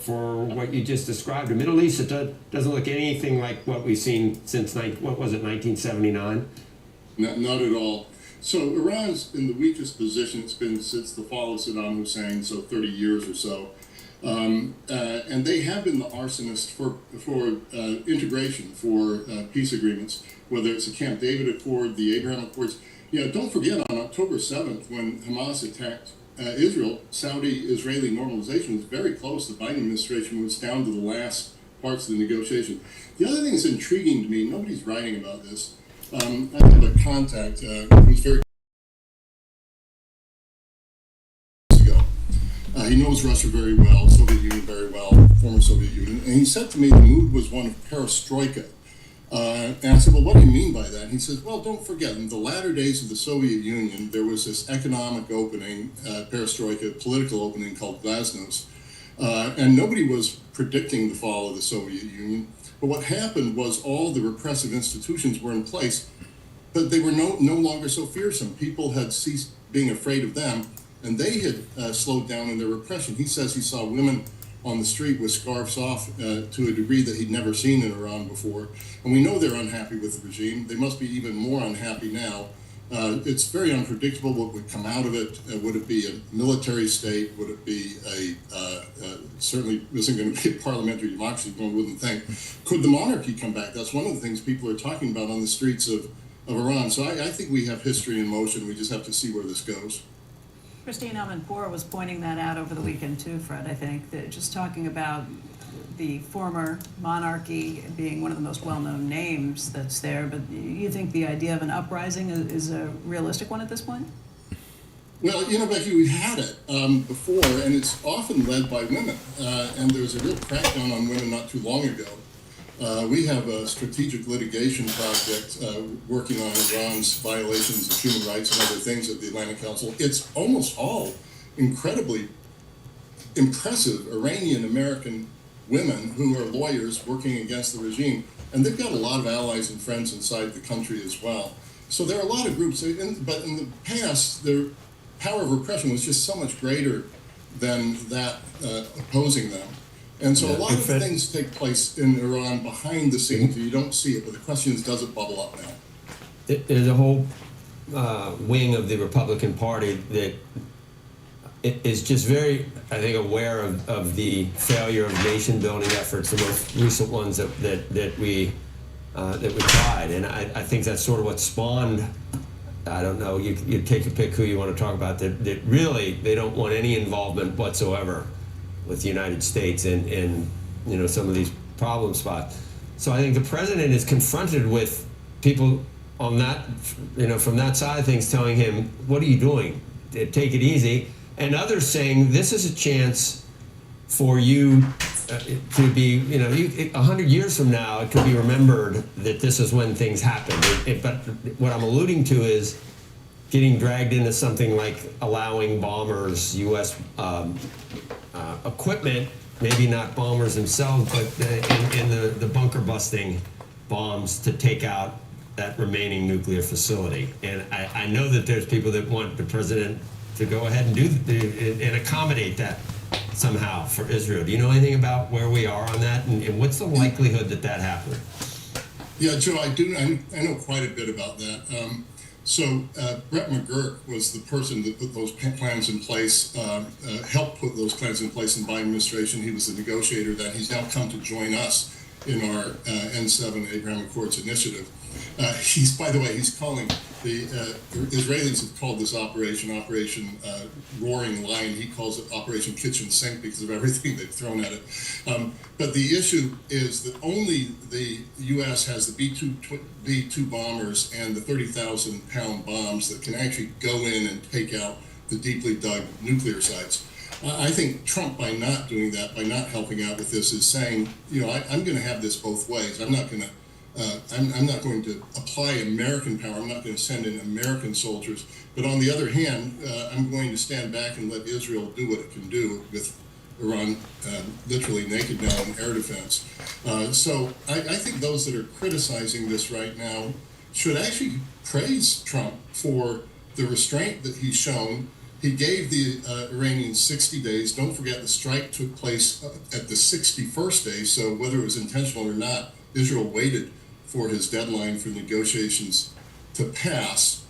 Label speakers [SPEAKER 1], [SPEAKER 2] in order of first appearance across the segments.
[SPEAKER 1] for what you just described. The Middle East, it doesn't look anything like what we've seen since, what was it, 1979?
[SPEAKER 2] Not at all. So Iran's in the weakest position it's been since the fall of Saddam Hussein, so 30 years or so. And they have been the arsonist for integration, for peace agreements, whether it's the Camp David Accord, the Abraham Accords. Don't forget, on October 7th, when Hamas attacked Israel, Saudi-Israeli normalization was very close. The Biden administration was down to the last parts of the negotiation. The other thing that's intriguing to me, nobody's writing about this. I have a contact who's very ago. He knows Russia very well, Soviet Union very well, former Soviet Union, and he said to me the mood was one of perestroika. And I said, well, what do you mean by that? And he says, well, don't forget, in the latter days of the Soviet Union, there was this economic opening, perestroika, political opening called glasnost, and nobody was predicting the fall of the Soviet Union. But what happened was all the repressive institutions were in place, but they were no longer so fearsome. People had ceased being afraid of them, and they had slowed down in their repression. He says he saw women on the street with scarves off to a degree that he'd never seen in Iran before. And we know they're unhappy with the regime. They must be even more unhappy now. It's very unpredictable what would come out of it. Would it be a military state? Would it be certainly isn't going to be a parliamentary democracy, one wouldn't think. Could the monarchy come back? That's one of the things people are talking about on the streets of Iran. So I think we have history in motion. We just have to see where this goes.
[SPEAKER 3] Christine Amanpour was pointing that out over the weekend too, Fred, I think, that just talking about the former monarchy being one of the most well-known names that's there, but you think the idea of an uprising is a realistic one at this point?
[SPEAKER 2] Well, Becky, we've had it before, and it's often led by women, and there was a real crackdown on women not too long ago. We have a strategic litigation project working on Iran's violations of human rights and other things at the Atlantic Council. It's almost all incredibly impressive Iranian-American women who are lawyers working against the regime, and they've got a lot of allies and friends inside the country as well. So there are a lot of groups, but in the past, their power of repression was just so much greater than that opposing them. And so a lot of things take place in Iran behind the scenes. You don't see it, but the question is, does it bubble up now?
[SPEAKER 1] There's a whole wing of the Republican Party that is just very, I think, aware of the failure of nation-building efforts, the most recent ones that we tried. And I think that's sort of what spawned, I don't know, you take your pick who you want to talk about, that really they don't want any involvement whatsoever with the United States in some of these problem spots. So I think the president is confronted with people on that, from that side of things telling him, what are you doing? Take it easy. And others saying, this is a chance for you to be, 100 years from now, it could be remembered that this is when things happened. But what I'm alluding to is getting dragged into something like allowing bombers, U.S. Equipment, maybe not bombers themselves, but in the bunker busting bombs to take out that remaining nuclear facility. And I know that there's people that want the president to go ahead and and accommodate that somehow for Israel. Do you know anything about where we are on that, and what's the likelihood that happens?
[SPEAKER 2] Yeah, Joe, I do. I know quite a bit about that. So Brett McGurk was the person that put those plans in place, helped put those plans in place in the Biden administration. He was the negotiator that he's now come to join us in our N7 Abraham Accords initiative. By the way, he's calling the Israelis have called this Operation Roaring Lion. He calls it Operation Kitchen Sink because of everything they've thrown at it. But the issue is that only the U.S. has the B-2 bombers and the 30,000-pound bombs that can actually go in and take out the deeply dug nuclear sites. I think Trump, by not doing that, by not helping out with this, is saying, I'm going to have this both ways. I'm not going to apply American power. I'm not going to send in American soldiers. But on the other hand, I'm going to stand back and let Israel do what it can do with Iran literally naked now in air defense. So I think those that are criticizing this right now should actually praise Trump for the restraint that he's shown He gave the Iranians 60 days. Don't forget the strike took place at the 61st day, so whether it was intentional or not, Israel waited for his deadline for negotiations to pass.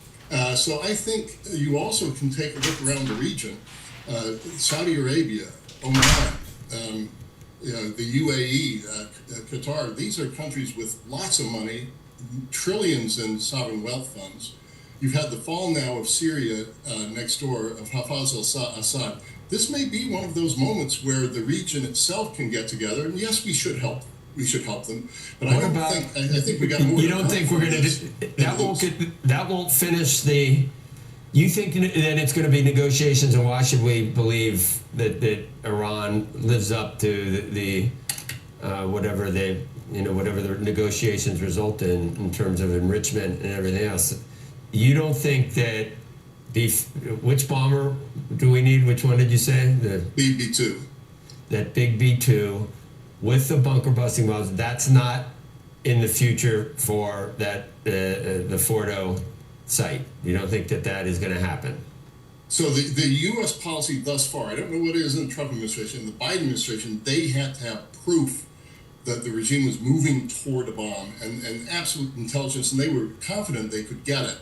[SPEAKER 2] So I think you also can take a look around the region. Saudi Arabia, Oman, the UAE, Qatar, these are countries with lots of money, trillions in sovereign wealth funds. You've had the fall now of Syria next door, of Hafez al-Assad. This may be one of those moments where the region itself can get together, and yes, we should help. We should help them, but I think we got more.
[SPEAKER 1] You don't think we're going to that won't finish the? You think that it's going to be negotiations, and why should we believe that Iran lives up to the whatever the negotiations result in terms of enrichment and everything else? You don't think that which bomber do we need? Which one did you say? The
[SPEAKER 2] B-2.
[SPEAKER 1] That big B-2 with the bunker busting bombs. That's not in the future for that the Fordo site. You don't think that is going to happen?
[SPEAKER 2] So the U.S. policy thus far, I don't know what it is in the Trump administration. The Biden administration, they had to have proof that the regime was moving toward a bomb and absolute intelligence, and they were confident they could get it.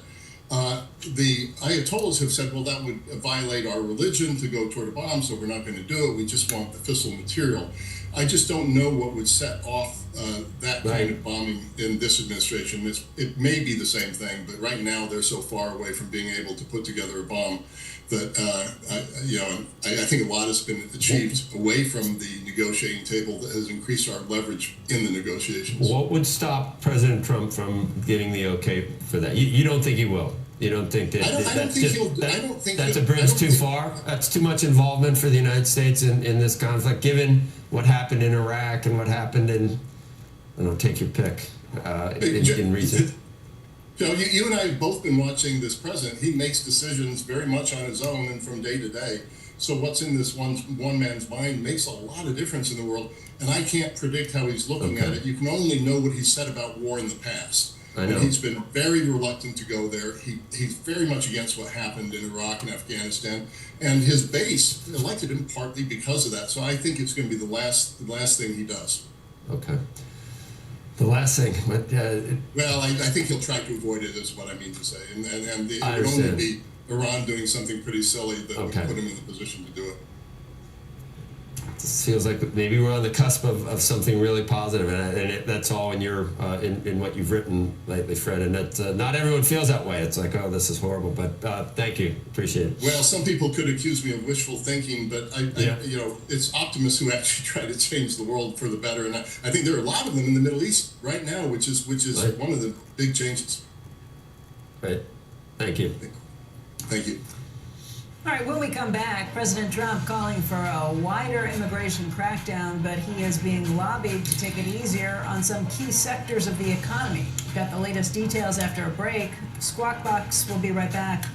[SPEAKER 2] The Ayatollahs have said, well, that would violate our religion to go toward a bomb, so we're not going to do it. We just want the fissile material. I just don't know what would set off that kind of bombing in this administration. It may be the same thing, but right now they're so far away from being able to put together a bomb that I think a lot has been achieved away from the negotiating table that has increased our leverage in the negotiations.
[SPEAKER 1] What would stop President Trump from getting the okay for that? You don't think he will? You don't think that? I don't think that's a bridge too far. That's too much involvement for the United States in this conflict, given what happened in Iraq and what happened in, I don't know, take your pick, in recent.
[SPEAKER 2] Joe, you and I have both been watching this president. He makes decisions very much on his own and from day to day. So what's in this one man's mind makes a lot of difference in the world. And I can't predict how he's looking at it. You can only know what he's said about war in the past.
[SPEAKER 1] I know.
[SPEAKER 2] And he's been very reluctant to go there. He's very much against what happened in Iraq and Afghanistan. And his base elected him partly because of that. So I think it's going to be the last thing he does.
[SPEAKER 1] Okay. The last thing.
[SPEAKER 2] Well, I think he'll try to avoid it, is what I mean to say. And it would only be Iran doing something pretty silly that would put him in the position to do it.
[SPEAKER 1] This feels like maybe we're on the cusp of something really positive, and that's all in your in what you've written lately, Fred. And that not everyone feels that way. It's like, oh, this is horrible. But thank you, appreciate it.
[SPEAKER 2] Well, some people could accuse me of wishful thinking, but it's optimists who actually try to change the world for the better. And I think there are a lot of them in the Middle East right now, which is right. One of the big changes.
[SPEAKER 1] Right. Thank you.
[SPEAKER 2] Thank you.
[SPEAKER 3] All right, when we come back, President Trump calling for a wider immigration crackdown, but he is being lobbied to take it easier on some key sectors of the economy. We've got the latest details after a break. Squawk Box will be right back.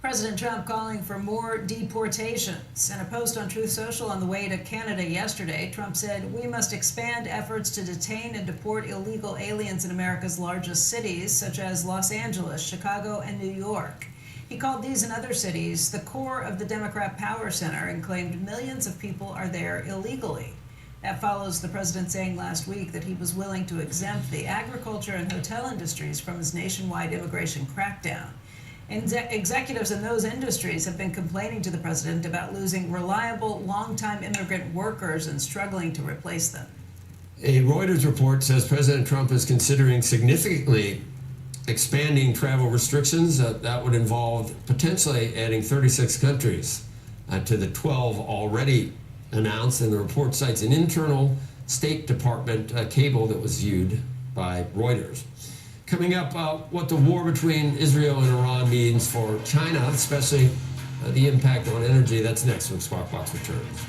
[SPEAKER 3] President Trump calling for more deportations. In a post on Truth Social on the way to Canada yesterday, Trump said, "We must expand efforts to detain and deport illegal aliens in America's largest cities, such as Los Angeles, Chicago, and New York." He called these and other cities the core of the Democrat power center and claimed millions of people are there illegally. That follows the president saying last week that he was willing to exempt the agriculture and hotel industries from his nationwide immigration crackdown. Executives in those industries have been complaining to the president about losing reliable, long-time immigrant workers and struggling to replace them.
[SPEAKER 1] A Reuters report says President Trump is considering significantly expanding travel restrictions. That would involve potentially adding 36 countries to the 12 already announced, and the report cites an internal State Department cable that was viewed by Reuters. Coming up, what the war between Israel and Iran means for China, especially the impact on energy. That's next when Squawk Box returns.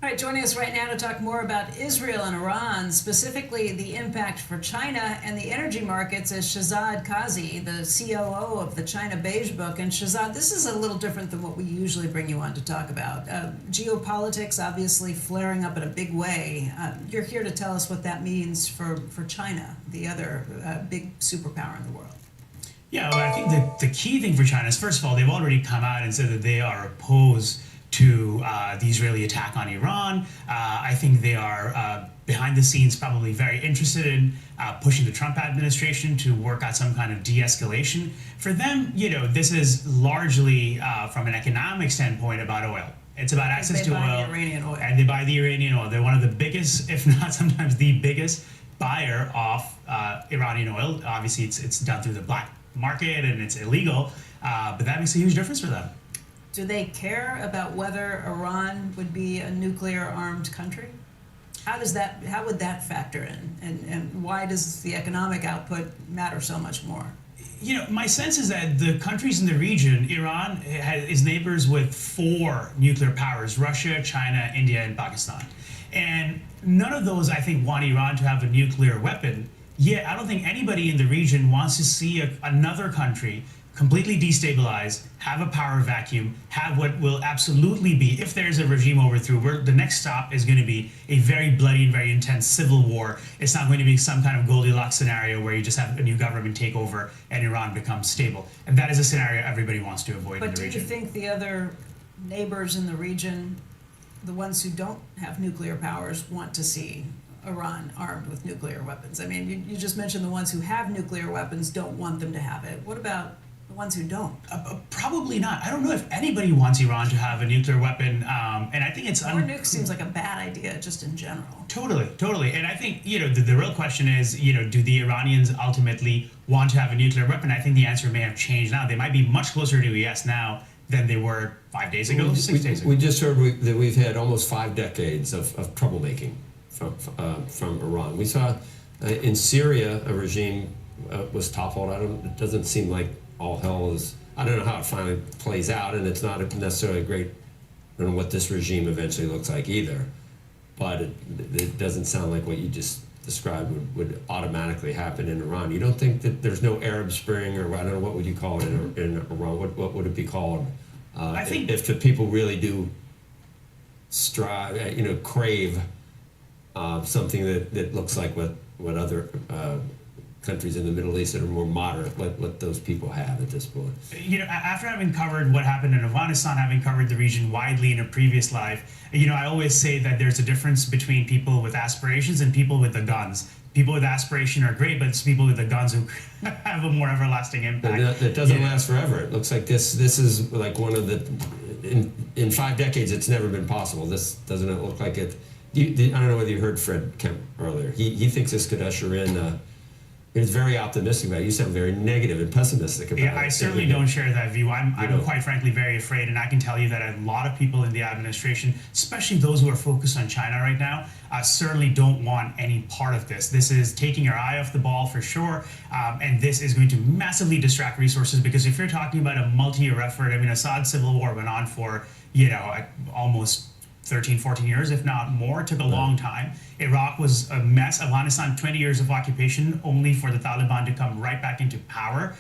[SPEAKER 3] All right, joining us right now to talk more about Israel and Iran, specifically the impact for China and the energy markets, is Shahzad Qazi, the COO of the China Beige Book. And Shahzad, this is a little different than what we usually bring you on to talk about. Geopolitics obviously flaring up in a big way. You're here to tell us what that means for China, the other big superpower in the world.
[SPEAKER 4] Yeah, well, I think the key thing for China is, first of all, they've already come out and said that they are opposed to the Israeli attack on Iran. I think they are behind the scenes probably very interested in pushing the Trump administration to work out some kind of de-escalation. For them, this is largely from an economic standpoint about oil. It's about access to
[SPEAKER 3] They buy
[SPEAKER 4] oil,
[SPEAKER 3] the Iranian oil.
[SPEAKER 4] and they buy the Iranian oil. They're one of the biggest, if not sometimes the biggest, buyer of Iranian oil. Obviously, it's done through the black market and it's illegal, but that makes a huge difference for them.
[SPEAKER 3] Do they care about whether Iran would be a nuclear-armed country? How would that factor in? And why does the economic output matter so much more?
[SPEAKER 4] My sense is that the countries in the region, Iran is neighbors with 4 nuclear powers: Russia, China, India, and Pakistan. And none of those, I think, want Iran to have a nuclear weapon. Yet, I don't think anybody in the region wants to see another country completely destabilized, have a power vacuum, have what will absolutely be, if there's a regime overthrow, where the next stop is going to be a very bloody and very intense civil war. It's not going to be some kind of Goldilocks scenario where you just have a new government take over and Iran becomes stable. And that is a scenario everybody wants to avoid in
[SPEAKER 3] But
[SPEAKER 4] the
[SPEAKER 3] do
[SPEAKER 4] region.
[SPEAKER 3] you think the other neighbors in the region, the ones who don't have nuclear powers, want to see Iran armed with nuclear weapons? I mean, you just mentioned the ones who have nuclear weapons don't want them to have it. What about the ones who don't?
[SPEAKER 4] Probably not. I don't know if anybody wants Iran to have a nuclear weapon, and I think it's
[SPEAKER 3] More nukes seems like a bad idea, just in general.
[SPEAKER 4] Totally. And I think, the real question is, do the Iranians ultimately want to have a nuclear weapon? I think the answer may have changed now. They might be much closer to a yes now than they were 5 days ago, 6 days ago.
[SPEAKER 1] We just heard that we've had almost 5 decades of troublemaking from Iran. We saw in Syria a regime was toppled. It doesn't seem like all hell is. I don't know how it finally plays out, and it's not necessarily great. I don't know what this regime eventually looks like either, but it doesn't sound like what you just described would automatically happen in Iran. You don't think that there's no Arab Spring, or I don't know, what would you call it in Iran? What would it be called?
[SPEAKER 4] I think
[SPEAKER 1] if the people really do strive, crave something that looks like what other countries in the Middle East that are more moderate, what those people have at this point.
[SPEAKER 4] After having covered what happened in Afghanistan, having covered the region widely in a previous life, I always say that there's a difference between people with aspirations and people with the guns. People with aspiration are great, but it's people with the guns who have a more everlasting impact.
[SPEAKER 1] That doesn't last forever. It looks like this is like one of the, in 5 decades, it's never been possible. This doesn't it look like it. I don't know whether you heard Fred Kemp earlier. He thinks this could usher in. He's very optimistic about it. You sound very negative and pessimistic about it.
[SPEAKER 4] Yeah, I certainly don't share that view. I'm quite frankly very afraid, and I can tell you that a lot of people in the administration, especially those who are focused on China right now, certainly don't want any part of this. This is taking your eye off the ball for sure, and this is going to massively distract resources, because if you're talking about a multi-year effort, Assad's civil war went on for, almost 13, 14 years, if not more. It took a long time. Iraq was a mess. Afghanistan, 20 years of occupation, only for the Taliban to come right back into power.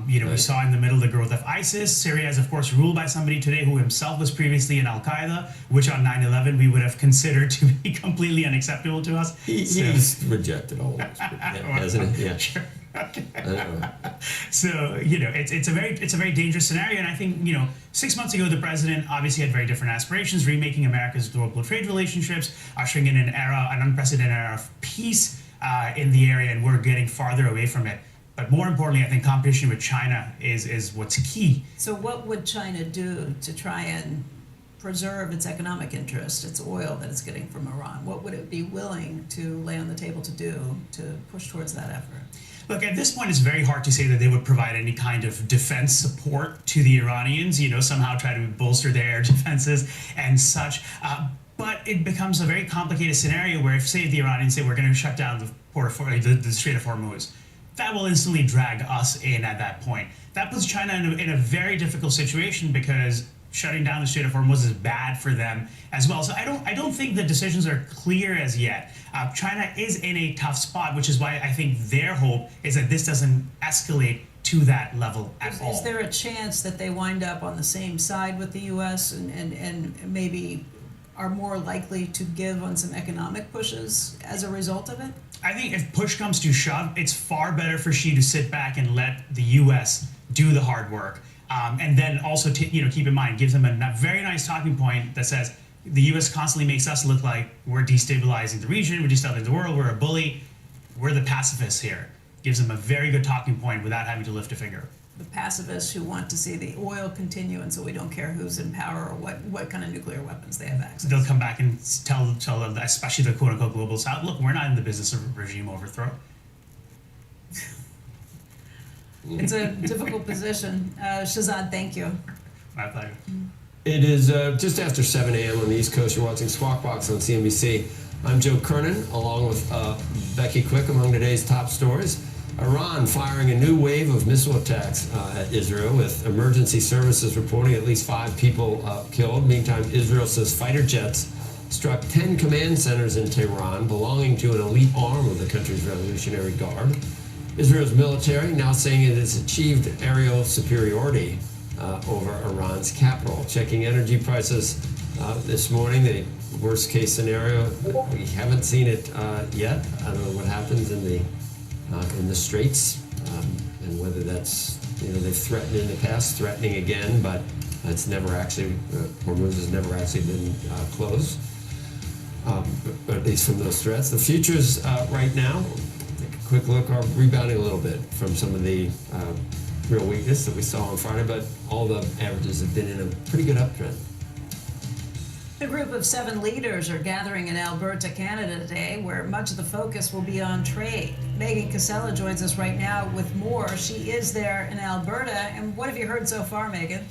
[SPEAKER 4] We saw in the middle the growth of ISIS. Syria is, of course, ruled by somebody today who himself was previously in Al-Qaeda, which on 9/11 we would have considered to be completely unacceptable to us.
[SPEAKER 1] He's rejected all those, hasn't he? Yeah.
[SPEAKER 4] Sure.
[SPEAKER 1] Okay.
[SPEAKER 4] So it's a very dangerous scenario, and I think 6 months ago the president obviously had very different aspirations, remaking America's global trade relationships, ushering in an unprecedented era of peace in the area, and we're getting farther away from it. But more importantly, I think competition with China is what's key.
[SPEAKER 3] So what would China do to try and preserve its economic interest, its oil that it's getting from Iran? What would it be willing to lay on the table to do to push towards that effort?
[SPEAKER 4] Look, at this point, it's very hard to say that they would provide any kind of defense support to the Iranians, somehow try to bolster their air defenses and such. But it becomes a very complicated scenario where if, say, the Iranians say we're going to shut down the Strait of Hormuz, that will instantly drag us in at that point. That puts China in a very difficult situation, because shutting down the Strait of Hormuz is bad for them as well. So I don't think the decisions are clear as yet. China is in a tough spot, which is why I think their hope is that this doesn't escalate to that level at all.
[SPEAKER 3] Is there a chance that they wind up on the same side with the U.S. and maybe are more likely to give on some economic pushes as a result of it?
[SPEAKER 4] I think if push comes to shove, it's far better for Xi to sit back and let the U.S. do the hard work. And then also, keep in mind, gives them a very nice talking point that says the U.S. constantly makes us look like we're destabilizing the region, we're destabilizing the world, we're a bully, we're the pacifists here. Gives them a very good talking point without having to lift a finger.
[SPEAKER 3] The pacifists who want to see the oil continue, and so we don't care who's in power or what kind of nuclear weapons they have access.
[SPEAKER 4] They'll come back and tell them, especially the quote-unquote global south, look, we're not in the business of regime overthrow.
[SPEAKER 3] It's a difficult position. Shazad, thank you.
[SPEAKER 4] My pleasure.
[SPEAKER 1] It is just after 7 a.m. on the East Coast. You're watching Squawk Box on CNBC. I'm Joe Kernan, along with Becky Quick. Among today's top stories, Iran firing a new wave of missile attacks at Israel, with emergency services reporting at least 5 people killed. Meantime, Israel says fighter jets struck 10 command centers in Tehran belonging to an elite arm of the country's Revolutionary Guard. Israel's military now saying it has achieved aerial superiority over Iran's capital. Checking energy prices this morning, the worst case scenario, we haven't seen it yet. I don't know what happens in the Straits, and whether that's, they've threatened in the past, threatening again, but it's never actually, Hormuz has never actually been closed, but at least from those threats. The futures right now, take a quick look, are rebounding a little bit from some of the real weakness that we saw on Friday, but all the averages have been in a pretty good uptrend.
[SPEAKER 3] A group of 7 leaders are gathering in Alberta, Canada today, where much of the focus will be on trade. Megan Casella joins us right now with more. She is there in Alberta. And what have you heard so far, Megan?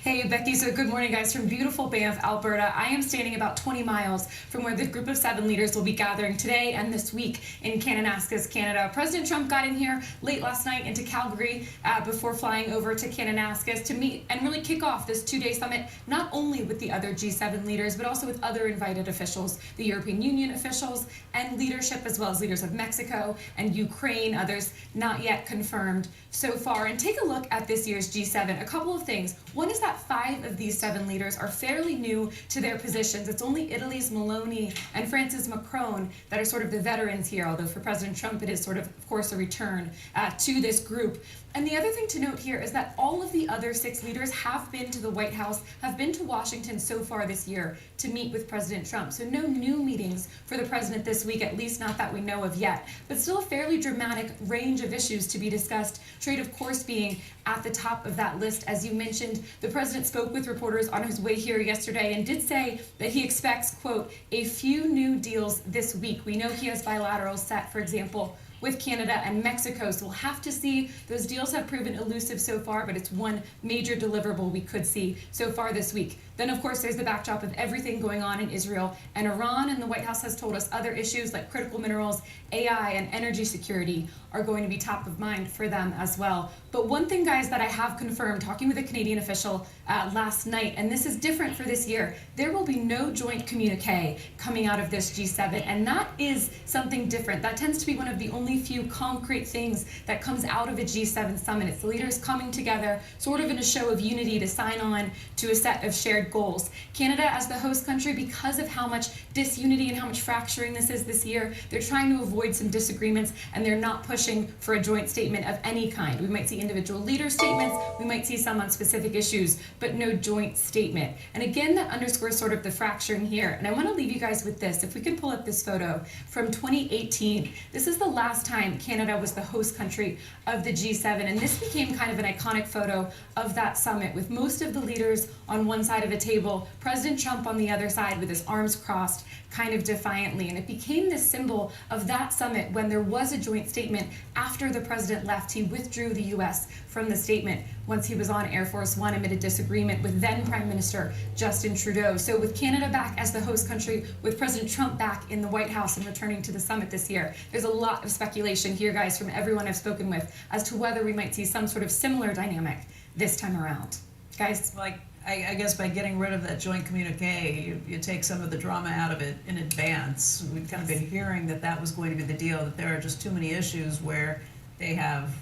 [SPEAKER 5] Hey, Becky, so good morning, guys, from beautiful Banff, Alberta. I am standing about 20 miles from where the group of 7 leaders will be gathering today and this week in Kananaskis, Canada. President Trump got in here late last night into Calgary before flying over to Kananaskis to meet and really kick off this 2-day summit, not only with the other G7 leaders, but also with other invited officials, the European Union officials, and leadership, as well as leaders of Mexico and Ukraine, others not yet confirmed so far. And take a look at this year's G7. A couple of things. One is that 5 of these 7 leaders are fairly new to their positions. It's only Italy's Meloni and France's Macron that are sort of the veterans here, although for President Trump it is sort of course, a return to this group. And the other thing to note here is that all of the other 6 leaders have been to the White House, have been to Washington so far this year to meet with President Trump. So no new meetings for the president this week, at least not that we know of yet. But still a fairly dramatic range of issues to be discussed. Trade, of course, being at the top of that list. As you mentioned, the president spoke with reporters on his way here yesterday and did say that he expects, quote, a few new deals this week. We know he has bilaterals set, for example, with Canada and Mexico. So we'll have to see. Those deals have proven elusive so far, but it's one major deliverable we could see so far this week. Then, of course, there's the backdrop of everything going on in Israel and Iran, and the White House has told us other issues like critical minerals, AI, and energy security are going to be top of mind for them as well. But one thing, guys, that I have confirmed, talking with a Canadian official last night, and this is different for this year, there will be no joint communique coming out of this G7, and that is something different. That tends to be one of the only few concrete things that comes out of a G7 summit. It's the leaders coming together, sort of in a show of unity to sign on to a set of shared goals. Canada, as the host country, because of how much disunity and how much fracturing this is this year, they're trying to avoid some disagreements, and they're not pushing for a joint statement of any kind. We might see individual leader statements, we might see some on specific issues, but no joint statement. And again, that underscores sort of the fracturing here. And I want to leave you guys with this. If we can pull up this photo from 2018, this is the last time Canada was the host country of the G7, and this became kind of an iconic photo of that summit, with most of the leaders on one side of a table, President Trump on the other side with his arms crossed, kind of defiantly. And it became this symbol of that summit when there was a joint statement. After the president left, he withdrew the U.S. from the statement once he was on Air Force One amid a disagreement with then Prime Minister Justin Trudeau. So with Canada back as the host country, with President Trump back in the White House and returning to the summit this year, there's a lot of speculation here, guys, from everyone I've spoken with as to whether we might see some sort of similar dynamic this time around. Guys?
[SPEAKER 3] Like, I guess by getting rid of that joint communique, you take some of the drama out of it in advance. We've kind of been hearing that that was going to be the deal, that there are just too many issues where they have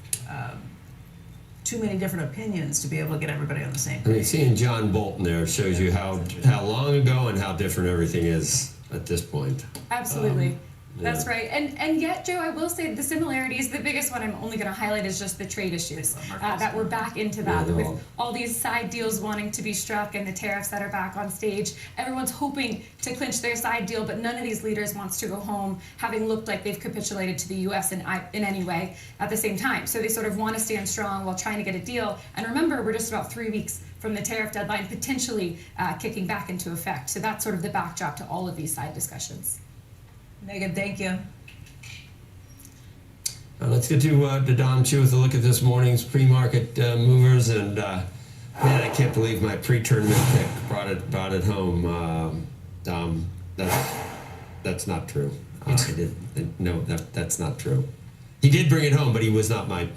[SPEAKER 3] too many different opinions to be able to get everybody on the same page.
[SPEAKER 1] I mean, seeing John Bolton there shows you how long ago and how different everything is at this point.
[SPEAKER 5] Absolutely. That's right. And yet, Joe, I will say the similarities, the biggest one I'm only going to highlight is just the trade issues that we're back into that with all these side deals wanting to be struck and the tariffs that are back on stage. Everyone's hoping to clinch their side deal, but none of these leaders wants to go home having looked like they've capitulated to the U.S. in any way at the same time. So they sort of want to stand strong while trying to get a deal. And remember, we're just about 3 weeks from the tariff deadline potentially kicking back into effect. So that's sort of the backdrop to all of these side discussions.
[SPEAKER 3] Megan, thank you.
[SPEAKER 1] Let's get to Dom Chu with a look at this morning's pre-market movers, and man, I can't believe my pre-tournament pick brought it home. Dom, that's not true. That's not true. He did bring it home, but he was not my.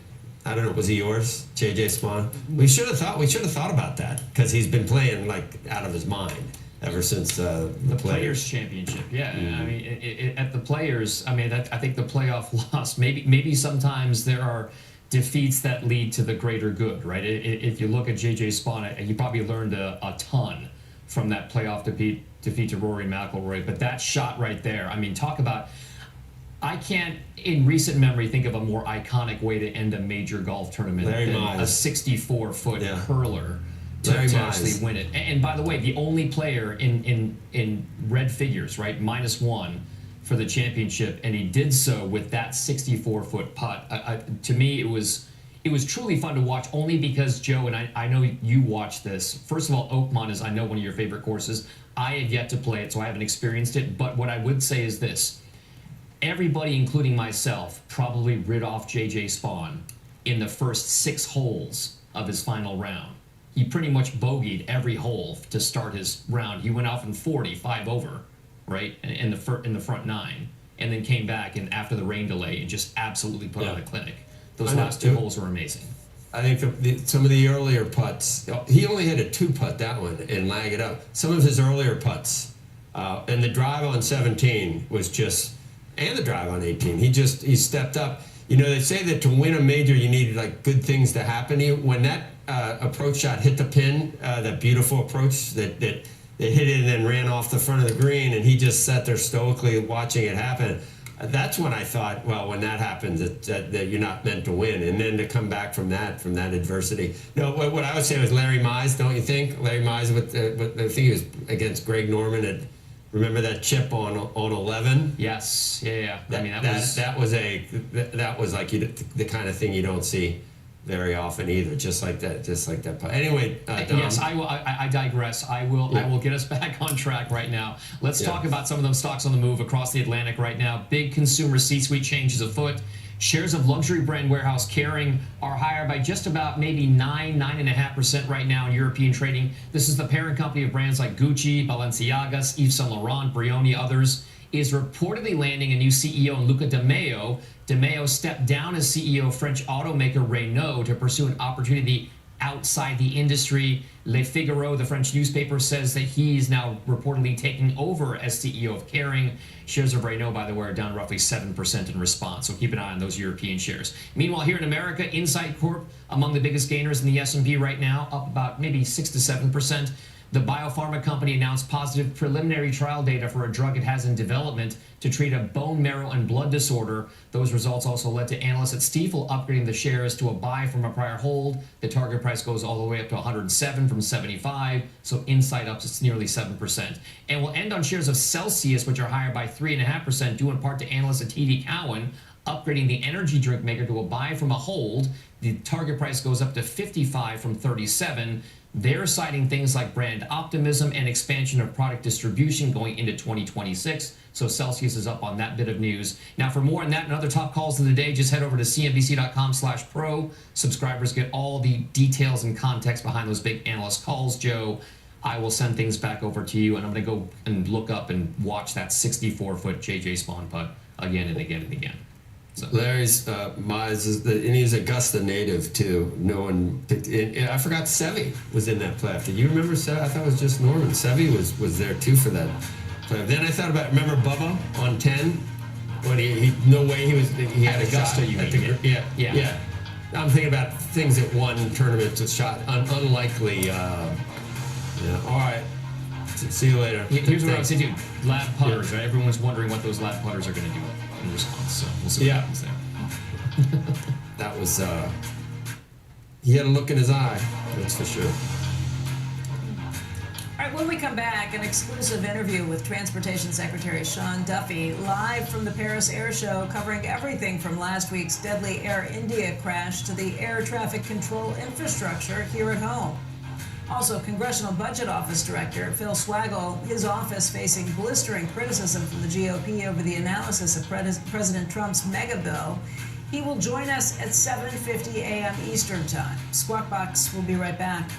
[SPEAKER 1] I don't know. Was he yours, JJ Spawn? We should have thought about that because he's been playing like out of his mind ever since the
[SPEAKER 6] Players Championship. Yeah, I mean, at the Players, I mean, I think the playoff loss. Maybe sometimes there are defeats that lead to the greater good, right? If you look at JJ Spawn, he probably learned a ton from that playoff defeat to Rory McIlroy. But that shot right there, I mean, talk about. I can't, in recent memory, think of a more iconic way to end a major golf tournament than a 64-foot hurler to actually win it. And by the way, the only player in red figures, right, -1 for the championship, and he did so with that 64-foot putt. To me, it was truly fun to watch, only because, Joe, and I know you watched this. First of all, Oakmont is, I know, one of your favorite courses. I have yet to play it, so I haven't experienced it. But what I would say is this. Everybody, including myself, probably rid off JJ Spawn in the first 6 holes of his final round. He pretty much bogeyed every hole to start his round. He went off in 40, 5 over, right, in the front 9, and then came back and after the rain delay and just absolutely put on a clinic. Those last 2 holes were amazing.
[SPEAKER 1] I think some of the earlier putts, he only had a 2-putt that one and lag it up. Some of his earlier putts, and the drive on 17 was just. And the drive on 18, he stepped up. You know, they say that to win a major, you need like good things to happen to you. When that approach shot hit the pin, that beautiful approach that they hit it and then ran off the front of the green, and he just sat there stoically watching it happen. That's when I thought, well, when that happens, that you're not meant to win. And then to come back from that adversity. No, what I would say was Larry Mize, don't you think? Larry Mize, I think he was against Greg Norman. Remember that chip on 11?
[SPEAKER 6] Yes, yeah. I mean,
[SPEAKER 1] that was like the kind of thing you don't see very often either. Just like that. Anyway, Dom.
[SPEAKER 6] Yes, I will. I digress. I will get us back on track right now. Let's talk about some of those stocks on the move across the Atlantic right now. Big consumer C-suite changes afoot. Shares of luxury brand warehouse Kering are higher by just about maybe 9.5% right now in European trading. This is the parent company of brands like Gucci, Balenciaga, Yves Saint Laurent, Brioni, others, is reportedly landing a new CEO in Luca De Meo. De Meo stepped down as CEO of French automaker Renault to pursue an opportunity outside the industry. Le Figaro, the French newspaper, says that he's now reportedly taking over as CEO of Kering. Shares of Renault, by the way, are down roughly 7% in response, so keep an eye on those European shares. Meanwhile, here in America, Insight Corp, among the biggest gainers in the S&P right now, up about maybe 6 to 7%. The biopharma company announced positive preliminary trial data for a drug it has in development to treat a bone marrow and blood disorder. Those results also led to analysts at Stifel upgrading the shares to a buy from a prior hold. The target price goes all the way up to 107 from 75, so Insight up to nearly 7%. And we'll end on shares of Celsius, which are higher by 3.5%, due in part to analysts at TD Cowen upgrading the energy drink maker to a buy from a hold. The target price goes up to 55 from 37. They're citing things like brand optimism and expansion of product distribution going into 2026. So Celsius is up on that bit of news. Now, for more on that and other top calls of the day, just head over to cnbc.com/pro. Subscribers get all the details and context behind those big analyst calls. Joe, I will send things back over to you, and I'm going to go and look up and watch that 64-foot JJ Spawn putt again and again and again. So.
[SPEAKER 1] Larry's Mize and he's Augusta native too. No one picked. I forgot Seve was in that playoff. Did you remember Seve? I thought it was just Norman. Seve was there too for that playoff. Then I thought about Bubba on 10 when he no way he had
[SPEAKER 6] Augusta.
[SPEAKER 1] You mean? Yeah. I'm thinking about things that won tournaments with shot unlikely. All right. See you later.
[SPEAKER 6] Here's what I would
[SPEAKER 1] Thanks.
[SPEAKER 6] say too. Lab putters. Right? Everyone's wondering what those lab putters are going to do in response. So we'll see what
[SPEAKER 1] Yeah.
[SPEAKER 6] happens there.
[SPEAKER 1] That was, he had a look in his eye, that's for sure.
[SPEAKER 3] All right, when we come back, an exclusive interview with Transportation Secretary Sean Duffy, live from the Paris Air Show, covering everything from last week's deadly Air India crash to the air traffic control infrastructure here at home. Also, Congressional Budget Office Director Phil Swagel, his office facing blistering criticism from the GOP over the analysis of President Trump's mega bill. He will join us at 7:50 a.m. Eastern Time. Squawk Box will be right back.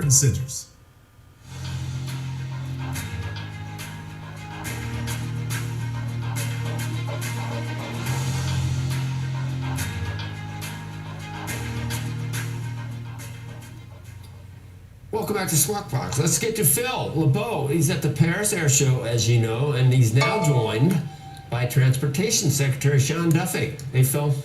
[SPEAKER 7] Scissors.
[SPEAKER 1] Welcome back to Squawk Box. Let's get to Phil LeBeau. He's at the Paris Air Show, as you know, and he's now joined by Transportation Secretary Sean Duffy. Hey, Phil.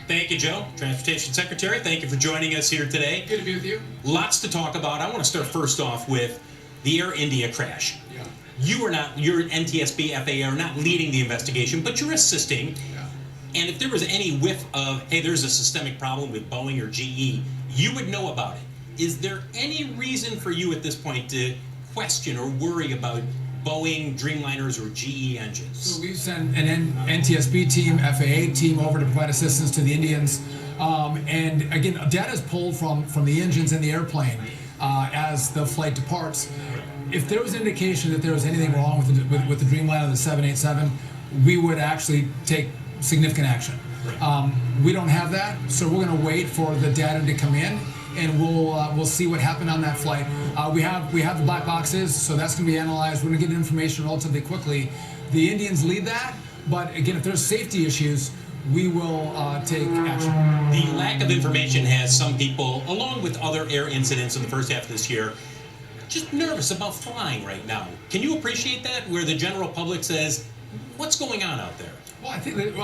[SPEAKER 8] Thank you, Joe. Transportation Secretary, thank you for joining us here today.
[SPEAKER 9] Good to be with you.
[SPEAKER 8] Lots to talk about. I want to start first off with the Air India crash.
[SPEAKER 9] Yeah.
[SPEAKER 8] You're NTSB, FAA are not leading the investigation, but you're assisting.
[SPEAKER 9] Yeah.
[SPEAKER 8] And if there was any whiff of, hey, there's a systemic problem with Boeing or GE, you would know about it. Is there any reason for you at this point to question or worry about Boeing, Dreamliners, or GE engines?
[SPEAKER 9] So we've sent an NTSB team, FAA team over to provide assistance to the Indians. And again, data is pulled from the engines in the airplane as the flight departs. If there was indication that there was anything wrong with the Dreamliner, the 787, we would actually take significant action. We don't have that, so we're going to wait for the data to come in, and we'll see what happened on that flight. We have the black boxes, so that's going to be analyzed. We're going to get information relatively quickly. The Indians lead that, but again, if there's safety issues, we will take action.
[SPEAKER 8] The lack of information has some people, along with other air incidents in the first half of this year, just nervous about flying right now. Can you appreciate that, where the general public says, what's going on out there?
[SPEAKER 9] Well, I think that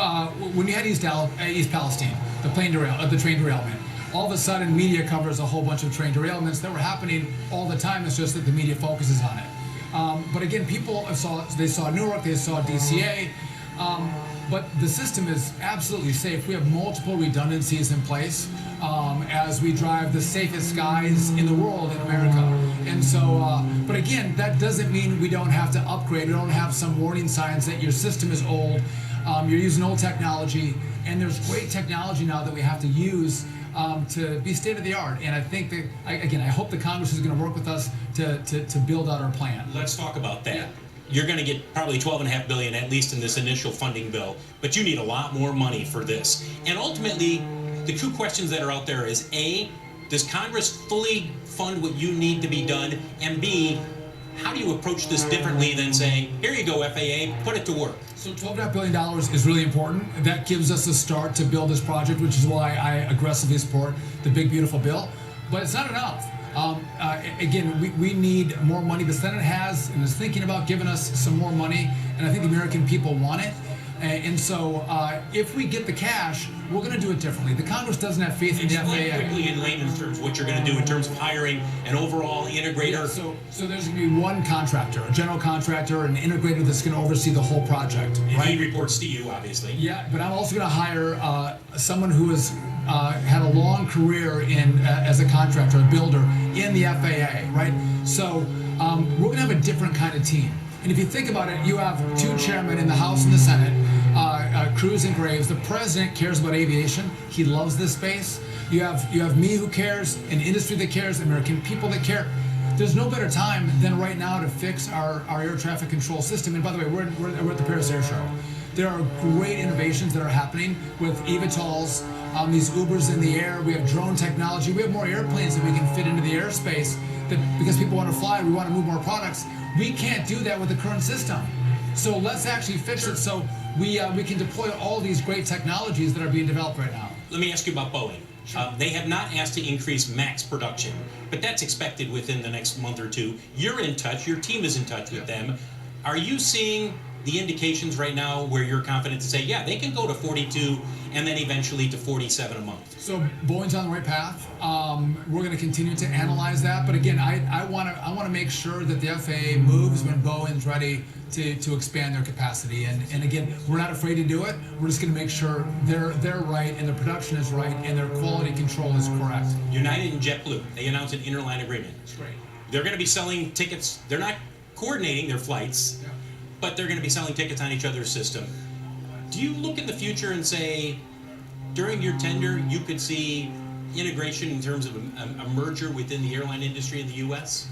[SPEAKER 9] when you had East Palestine, the train derailment, all of a sudden media covers a whole bunch of train derailments that were happening all the time. It's just that the media focuses on it. But again, people saw Newark, they saw DCA, but the system is absolutely safe. We have multiple redundancies in place as we drive the safest skies in the world in America. And so, but again, that doesn't mean we don't have to upgrade. We don't have some warning signs that your system is old. You're using old technology, and there's great technology now that we have to use to be state of the art. And I think that, I hope the Congress is going to work with us to build out our plan.
[SPEAKER 8] Let's talk about that.
[SPEAKER 9] Yeah.
[SPEAKER 8] You're going to get probably $12.5 billion, at least in this initial funding bill, but you need a lot more money for this. And ultimately, the two questions that are out there is A, does Congress fully fund what you need to be done? And B, how do you approach this differently than saying, here you go, FAA, put it to work?
[SPEAKER 9] So $12.5 billion is really important. That gives us a start to build this project, which is why I aggressively support the big, beautiful bill. But it's not enough. Again, we need more money. The Senate has and is thinking about giving us some more money, and I think the American people want it. And so if we get the cash, we're going to do it differently. The Congress doesn't have faith in the
[SPEAKER 8] Explain
[SPEAKER 9] FAA.
[SPEAKER 8] quickly in layman's terms what you're going to do in terms of hiring an overall integrator.
[SPEAKER 9] Yeah, so there's going to be one contractor, a general contractor, an integrator that's going to oversee the whole project.
[SPEAKER 8] And
[SPEAKER 9] Right?
[SPEAKER 8] he reports to you, obviously.
[SPEAKER 9] Yeah, but I'm also going to hire someone who has had a long career in as a contractor, a builder in the FAA, right? So we're going to have a different kind of team. And if you think about it, you have two chairmen in the House and the Senate, Cruz and Graves. The president cares about aviation. He loves this space. You have me who cares, an industry that cares, American people that care. There's no better time than right now to fix our air traffic control system. And by the way, we're at the Paris Air Show. There are great innovations that are happening with eVTOLs, these Ubers in the air. We have drone technology. We have more airplanes that we can fit into the airspace. That because people want to fly, we want to move more products. We can't do that with the current system. So let's actually fix it so we can deploy all these great technologies that are being developed right now.
[SPEAKER 8] Let me ask you about Boeing. They have not asked to increase MAX production, but that's expected within the next month or two. You're in touch, your team is in touch with them. Are you seeing the indications right now where you're confident to say, yeah, they can go to 42 and then eventually to 47 a month?
[SPEAKER 9] So Boeing's on the right path. We're going to continue to analyze that, but again, I want to make sure that the FAA moves when Boeing's ready to expand their capacity. And again, we're not afraid to do it. We're just going to make sure they're right and their production is right and their quality control is correct.
[SPEAKER 8] United and JetBlue, they announced an interline agreement.
[SPEAKER 9] That's great.
[SPEAKER 8] They're going to be selling tickets. They're not coordinating their flights, but they're going to be selling tickets on each other's system. Do you look in the future and say, during your tenure, you could see integration in terms of a merger within the airline industry in the U.S.?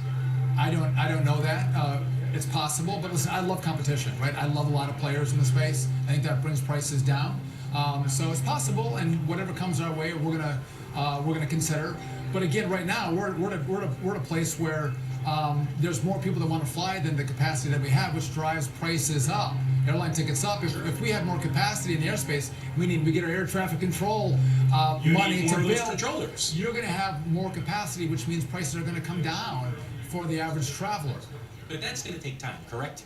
[SPEAKER 9] I don't know that. It's possible, but listen, I love competition, right? I love a lot of players in the space. I think that brings prices down. So it's possible, and whatever comes our way, we're gonna consider. But again, right now we're at a place where there's more people that want to fly than the capacity that we have, which drives prices up. Airline tickets up. If we have more capacity in the airspace, meaning we get our air traffic control money
[SPEAKER 8] need
[SPEAKER 9] to
[SPEAKER 8] more of those
[SPEAKER 9] build,
[SPEAKER 8] controllers.
[SPEAKER 9] you're going to have more capacity, which means prices are going to come down for the average traveler.
[SPEAKER 8] But that's going to take time, correct?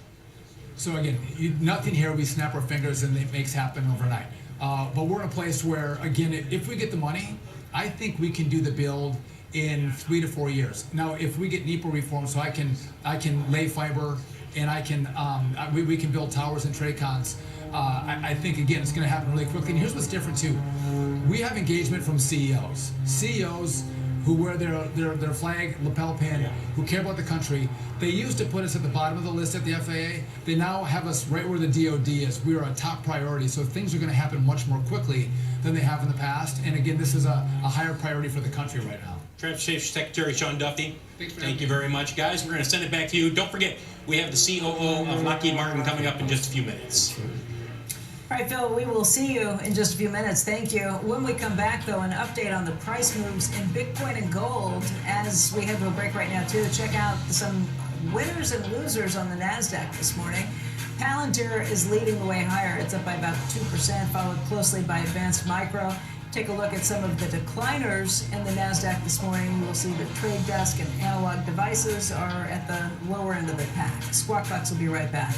[SPEAKER 9] So again, nothing here, we snap our fingers and it makes happen overnight. But we're in a place where, again, if we get the money, I think we can do the build in 3 to 4 years. Now, if we get NEPA reform, so I can lay fiber and we can build towers and TRACONs, I think, again, it's going to happen really quickly. And here's what's different, too. We have engagement from CEOs. CEOs who wear their flag lapel pin, who care about the country. They used to put us at the bottom of the list at the FAA. They now have us right where the DOD is. We are a top priority, so things are going to happen much more quickly than they have in the past. And again, this is a higher priority for the country right now.
[SPEAKER 8] Transportation Secretary Sean Duffy,
[SPEAKER 9] Thanks for
[SPEAKER 8] thank you very much. Guys, we're going to send it back to you. Don't forget, we have the COO of Lockheed Martin coming up in just a few minutes.
[SPEAKER 3] All right, Phil, we will see you in just a few minutes. Thank you. When we come back, though, an update on the price moves in Bitcoin and gold as we head to a break right now, too. Check out some winners and losers on the NASDAQ this morning. Palantir is leading the way higher. It's up by about 2%, followed closely by Advanced Micro. Take a look at some of the decliners in the NASDAQ this morning. You will see that Trade Desk and Analog Devices are at the lower end of the pack. Squawk Box will be right back.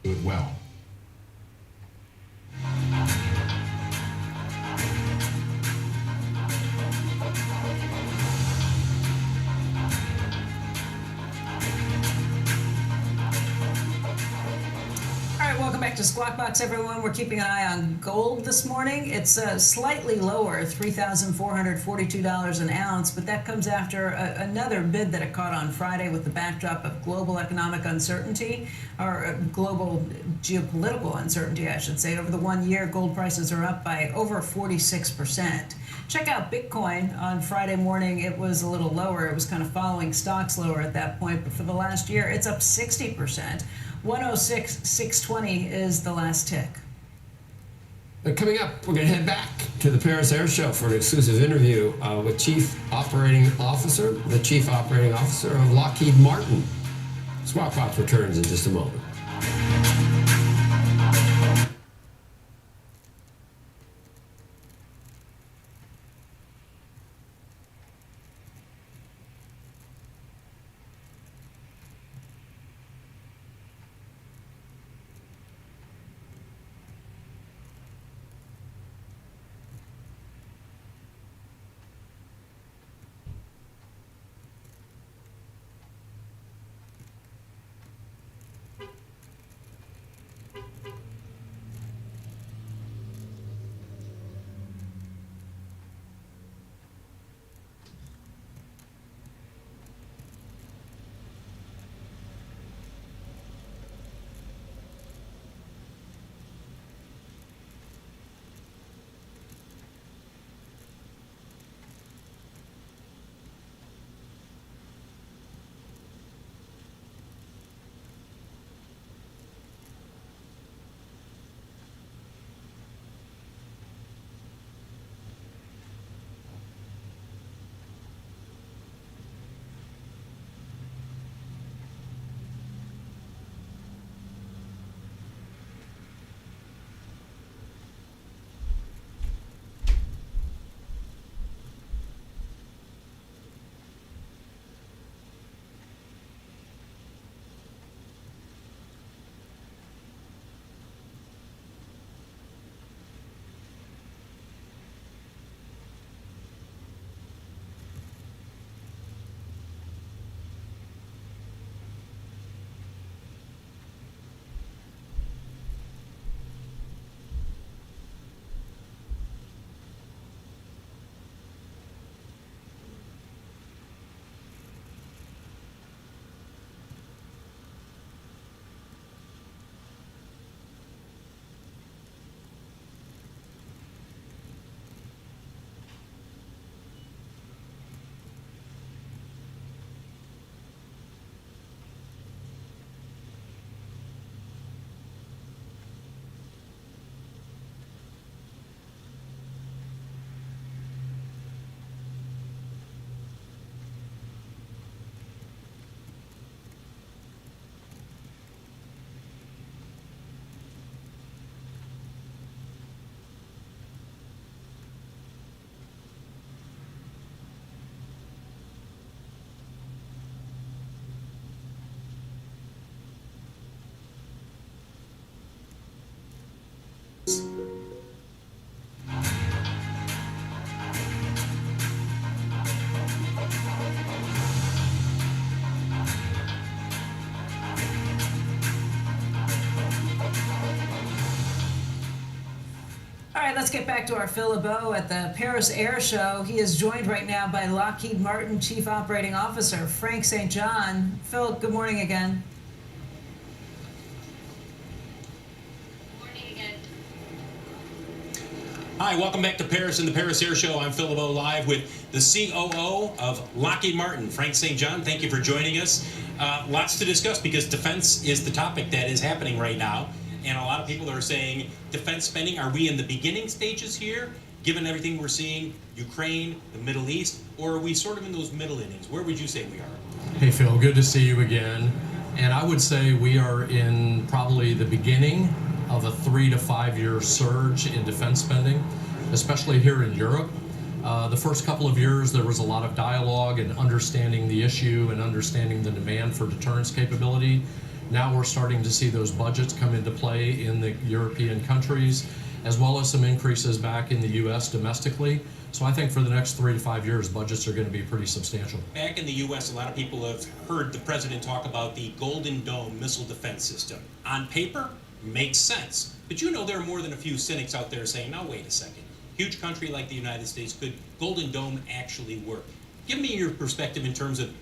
[SPEAKER 9] Do it well.
[SPEAKER 3] All right, welcome back to Squawk Box, everyone. We're keeping an eye on gold this morning. It's slightly lower, $3,442 an ounce, but that comes after another bid that it caught on Friday with the backdrop of global economic uncertainty, or global geopolitical uncertainty, I should say. Over the 1 year, gold prices are up by over 46%. Check out Bitcoin. On Friday morning, it was a little lower. It was kind of following stocks lower at that point, but for the last year, it's up 60%. 106,620 is the last tick.
[SPEAKER 1] Coming up, we're going to head back to the Paris Air Show for an exclusive interview with the Chief Operating Officer of Lockheed Martin. Squawk Box returns in just a moment.
[SPEAKER 8] results.
[SPEAKER 3] All right, let's get back to our Phil LeBeau at the Paris Air Show. He is joined right now by Lockheed Martin Chief Operating Officer Frank St. John. Phil, good morning again.
[SPEAKER 8] Hi, welcome back to Paris and the Paris Air Show. I'm Phil LeBeau live with the COO of Lockheed Martin, Frank St. John. Thank you for joining us. Lots to discuss because defense is the topic that is happening right now. And a lot of people are saying defense spending, are we in the beginning stages here, given everything we're seeing, Ukraine, the Middle East, or are we sort of in those middle innings? Where would you say we are?
[SPEAKER 7] Hey Phil, good to see you again. And I would say we are in probably the beginning of a 3 to 5 year surge in defense spending, especially here in Europe. The first couple of years there was a lot of dialogue and understanding the issue and understanding the demand for deterrence capability. Now we're starting to see those budgets come into play in the European countries, as well as some increases back in the US domestically. So I think for the next 3 to 5 years, budgets are going to be pretty substantial.
[SPEAKER 8] Back in the U.S., a lot of people have heard the president talk about the Golden Dome missile defense system. On paper, makes sense. But you know there are more than a few cynics out there saying, now wait a second. Huge country like the United States, could Golden Dome actually work? Give me your perspective in terms of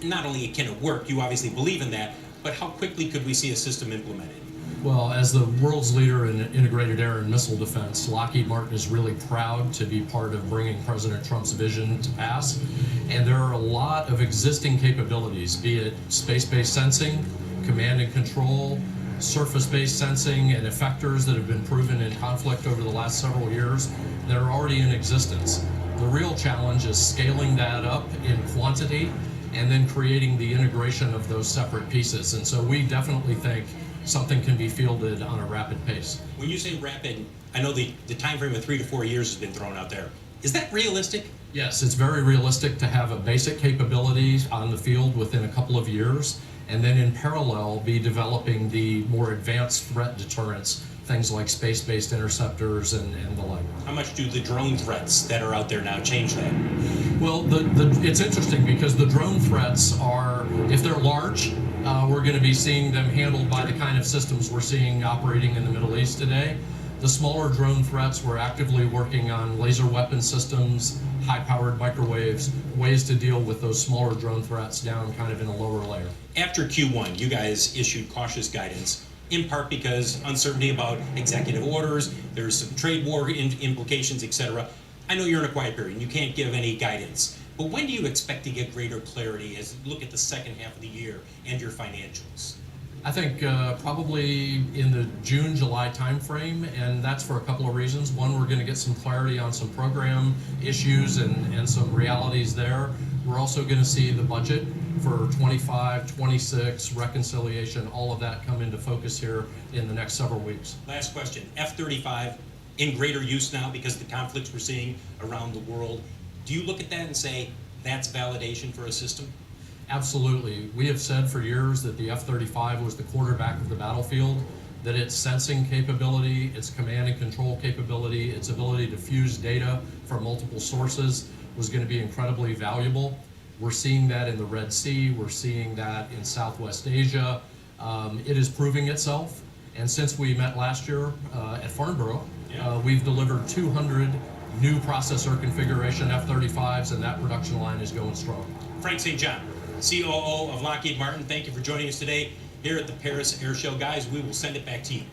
[SPEAKER 8] not only can it work, you obviously believe in that, but how quickly could we see a system implemented?
[SPEAKER 7] Well, as the world's leader in integrated air and missile defense, Lockheed Martin is really proud to be part of bringing President Trump's vision to pass. And there are a lot of existing capabilities, be it space-based sensing, command and control, surface-based sensing, and effectors that have been proven in conflict over the last several years that are already in existence. The real challenge is scaling that up in quantity and then creating the integration of those separate pieces. And so we definitely think something can be fielded on a rapid pace.
[SPEAKER 8] When you say rapid, I know the time frame of 3 to 4 years has been thrown out there. Is that realistic?
[SPEAKER 7] Yes, it's very realistic to have a basic capability on the field within a couple of years, and then in parallel be developing the more advanced threat deterrents, things like space-based interceptors and the like.
[SPEAKER 8] How much do the drone threats that are out there now change that?
[SPEAKER 7] Well, it's interesting because the drone threats are, if they're large, we're going to be seeing them handled by the kind of systems we're seeing operating in the Middle East today. The smaller drone threats, we're actively working on laser weapon systems, high-powered microwaves, ways to deal with those smaller drone threats down kind of in a lower layer.
[SPEAKER 8] After Q1, you guys issued cautious guidance, in part because uncertainty about executive orders, there's some trade war implications, etc. I know you're in a quiet period and you can't give any guidance, but when do you expect to get greater clarity as you look at the second half of the year and your financials?
[SPEAKER 7] I think probably in the June, July timeframe, and that's for a couple of reasons. One, we're going to get some clarity on some program issues and some realities there. We're also going to see the budget for 25, 26, reconciliation, all of that come into focus here in the next several weeks.
[SPEAKER 8] Last question, F-35 in greater use now because of the conflicts we're seeing around the world. Do you look at that and say that's validation for a system?
[SPEAKER 7] Absolutely. We have said for years that the F-35 was the quarterback of the battlefield, that its sensing capability, its command and control capability, its ability to fuse data from multiple sources was going to be incredibly valuable. We're seeing that in the Red Sea. We're seeing that in Southwest Asia. It is proving itself. And since we met last year at Farnborough, we've delivered 200 new processor configuration F-35s, and that production line is going strong.
[SPEAKER 8] Frank St. John, COO of Lockheed Martin, thank you for joining us today here at the Paris Air Show. Guys, we will send it back to you.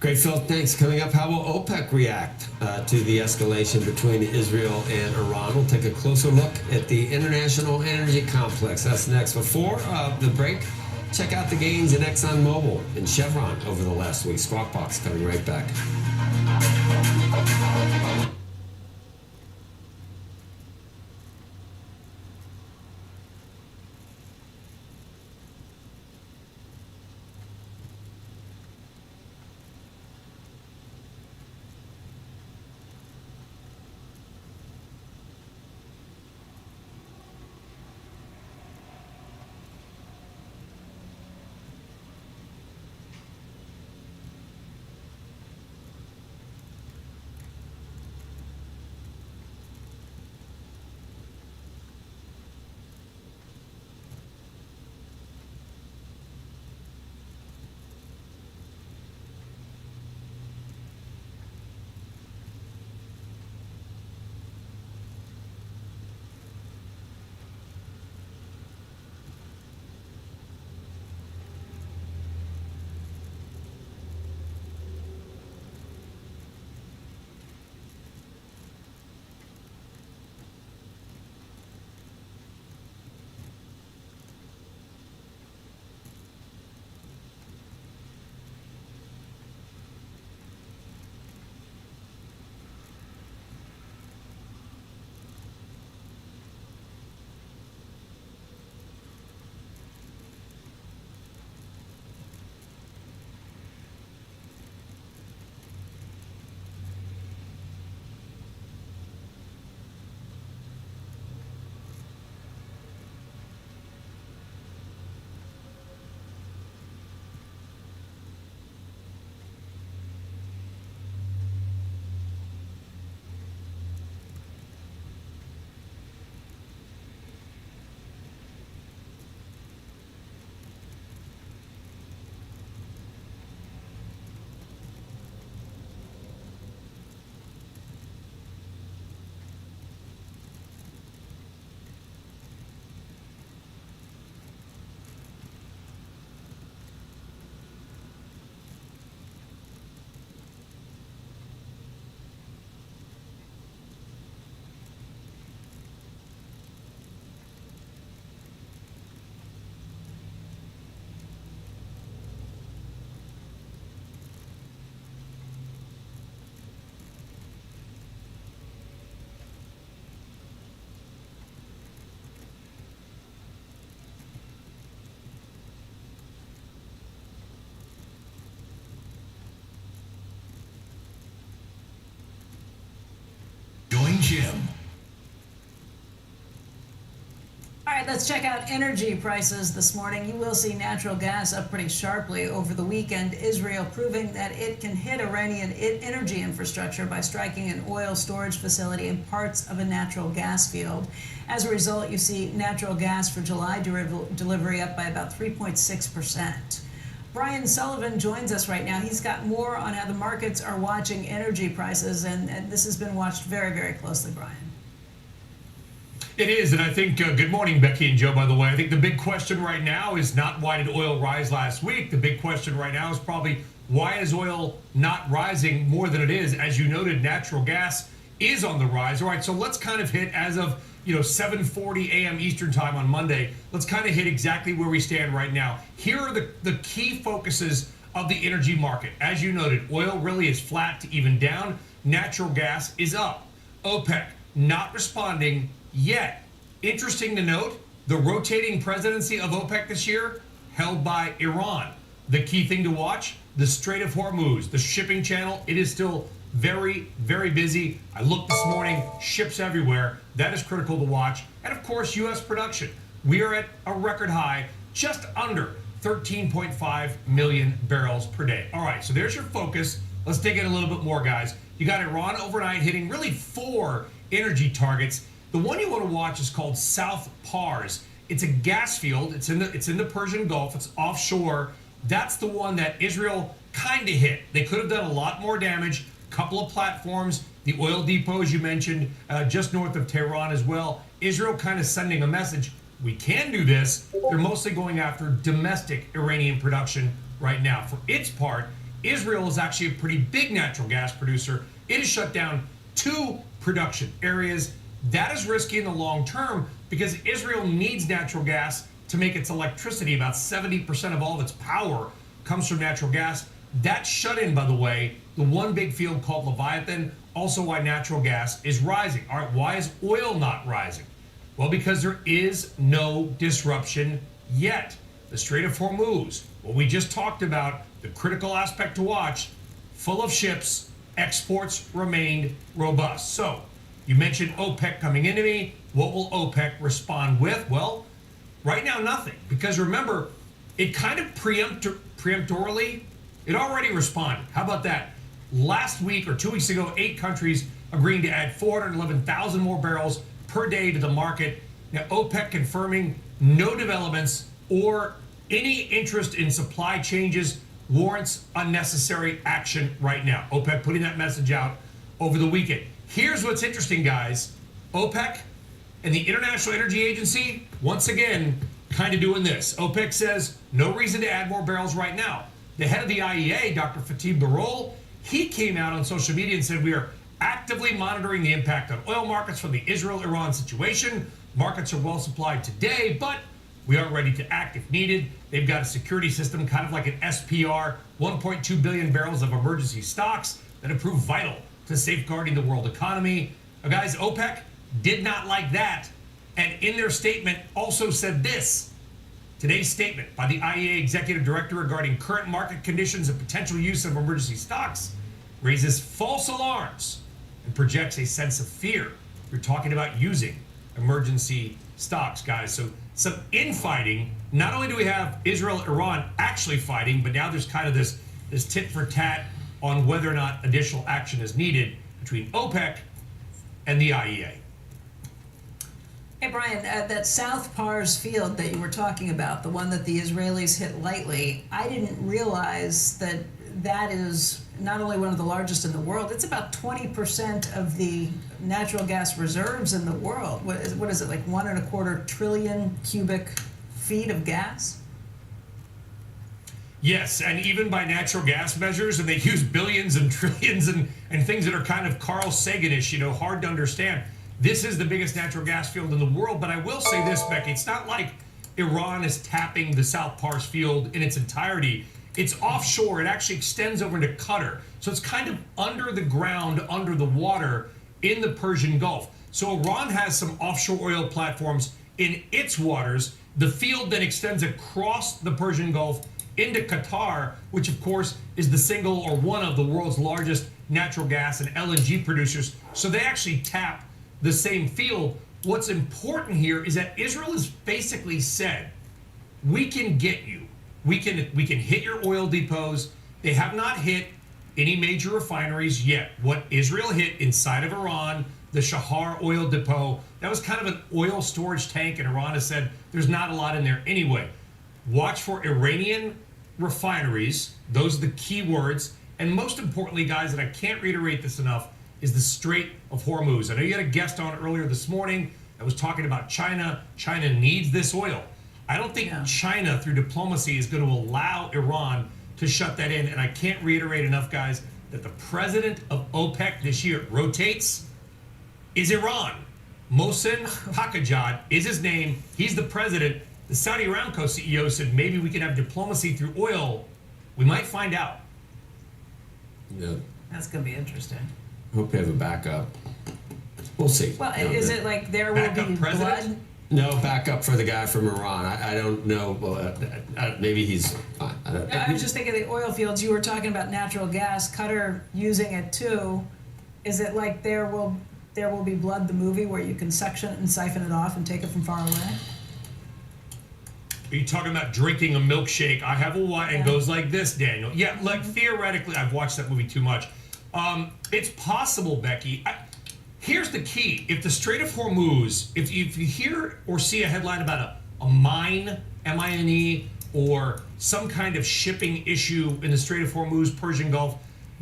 [SPEAKER 1] Great, Phil. Thanks. Coming up, how will OPEC react to the escalation between Israel and Iran? We'll take a closer look at the international energy complex. That's next. Before the break, check out the gains in ExxonMobil and Chevron over the last week. Squawk Box coming right back.
[SPEAKER 9] Jim.
[SPEAKER 3] All right, let's check out energy prices this morning. You will see natural gas up pretty sharply over the weekend. Israel proving that it can hit Iranian energy infrastructure by striking an oil storage facility in parts of a natural gas field. As a result, you see natural gas for July delivery up by about 3.6%. Brian Sullivan joins us right now. He's got more on how the markets are watching energy prices, and this has been watched very, very closely, Brian.
[SPEAKER 10] It is, and I think, good morning, Becky and Joe, by the way. I think the big question right now is not why did oil rise last week. The big question right now is probably why is oil not rising more than it is? As you noted, natural gas is on the rise. All right, so let's kind of hit as of 7:40 a.m. Eastern time on Monday. Let's kind of hit exactly where we stand right now. Here are the key focuses of the energy market. As you noted, oil really is flat to even down. Natural gas is up. OPEC not responding yet. Interesting to note, the rotating presidency of OPEC this year held by Iran. The key thing to watch, the Strait of Hormuz, the shipping channel, it is still very, very busy. I looked this morning, ships everywhere. That is critical to watch. And of course, U.S. production. We are at a record high, just under 13.5 million barrels per day. All right, so there's your focus. Let's dig in a little bit more, guys. You got Iran overnight hitting really 4 energy targets. The one you want to watch is called South Pars. It's a gas field. It's in the Persian Gulf. It's offshore. That's the one that Israel kind of hit. They could have done a lot more damage. Couple of platforms, the oil depots you mentioned, just north of Tehran as well. Israel kind of sending a message, we can do this. They're mostly going after domestic Iranian production right now. For its part, Israel is actually a pretty big natural gas producer. It has shut down 2 production areas. That is risky in the long term because Israel needs natural gas to make its electricity. About 70% of all of its power comes from natural gas. That's shut in, by the way, the one big field called Leviathan, also why natural gas is rising. All right, why is oil not rising? Well, because there is no disruption yet. The Strait of Hormuz, what we just talked about, the critical aspect to watch, full of ships, exports remained robust. So, you mentioned OPEC coming into me. What will OPEC respond with? Well, right now, nothing. Because remember, it kind of preemptorily, it already responded. How about that? Last week or 2 weeks ago, 8 countries agreeing to add 411,000 more barrels per day to the market. Now, OPEC confirming no developments or any interest in supply changes warrants unnecessary action right now. OPEC putting that message out over the weekend. Here's what's interesting, guys. OPEC and the International Energy Agency, once again, kind of doing this. OPEC says no reason to add more barrels right now. The head of the IEA, Dr. Fatih Birol, he came out on social media and said we are actively monitoring the impact on oil markets from the Israel-Iran situation. Markets are well supplied today, but we are ready to act if needed. They've got a security system, kind of like an SPR, 1.2 billion barrels of emergency stocks that have proved vital to safeguarding the world economy. Now, guys, OPEC did not like that, and in their statement also said this. Today's statement by the IEA Executive Director regarding current market conditions and potential use of emergency stocks raises false alarms and projects a sense of fear. We're talking about using emergency stocks, guys. So some infighting. Not only do we have Israel and Iran actually fighting, but now there's kind of this tit for tat on whether or not additional action is needed between OPEC and the IEA.
[SPEAKER 3] Hey, Brian, that South Pars field that you were talking about, the one that the Israelis hit lightly, I didn't realize that that is not only one of the largest in the world, it's about 20% of the natural gas reserves in the world. What is it, like 1.25 trillion cubic feet of gas?
[SPEAKER 10] Yes, and even by natural gas measures, and they use billions and trillions and things that are kind of Carl Sagan-ish, hard to understand. This is the biggest natural gas field in the world, but I will say this, Becky, it's not like Iran is tapping the South Pars field in its entirety. It's offshore. It actually extends over into Qatar. So it's kind of under the ground, under the water in the Persian Gulf. So Iran has some offshore oil platforms in its waters. The field then extends across the Persian Gulf into Qatar, which of course is the single or one of the world's largest natural gas and LNG producers. So they actually tap the same field. What's important here is that Israel has basically said, we can get you. We can hit your oil depots. They have not hit any major refineries yet. What Israel hit inside of Iran, the Shahar oil depot, that was kind of an oil storage tank, and Iran has said there's not a lot in there anyway. Watch for Iranian refineries. Those are the key words. And most importantly, guys, and I can't reiterate this enough, is the Strait of Hormuz. I know you had a guest on earlier this morning that was talking about China. China needs this oil. I don't think China, through diplomacy, is going to allow Iran to shut that in. And I can't reiterate enough, guys, that the president of OPEC this year rotates is Iran. Mohsen Pakajad is his name. He's the president. The Saudi Aramco CEO said maybe we can have diplomacy through oil. We might find out.
[SPEAKER 1] Yeah.
[SPEAKER 3] That's going to be interesting.
[SPEAKER 1] Hope we have a backup. We'll see.
[SPEAKER 3] Well, is it like there will be blood?
[SPEAKER 1] No backup for the guy from Iran. I don't know. Well, maybe he's fine.
[SPEAKER 3] I was just thinking the oil fields. You were talking about natural gas. Qatar using it too. Is it like there will be blood, the movie, where you can suction it and siphon it off and take it from far away?
[SPEAKER 10] Are you talking about drinking a milkshake? I have a wine and goes like this, Daniel. Yeah, like theoretically, I've watched that movie too much. It's possible, Becky. Here's the key. If the Strait of Hormuz, if you hear or see a headline about a mine, M-I-N-E, or some kind of shipping issue in the Strait of Hormuz, Persian Gulf,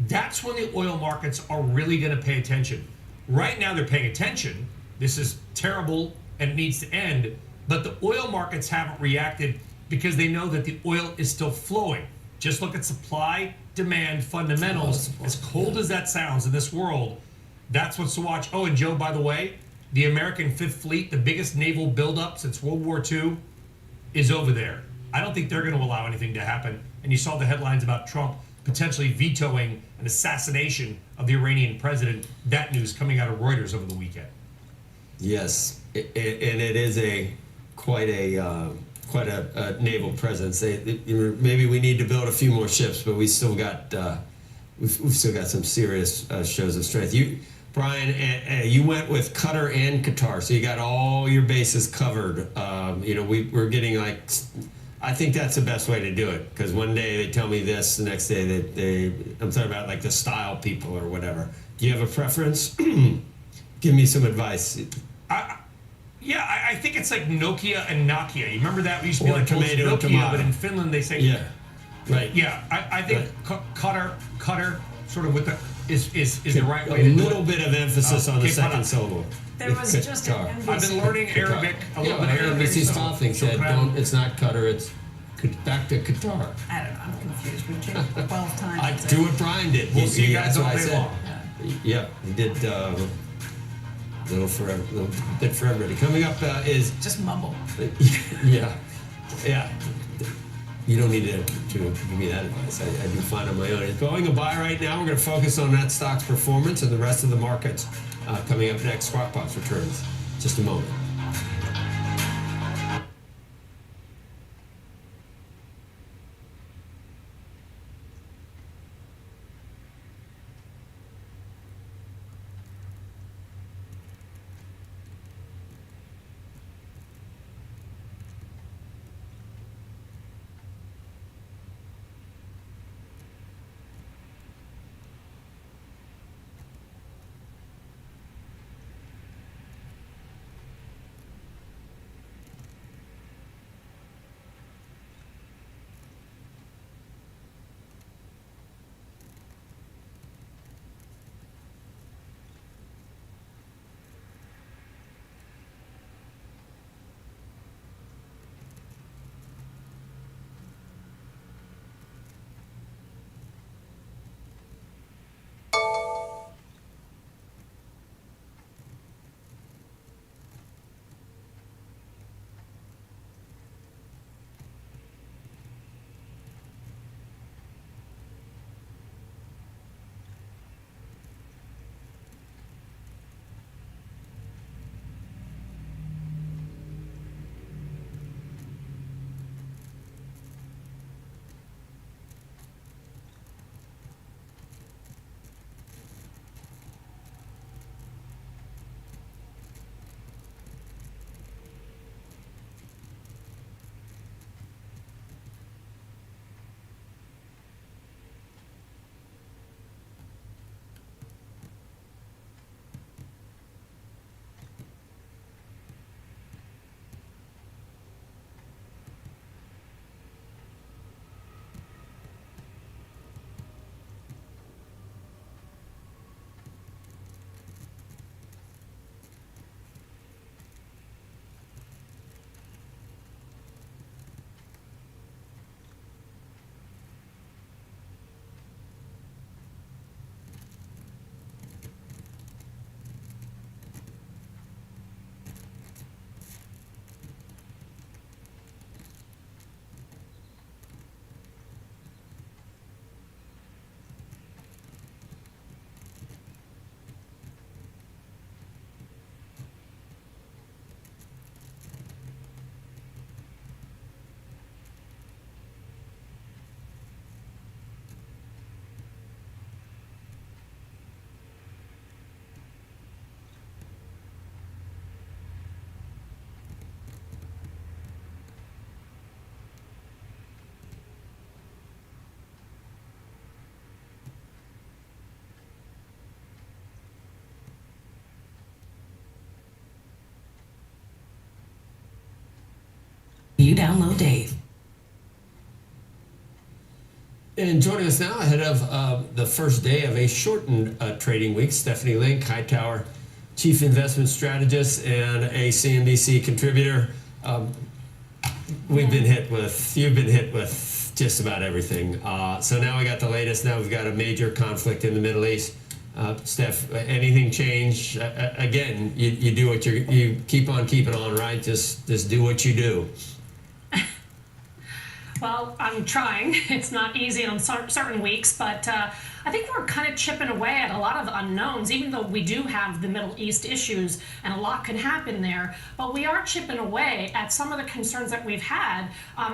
[SPEAKER 10] that's when the oil markets are really going to pay attention. Right now, they're paying attention. This is terrible and it needs to end. But the oil markets haven't reacted because they know that the oil is still flowing. Just look at supply, demand, fundamentals. As cold as that sounds in this world, that's what's to watch. Oh, and Joe, by the way, the American Fifth Fleet, the biggest naval buildup since World War II, is over there. I don't think they're going to allow anything to happen. And you saw the headlines about Trump potentially vetoing an assassination of the Iranian president. That news coming out of Reuters over the weekend.
[SPEAKER 1] Yes, and it is quite a naval presence. Maybe we need to build a few more ships, but we still got we've still got some serious shows of strength. Brian, you went with Qatar and Qatar, so you got all your bases covered. We're getting like, I think that's the best way to do it, because one day they tell me this, the next day I'm talking about like the style people or whatever. Do you have a preference? Give me some advice.
[SPEAKER 10] I think it's like Nokia and Nokia. You remember that? We used to be
[SPEAKER 1] Or
[SPEAKER 10] like
[SPEAKER 1] tomato
[SPEAKER 10] Nokia,
[SPEAKER 1] and tomato.
[SPEAKER 10] but in Finland they say
[SPEAKER 1] Right.
[SPEAKER 10] Yeah, I think Qatar, sort of with the is the right
[SPEAKER 1] A
[SPEAKER 10] way to do
[SPEAKER 1] little
[SPEAKER 10] it.
[SPEAKER 1] bit of emphasis on the
[SPEAKER 10] Okay,
[SPEAKER 1] second syllable.
[SPEAKER 3] There was just an
[SPEAKER 1] Qatar.
[SPEAKER 3] NBC.
[SPEAKER 10] I've been learning Arabic, a little bit of Arabic.
[SPEAKER 1] NBC Stopping said,
[SPEAKER 10] Qatar.
[SPEAKER 1] it's not Qatar, it's back to Qatar.
[SPEAKER 3] I don't know. I'm confused. We've changed it 12 times.
[SPEAKER 1] I do what Brian did.
[SPEAKER 10] We'll see you guys
[SPEAKER 1] That's
[SPEAKER 10] all
[SPEAKER 1] what I
[SPEAKER 10] day
[SPEAKER 1] said.
[SPEAKER 10] long.
[SPEAKER 1] Yep, he did little bit for everybody. Coming up is
[SPEAKER 3] Just mumble.
[SPEAKER 1] yeah. You don't need to give me that advice. I do fine on my own. It's going a buy right now. We're going to focus on that stock's performance and the rest of the markets coming up next. Squawk Box returns just a moment.
[SPEAKER 11] You download Dave.
[SPEAKER 1] And joining us now ahead of the first day of a shortened trading week, Stephanie Link, Hightower Chief Investment Strategist and a CNBC contributor. You've been hit with just about everything. So now we got the latest. Now we've got a major conflict in the Middle East. Steph, anything change? Again, you do what you keep on keeping on, right? Just do what you do.
[SPEAKER 12] Well, I'm trying. It's not easy on certain weeks, but I think we're kind of chipping away at a lot of unknowns, even though we do have the Middle East issues and a lot can happen there. But we are chipping away at some of the concerns that we've had,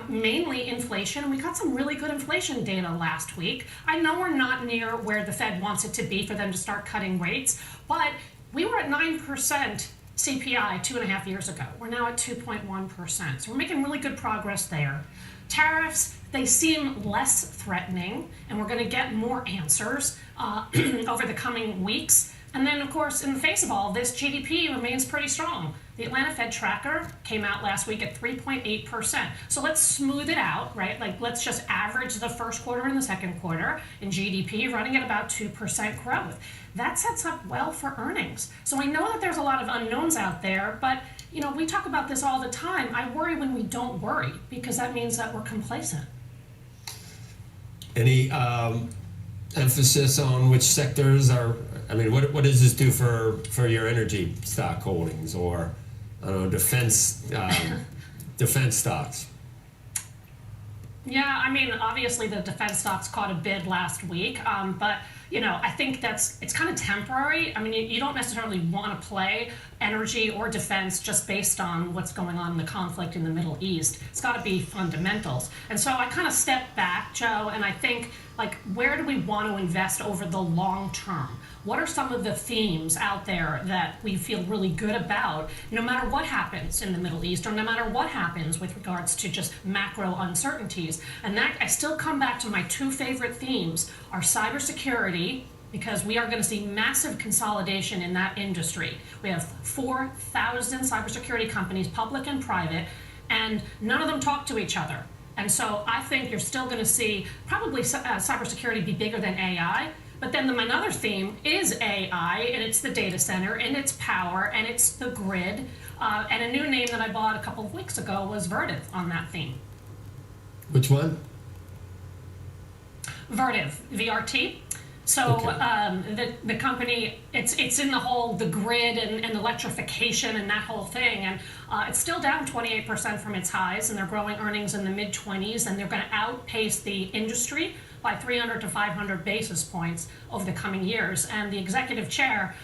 [SPEAKER 12] mainly inflation. We got some really good inflation data last week. I know we're not near where the Fed wants it to be for them to start cutting rates, but we were at 9% CPI 2.5 years ago. We're now at 2.1%. So we're making really good progress there. Tariffs, they seem less threatening, and we're going to get more answers over the coming weeks. And then, of course, in the face of all of this, GDP remains pretty strong. The Atlanta Fed tracker came out last week at 3.8%. So let's smooth it out, right? Like, let's just average the first quarter and the second quarter in GDP, running at about 2% growth. That sets up well for earnings. So I know that there's a lot of unknowns out there, but you know, we talk about this all the time. I worry when we don't worry, because that means that we're complacent.
[SPEAKER 1] Any emphasis on which sectors are? I mean, what does this do for your energy stock holdings, or I don't know, defense stocks?
[SPEAKER 12] Yeah, I mean, obviously the defense stocks caught a bid last week, but you know, I think it's kind of temporary. I mean, you don't necessarily want to play energy or defense just based on what's going on in the conflict in the Middle East. It's got to be fundamentals. And so I kind of step back, Joe, and I think, like, where do we want to invest over the long term? What are some of the themes out there that we feel really good about, no matter what happens in the Middle East, or no matter what happens with regards to just macro uncertainties? And that, I still come back to my two favorite themes are cybersecurity, because we are going to see massive consolidation in that industry. We have 4,000 cybersecurity companies, public and private, and none of them talk to each other. And so I think you're still going to see probably cybersecurity be bigger than AI. But then my other theme is AI, and it's the data center, and it's power, and it's the grid. And a new name that I bought a couple of weeks ago was Vertiv on that theme.
[SPEAKER 1] Which one?
[SPEAKER 12] Vertiv, VRT. So
[SPEAKER 1] Okay.
[SPEAKER 12] the company, it's in the grid and electrification and that whole thing, and it's still down 28% from its highs, and they're growing earnings in the mid-20s, and they're going to outpace the industry by 300 to 500 basis points over the coming years. And the executive chair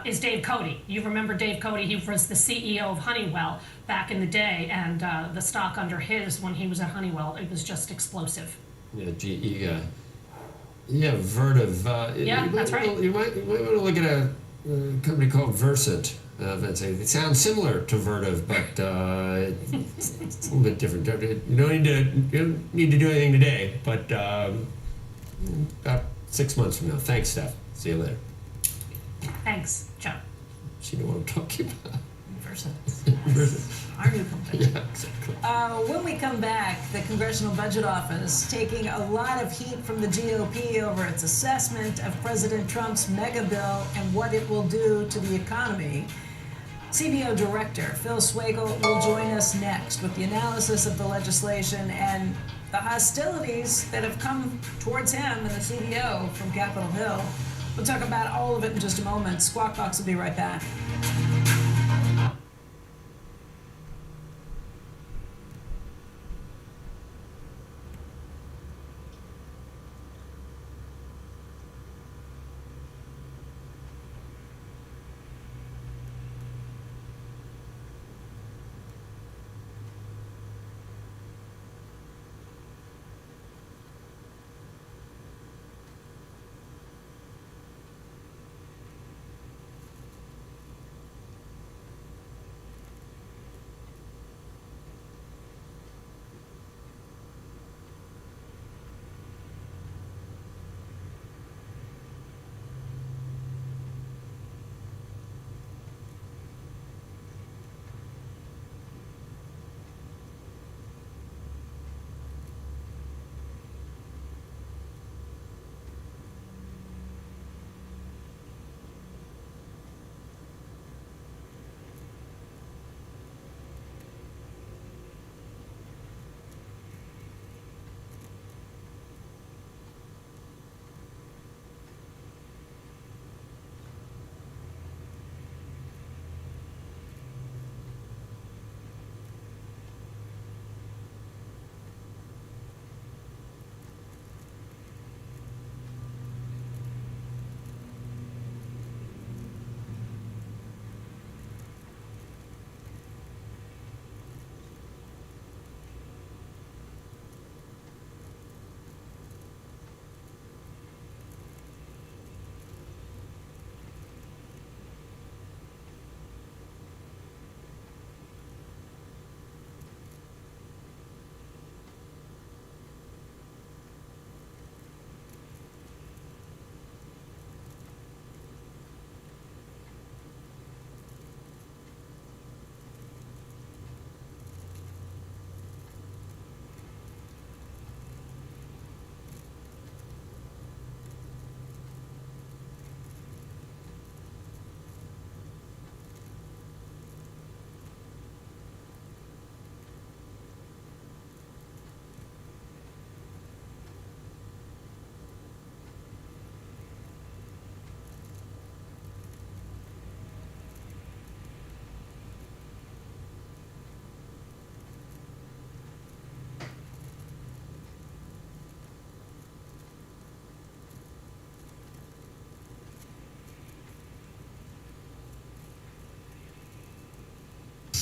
[SPEAKER 12] is Dave Cote. You remember Dave Cote? He was the CEO of Honeywell back in the day, and the stock under his, when he was at Honeywell, it was just explosive.
[SPEAKER 1] Yeah, GE guy. Yeah, Vertiv.
[SPEAKER 12] That's right.
[SPEAKER 1] You might want to look at a company called Versant. It sounds similar to Vertiv, but it's a little bit different. You don't need to do anything today, but about 6 months from now. Thanks, Steph. See you later.
[SPEAKER 12] Thanks, Joe.
[SPEAKER 1] You know what I'm talking about.
[SPEAKER 3] Versant.
[SPEAKER 1] Versant.
[SPEAKER 3] Our new company.
[SPEAKER 1] Yeah, exactly.
[SPEAKER 3] When we come back, the Congressional Budget Office taking a lot of heat from the GOP over its assessment of President Trump's mega bill and what it will do to the economy. CBO Director Phil Swagel will join us next with the analysis of the legislation and the hostilities that have come towards him and the CBO from Capitol Hill. We'll talk about all of it in just a moment. Squawk Box will be right back.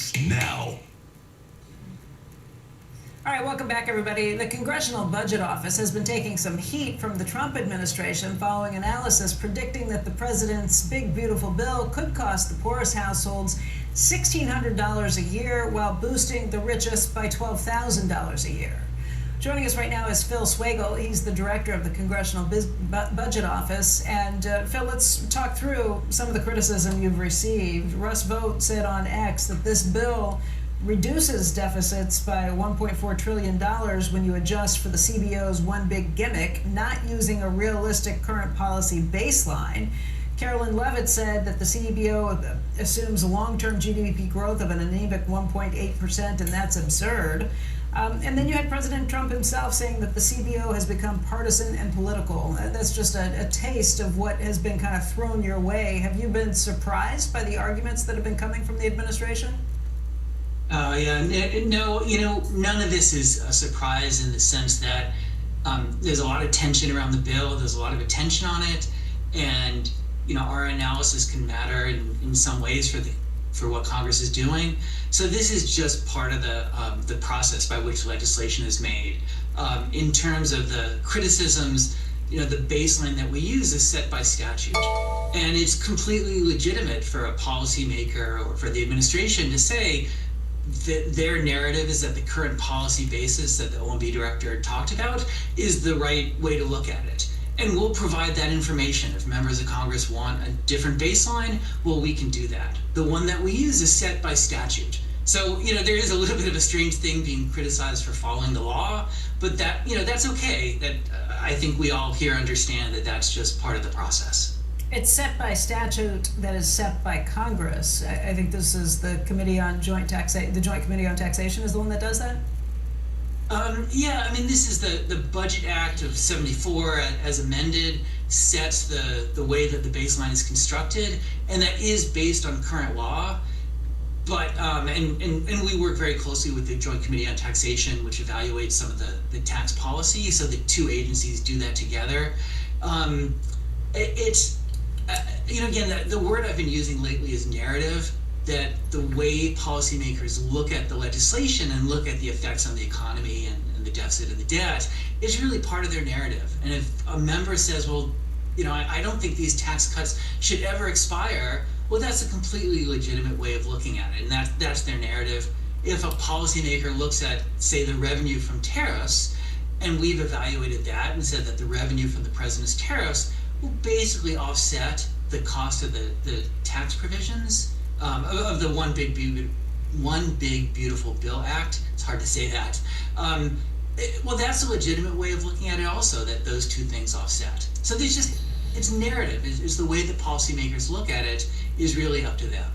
[SPEAKER 11] starts now.
[SPEAKER 3] All right, welcome back, everybody. The Congressional Budget Office has been taking some heat from the Trump administration following analysis predicting that the president's big, beautiful bill could cost the poorest households $1,600 a year while boosting the richest by $12,000 a year. Joining us right now is Phil Swagel. He's the director of the Congressional Budget Office. And Phil, let's talk through some of the criticism you've received. Russ Vought said on X that this bill reduces deficits by $1.4 trillion when you adjust for the CBO's one big gimmick, not using a realistic current policy baseline. Carolyn Levitt said that the CBO assumes a long-term GDP growth of an anemic 1.8%, and that's absurd. And then you had President Trump himself saying that the CBO has become partisan and political. That's just a taste of what has been kind of thrown your way. Have you been surprised by the arguments that have been coming from the administration?
[SPEAKER 13] Yeah, no, none of this is a surprise in the sense that there's a lot of tension around the bill, there's a lot of attention on it, and our analysis can matter in some ways for what Congress is doing. So this is just part of the process by which legislation is made. In terms of the criticisms, the baseline that we use is set by statute. And it's completely legitimate for a policymaker or for the administration to say that their narrative is that the current policy basis that the OMB director talked about is the right way to look at it. And we'll provide that information. If members of Congress want a different baseline, well, we can do that. The one that we use is set by statute. So, there is a little bit of a strange thing being criticized for following the law, but that's okay. That I think we all here understand that that's just part of the process.
[SPEAKER 3] It's set by statute that is set by Congress. I think this is the Committee on Joint Taxation. The Joint Committee on Taxation is the one that does that?
[SPEAKER 13] Yeah, this is the Budget Act of '74 as amended, sets the way that the baseline is constructed, and that is based on current law. But and we work very closely with the Joint Committee on Taxation, which evaluates some of the tax policy, so the two agencies do that together. Again, the word I've been using lately is narrative, that the way policymakers look at the legislation and look at the effects on the economy and the deficit and the debt is really part of their narrative. And if a member says, well, I don't think these tax cuts should ever expire, well, that's a completely legitimate way of looking at it, and that's their narrative. If a policymaker looks at, say, the revenue from tariffs, and we've evaluated that and said that the revenue from the president's tariffs will basically offset the cost of the tax provisions of the One Big Beautiful Bill Act. It's hard to say that. Well, that's a legitimate way of looking at it also, that those two things offset. So it's narrative. It's the way that policymakers look at it is really up to them.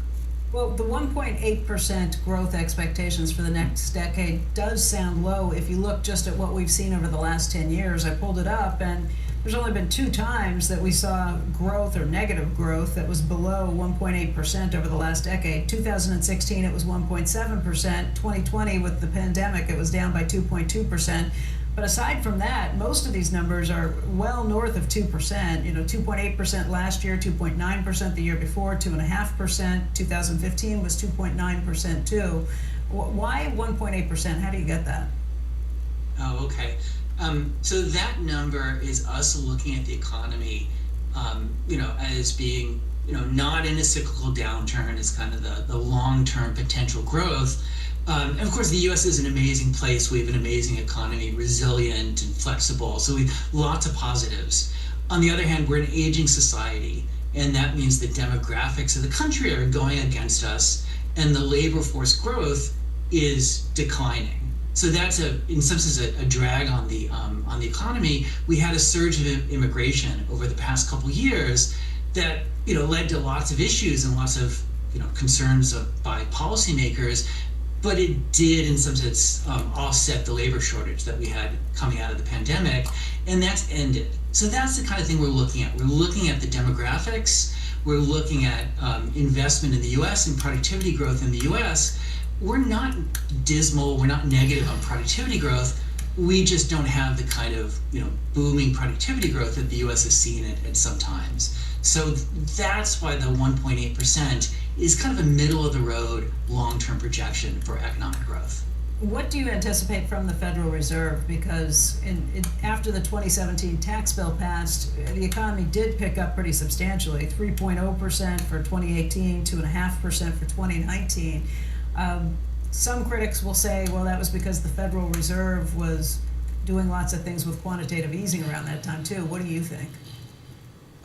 [SPEAKER 3] Well, the 1.8% growth expectations for the next decade does sound low if you look just at what we've seen over the last 10 years. I pulled it up, and there's only been 2 times that we saw growth or negative growth that was below 1.8% over the last decade. 2016, it was 1.7%. 2020, with the pandemic, it was down by 2.2%. But aside from that, most of these numbers are well north of 2%. 2.8% last year, 2.9% the year before, 2.5%. 2015 was 2.9% too. Why 1.8%? How do you get that?
[SPEAKER 13] Oh, okay. So that number is us looking at the economy, as being, not in a cyclical downturn, as kind of the long-term potential growth. And of course, the U.S. is an amazing place. We have an amazing economy, resilient and flexible. So we have lots of positives. On the other hand, we're an aging society, and that means the demographics of the country are going against us, and the labor force growth is declining. So that's in some sense a drag on the economy. We had a surge of immigration over the past couple years that led to lots of issues and lots of concerns by policymakers. But it did, in some sense, offset the labor shortage that we had coming out of the pandemic, and that's ended. So that's the kind of thing we're looking at. We're looking at the demographics. We're looking at investment in the U.S. and productivity growth in the U.S. We're not dismal. We're not negative on productivity growth. We just don't have the kind of booming productivity growth that the U.S. has seen at some times. So that's why the 1.8% is kind of a middle of the road long-term projection for economic growth.
[SPEAKER 3] What do you anticipate from the Federal Reserve? Because after the 2017 tax bill passed, the economy did pick up pretty substantially, 3.0% for 2018, 2.5% for 2019. Some critics will say, well, that was because the Federal Reserve was doing lots of things with quantitative easing around that time too. What do you think?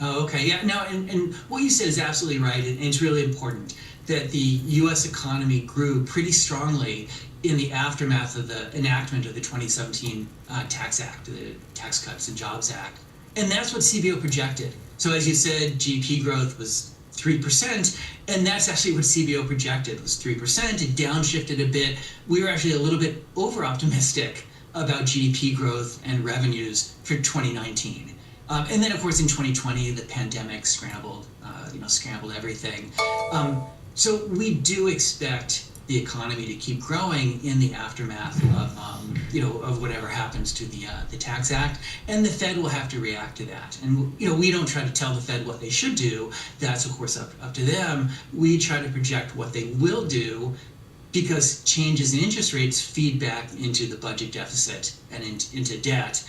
[SPEAKER 13] Oh, okay. Yeah, no, and what you said is absolutely right, and it's really important that the U.S. economy grew pretty strongly in the aftermath of the enactment of the 2017 Tax Act, the Tax Cuts and Jobs Act. And that's what CBO projected. So as you said, GDP growth was 3%, and that's actually what CBO projected, was 3%. It downshifted a bit. We were actually a little bit over-optimistic about GDP growth and revenues for 2019. And then, of course, in 2020, the pandemic scrambled everything. So we do expect the economy to keep growing in the aftermath of whatever happens to the Tax Act, and the Fed will have to react to that. And we don't try to tell the Fed what they should do. That's of course up to them. We try to project what they will do, because changes in interest rates feed back into the budget deficit and into debt.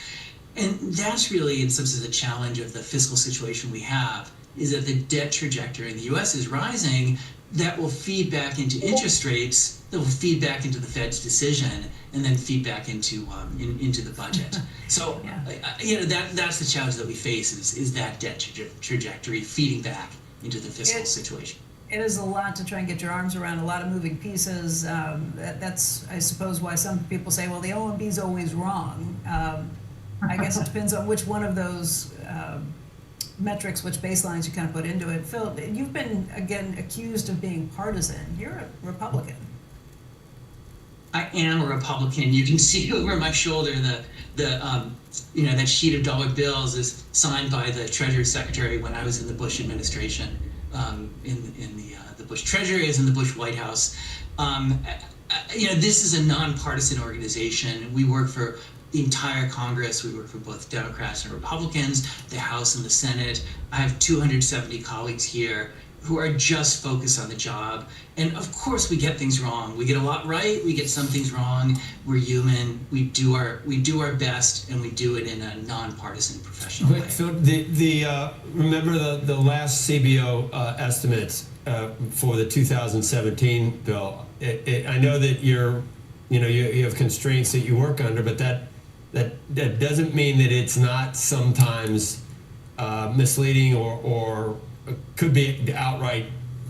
[SPEAKER 13] And that's really, in some sense, the challenge of the fiscal situation we have, is that the debt trajectory in the U.S. is rising. That will feed back into interest rates, that will feed back into the Fed's decision, and then feed back into the budget. So, that's the challenge that we face, is that debt trajectory feeding back into the fiscal situation.
[SPEAKER 3] It is a lot to try and get your arms around, a lot of moving pieces. That's, I suppose, why some people say, well, the OMB is always wrong. I guess it depends on which one of those metrics, which baselines you kind of put into it. Phil, you've been, again, accused of being partisan. You're a Republican.
[SPEAKER 13] I am a Republican. You can see over my shoulder that sheet of dollar bills is signed by the Treasury Secretary when I was in the Bush administration, in the Bush Treasury, as in the Bush White House. This is a nonpartisan organization. We work for the entire Congress. We work for both Democrats and Republicans, the House and the Senate. I have 270 colleagues here who are just focused on the job. And of course we get things wrong. We get a lot right, we get some things wrong. We're human. We do our best, and we do it in a nonpartisan, professional way.
[SPEAKER 1] So remember the last CBO estimates for the 2017 bill. I know that you have constraints that you work under, but that doesn't mean that it's not sometimes misleading or could be outright.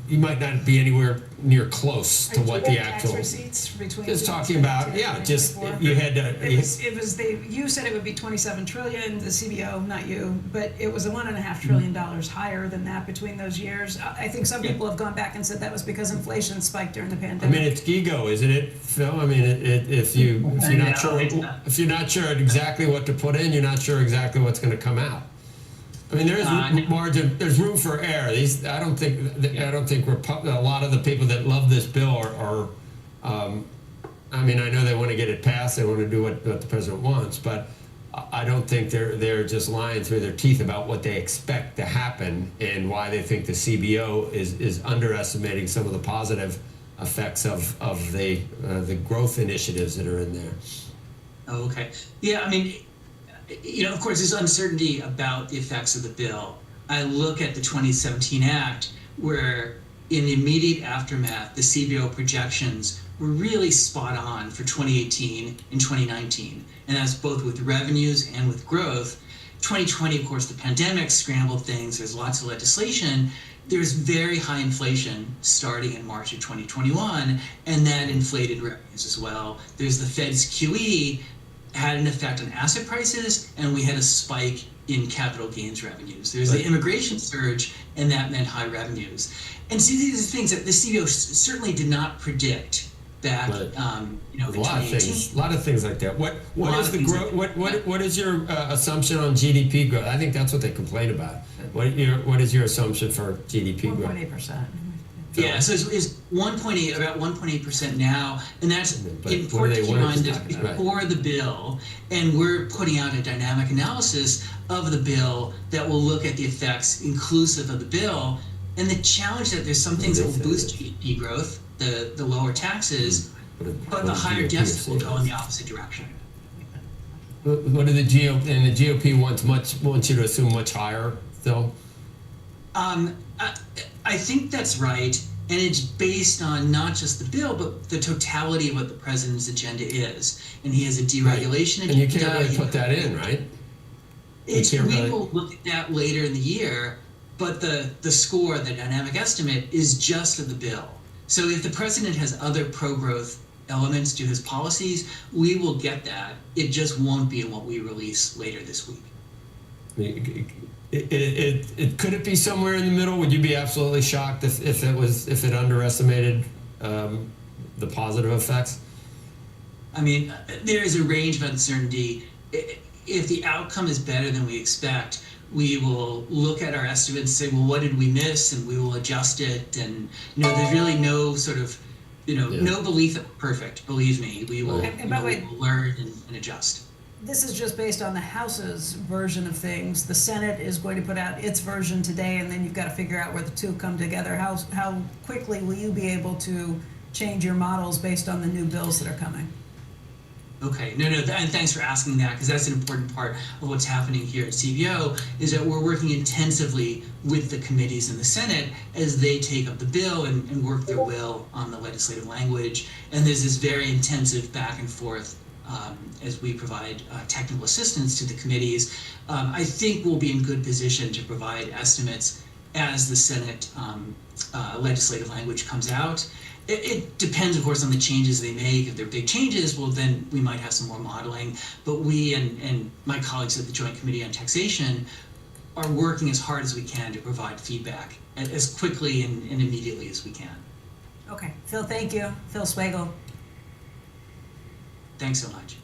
[SPEAKER 1] You might not be anywhere near close to what the actual.
[SPEAKER 3] Tax receipts between.
[SPEAKER 1] Just talking about, you had to.
[SPEAKER 3] You said it would be 27 trillion. The CBO, not you, but it was $1.5 trillion higher than that between those years. I think some people have gone back and said that was because inflation spiked during the pandemic.
[SPEAKER 1] I mean, it's ego, isn't it, Phil? I mean, if you're not sure exactly what to put in, you're not sure exactly what's going to come out. I mean, there is margin. There's room for error. I don't think a lot of the people that love this bill are. I mean, I know they want to get it passed. They want to do what the president wants, but I don't think they're just lying through their teeth about what they expect to happen and why they think the CBO is underestimating some of the positive effects of the growth initiatives that are in there.
[SPEAKER 13] Oh, okay. Yeah, I mean, of course, there's uncertainty about the effects of the bill. I look at the 2017 Act, where in the immediate aftermath, the CBO projections were really spot on for 2018 and 2019. And that's both with revenues and with growth. 2020, of course, the pandemic scrambled things. There's lots of legislation. There's very high inflation starting in March of 2021, and that inflated revenues as well. There's the Fed's QE, had an effect on asset prices, and we had a spike in capital gains revenues. There's the immigration surge, and that meant high revenues. And see, these are things that the CBO certainly did not predict back, in 2018.
[SPEAKER 1] A lot of things like that. What is the growth? What is your assumption on GDP growth? I think that's what they complain about. What is your assumption for GDP growth?
[SPEAKER 3] 1.8%.
[SPEAKER 1] Phil.
[SPEAKER 13] Yeah, so it's 1.8, about 1.8% now, and that's
[SPEAKER 1] But
[SPEAKER 13] important
[SPEAKER 1] what do
[SPEAKER 13] to
[SPEAKER 1] they
[SPEAKER 13] keep
[SPEAKER 1] want
[SPEAKER 13] in mind
[SPEAKER 1] to
[SPEAKER 13] that's
[SPEAKER 1] talk about?
[SPEAKER 13] before the bill, and we're putting out a dynamic analysis of the bill that will look at the effects inclusive of the bill. And the challenge that there's some things that will boost GDP growth, the lower taxes, but the higher deficit will go in the opposite direction.
[SPEAKER 1] What do the GOP wants you to assume much higher, Phil?
[SPEAKER 13] I think that's right, and it's based on not just the bill, but the totality of what the president's agenda is. And he has a deregulation agenda.
[SPEAKER 1] And you can't really put that in, right?
[SPEAKER 13] We will look at that later in the year, but the score, the dynamic estimate, is just of the bill. So if the president has other pro-growth elements to his policies, we will get that. It just won't be in what we release later this week.
[SPEAKER 1] Could it be somewhere in the middle? Would you be absolutely shocked if it underestimated the positive effects?
[SPEAKER 13] I mean, there is a range of uncertainty. If the outcome is better than we expect, we will look at our estimates and say, well, what did we miss? And we will adjust it. And there's really no sort of, no belief that we're perfect. Believe me, we will,
[SPEAKER 3] And by the way,
[SPEAKER 13] we'll learn and adjust.
[SPEAKER 3] this is just based on the House's version of things. The Senate is going to put out its version today, and then you've got to figure out where the two come together. How quickly will you be able to change your models based on the new bills that are coming?
[SPEAKER 13] Okay, and thanks for asking that, because that's an important part of what's happening here at CBO, is that we're working intensively with the committees in the Senate as they take up the bill and work their will on the legislative language. And there's this very intensive back and forth as we provide technical assistance to the committees. I think we'll be in good position to provide estimates as the Senate legislative language comes out. It depends, of course, on the changes they make. If they're big changes, well, then we might have some more modeling. But we and my colleagues at the Joint Committee on Taxation are working as hard as we can to provide feedback as quickly and immediately as we can.
[SPEAKER 3] Okay, Phil, thank you. Phil Swagel.
[SPEAKER 13] Thanks so much.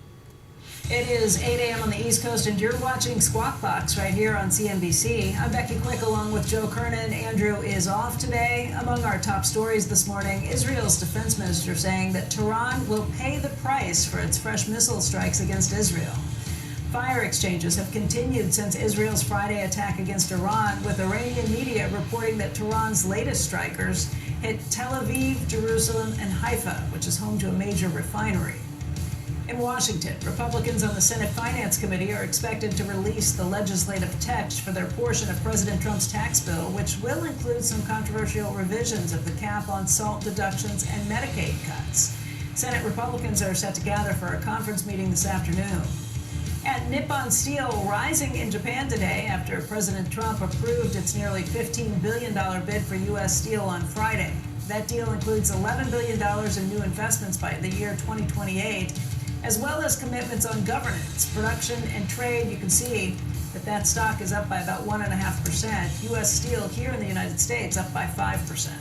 [SPEAKER 3] It is 8 a.m. on the East Coast, and you're watching Squawk Box right here on CNBC. I'm Becky Quick along with Joe Kernan. Andrew is off today. Among our top stories this morning, Israel's defense minister saying that Tehran will pay the price for its fresh missile strikes against Israel. Fire exchanges have continued since Israel's Friday attack against Iran, with Iranian media reporting that Tehran's latest strikers hit Tel Aviv, Jerusalem, and Haifa, which is home to a major refinery. In Washington, Republicans on the Senate Finance Committee are expected to release the legislative text for their portion of President Trump's tax bill, which will include some controversial revisions of the cap on SALT deductions and Medicaid cuts. Senate Republicans are set to gather for a conference meeting this afternoon. And Nippon Steel rising in Japan today after President Trump approved its nearly $15 billion bid for U.S. steel on Friday. That deal includes $11 billion in new investments by the year 2028, as well as commitments on governance, production, and trade. You can see that stock is up by about 1.5%. U.S. Steel here in the United States up by 5%.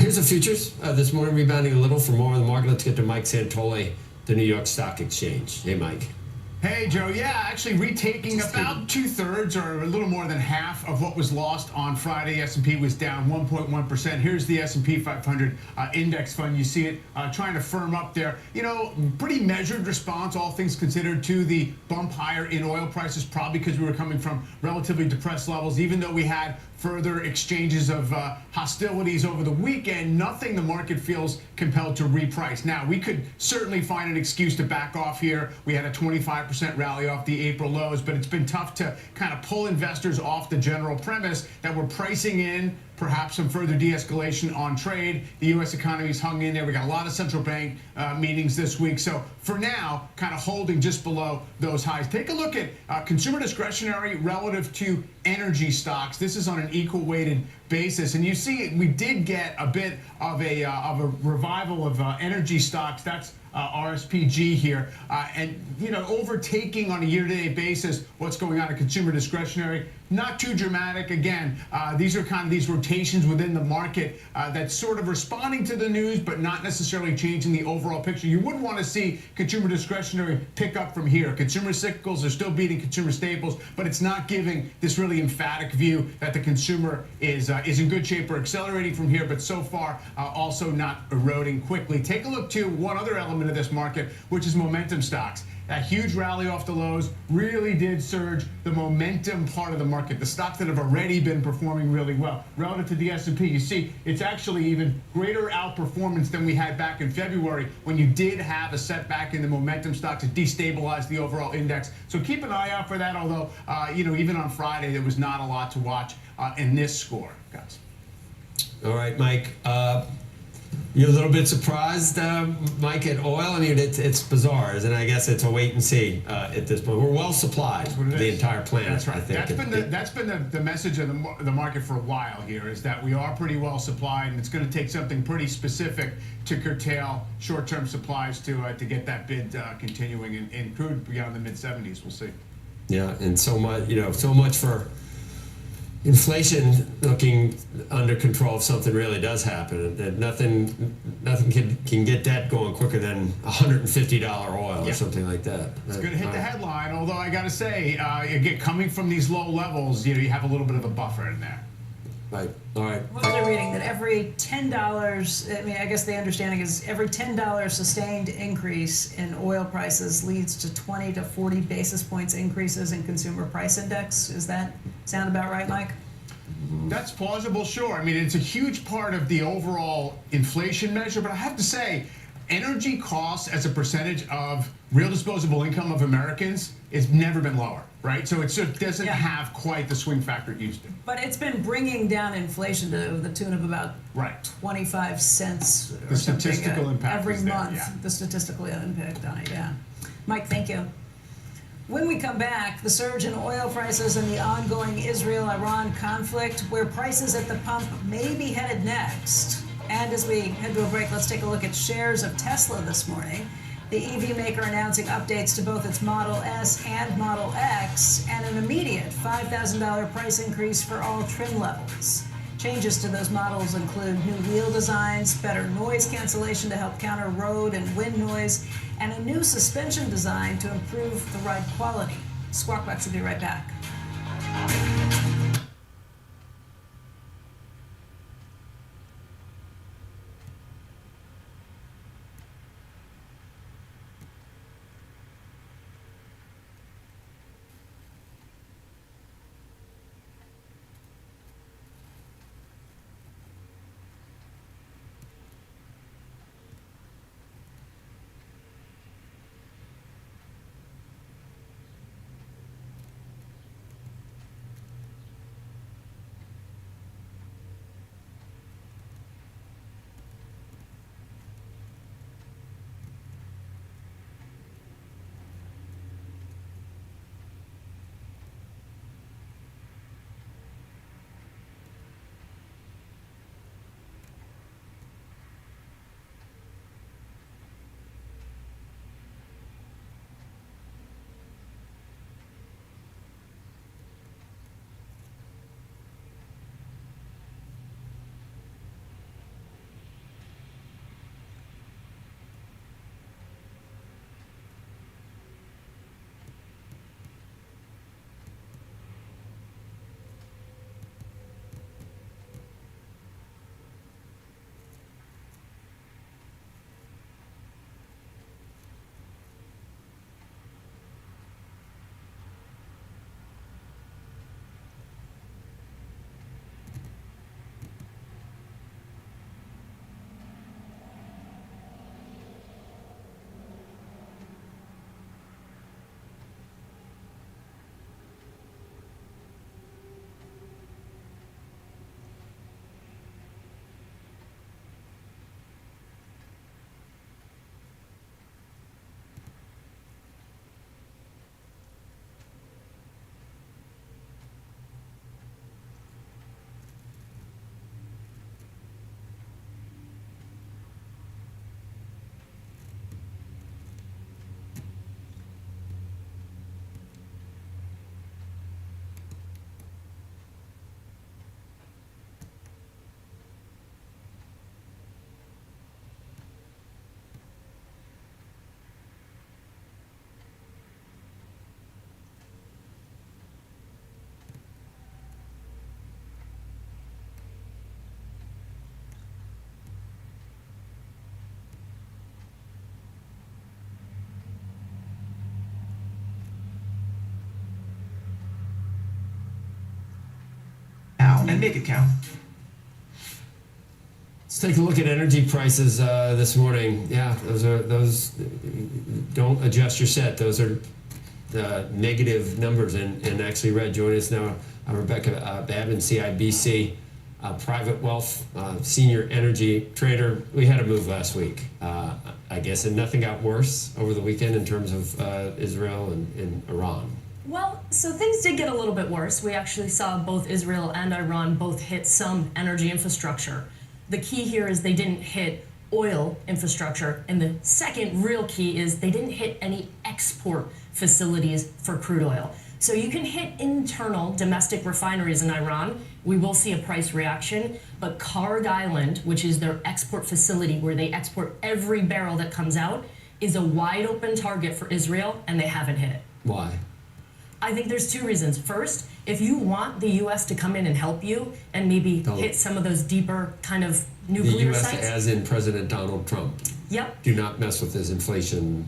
[SPEAKER 1] Here's the futures this morning, rebounding a little for more on the market. Let's get to Mike Santoli, the New York Stock Exchange. Hey, Mike.
[SPEAKER 9] Hey, Joe. Yeah, actually retaking about 2/3 or a little more than half of what was lost on Friday. S&P was down 1.1%. Here's the S&P 500 index fund. You see it trying to firm up there. Pretty measured response, all things considered, to the bump higher in oil prices, probably because we were coming from relatively depressed levels. Even though we had further exchanges of hostilities over the weekend, nothing the market feels compelled to reprice. Now, we could certainly find an excuse to back off here. We had a 25% rally off the April lows, but it's been tough to kind of pull investors off the general premise that we're pricing in perhaps some further de-escalation on trade. The U.S. economy's hung in there. We got a lot of central bank meetings this week. So for now, kind of holding just below those highs. Take a look at consumer discretionary relative to energy stocks. This is on an equal weighted basis. And you see we did get a bit of a revival of energy stocks. That's RSPG here, and overtaking on a year-to-date basis what's going on in consumer discretionary. not too dramatic. Again, these are kind of these rotations within the market that's sort of responding to the news, but not necessarily changing the overall picture. You would want to see consumer discretionary pick up from here. Consumer cyclicals are still beating consumer staples, but it's not giving this really emphatic view that the consumer is in good shape or accelerating from here, but so far also not eroding quickly. Take a look to one other element of this market, which is momentum stocks. That huge rally off the lows really did surge the momentum part of the market, the stocks that have already been performing really well. Relative to the S&P, you see it's actually even greater outperformance than we had back in February when you did have a setback in the momentum stocks to destabilize the overall index. So keep an eye out for that, although, even on Friday, there was not a lot to watch in this score, guys.
[SPEAKER 1] All right, Mike. You're a little bit surprised, Mike, at oil. I mean, it's bizarre, and I guess it's a wait and see at this point. We're well supplied, the entire planet.
[SPEAKER 9] That's right.
[SPEAKER 1] I think.
[SPEAKER 9] That's been the message of the market for a while here, is that we are pretty well supplied, and it's going to take something pretty specific to curtail short-term supplies to get that bid continuing in crude beyond the mid-70s. We'll see.
[SPEAKER 1] Yeah, and so much for inflation looking under control if something really does happen. That nothing can get that going quicker than $150 oil or something like that.
[SPEAKER 9] It's going to hit the headline, although I got to say, again, coming from these low levels, you have a little bit of a buffer in there.
[SPEAKER 1] Right. All right.
[SPEAKER 3] What was I reading? That every $10, I mean, I guess the understanding is every $10 sustained increase in oil prices leads to 20 to 40 basis points increases in consumer price index. Does that sound about right, Mike?
[SPEAKER 9] That's plausible, sure. I mean, it's a huge part of the overall inflation measure, but I have to say, energy costs as a percentage of real disposable income of Americans has never been lower, right? So it just doesn't have quite the swing factor it used to.
[SPEAKER 3] But it's been bringing down inflation to the tune of about 25 cents or
[SPEAKER 9] the
[SPEAKER 3] something
[SPEAKER 9] statistical impact
[SPEAKER 3] every
[SPEAKER 9] is there,
[SPEAKER 3] month. The statistical impact on it, Mike, thank you. When we come back, the surge in oil prices and the ongoing Israel-Iran conflict, where prices at the pump may be headed next. And as we head to a break, let's take a look at shares of Tesla this morning. The EV maker announcing updates to both its Model S and Model X, and an immediate $5,000 price increase for all trim levels. Changes to those models include new wheel designs, better noise cancellation to help counter road and wind noise, and a new suspension design to improve the ride quality. Squawk Box will be right back.
[SPEAKER 10] and make it count.
[SPEAKER 1] Let's take a look at energy prices this morning. Yeah, those don't adjust your set. Those are negative numbers. And actually, Red, joining us now, Rebecca Babin, CIBC, private wealth senior energy trader. We had a move last week, I guess, and nothing got worse over the weekend in terms of Israel and Iran.
[SPEAKER 11] Well, so things did get a little bit worse. We actually saw both Israel and Iran both hit some energy infrastructure. The key here is they didn't hit oil infrastructure, and the second real key is they didn't hit any export facilities for crude oil. So you can hit internal domestic refineries in Iran. We will see a price reaction, but Kharg Island, which is their export facility where they export every barrel that comes out, is a wide open target for Israel, and they haven't hit it.
[SPEAKER 1] Why?
[SPEAKER 11] I think there's two reasons. First, if you want the U.S. to come in and help you and maybe hit some of those deeper kind of nuclear
[SPEAKER 1] the U.S.
[SPEAKER 11] sites.
[SPEAKER 1] as in President Donald Trump.
[SPEAKER 11] Yep.
[SPEAKER 1] Do not mess with his inflation.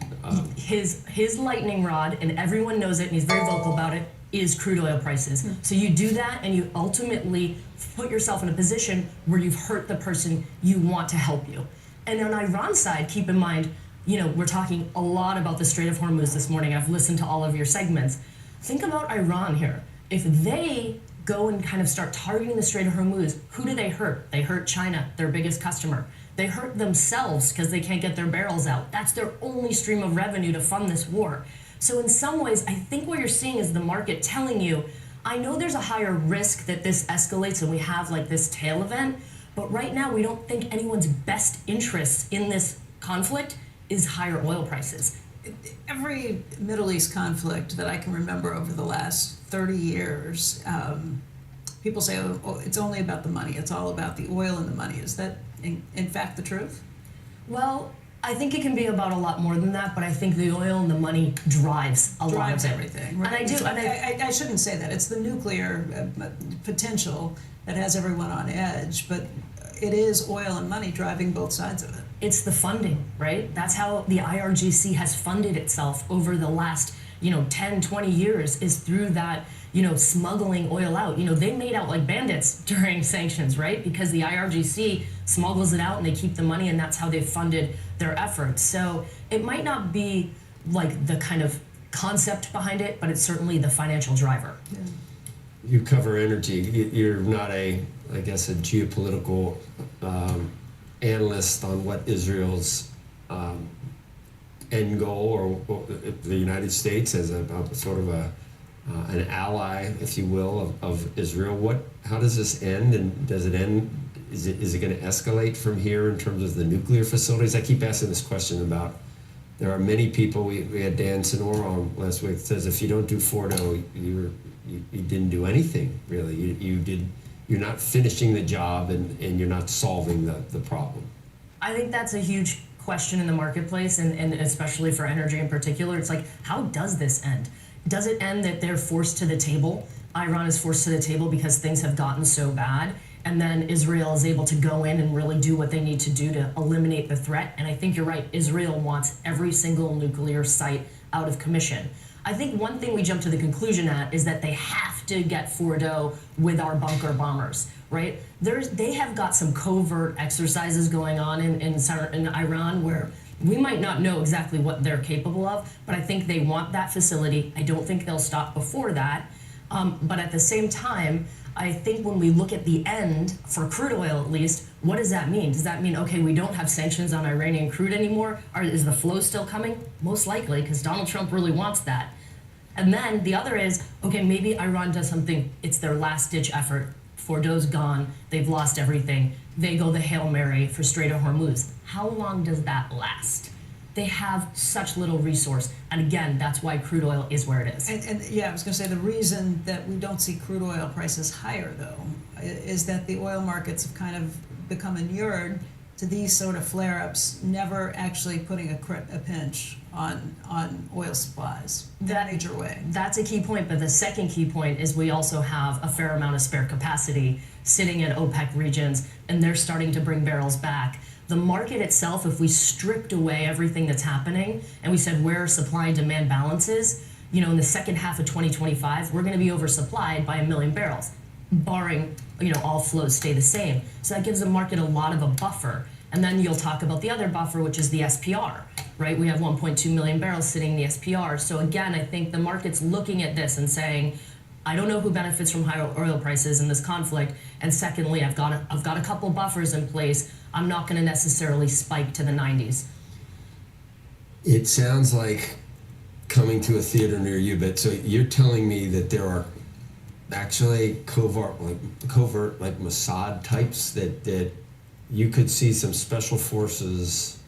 [SPEAKER 11] His lightning rod, and everyone knows it, and he's very vocal about it, is crude oil prices. So you do that, and you ultimately put yourself in a position where you've hurt the person you want to help you. And on Iran's side, keep in mind, we're talking a lot about the Strait of Hormuz this morning. I've listened to all of your segments. Think about Iran here. If they go and kind of start targeting the Strait of Hormuz, who do they hurt? They hurt China, their biggest customer. They hurt themselves because they can't get their barrels out. That's their only stream of revenue to fund this war. So in some ways, I think what you're seeing is the market telling you, I know there's a higher risk that this escalates and we have like this tail event, but right now we don't think anyone's best interest in this conflict is higher oil prices.
[SPEAKER 3] Every Middle East conflict that I can remember over the last 30 years, people say, oh, it's only about the money. It's all about the oil and the money. Is that, in fact, the truth?
[SPEAKER 11] Well, I think it can be about a lot more than that, but I think the oil and the money drives a lot of it.
[SPEAKER 3] Everything. Right?
[SPEAKER 11] And I do. And
[SPEAKER 3] I shouldn't say that. It's the nuclear potential that has everyone on edge, but it is oil and money driving both sides of it.
[SPEAKER 11] It's the funding, right? That's how the IRGC has funded itself over the last, 10, 20 years, is through that, smuggling oil out. They made out like bandits during sanctions, right? Because the IRGC smuggles it out and they keep the money, and that's how they funded their efforts. So it might not be like the kind of concept behind it, but it's certainly the financial driver.
[SPEAKER 3] Yeah.
[SPEAKER 1] You cover energy. You're not a geopolitical analyst on what Israel's end goal, or the United States as a sort of an ally, if you will, of Israel. How does this end, and does it end? Is it going to escalate from here in terms of the nuclear facilities? I keep asking this question about. There are many people. We had Dan Senor on last week that says if you don't do Fordo, you didn't do anything really. You're not finishing the job, and you're not solving the problem.
[SPEAKER 11] I think that's a huge question in the marketplace, and especially for energy in particular. It's like, how does this end? Does it end that they're forced to the table? Iran is forced to the table because things have gotten so bad, and then Israel is able to go in and really do what they need to do to eliminate the threat. And I think you're right, Israel wants every single nuclear site out of commission. I think one thing we jump to the conclusion at is that they have to get Fordo with our bunker bombers, right? They have got some covert exercises going on in Iran where we might not know exactly what they're capable of, but I think they want that facility. I don't think they'll stop before that. But at the same time, I think when we look at the end, for crude oil at least, what does that mean? Does that mean, okay, we don't have sanctions on Iranian crude anymore? Or is the flow still coming? Most likely, because Donald Trump really wants that. And then the other is, okay, maybe Iran does something, it's their last-ditch effort. Fordo's gone, they've lost everything. They go the Hail Mary for Strait of Hormuz. How long does that last? They have such little resource. And again, that's why crude oil is where it is.
[SPEAKER 3] And yeah, I was going to say the reason that we don't see crude oil prices higher, though, is that the oil markets have kind of become inured to these sort of flare-ups, never actually putting a pinch on oil supplies in a major way.
[SPEAKER 11] That's a key point, but the second key point is we also have a fair amount of spare capacity sitting in OPEC regions, and they're starting to bring barrels back. The market itself, if we stripped away everything that's happening and we said where supply and demand balance is, in the second half of 2025, we're going to be oversupplied by 1 million barrels. barring, all flows stay the same. So that gives the market a lot of a buffer. And then you'll talk about the other buffer, which is the SPR, right? We have 1.2 million barrels sitting in the SPR. So again, I think the market's looking at this and saying, I don't know who benefits from higher oil prices in this conflict. And secondly, I've got a couple buffers in place. I'm not going to necessarily spike to the 90s.
[SPEAKER 1] It sounds like coming to a theater near you, but so you're telling me that there are actually covert like Mossad types that you could see some special forces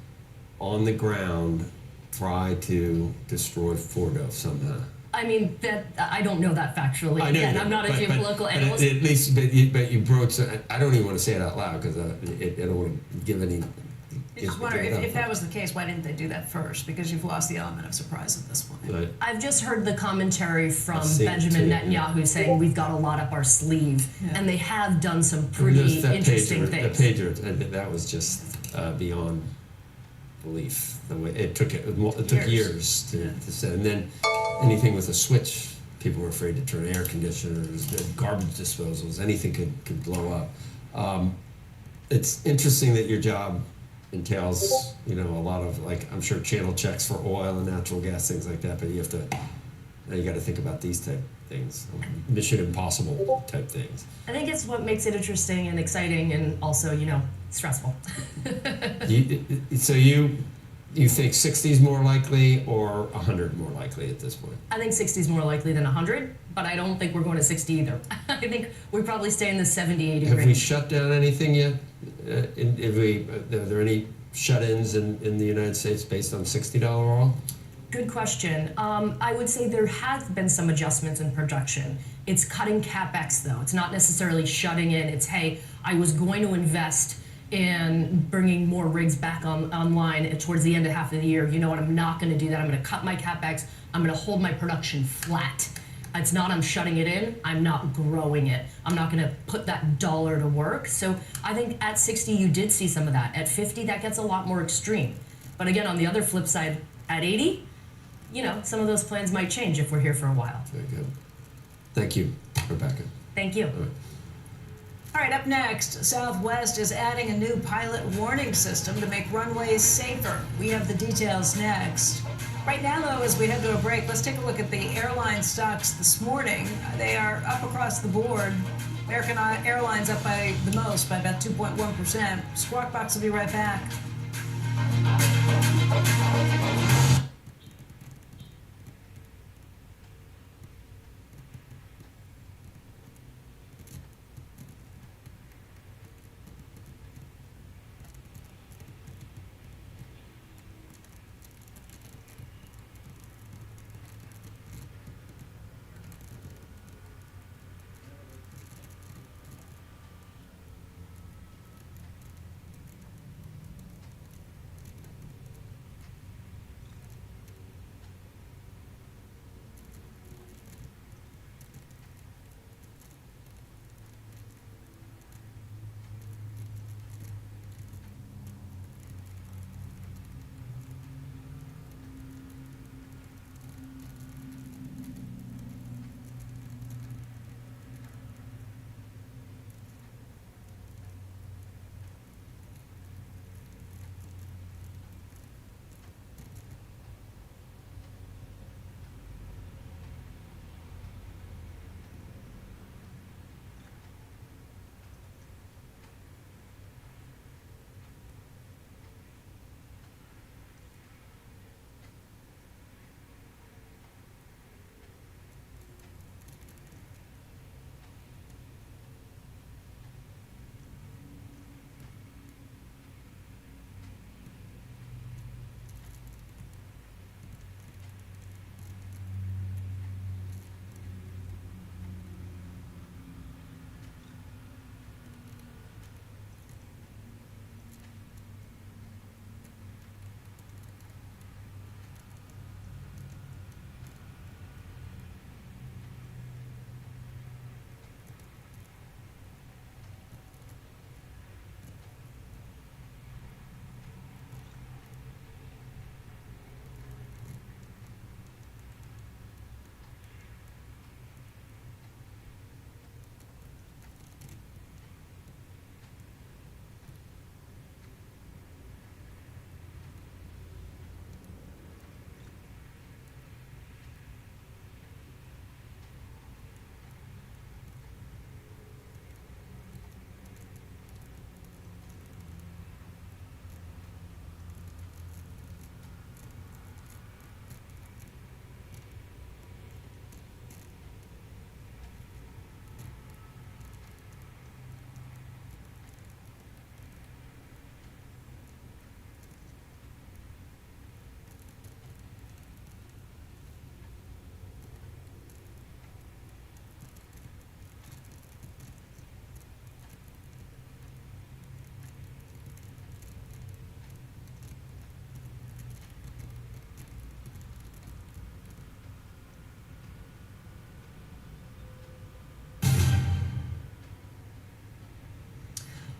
[SPEAKER 1] on the ground try to destroy Fordo somehow.
[SPEAKER 11] I mean, that I don't know that factually.
[SPEAKER 1] I know
[SPEAKER 11] Again,
[SPEAKER 1] you
[SPEAKER 11] I'm not a
[SPEAKER 1] don't,
[SPEAKER 11] geopolitical analyst.
[SPEAKER 1] At least, but you broached. I don't even want to say it out loud because I don't want to give any.
[SPEAKER 3] I just wonder if that was the case, why didn't they do that first? Because you've lost the element of surprise at this point.
[SPEAKER 1] Right.
[SPEAKER 11] I've just heard the commentary from
[SPEAKER 1] seen it
[SPEAKER 11] Benjamin
[SPEAKER 1] too,
[SPEAKER 11] Netanyahu saying we've got a lot up our sleeve,
[SPEAKER 3] Yeah.
[SPEAKER 11] and they have done some pretty interesting things.
[SPEAKER 1] The pager, that was just beyond belief. The way it took years to set, and then anything with a switch, people were afraid to turn air conditioners, garbage disposals, anything could blow up. It's interesting that your job entails, a lot of I'm sure channel checks for oil and natural gas, things like that. But you got to think about these type things, Mission Impossible type things.
[SPEAKER 11] I think it's what makes it interesting and exciting, and also stressful.
[SPEAKER 1] So you think 60 is more likely or 100 more likely at this point?
[SPEAKER 11] I think 60 is more likely than 100, but I don't think we're going to 60 either. I think we probably stay in the 70, 80
[SPEAKER 1] Have
[SPEAKER 11] range.
[SPEAKER 1] we shut down anything yet? Are there any shut-ins in the United States based on $60 oil?
[SPEAKER 11] Good question. I would say there have been some adjustments in production. It's cutting CapEx though. It's not necessarily shutting in. It's, hey, I was going to invest in bringing more rigs back online towards the end of half of the year. You know what? I'm not going to do that. I'm going to cut my CapEx. I'm going to hold my production flat. It's not I'm shutting it in. I'm not growing it. I'm not going to put that dollar to work. So I think at 60, you did see some of that. At 50, that gets a lot more extreme. But again, on the other flip side, at 80, some of those plans might change if we're here for a while.
[SPEAKER 1] Very good. Thank you, Rebecca.
[SPEAKER 11] Thank you.
[SPEAKER 3] All right, up next, Southwest is adding a new pilot warning system to make runways safer. We have the details next. Right now, though, as we head to a break, let's take a look at the airline stocks this morning. They are up across the board. American Airlines up by the most, by about 2.1%. Squawk Box will be right back.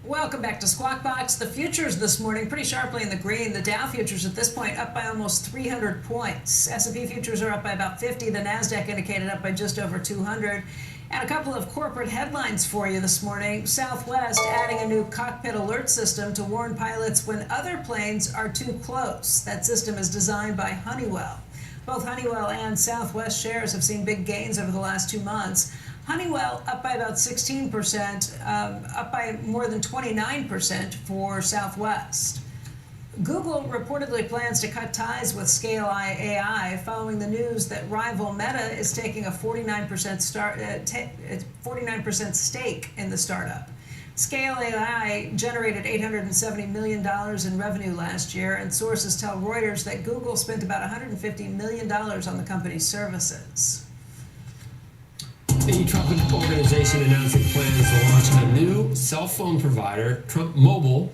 [SPEAKER 3] Welcome back to Squawk Box. The futures this morning pretty sharply in the green. The Dow futures at this point up by almost 300 points. S&P futures are up by about 50. The NASDAQ indicated up by just over 200. And a couple of corporate headlines for you this morning. Southwest adding a new cockpit alert system to warn pilots when other planes are too close. That system is designed by Honeywell. Both Honeywell and Southwest shares have seen big gains over the last 2 months. Honeywell up by about 16%, up by more than 29% for Southwest. Google reportedly plans to cut ties with Scale AI following the news that rival Meta is taking a 49% stake in the startup. Scale AI generated $870 million in revenue last year, and sources tell Reuters that Google spent about $150 million on the company's services.
[SPEAKER 1] The Trump organization announcing plans to launch a new cell phone provider, Trump Mobile.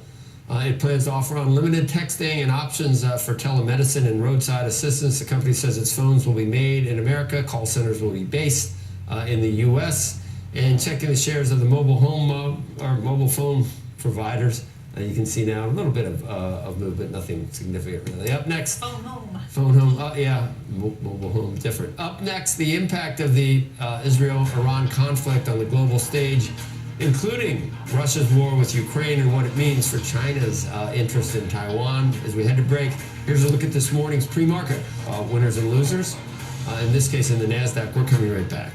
[SPEAKER 1] It plans to offer unlimited texting and options for telemedicine and roadside assistance. The company says its phones will be made in America. Call centers will be based in the U.S. And checking the shares of the mobile home or mobile phone providers, you can see now a little bit of movement, nothing significant really. Up next,
[SPEAKER 3] Phone home.
[SPEAKER 1] phone home. Yeah, mobile home different. Up next, the impact of the Israel-Iran conflict on the global stage, including Russia's war with Ukraine and what it means for China's interest in Taiwan. As we head to break, here's a look at this morning's pre-market winners and losers. In this case, in the NASDAQ. We're coming right back.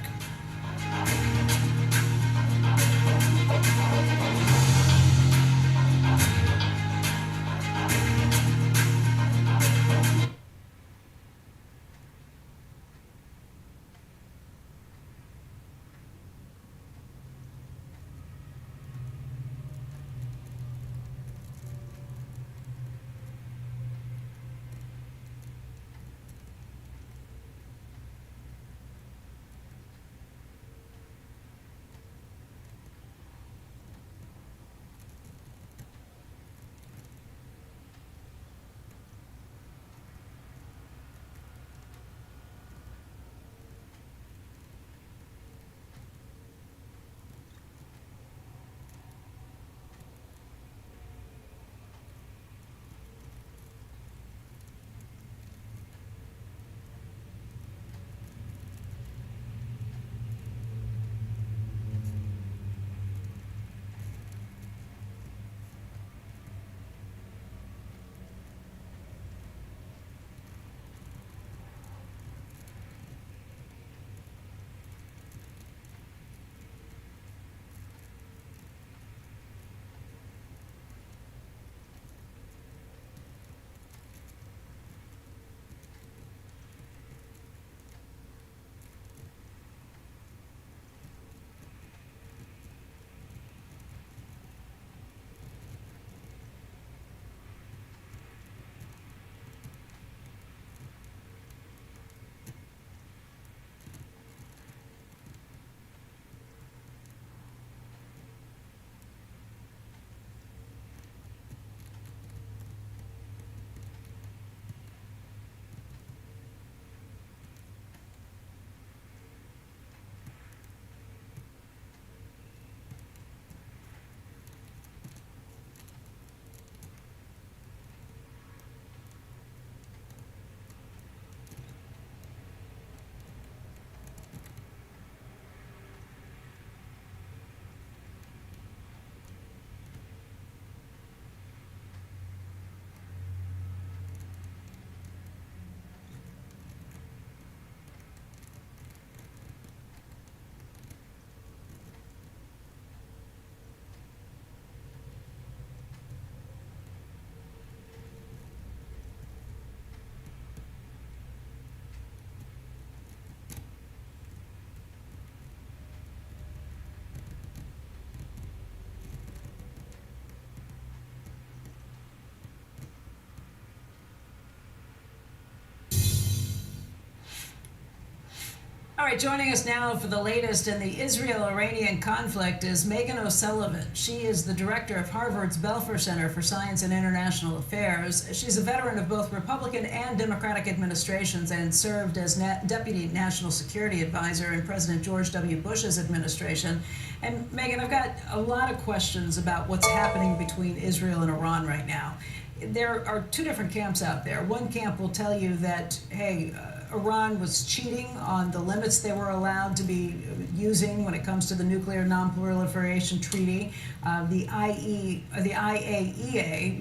[SPEAKER 3] All right, joining us now for the latest in the Israel-Iranian conflict is Megan O'Sullivan. She is the director of Harvard's Belfer Center for Science and International Affairs. She's a veteran of both Republican and Democratic administrations and served as Deputy National Security Advisor in President George W. Bush's administration. And Megan, I've got a lot of questions about what's happening between Israel and Iran right now. There are two different camps out there. One camp will tell you that, hey, Iran was cheating on the limits they were allowed to be using when it comes to the Nuclear Non-Proliferation Treaty. The IAEA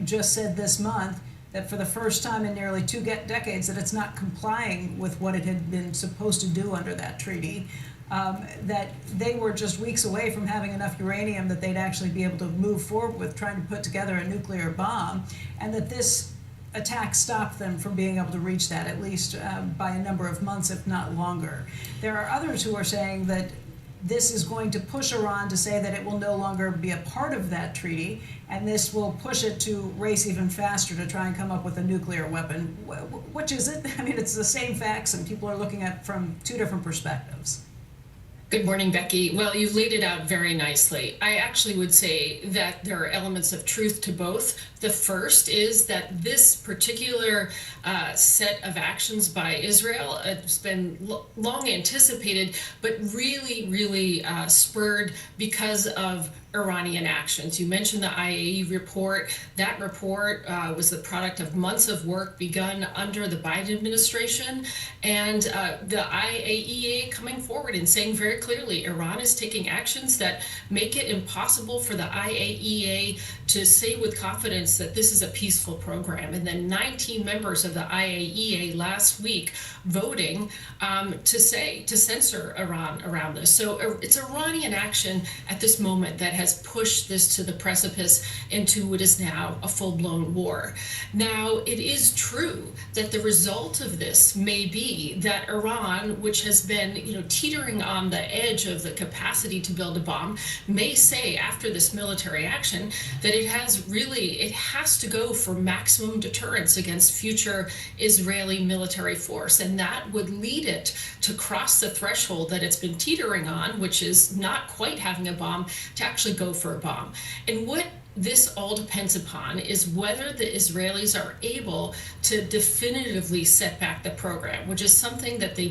[SPEAKER 3] just said this month that for the first time in nearly 2 decades that it's not complying with what it had been supposed to do under that treaty. That they were just weeks away from having enough uranium that they'd actually be able to move forward with trying to put together a nuclear bomb, and that this attack stopped them from being able to reach that, at least by a number of months, if not longer. There are others who are saying that this is going to push Iran to say that it will no longer be a part of that treaty, and this will push it to race even faster to try and come up with a nuclear weapon. Which is it? I mean, it's the same facts, and people are looking at it from 2 different perspectives.
[SPEAKER 14] Good morning, Becky. Well, you laid it out very nicely. I actually would say that there are elements of truth to both. The first is that this particular set of actions by Israel has been long anticipated, but really spurred because of Iranian actions. You mentioned the IAEA report. That report was the product of months of work begun under the Biden administration, and the IAEA coming forward and saying very clearly Iran is taking actions that make it impossible for the IAEA to say with confidence that this is a peaceful program. And then 19 members of the IAEA last week voting to censor Iran around this. So it's Iranian action at this moment that has pushed this to the precipice into what is now a full-blown war. Now, it is true that the result of this may be that Iran, which has been, teetering on the edge of the capacity to build a bomb, may say after this military action that it has to go for maximum deterrence against future Israeli military force. And that would lead it to cross the threshold that it's been teetering on, which is not quite having a bomb, to actually go for a bomb. And what this all depends upon is whether the Israelis are able to definitively set back the program, which is something that they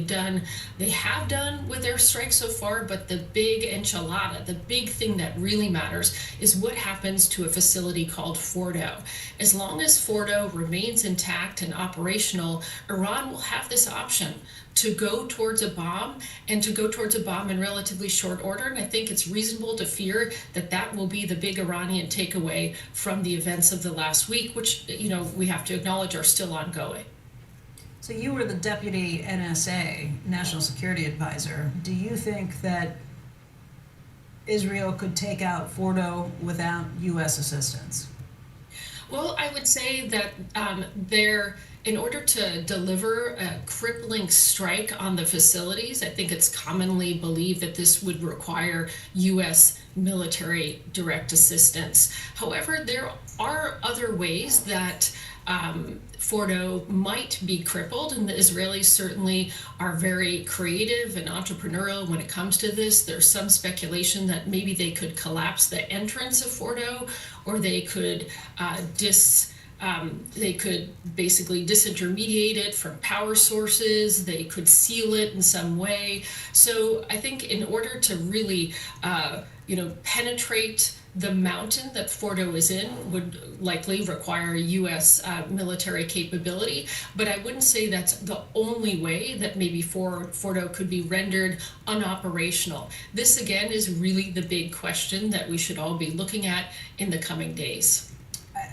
[SPEAKER 14] have done with their strikes so far. But the big enchilada, the big thing that really matters, is what happens to a facility called Fordo. As long as Fordo remains intact and operational, Iran will have this option to go towards a bomb, and to go towards a bomb in relatively short order. And I think it's reasonable to fear that that will be the big Iranian takeaway from the events of the last week, which, we have to acknowledge are still ongoing.
[SPEAKER 3] So you were the Deputy NSA, National Security Advisor. Do you think that Israel could take out Fordo without U.S. assistance?
[SPEAKER 14] Well, I would say that in order to deliver a crippling strike on the facilities, I think it's commonly believed that this would require U.S. military direct assistance. However, there are other ways that Fordo might be crippled, and the Israelis certainly are very creative and entrepreneurial when it comes to this. There's some speculation that maybe they could collapse the entrance of Fordo, or they could basically disintermediate it from power sources. They could seal it in some way. So I think in order to really, penetrate the mountain that Fordo is in would likely require U.S. military capability, but I wouldn't say that's the only way that maybe Fordo could be rendered unoperational. This, again, is really the big question that we should all be looking at in the coming days.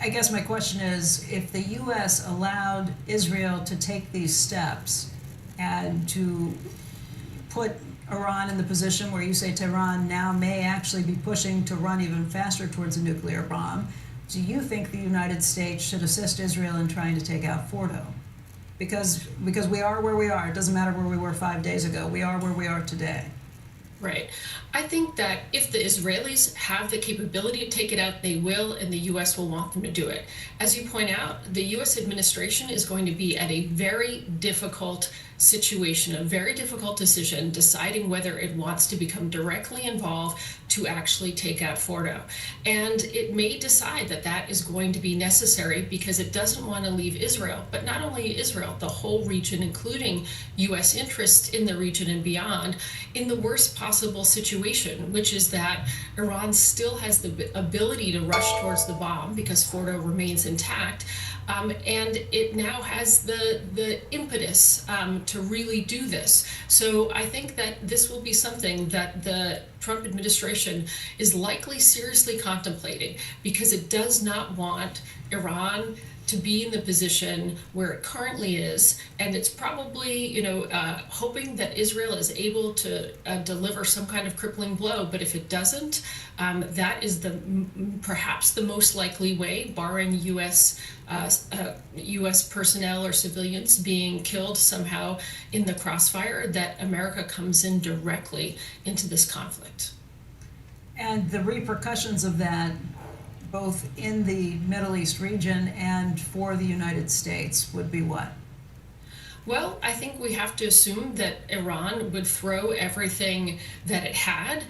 [SPEAKER 3] I guess my question is, if the U.S. allowed Israel to take these steps and to put Iran in the position where you say Tehran now may actually be pushing to run even faster towards a nuclear bomb, do you think the United States should assist Israel in trying to take out Fordo? Because we are where we are. It doesn't matter where we were 5 days ago. We are where we are today.
[SPEAKER 14] Right. I think that if the Israelis have the capability to take it out, they will, and the U.S. will want them to do it. As you point out, the U.S. administration is going to be at a very difficult situation, a very difficult decision, deciding whether it wants to become directly involved to actually take out Fordo. And it may decide that that is going to be necessary because it doesn't want to leave Israel, but not only Israel, the whole region, including U.S. interests in the region and beyond, in the worst possible situation, which is that Iran still has the ability to rush towards the bomb because Fordo remains intact. And it now has the impetus to really do this. So I think that this will be something that the Trump administration is likely seriously contemplating because it does not want Iran to be in the position where it currently is, and it's probably, hoping that Israel is able to deliver some kind of crippling blow. But if it doesn't, that is perhaps the most likely way, barring U.S. Personnel or civilians being killed somehow in the crossfire, that America comes in directly into this conflict.
[SPEAKER 3] And the repercussions of that, both in the Middle East region and for the United States, would be what?
[SPEAKER 14] Well, I think we have to assume that Iran would throw everything that it had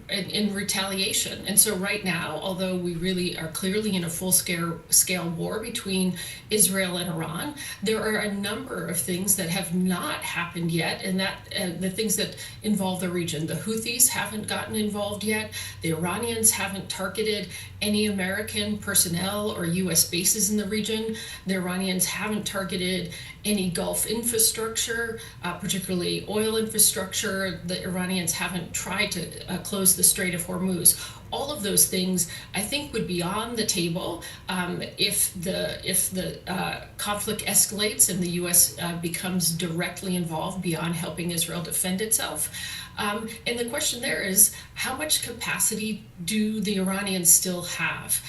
[SPEAKER 14] in retaliation. And so right now, although we really are clearly in a full-scale war between Israel and Iran, there are a number of things that have not happened yet, and that the things that involve the region. The Houthis haven't gotten involved yet. The Iranians haven't targeted any American personnel or U.S. bases in the region. The Iranians haven't targeted any Gulf infrastructure, particularly oil infrastructure. The Iranians haven't tried to close the Strait of Hormuz. All of those things, I think, would be on the table if the conflict escalates and the U.S. becomes directly involved beyond helping Israel defend itself. And the question there is, how much capacity do the Iranians still have?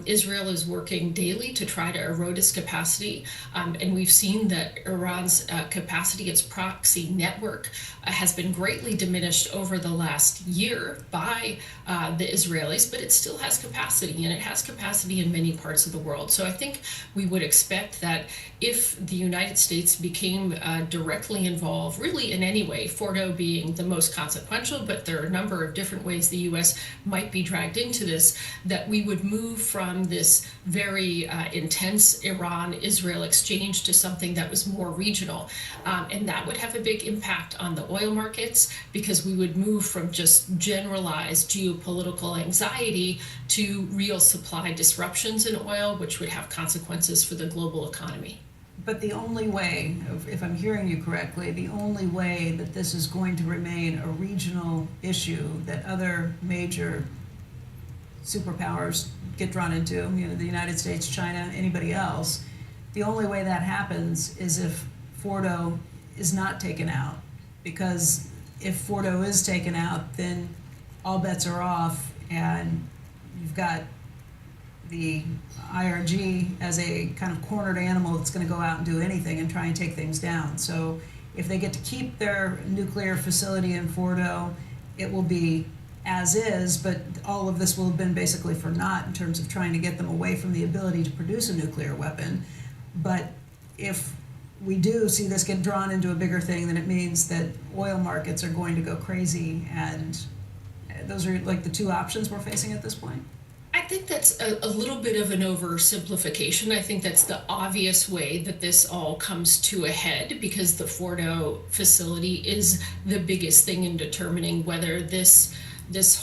[SPEAKER 14] Israel is working daily to try to erode its capacity, and we've seen that Iran's capacity, its proxy network, has been greatly diminished over the last year by the Israelis, but it still has capacity, and it has capacity in many parts of the world. So I think we would expect that if the United States became directly involved, really in any way, Fordo being the most consequential, but there are a number of different ways the U.S. might be dragged into this, that we would move from this very intense Iran-Israel exchange to something that was more regional. And that would have a big impact on the oil markets, because we would move from just generalized geopolitical anxiety to real supply disruptions in oil, which would have consequences for the global economy.
[SPEAKER 3] But the only way, if I'm hearing you correctly, the only way that this is going to remain a regional issue that other major superpowers get drawn into, the United States, China, anybody else, the only way that happens is if Fordo is not taken out. Because if Fordo is taken out, then all bets are off, and you've got the IRG as a kind of cornered animal that's going to go out and do anything and try and take things down. So if they get to keep their nuclear facility in Fordo, it will be as is, but all of this will have been basically for naught in terms of trying to get them away from the ability to produce a nuclear weapon. But if we do see this get drawn into a bigger thing, then it means that oil markets are going to go crazy, and those are like the two options we're facing at this point.
[SPEAKER 14] I think that's a little bit of an oversimplification. I think that's the obvious way that this all comes to a head, because the Fordo facility is the biggest thing in determining whether this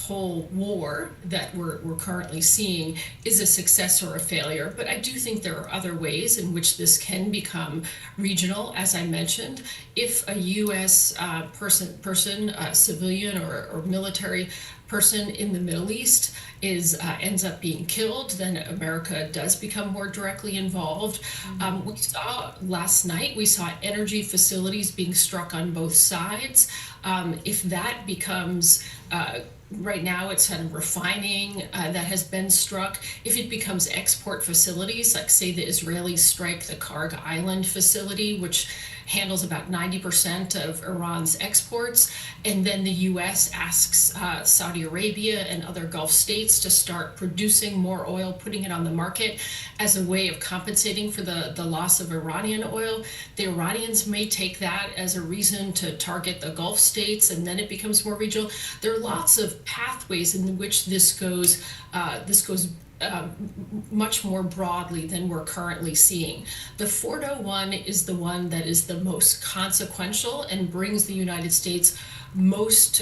[SPEAKER 14] whole war that we're currently seeing is a success or a failure. But I do think there are other ways in which this can become regional. As I mentioned, if a U.S. person, civilian or military person in the Middle East ends up being killed, then America does become more directly involved. We saw last night, we saw energy facilities being struck on both sides. If that becomes right now it's kind of refining that has been struck. If it becomes export facilities, like say the Israelis strike the Karg Island facility, which handles about 90% of Iran's exports. And then the U.S. asks Saudi Arabia and other Gulf states to start producing more oil, putting it on the market as a way of compensating for the loss of Iranian oil. The Iranians may take that as a reason to target the Gulf states, and then it becomes more regional. There are lots of pathways in which this goes much more broadly than we're currently seeing. The Fordo one is the one that is the most consequential and brings the United States most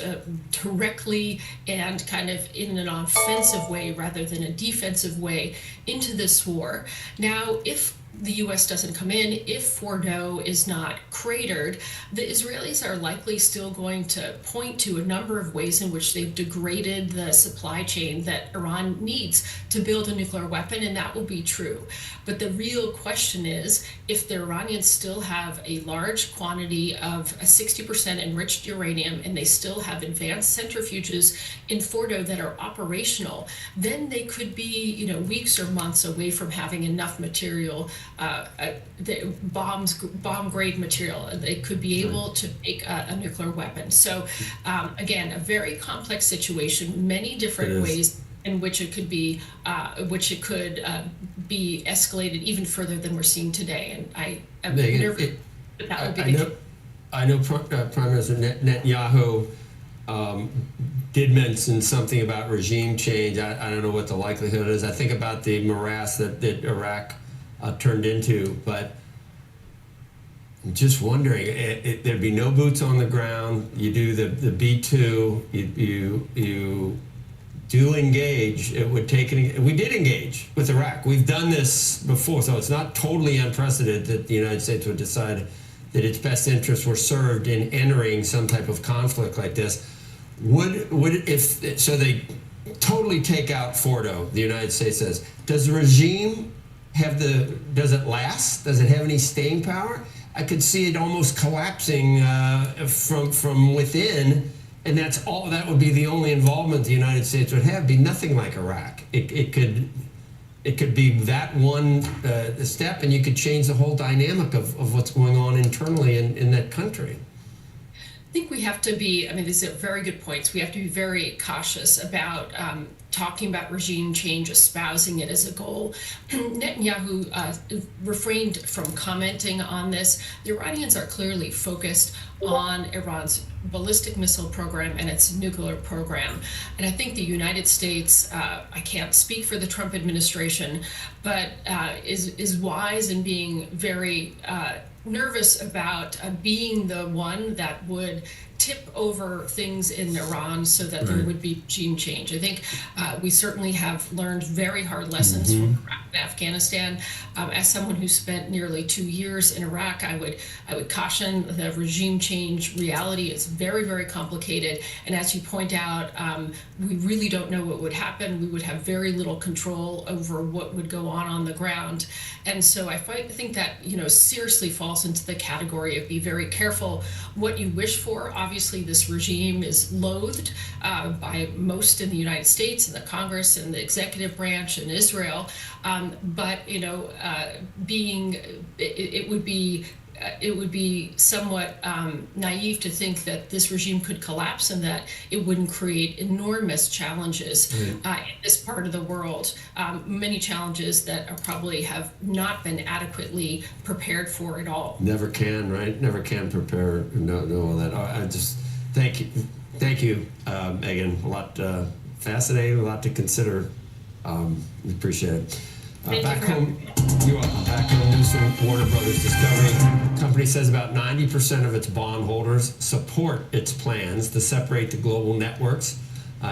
[SPEAKER 14] directly and kind of in an offensive way rather than a defensive way into this war. Now, if the U.S. doesn't come in, if Fordo is not cratered, the Israelis are likely still going to point to a number of ways in which they've degraded the supply chain that Iran needs to build a nuclear weapon, and that will be true. But the real question is, if the Iranians still have a large quantity of a 60% enriched uranium and they still have advanced centrifuges in Fordo that are operational, then they could be, weeks or months away from having enough material, bomb grade material. They could be able to make a nuclear weapon. So again, a very complex situation, many different ways in which it could be escalated even further than we're seeing today. And I'm nervous that would be the case.
[SPEAKER 1] I know Prime Minister Netanyahu did mention something about regime change. I don't know what the likelihood is. I think about the morass that Iraq turned into, but I'm just wondering, there'd be no boots on the ground. You do the B2, you do engage. It would take we did engage with Iraq. We've done this before, so it's not totally unprecedented that the United States would decide that its best interests were served in entering some type of conflict like this. So they totally take out Fordo, the United States says. Does the regime does it last? Does it have any staying power? I could see it almost collapsing from within, and that would be the only involvement the United States would have, be nothing like Iraq. It could be that one step, and you could change the whole dynamic of what's going on internally in that country.
[SPEAKER 14] I think we have to be, these are very good points. We have to be very cautious about talking about regime change, espousing it as a goal. Netanyahu refrained from commenting on this. The Iranians are clearly focused on Iran's ballistic missile program and its nuclear program. And I think the United States, I can't speak for the Trump administration, but is wise in being very nervous about being the one that would tip over things in Iran so that there would be regime change. I think we certainly have learned very hard lessons from Iraq and Afghanistan. As someone who spent nearly 2 years in Iraq, I would caution the regime change reality is very, very complicated. And as you point out, we really don't know what would happen. We would have very little control over what would go on the ground. And so I think that, seriously falls into the category of be very careful what you wish for. Obviously, this regime is loathed by most in the United States, and the Congress, and the executive branch, and Israel. But it would be somewhat naive to think that this regime could collapse and that it wouldn't create enormous challenges in this part of the world. Many challenges that probably have not been adequately prepared for at all.
[SPEAKER 1] Never can, right? Never can prepare. Know all that. I just thank you, Megan. A lot fascinating, a lot to consider. We appreciate it. Back home, news from Warner Brothers Discovery. The company says about 90% of its bondholders support its plans to separate the global networks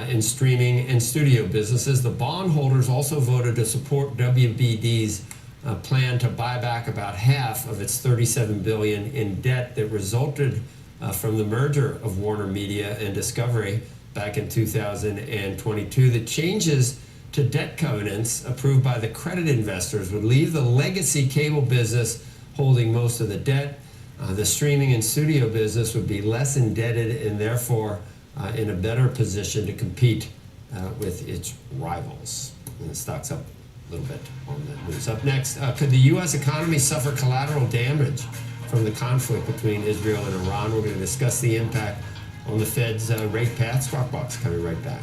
[SPEAKER 1] in streaming and studio businesses. The bondholders also voted to support WBD's plan to buy back about half of its $37 billion in debt that resulted from the merger of Warner Media and Discovery back in 2022. The changes to debt covenants approved by the credit investors would leave the legacy cable business holding most of the debt. The streaming and studio business would be less indebted and therefore in a better position to compete with its rivals. And the stock's up a little bit on that news. Up next, could the U.S. economy suffer collateral damage from the conflict between Israel and Iran. We're going to discuss the impact on the Fed's rate path. Squawk Box coming right back.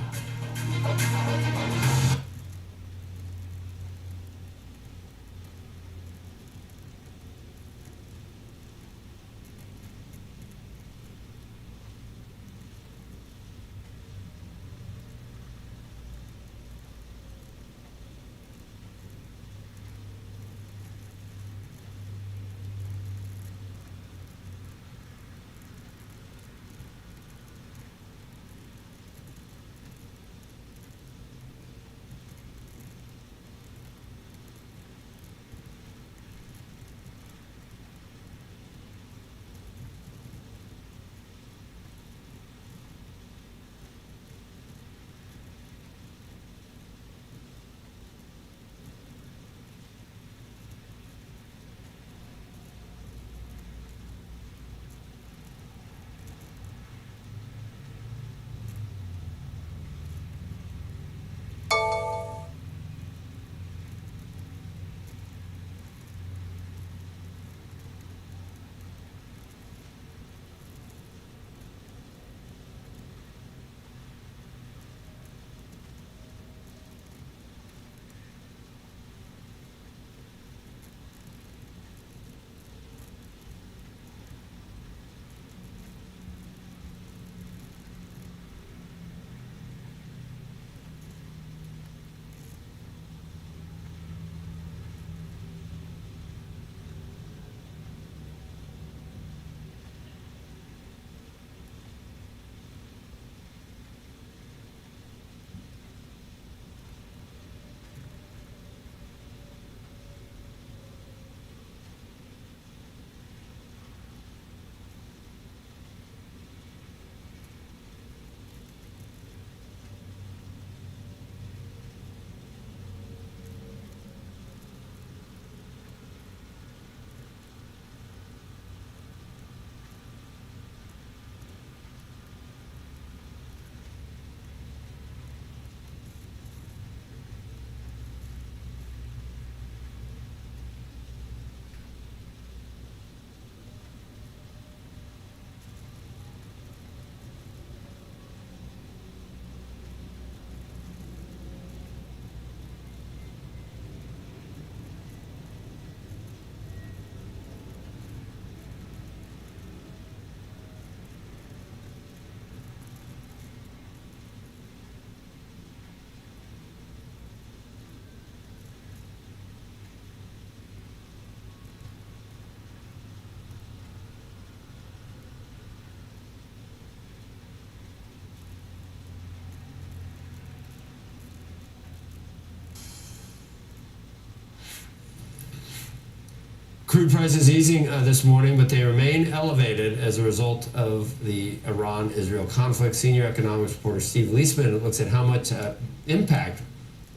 [SPEAKER 1] Crude prices easing this morning, but they remain elevated as a result of the Iran-Israel conflict. Senior economics reporter Steve Leisman looks at how much impact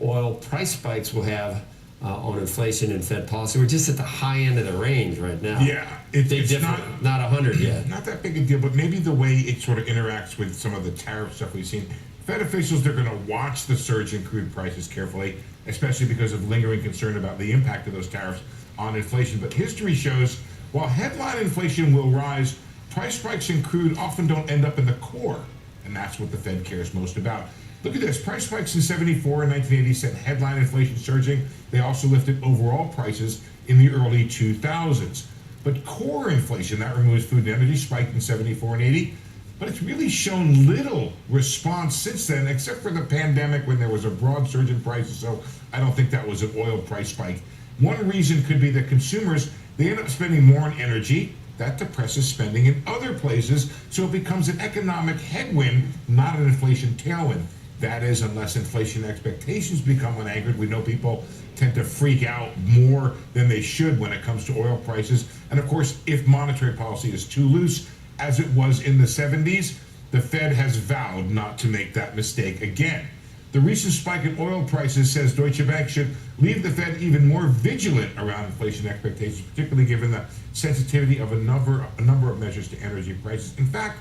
[SPEAKER 1] oil price spikes will have on inflation and Fed policy. We're just at the high end of the range right now.
[SPEAKER 15] Yeah, it's
[SPEAKER 1] not 100 yet.
[SPEAKER 15] Not that big a deal, but maybe the way it sort of interacts with some of the tariff stuff we've seen. Fed officials, they're going to watch the surge in crude prices carefully, especially because of lingering concern about the impact of those tariffs on inflation. But history shows while headline inflation will rise, price spikes in crude often don't end up in the core, and that's what the Fed cares most about. Look at this. Price spikes in 74 and 1980 sent headline inflation surging. They also lifted overall prices in the early 2000s. But core inflation, that removes food and energy, spiked in 74 and 80. But it's really shown little response since then, except for the pandemic when there was a broad surge in prices. So I don't think that was an oil price spike. One reason could be that consumers, they end up spending more on energy. That depresses spending in other places, so it becomes an economic headwind, not an inflation tailwind. That is, unless inflation expectations become unanchored. We know people tend to freak out more than they should when it comes to oil prices. And of course, if monetary policy is too loose, as it was in the 70s, the Fed has vowed not to make that mistake again. The recent spike in oil prices, says Deutsche Bank, should leave the Fed even more vigilant around inflation expectations, particularly given the sensitivity of a number of measures to energy prices. In fact,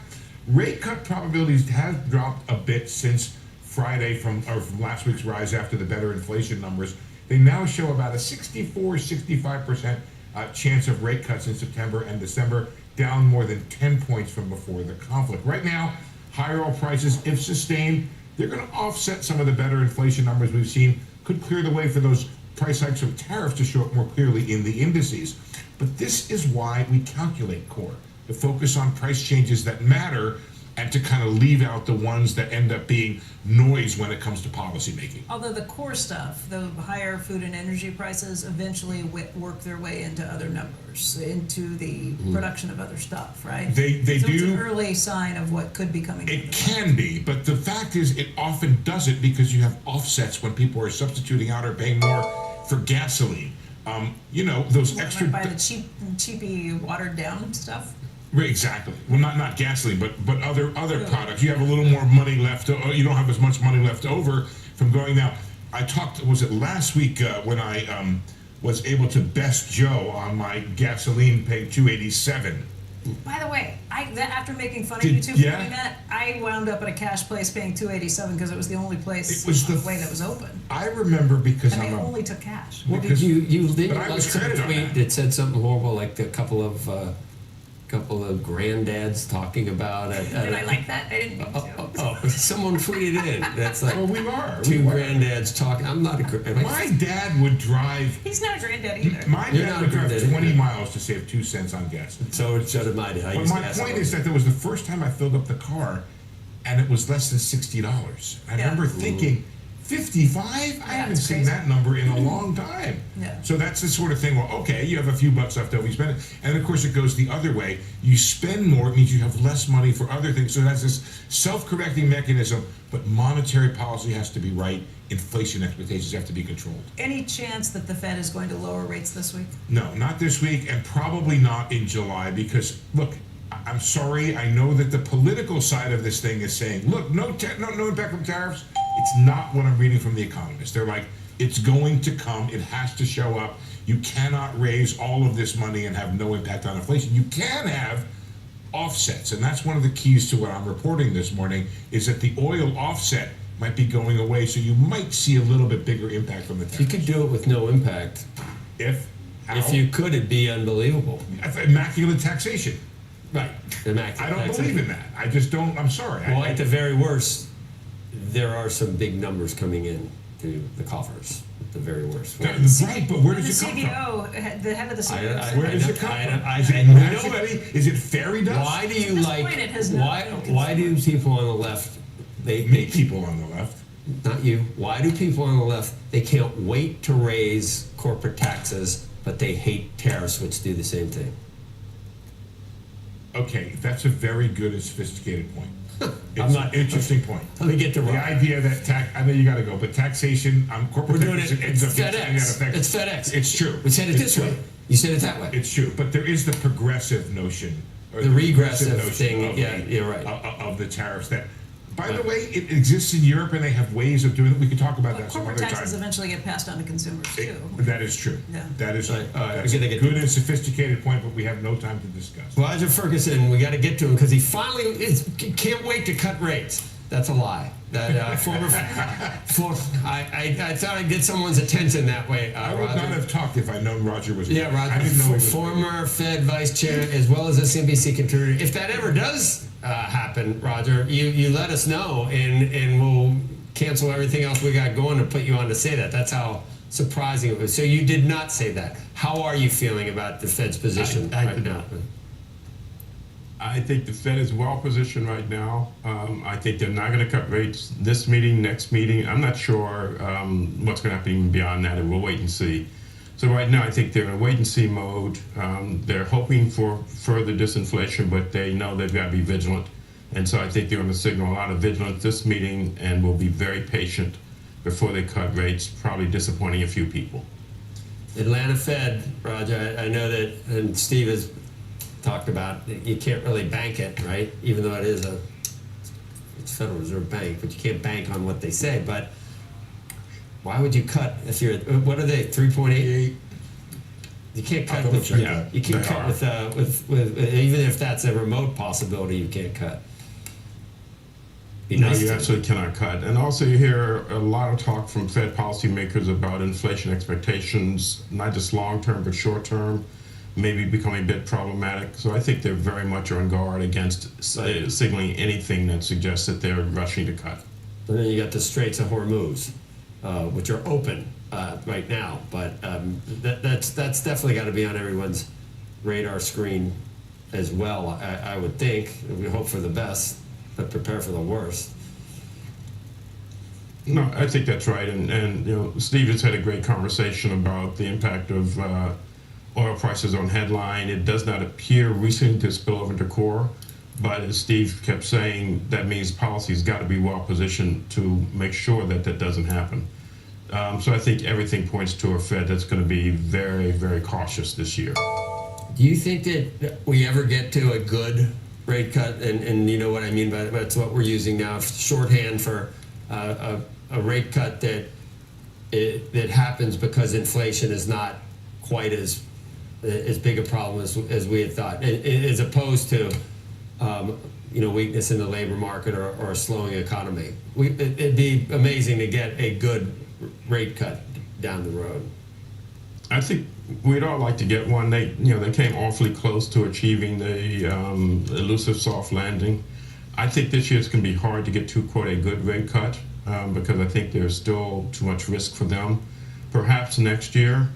[SPEAKER 15] rate cut probabilities have dropped a bit since Friday from last week's rise after the better inflation numbers. They now show about a 64-65% chance of rate cuts in September and December, down more than 10 points from before the conflict. Right now, higher oil prices, if sustained, they're going to offset some of the better inflation numbers we've seen, could clear the way for those price hikes from tariffs to show up more clearly in the indices. But this is why we calculate core, to focus on price changes that matter and to kind of leave out the ones that end up being noise when it comes to policy making.
[SPEAKER 3] Although the core stuff, the higher food and energy prices eventually work their way into other numbers, into the production of other stuff, right?
[SPEAKER 15] They
[SPEAKER 3] so
[SPEAKER 15] do.
[SPEAKER 3] It's an early sign of what could be coming.
[SPEAKER 15] It can be, but the fact is it often doesn't because you have offsets when people are substituting out or paying more for gasoline. You know, those extra...
[SPEAKER 3] By the cheapy, watered down stuff?
[SPEAKER 15] Right, exactly. Well, not gasoline, but other products. You have a little more money left. You don't have as much money left over from going now. I talked. Was it last week when I was able to best Joe on my gasoline paying $2.87.
[SPEAKER 3] By the way, after making fun of you two for doing that, I wound up at a cash place paying $2.87 because it was the only place way that was open.
[SPEAKER 15] I remember because
[SPEAKER 3] and they only took cash.
[SPEAKER 1] Well, did you didn't like some tweet that said something horrible, like a couple of granddads talking about it.
[SPEAKER 3] Did I like that? I didn't mean to.
[SPEAKER 1] Someone tweeted in. That's like
[SPEAKER 15] well, we are.
[SPEAKER 1] Two granddads talking. I'm not a
[SPEAKER 15] my dad would drive.
[SPEAKER 3] He's not a granddad either.
[SPEAKER 15] My dad would drive 20 miles to save 2 cents on gas.
[SPEAKER 1] So did my dad.
[SPEAKER 15] But my point is that that was the first time I filled up the car, and it was less than $60. I remember thinking, 55? I haven't seen that number in a long time.
[SPEAKER 3] Yeah.
[SPEAKER 15] So that's the sort of thing, well, okay, you have a few bucks left over, you spend it. And of course it goes the other way. You spend more, it means you have less money for other things. So that's this self-correcting mechanism, but monetary policy has to be right. Inflation expectations have to be controlled.
[SPEAKER 3] Any chance that the Fed is going to lower rates this week?
[SPEAKER 15] No, not this week, and probably not in July, because, look, I'm sorry, I know that the political side of this thing is saying, look, no impact from tariffs. It's not what I'm reading from The Economist. They're like, it's going to come. It has to show up. You cannot raise all of this money and have no impact on inflation. You can have offsets, and that's one of the keys to what I'm reporting this morning, is that the oil offset might be going away, so you might see a little bit bigger impact from the tariffs.
[SPEAKER 1] You could do it with no impact. If you could, it'd be unbelievable.
[SPEAKER 15] Immaculate taxation.
[SPEAKER 1] Right. Immaculate
[SPEAKER 15] I don't
[SPEAKER 1] taxation.
[SPEAKER 15] believe in that. I just don't. I'm sorry.
[SPEAKER 1] Well, at the very worst, there are some big numbers coming in to the coffers. At the very worst.
[SPEAKER 15] Right, but where does it come from?
[SPEAKER 3] CBO, the head of the CBO.
[SPEAKER 15] Where does it come from? Is it fairy dust?
[SPEAKER 1] Why do you why do people on the left?
[SPEAKER 15] Me people on the left.
[SPEAKER 1] Not you. Why do people on the left? They can't wait to raise corporate taxes, but they hate tariffs, which do the same thing.
[SPEAKER 15] Okay, that's a very good and sophisticated point. It's an interesting point.
[SPEAKER 1] Let me get to
[SPEAKER 15] the idea that I know you got to go, but taxation on corporate taxation ends up
[SPEAKER 1] FedEx. It's FedEx.
[SPEAKER 15] It's true.
[SPEAKER 1] We said it this way. You said it that way.
[SPEAKER 15] It's true, but there is the progressive notion, or
[SPEAKER 1] the regressive
[SPEAKER 15] notion
[SPEAKER 1] thing. You're right.
[SPEAKER 15] Of the tariffs that. By the way, it exists in Europe, and they have ways of doing it. We can talk about that some other
[SPEAKER 3] Corporate
[SPEAKER 15] time.
[SPEAKER 3] taxes eventually get passed on to consumers too.
[SPEAKER 15] That is true.
[SPEAKER 3] Yeah.
[SPEAKER 15] That is that's
[SPEAKER 1] we
[SPEAKER 15] a
[SPEAKER 1] gotta
[SPEAKER 15] good and sophisticated point, but we have no time to discuss.
[SPEAKER 1] Roger Ferguson, we got to get to him because he finally can't wait to cut rates. That's a lie. That I thought I'd get someone's attention that way.
[SPEAKER 15] I would
[SPEAKER 1] Roger.
[SPEAKER 15] not have talked if I'd known Roger was.
[SPEAKER 1] Yeah, Roger.
[SPEAKER 15] I didn't know he was
[SPEAKER 1] former Fed vice chair as well as SMBC contributor. If that ever does happen, Roger, you let us know and we'll cancel everything else we got going and put you on to say that. That's how surprising it was. So you did not say that. How are you feeling about the Fed's position right now?
[SPEAKER 16] I think the Fed is well positioned right now. I think they're not going to cut rates this meeting, next meeting. I'm not sure what's going to happen even beyond that, and we'll wait and see. So right now, I think they're in a wait and see mode. They're hoping for further disinflation, but they know they've got to be vigilant. And so I think they're going to signal a lot of vigilance this meeting and will be very patient before they cut rates, probably disappointing a few people.
[SPEAKER 1] Atlanta Fed, Roger, I know that, and Steve has talked about, you can't really bank it, right? Even though it's Federal Reserve Bank, but you can't bank on what they say. But why would you cut if you're, what are they, 3.88? You can't cut with, you can't cut with even if that's a remote possibility, you can't cut.
[SPEAKER 16] No, you absolutely cannot cut. And also you hear a lot of talk from Fed policymakers about inflation expectations, not just long term, but short term. maybe becoming a bit problematic. So I think they're very much on guard against signaling anything that suggests that they're rushing to cut.
[SPEAKER 1] And then you got the Straits of Hormuz, which are open right now, but that's definitely got to be on everyone's radar screen as well. I would think. We hope for the best, but prepare for the worst.
[SPEAKER 16] No, I think that's right, and you know, Steve has had a great conversation about the impact of oil prices on headline. It does not appear recently to spill over into core, but as Steve kept saying, that means policy's got to be well positioned to make sure that that doesn't happen. So I think everything points to a Fed that's going to be very, very cautious this year.
[SPEAKER 1] Do you think that we ever get to a good rate cut? And you know what I mean by that's what we're using now, shorthand for a rate cut that happens because inflation is not quite as big a problem as we had thought, as opposed to weakness in the labor market or a slowing economy. It'd be amazing to get a good rate cut down the road.
[SPEAKER 16] I think we'd all like to get one. They came awfully close to achieving the elusive soft landing. I think this year it's going to be hard to get to, quote, a good rate cut because I think there's still too much risk for them. Perhaps next year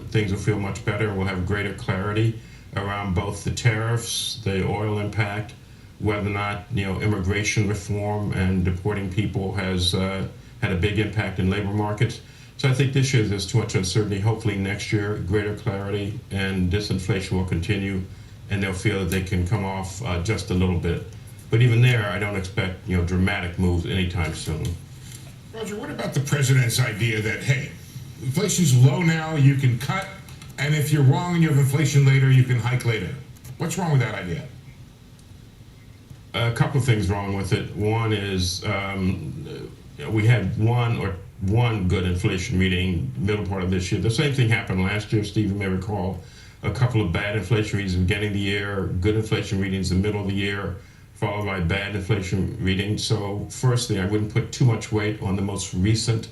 [SPEAKER 16] things will feel much better. We'll have greater clarity around both the tariffs, the oil impact, whether or not immigration reform and deporting people has had a big impact in labor markets. So I think this year there's too much uncertainty. Hopefully next year, greater clarity and disinflation will continue, and they'll feel that they can come off just a little bit. But even there, I don't expect dramatic moves anytime soon.
[SPEAKER 15] Roger, what about the president's idea that, hey, inflation's low now, you can cut, and if you're wrong and you have inflation later, you can hike later? What's wrong with that idea?
[SPEAKER 16] A couple of things wrong with it. One is we had one good inflation reading middle part of this year. The same thing happened last year. Steve, you may recall a couple of bad inflation readings at the beginning of the year, good inflation readings in the middle of the year, followed by bad inflation readings. So firstly, I wouldn't put too much weight on the most recent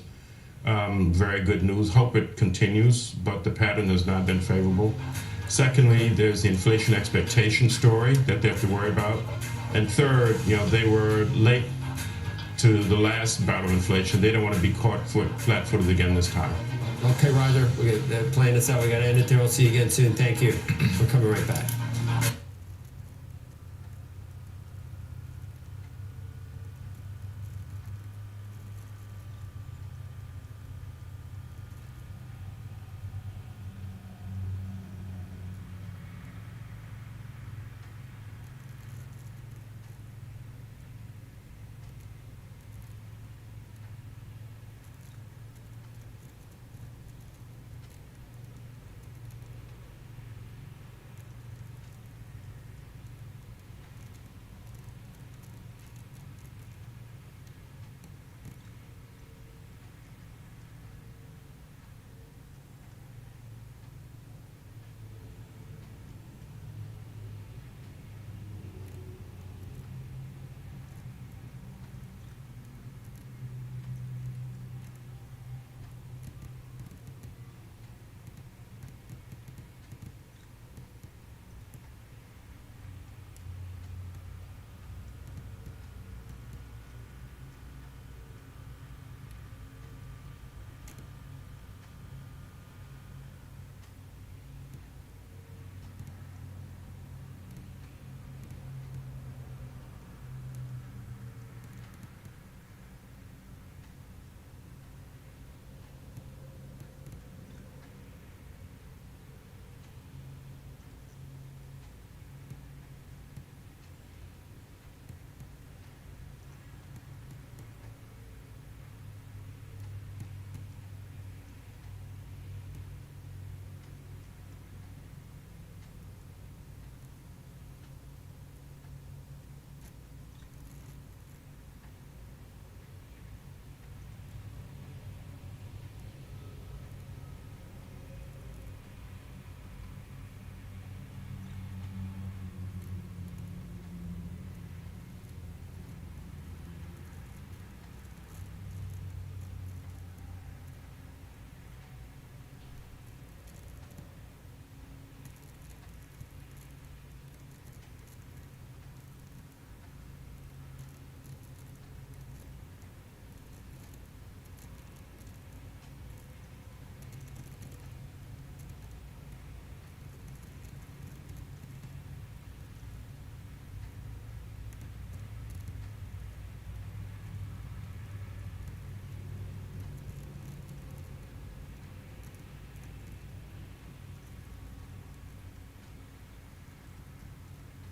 [SPEAKER 16] very good news. Hope it continues, but the pattern has not been favorable. Secondly, there's the inflation expectation story that they have to worry about. And third, they were late to the last bout of inflation. They don't want to be caught flat-footed again this time.
[SPEAKER 1] Okay, Roger, we're playing this out. We got to end it there. We'll see you again soon. Thank you. We're coming right back.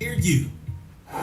[SPEAKER 17] Hear you.
[SPEAKER 6] All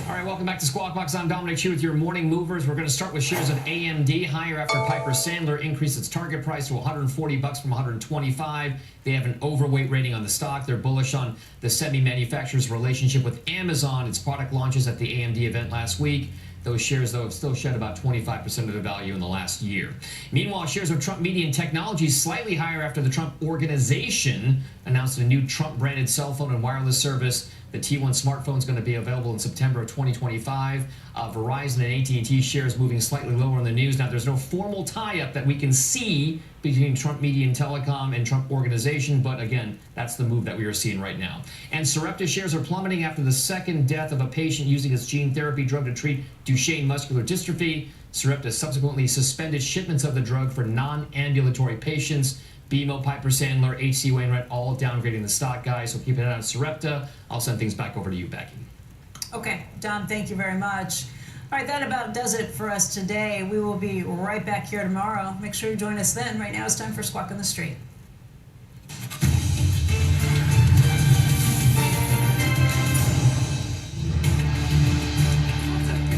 [SPEAKER 6] right, welcome back to Squawk Box. I'm Dominic Chu with your morning movers. We're going to start with shares of AMD, higher after Piper Sandler increased its target price to $140 from $125. They have an overweight rating on the stock. They're bullish on the semi-manufacturer's relationship with Amazon. Its product launches at the AMD event last week. Those shares, though, have still shed about 25% of their value in the last year. Meanwhile, shares of Trump Media and Technologies slightly higher after the Trump Organization announced a new Trump-branded cell phone and wireless service. The T1 smartphone is going to be available in September of 2025. Verizon and AT&T shares moving slightly lower in the news. Now, there's no formal tie-up that we can see between Trump Media and Telecom and Trump Organization, but again, that's the move that we are seeing right now. And Sarepta shares are plummeting after the second death of a patient using its gene therapy drug to treat Duchenne muscular dystrophy. Sarepta subsequently suspended shipments of the drug for non-ambulatory patients. BMO, Piper Sandler, H.C. Wainwright, all downgrading the stock, guys. So keep an eye on Sarepta. I'll send things back over to you, Becky.
[SPEAKER 3] Okay, Dom, thank you very much. All right, that about does it for us today. We will be right back here tomorrow. Make sure you join us then. Right now it's time for Squawk on the Street.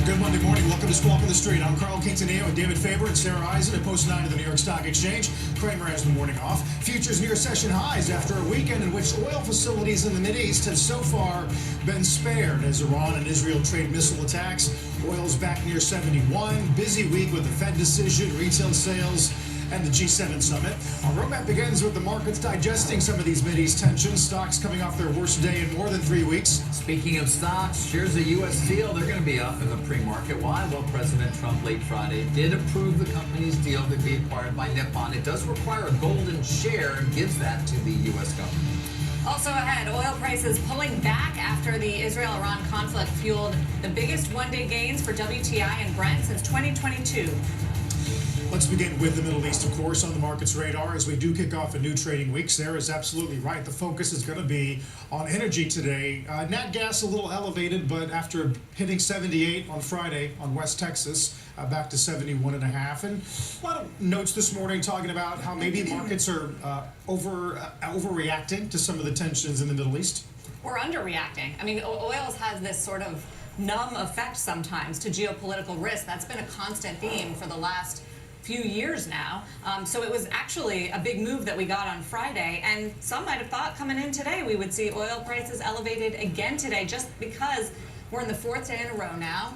[SPEAKER 17] Good Monday morning. Welcome to Squawk on the Street. I'm Carl Quintanilla with David Faber and Sarah Eisen at Post 9 of the New York Stock Exchange. Kramer has the morning off. Futures near session highs after a weekend in which oil facilities in the Mideast have so far been spared as Iran and Israel trade missile attacks. Oil's back near 71. Busy week with the Fed decision, retail sales, and the G7 summit. Our roadmap begins with the markets digesting some of these Mideast tensions. Stocks coming off their worst day in more than 3 weeks.
[SPEAKER 18] Speaking of stocks, shares of U.S. Steel, they're going to be up in the pre-market. Why? Well, President Trump late Friday did approve the company's deal to be acquired by Nippon. It does require a golden share and gives that to the U.S. government.
[SPEAKER 19] Also ahead, oil prices pulling back after the Israel-Iran conflict fueled the biggest one-day gains for WTI and Brent since 2022.
[SPEAKER 17] Let's begin with the Middle East, of course, on the market's radar as we do kick off a new trading week. Sarah is absolutely right. The focus is going to be on energy today. Nat gas a little elevated, but after hitting 78 on Friday on West Texas, back to 71.5. And a lot of notes this morning talking about how maybe markets are overreacting to some of the tensions in the Middle East.
[SPEAKER 19] We're underreacting. I mean, oil has this sort of numb effect sometimes to geopolitical risk. That's been a constant theme for the last few years now. So it was actually a big move that we got on Friday, and some might have thought coming in today we would see oil prices elevated again today just because we're in the fourth day in a row now.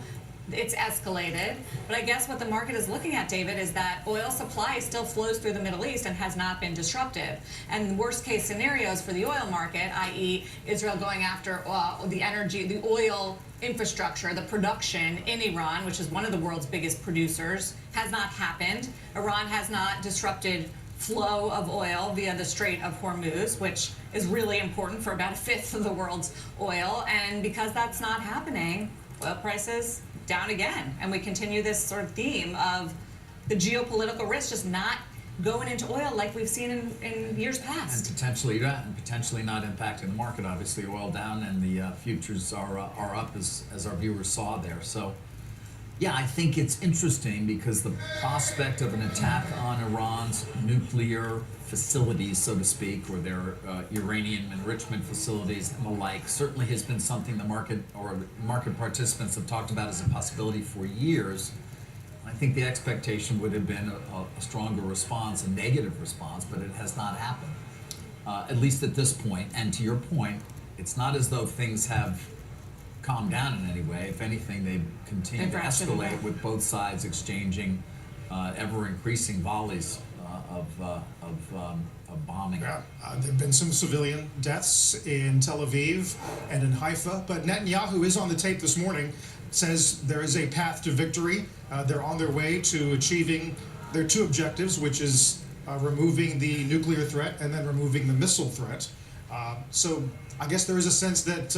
[SPEAKER 19] It's escalated, but I guess what the market is looking at, David, is that oil supply still flows through the Middle East and has not been disrupted. And the worst case scenarios for the oil market, i.e. Israel going after the energy, the oil infrastructure, the production in Iran, which is one of the world's biggest producers, has not happened. Iran has not disrupted flow of oil via the Strait of Hormuz, which is really important for about a fifth of the world's oil. And because that's not happening, oil prices down again. And we continue this sort of theme of the geopolitical risk just not going into oil like we've seen in years past.
[SPEAKER 18] And potentially not impacting the market. Obviously, oil down and the futures are up as our viewers saw there. So, yeah, I think it's interesting because the prospect of an attack on Iran's nuclear facilities, so to speak, or their uranium enrichment facilities and the like, certainly has been something the market participants have talked about as a possibility for years. I think the expectation would have been a stronger response, a negative response, but it has not happened, at least at this point. And to your point, it's not as though things have calmed down in any way. If anything, they continue to escalate with both sides exchanging ever-increasing volleys of bombing.
[SPEAKER 17] Yeah, there have been some civilian deaths in Tel Aviv and in Haifa, but Netanyahu is on the tape this morning, says there is a path to victory. They're on their way to achieving their two objectives, which is removing the nuclear threat and then removing the missile threat. So I guess there is a sense that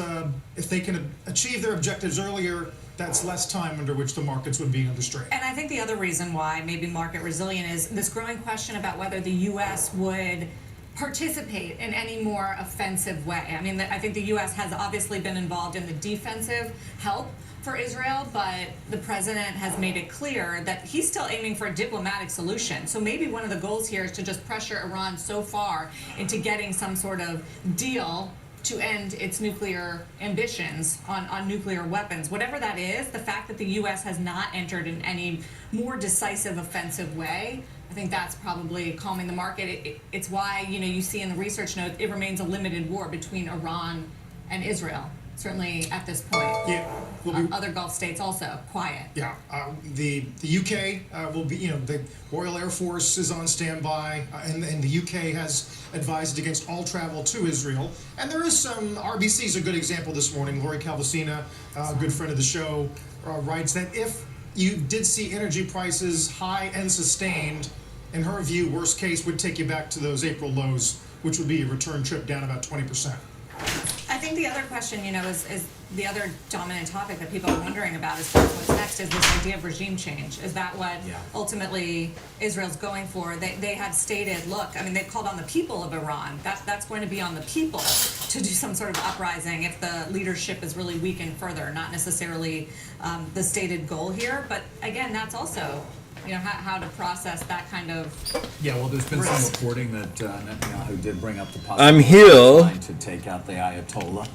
[SPEAKER 17] if they can achieve their objectives earlier, that's less time under which the markets would be under strain.
[SPEAKER 19] And I think the other reason why maybe market resilient is this growing question about whether the U.S. would participate in any more offensive way. I mean, I think the U.S. has obviously been involved in the defensive help for Israel, but the president has made it clear that he's still aiming for a diplomatic solution. So maybe one of the goals here is to just pressure Iran so far into getting some sort of deal to end its nuclear ambitions on nuclear weapons. Whatever that is, the fact that the U.S. has not entered in any more decisive offensive way, I think that's probably calming the market. It's why, you see in the research note, it remains a limited war between Iran and Israel. Certainly at this point.
[SPEAKER 17] Yeah.
[SPEAKER 19] Other Gulf states also quiet.
[SPEAKER 17] Yeah, the UK will be, the Royal Air Force is on standby, and the UK has advised against all travel to Israel. And there is some, RBC is a good example this morning. Lori Calvasina, a good friend of the show, writes that if you did see energy prices high and sustained, in her view, worst case would take you back to those April lows, which would be a return trip down about 20%.
[SPEAKER 19] I think the other question, is the other dominant topic that people are wondering about as far as what's next is this idea of regime change. Is that what ultimately Israel's going for? They have stated, look, they've called on the people of Iran. That's going to be on the people to do some sort of uprising if the leadership is really weakened further, not necessarily the stated goal here. But again, that's also how to process that kind of
[SPEAKER 18] Yeah, well, there's been
[SPEAKER 19] risk.
[SPEAKER 18] some reporting that Netanyahu did bring up the
[SPEAKER 20] I'm
[SPEAKER 18] possibility
[SPEAKER 20] here.
[SPEAKER 18] of trying to take out the Ayatollah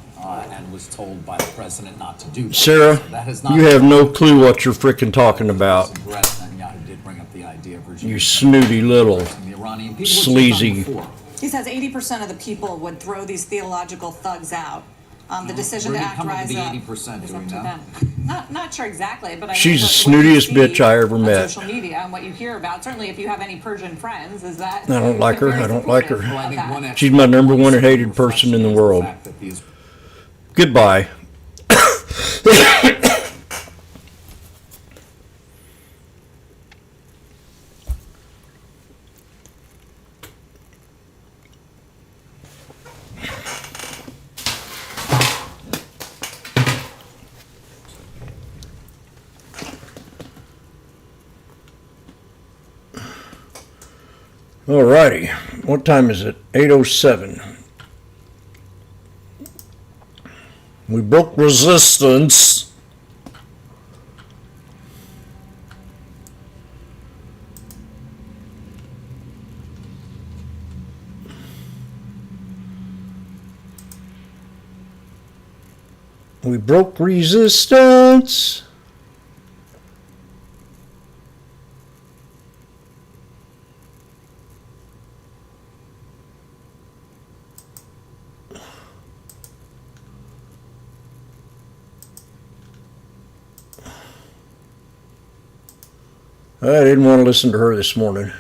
[SPEAKER 18] and was told by the president not to do that.
[SPEAKER 20] Sarah,
[SPEAKER 18] So that has not
[SPEAKER 20] you have no clue what you're frickin' talking about.
[SPEAKER 18] Netanyahu did bring up the idea of regime
[SPEAKER 20] You snooty little
[SPEAKER 18] the Iranian people, which
[SPEAKER 20] sleazy.
[SPEAKER 18] was done before.
[SPEAKER 19] He says 80% of the people would throw these theological thugs out. The decision
[SPEAKER 18] Where
[SPEAKER 19] to
[SPEAKER 18] did it come up
[SPEAKER 19] rise
[SPEAKER 18] with the
[SPEAKER 19] up
[SPEAKER 18] 80%,
[SPEAKER 19] is
[SPEAKER 18] do we
[SPEAKER 19] up to
[SPEAKER 18] know?
[SPEAKER 19] them. Not sure exactly, but I
[SPEAKER 20] She's
[SPEAKER 19] mean,
[SPEAKER 20] the
[SPEAKER 19] what you
[SPEAKER 20] snootiest
[SPEAKER 19] see
[SPEAKER 20] bitch I ever
[SPEAKER 19] on
[SPEAKER 20] met.
[SPEAKER 19] social media and what you hear about. Certainly, if you have any Persian friends, is that
[SPEAKER 20] I don't like her. I don't like her.
[SPEAKER 18] Well, I think one
[SPEAKER 20] She's my number one hated person in the world.
[SPEAKER 18] fact that these
[SPEAKER 20] Goodbye. Alrighty, what time is it? 8:07. We broke resistance. We broke resistance. I didn't want to listen to her this morning.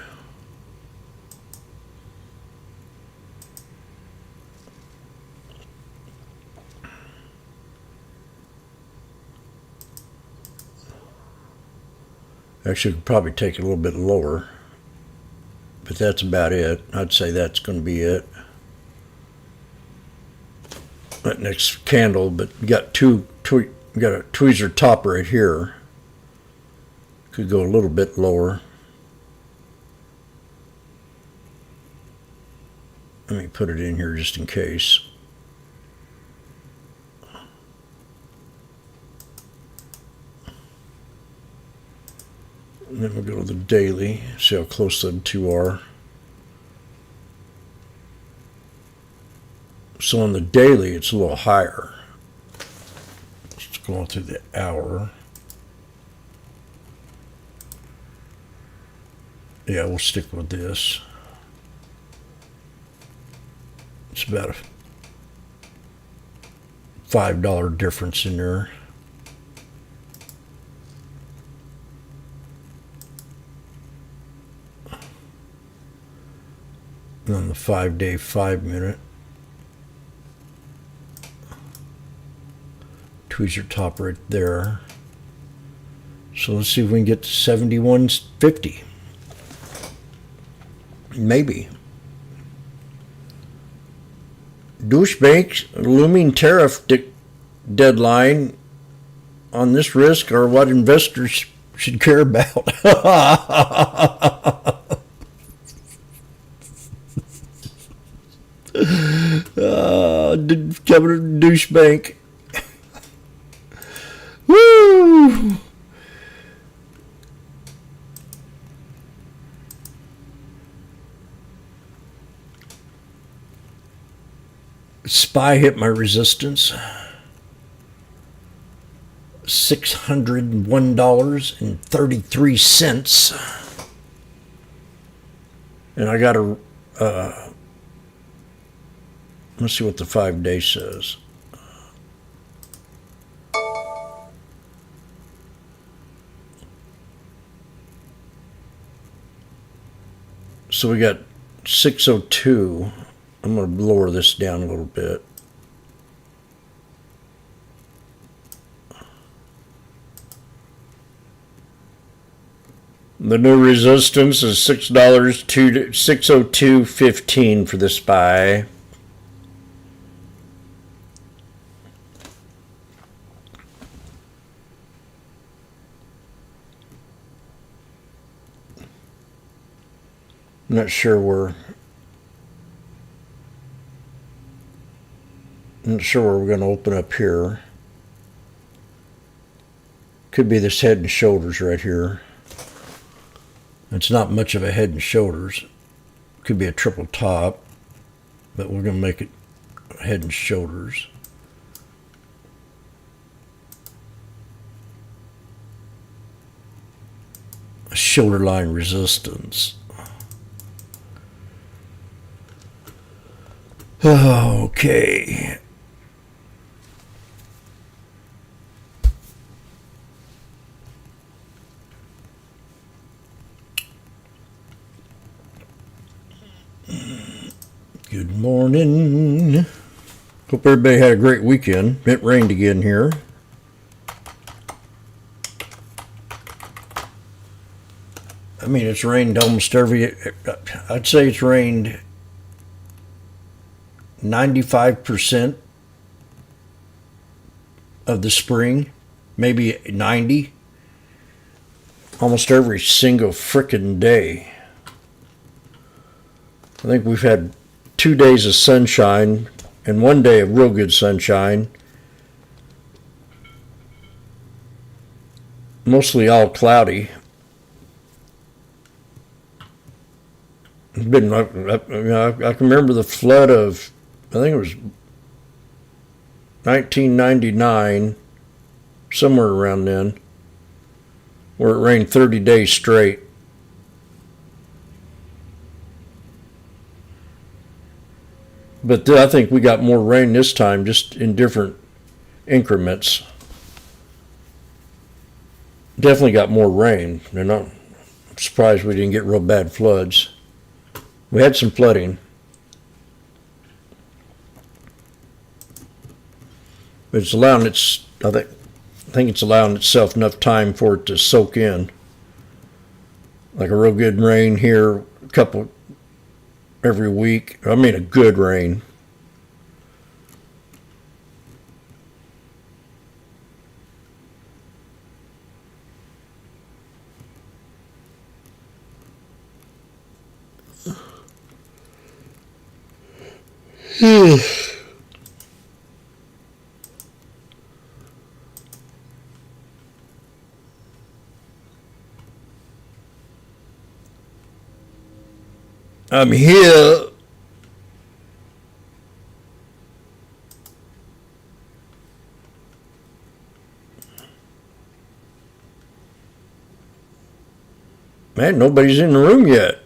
[SPEAKER 20] Actually, could probably take it a little bit lower, but that's about it. I'd say that's going to be it. That next candle, but you got got a tweezer top right here. Could go a little bit lower. Let me put it in here just in case. And then we'll go to the daily, see how close the two are. So on the daily, it's a little higher. Just going through the hour. Yeah, we'll stick with this. It's about a $5 difference in there. And on the 5-day, 5-minute. Tweezer top right there. So let's see if we can get to 71.50. Maybe. Douchebags, looming tariff deadline on this risk are what investors should care about. Governor Douchebank. Woo! SPY hit my resistance. $601.33. And I got a, let's see what the 5-day says. So we got 602. I'm going to lower this down a little bit. The new resistance is $602.15 for the SPY. I'm not sure where we're going to open up here. Could be this head and shoulders right here. It's not much of a head and shoulders. Could be a triple top, but we're going to make it head and shoulders. Shoulder line resistance. Okay. Good morning. Hope everybody had a great weekend. It rained again here. I mean, it's rained almost I'd say it's rained 95% of the spring, maybe 90, almost every single frickin' day. I think we've had 2 days of sunshine and 1 day of real good sunshine. Mostly all cloudy. It's been, I can remember the flood of, I think it was 1999, somewhere around then, where it rained 30 days straight. But I think we got more rain this time, just in different increments. Definitely got more rain. I'm surprised we didn't get real bad floods. We had some flooding. But it's allowing I think it's allowing itself enough time for it to soak in. Like a real good rain here, a couple every week. I mean, a good rain. I'm here. Man, nobody's in the room yet.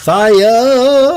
[SPEAKER 20] Fire!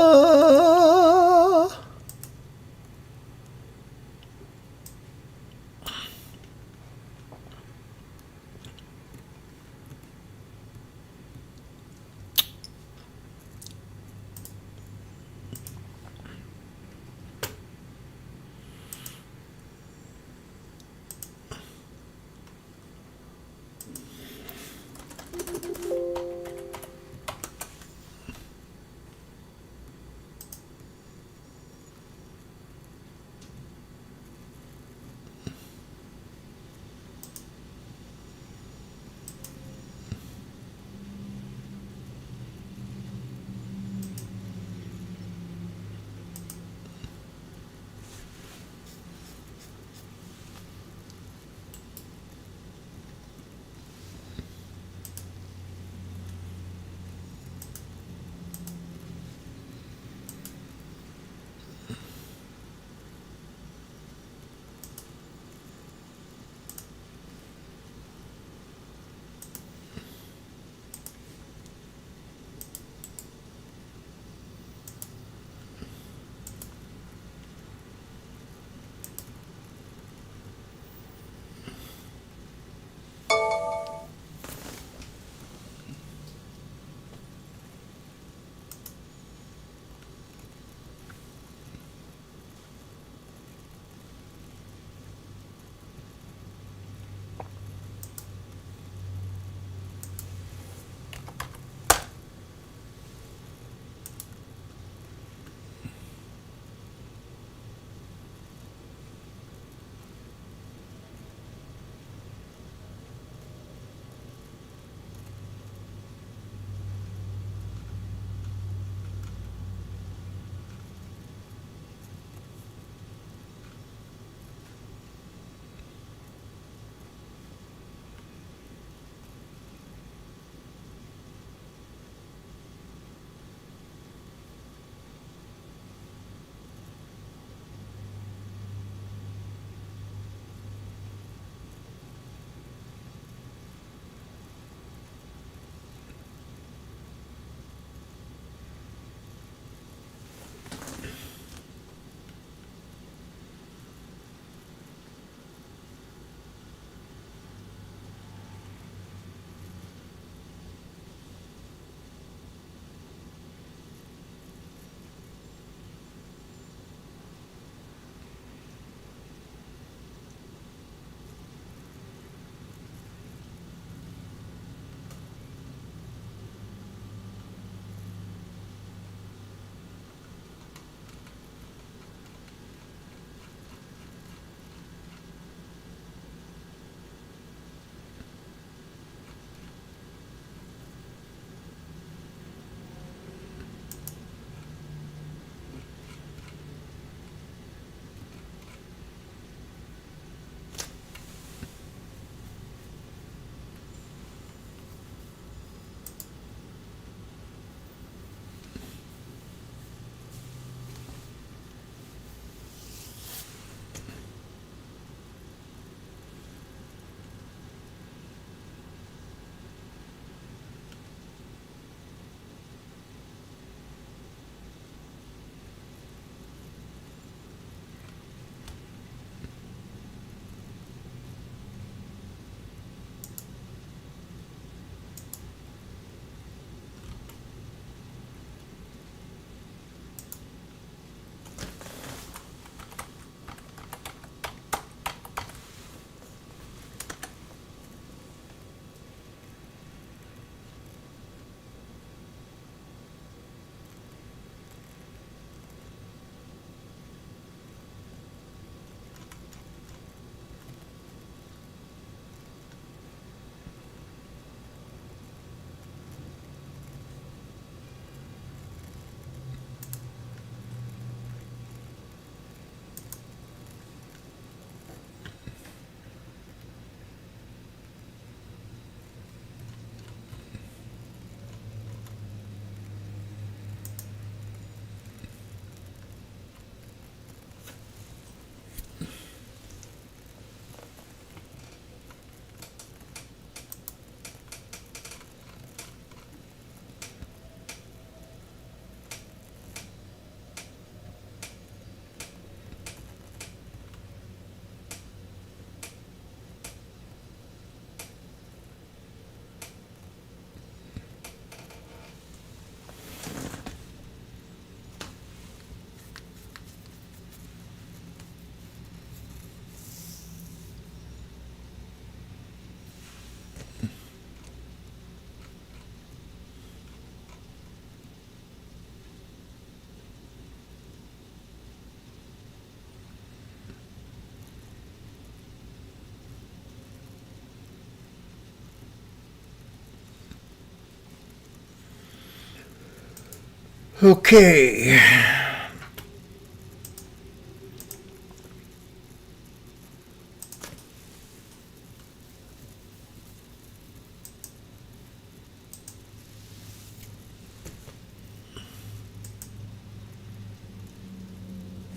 [SPEAKER 20] Okay.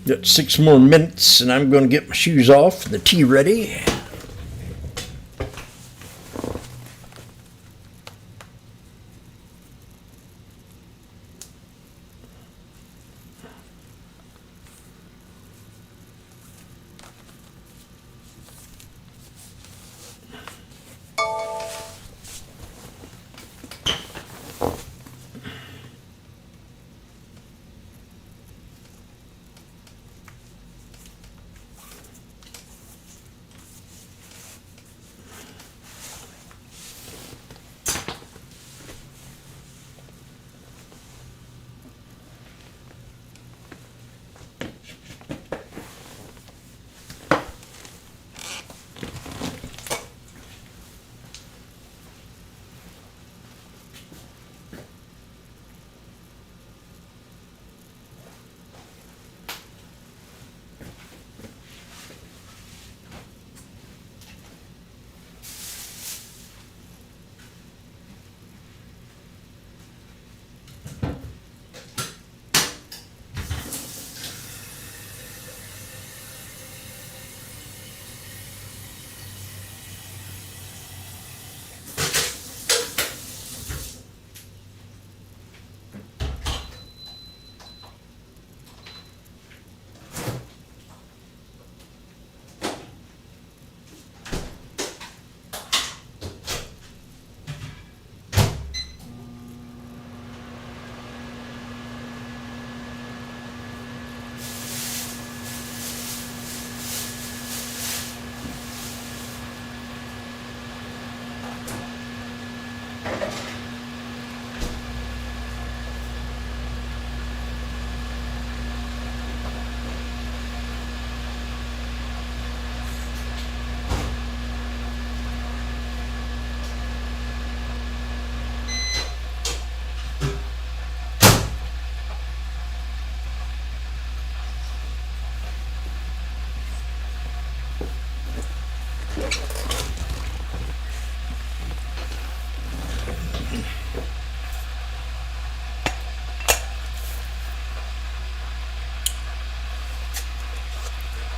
[SPEAKER 20] Got 6 more minutes and I'm going to get my shoes off and the tea ready.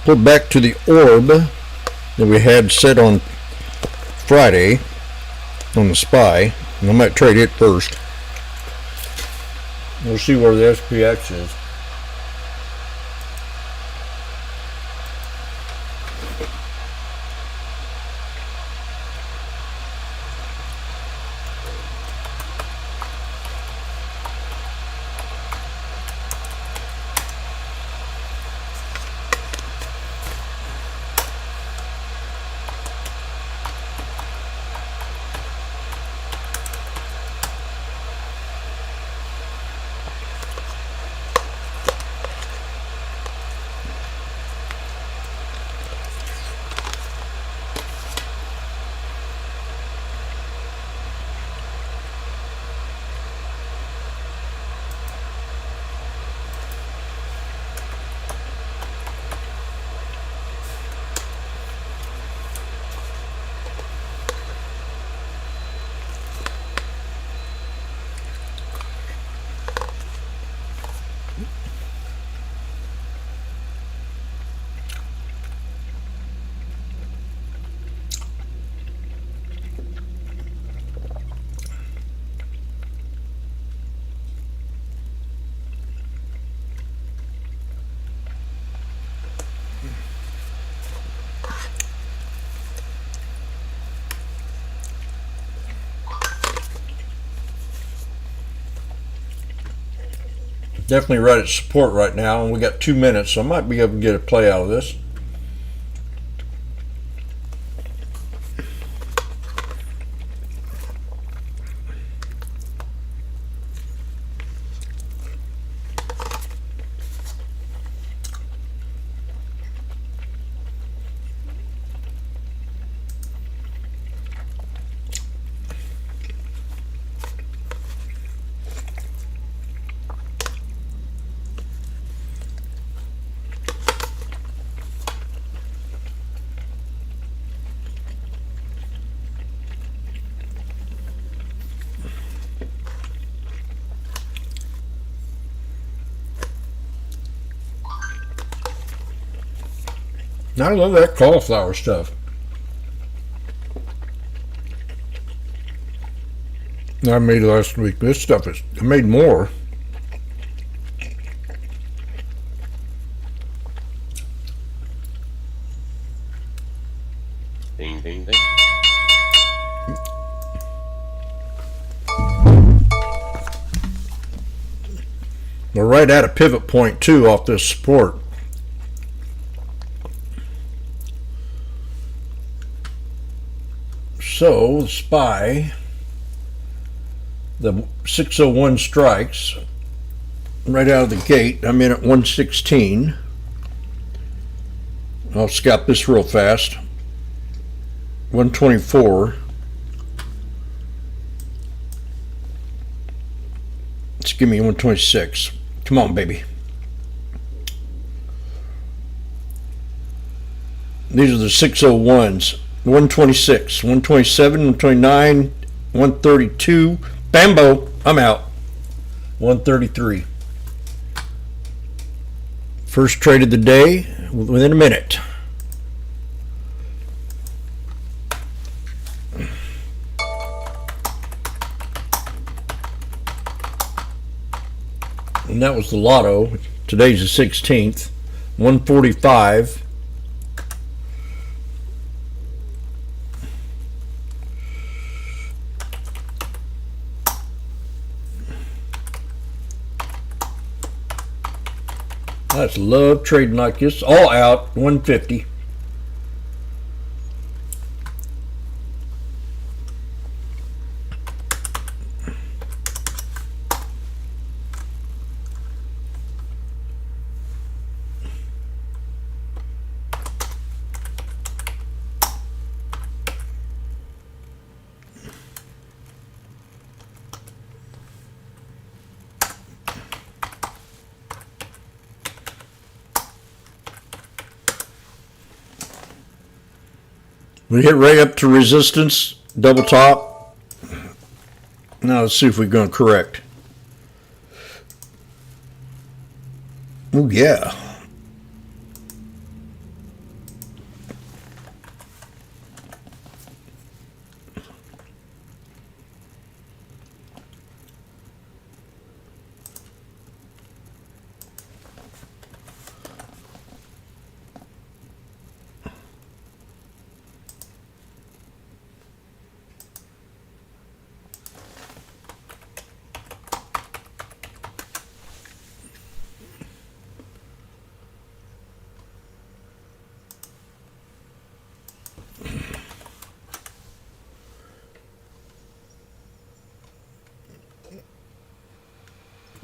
[SPEAKER 20] We're back to the orb that we had set on Friday on the SPY. I might trade it first. We'll see where the SPX is. Definitely right at support right now, and we got 2 minutes, so I might be able to get a play out of this. I love that cauliflower stuff. I made last week. This stuff is, I made more.
[SPEAKER 21] Ding, ding, ding.
[SPEAKER 20] We're right at a pivot point too off this support. So the SPY, the 601 strikes right out of the gate. I'm in at 116. I'll scalp this real fast. 124. Let's give me 126. Come on, baby. These are the 601s. 126, 127, 129, 132. Bambo, I'm out. 133. First trade of the day within a minute. And that was the lotto. Today's the 16th. 145. I just love trading like this. All out, 150. We hit right up to resistance, double top. Now let's see if we're going to correct. Oh yeah.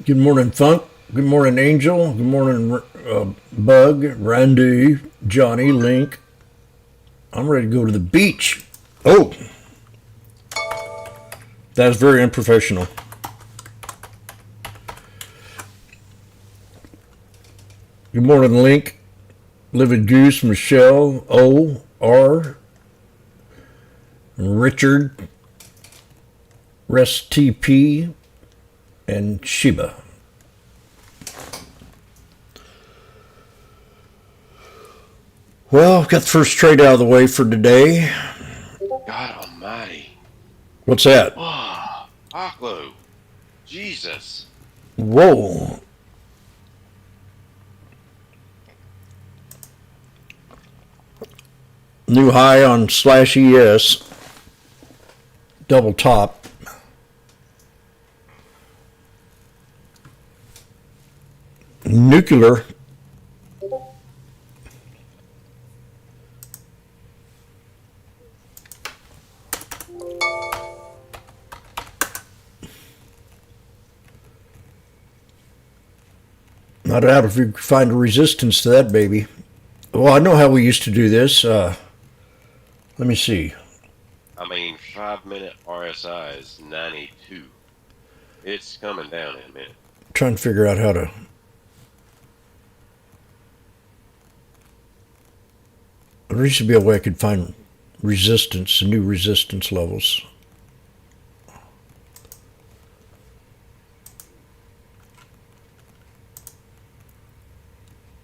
[SPEAKER 20] Good morning, Funk. Good morning, Angel. Good morning, Bug, Randy, Johnny, Link. I'm ready to go to the beach. Oh, that's very unprofessional. Good morning, Link, Livid Goose, Michelle, O, R, Richard, Rest TP, and Shiba. Well, got the first trade out of the way for today.
[SPEAKER 21] God almighty.
[SPEAKER 20] What's that?
[SPEAKER 21] Wow. Aklo. Jesus.
[SPEAKER 20] Whoa. New high on /ES. Double top. Nuclear. Not out if you can find a resistance to that baby. Well, I know how we used to do this. Let me see.
[SPEAKER 21] I mean, 5-minute RSI is 92. It's coming down in a minute.
[SPEAKER 20] I'm trying to figure out how to. There used to be a way I could find resistance, new resistance levels.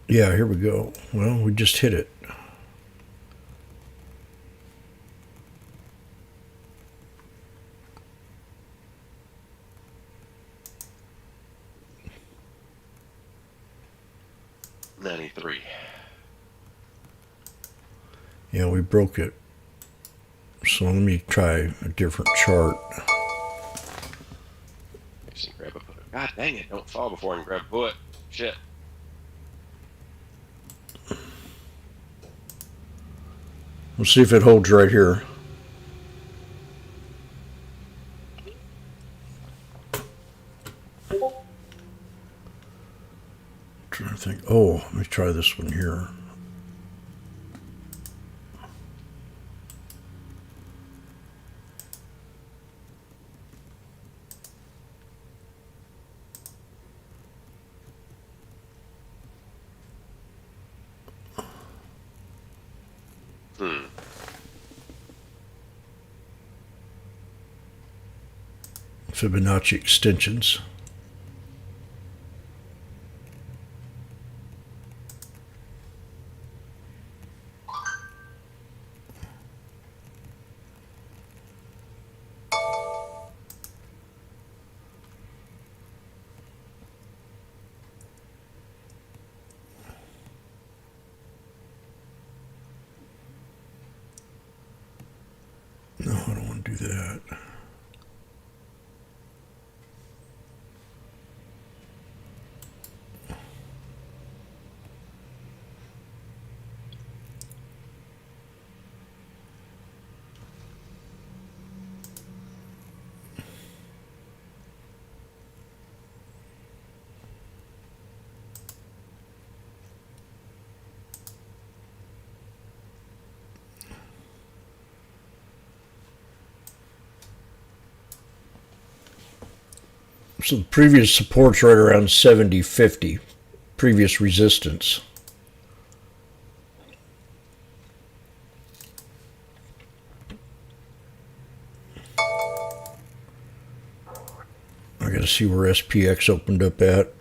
[SPEAKER 20] Yeah, here we go. Well, we just hit it.
[SPEAKER 21] 93.
[SPEAKER 20] Yeah, we broke it. So let me try a different chart.
[SPEAKER 21] Grab a put. God dang it! Don't fall before I can grab a put. Shit.
[SPEAKER 20] We'll see if it holds right here. Trying to think. Oh, let me try this one here. Fibonacci extensions. No, I don't want to do that. So the previous support's right around 70.50, previous resistance. I gotta see where SPX opened up at.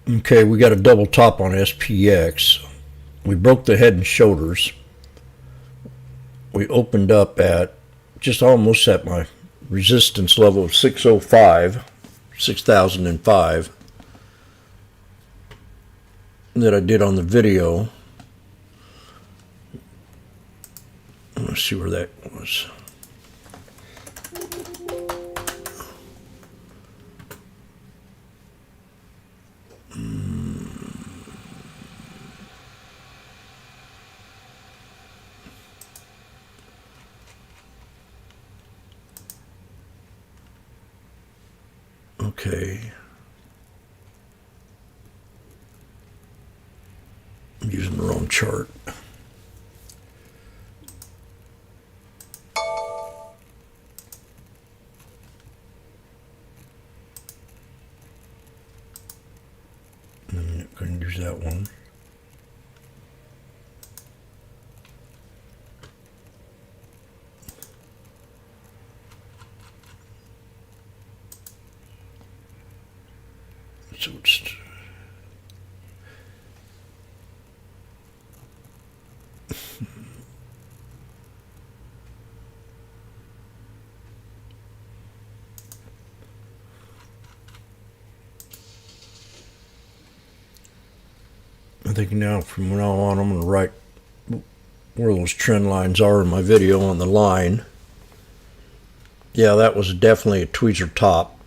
[SPEAKER 20] Okay, we got a double top on SPX. We broke the head and shoulders. We opened up at just almost at my resistance level of 605, 6005 that I did on the video. Let's see where that was. Okay. I'm using the wrong chart. I'm not going to use that one. So it's I think now from now on I'm going to write where those trend lines are in my video on the line. Yeah, that was definitely a tweezer top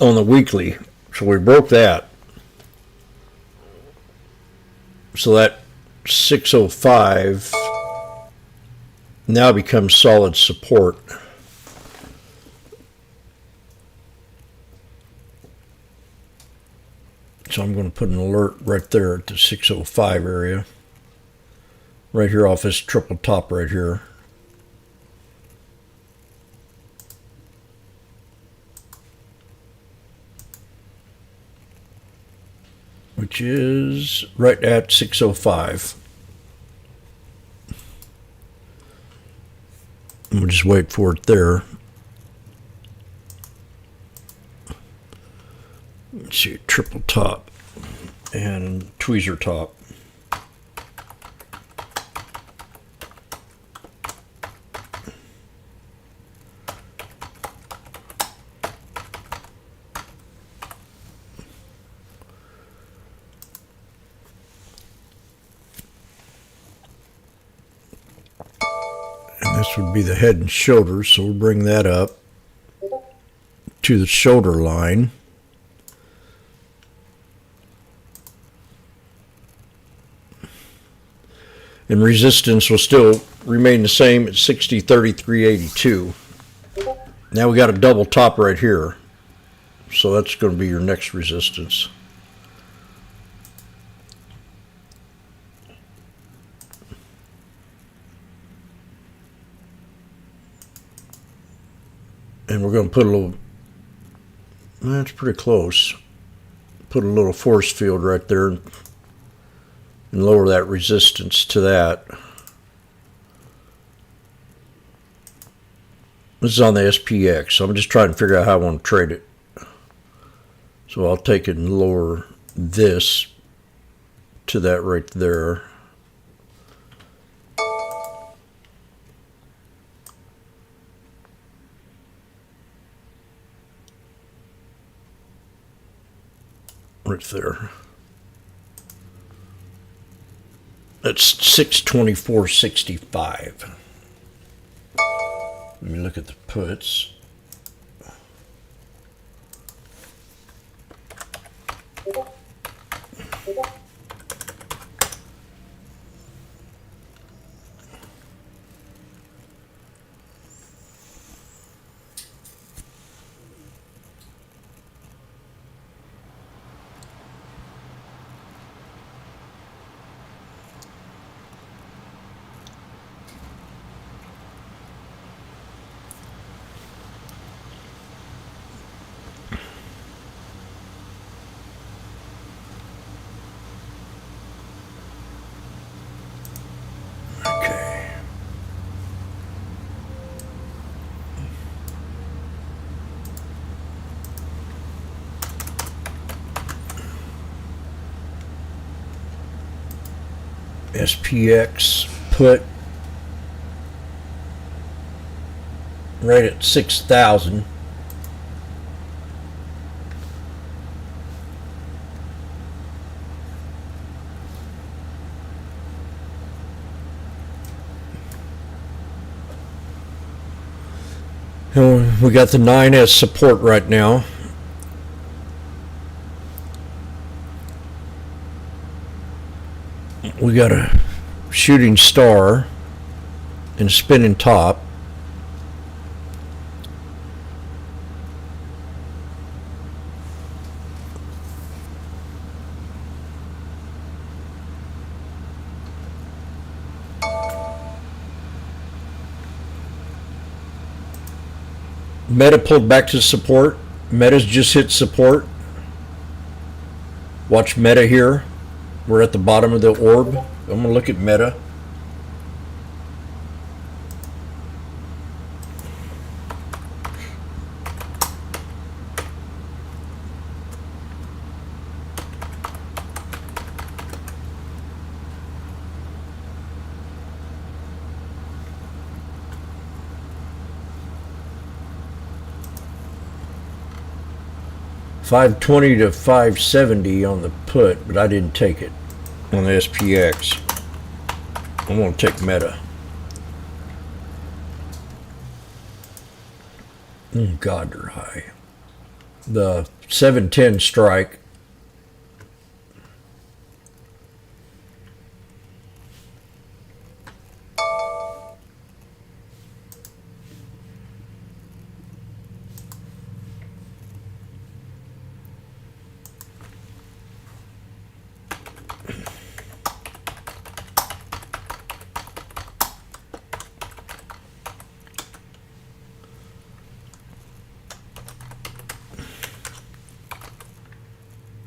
[SPEAKER 20] on the weekly. So we broke that. So that 605 now becomes solid support. So I'm going to put an alert right there at the 605 area. Right here off this triple top right here. Which is right at 605. And we'll just wait for it there. Let's see, triple top and tweezer top. This would be the head and shoulders, so we'll bring that up to the shoulder line. And resistance will still remain the same at 60.3382. Now we got a double top right here, so that's going to be your next resistance. And we're going to put a little, that's pretty close, put a little force field right there and lower that resistance to that. This is on the SPX, so I'm just trying to figure out how I want to trade it. So I'll take it and lower this to that right there. Right there. That's 624.65. Let me look at the puts. SPX put right at 6,000. And we got the 9 as support right now. We got a shooting star and a spinning top. Meta pulled back to support. Meta's just hit support. Watch Meta here. We're at the bottom of the orb. I'm going to look at Meta. $520 to $570 on the put, but I didn't take it on the SPX. I'm going to take Meta. Oh God, they're high. The 710 strike.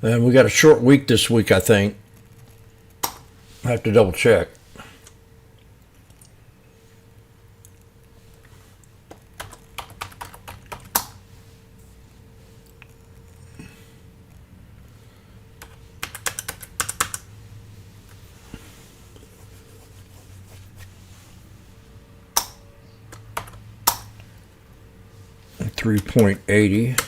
[SPEAKER 20] And we got a short week this week, I think. I have to double check. $3.80.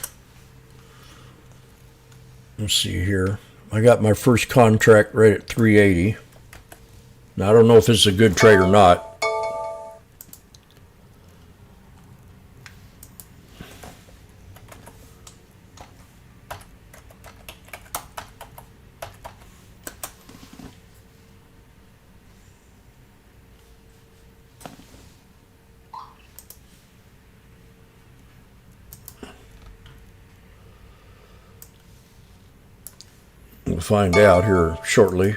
[SPEAKER 20] Let's see here. I got my first contract right at 380. Now I don't know if this is a good trade or not. find out here shortly.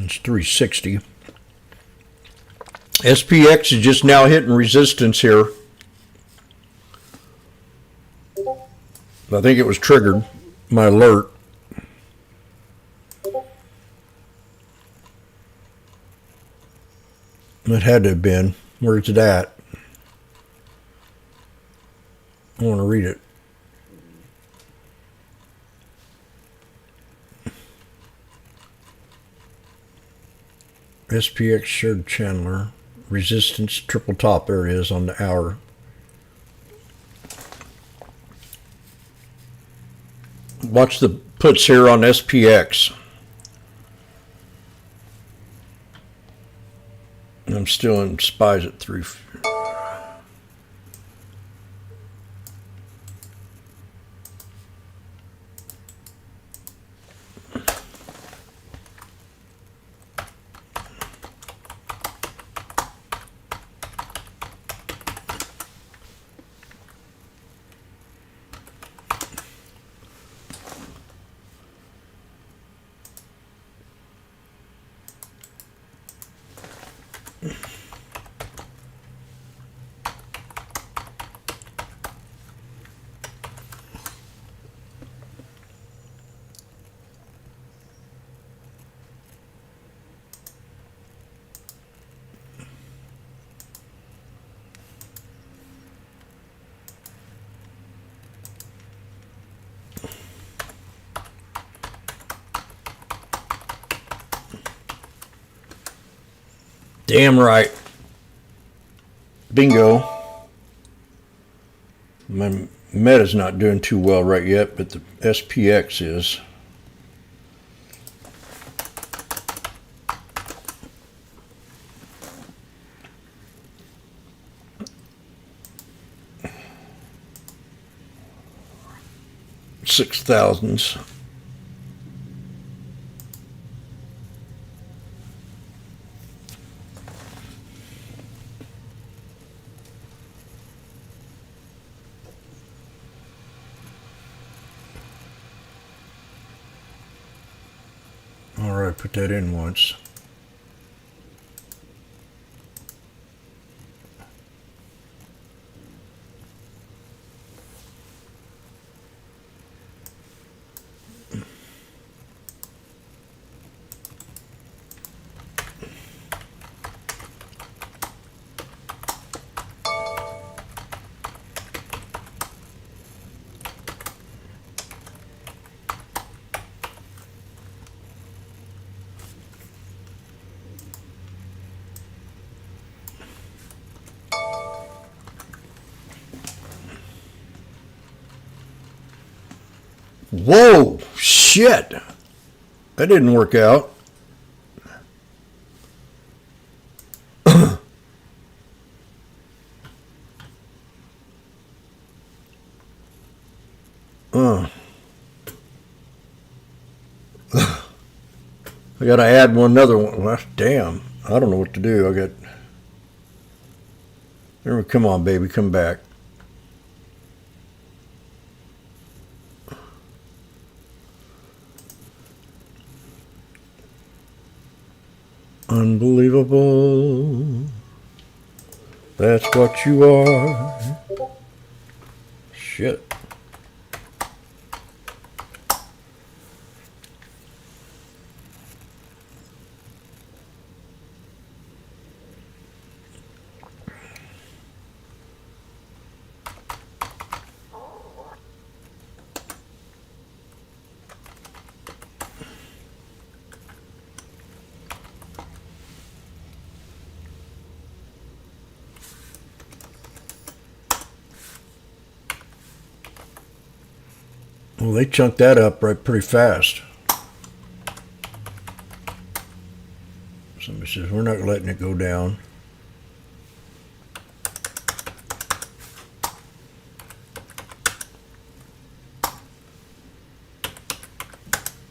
[SPEAKER 20] It's 360. SPX is just now hitting resistance here. I think it was triggered, my alert. It had to have been. Where's it at? I want to read it. SPX shared Chandler. Resistance triple top. There it is on the hour. Watch the puts here on SPX. I'm still in spies at 3. Damn right. Bingo. My Meta's not doing too well right yet, but the SPX is. $6,000s. All right, put that in once. Whoa, shit. That didn't work out. I gotta add another one. Well, damn, I don't know what to do. I got. Come on, baby, come back. Unbelievable. That's what you are. Shit. Well, they chunked that up right pretty fast. Somebody says, we're not letting it go down.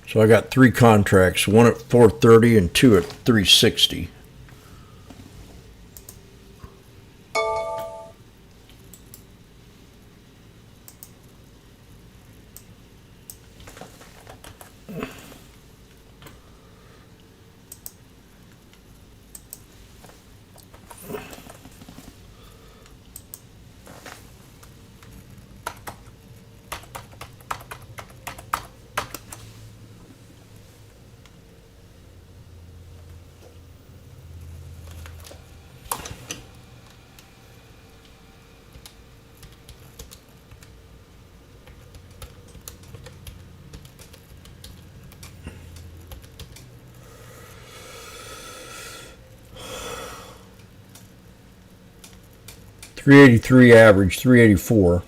[SPEAKER 20] So I got 3 contracts, one at 430 and 2 at 360. .383 average, 384.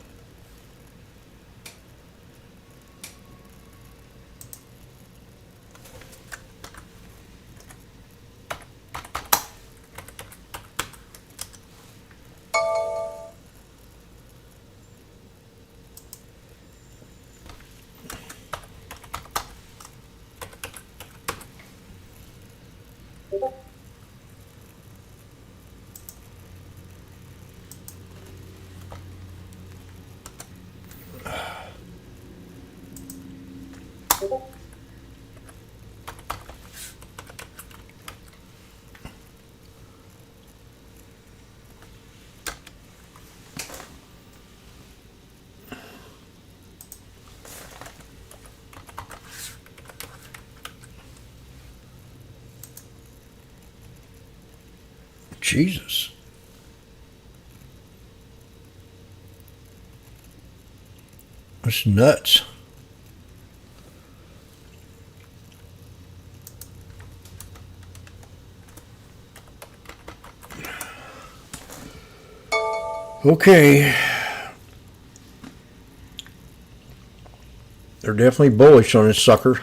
[SPEAKER 20] Jesus. That's nuts. Okay. They're definitely bullish on this sucker.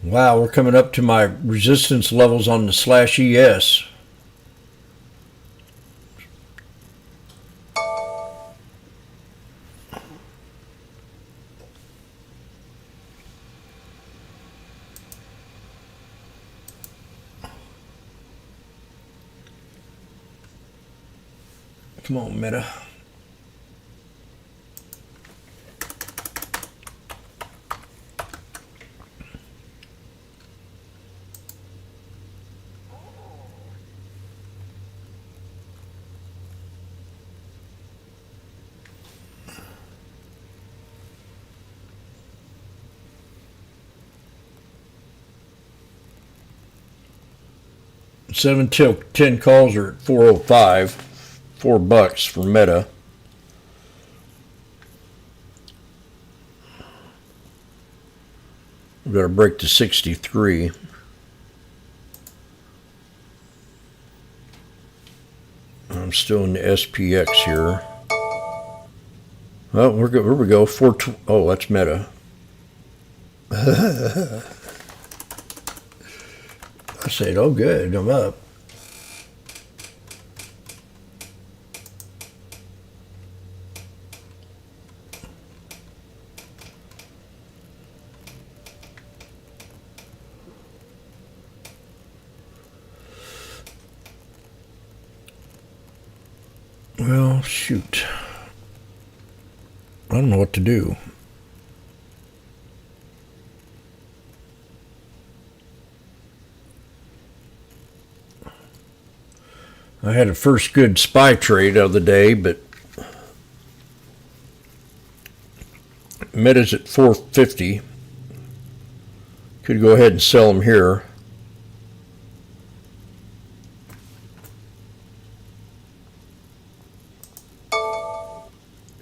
[SPEAKER 20] Wow, we're coming up to my resistance levels on the /ES. Come on, Meta. Seven till 10 calls are at 405, $4 for Meta. We've got to break to 63. I'm still in the SPX here. Oh, we're good. Here we go. Oh, that's Meta. I said, oh good, I'm up. Well, shoot. I don't know what to do. I had a first good SPY trade of the day, but met us at 450. Could go ahead and sell them here.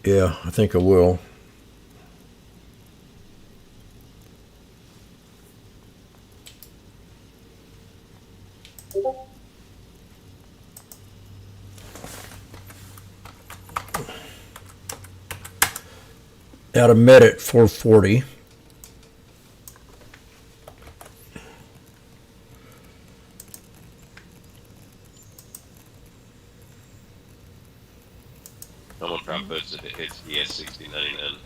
[SPEAKER 20] Yeah, I think I will. Out of Met at 440.
[SPEAKER 21] I'm gonna drop those if it hits the S6099.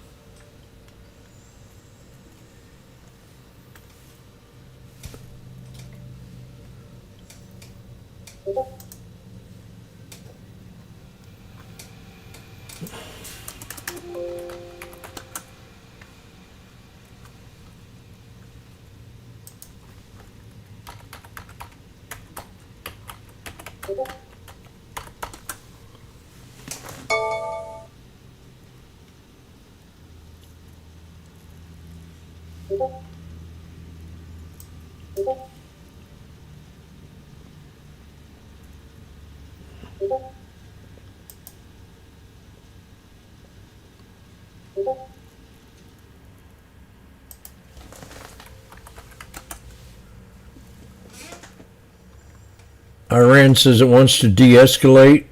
[SPEAKER 20] Iran says it wants to de-escalate,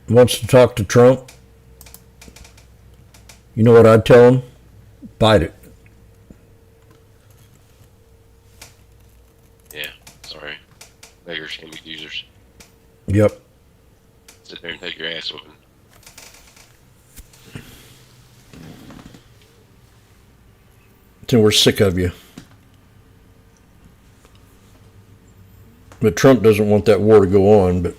[SPEAKER 20] wants to talk to Trump. You know what I'd tell him? Bite it.
[SPEAKER 21] Yeah, sorry. Beggars can be accusers.
[SPEAKER 20] Yep.
[SPEAKER 21] Sit there and take your ass whooping.
[SPEAKER 20] Till we're sick of you. But Trump doesn't want that war to go on, but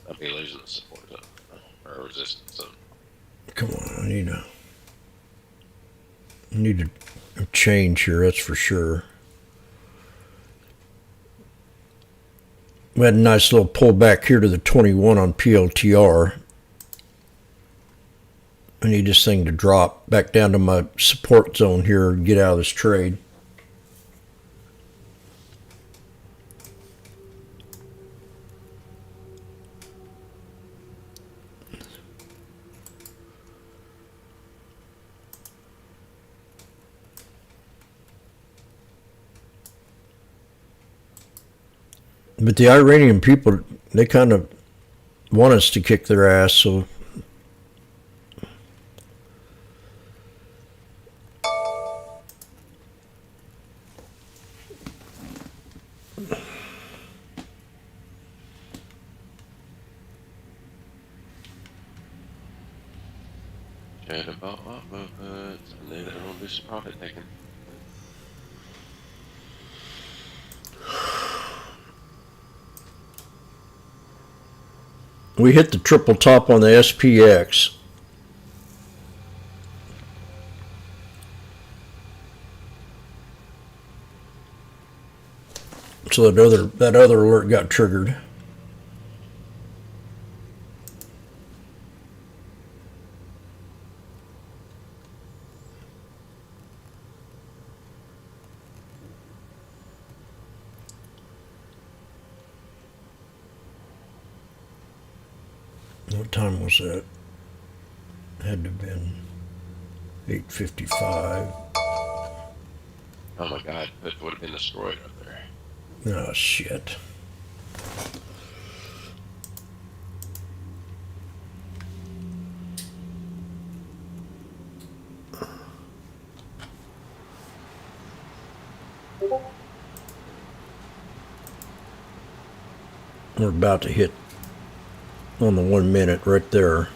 [SPEAKER 21] I'll be losing the support zone, or resistance zone.
[SPEAKER 20] come on, I need a change here, that's for sure. We had a nice little pullback here to the 21 on PLTR. I need this thing to drop back down to my support zone here and get out of this trade. But the Iranian people, they kind of want us to kick their ass, so
[SPEAKER 21] Chat about what movements, and then it'll do some profit taking.
[SPEAKER 20] we hit the triple top on the SPX. So that other alert got triggered. What time was that? Had to have been 8:55.
[SPEAKER 21] Oh my god, it would have been destroyed up there.
[SPEAKER 20] Oh shit. We're about to hit on the 1 minute right there.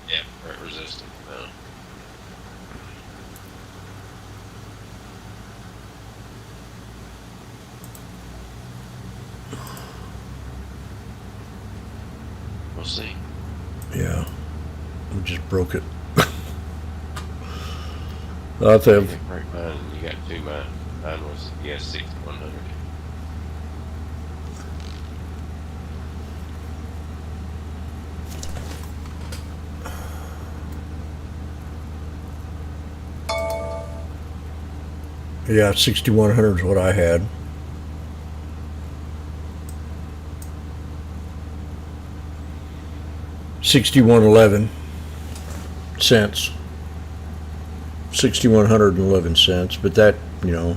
[SPEAKER 21] Yeah, right, resistant. No. We'll see.
[SPEAKER 20] Yeah. We're just broke it. I think
[SPEAKER 21] Right, mine, you got two. Mine was 6100.
[SPEAKER 20] yeah, 6100 is what I had. $61.11. 6,111 cents, but that, you know.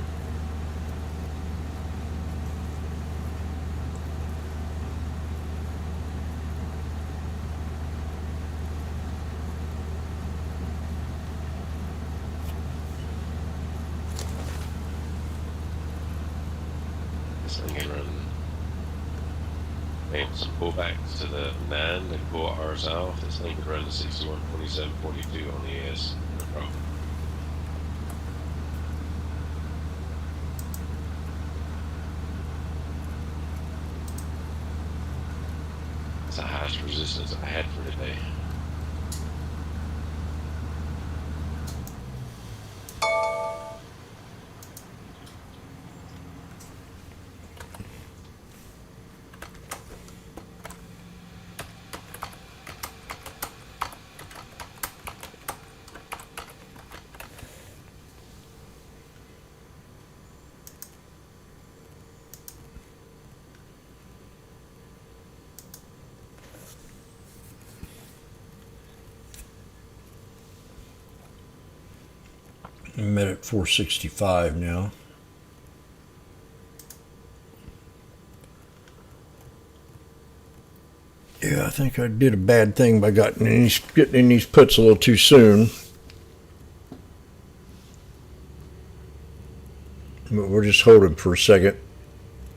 [SPEAKER 21] This thing can run. Made some pullbacks to the 9 to pull ours off. This thing could run to 61.27.42 on the ES. No problem. That's the highest resistance I had for today.
[SPEAKER 20] I'm at 465 now. Yeah, I think I did a bad thing by getting in these puts a little too soon. But we're just holding for a second.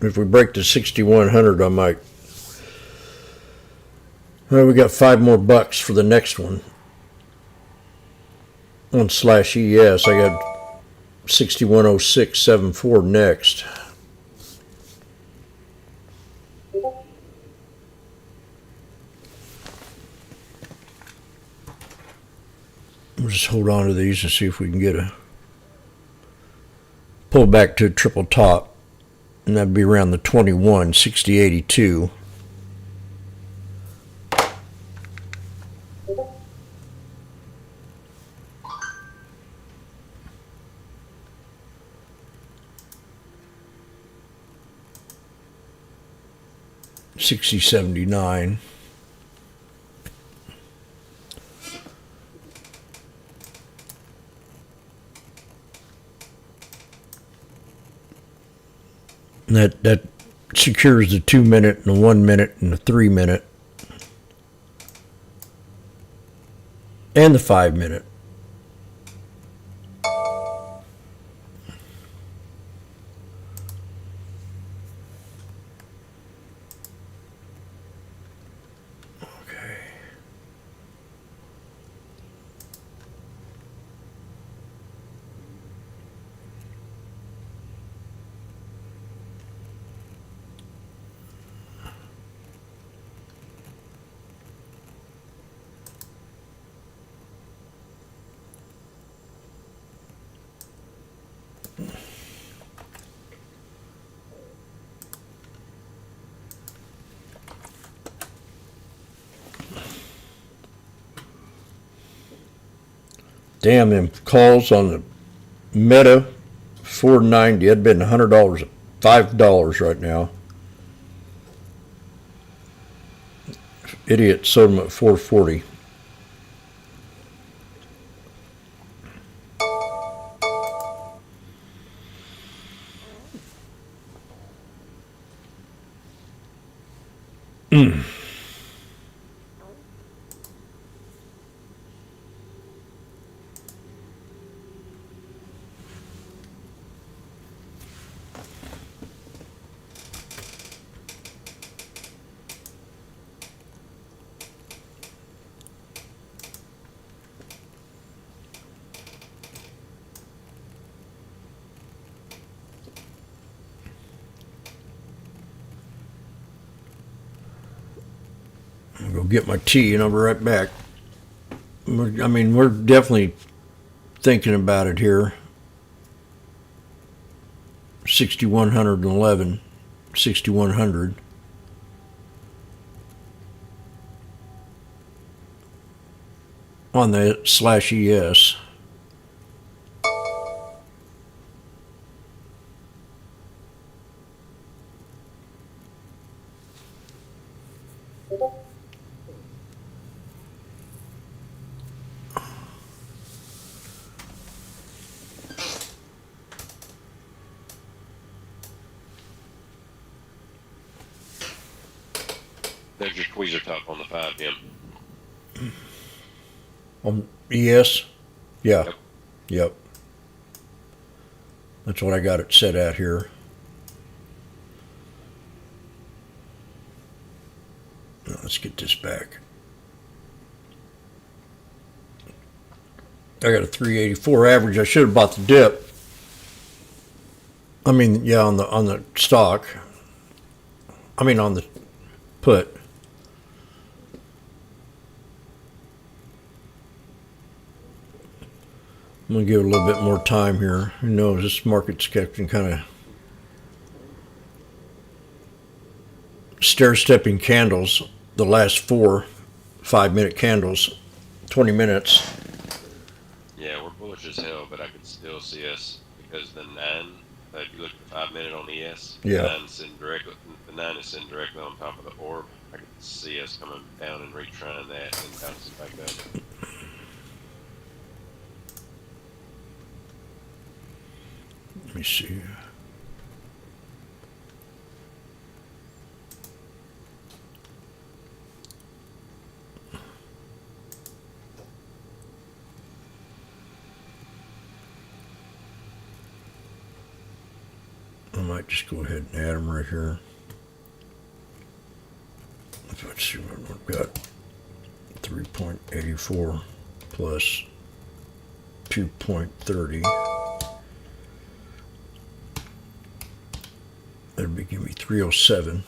[SPEAKER 20] If we break to 6,100, I might. Well, we got $5 more for the next one. On /ES, I got 6106.74 next. We'll just hold on to these and see if we can get a pull back to a triple top, and that'd be around the 21.6082. $60.79. And that secures the 2 minute and the 1 minute and the 3 minute and the 5 minute. Damn, them calls on the Meta 490. It'd been $100, $5 right now. Idiot sold them at 440. I'll go get my tea and I'll be right back. we're definitely thinking about it here. 6,111, 6,100. On the /ES.
[SPEAKER 21] There's your tweezer top on the 5, Jim.
[SPEAKER 20] On ES? Yeah.
[SPEAKER 21] Yep.
[SPEAKER 20] Yep. That's what I got it set at here. Now let's get this back. I got a 384 average. I should have bought the dip. I mean, yeah, on the stock. I mean, on the put. I'm going to give it a little bit more time here. Who knows? This market's kept kind of stair-stepping candles, the last 4 5-minute candles, 20 minutes.
[SPEAKER 21] Yeah, we're bullish as hell, but I could still see us because the 9, if you look at the 5-minute on ES,
[SPEAKER 20] Yeah.
[SPEAKER 21] the 9 is sitting directly on top of the orb. I could see us coming down and retrying that and bouncing back up.
[SPEAKER 20] Let me see. I might just go ahead and add them right here. Let's see what we've got. 3.84 plus 2.30. That'd be give me 307.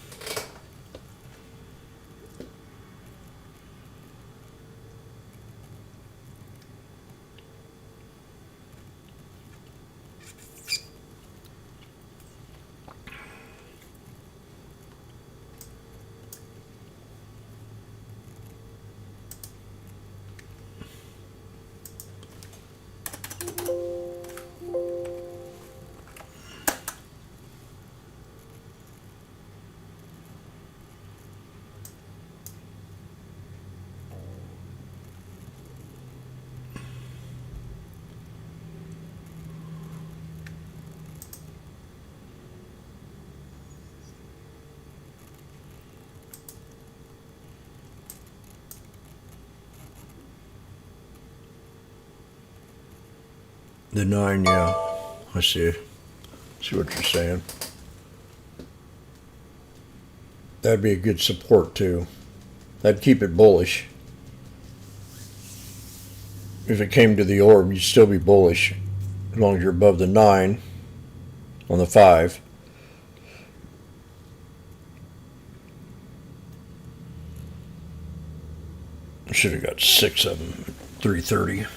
[SPEAKER 20] The 9, yeah. I see. See what you're saying. That'd be a good support too. That'd keep it bullish. If it came to the orb, you'd still be bullish as long as you're above the 9 on the 5. Should have got 6 of them at 330.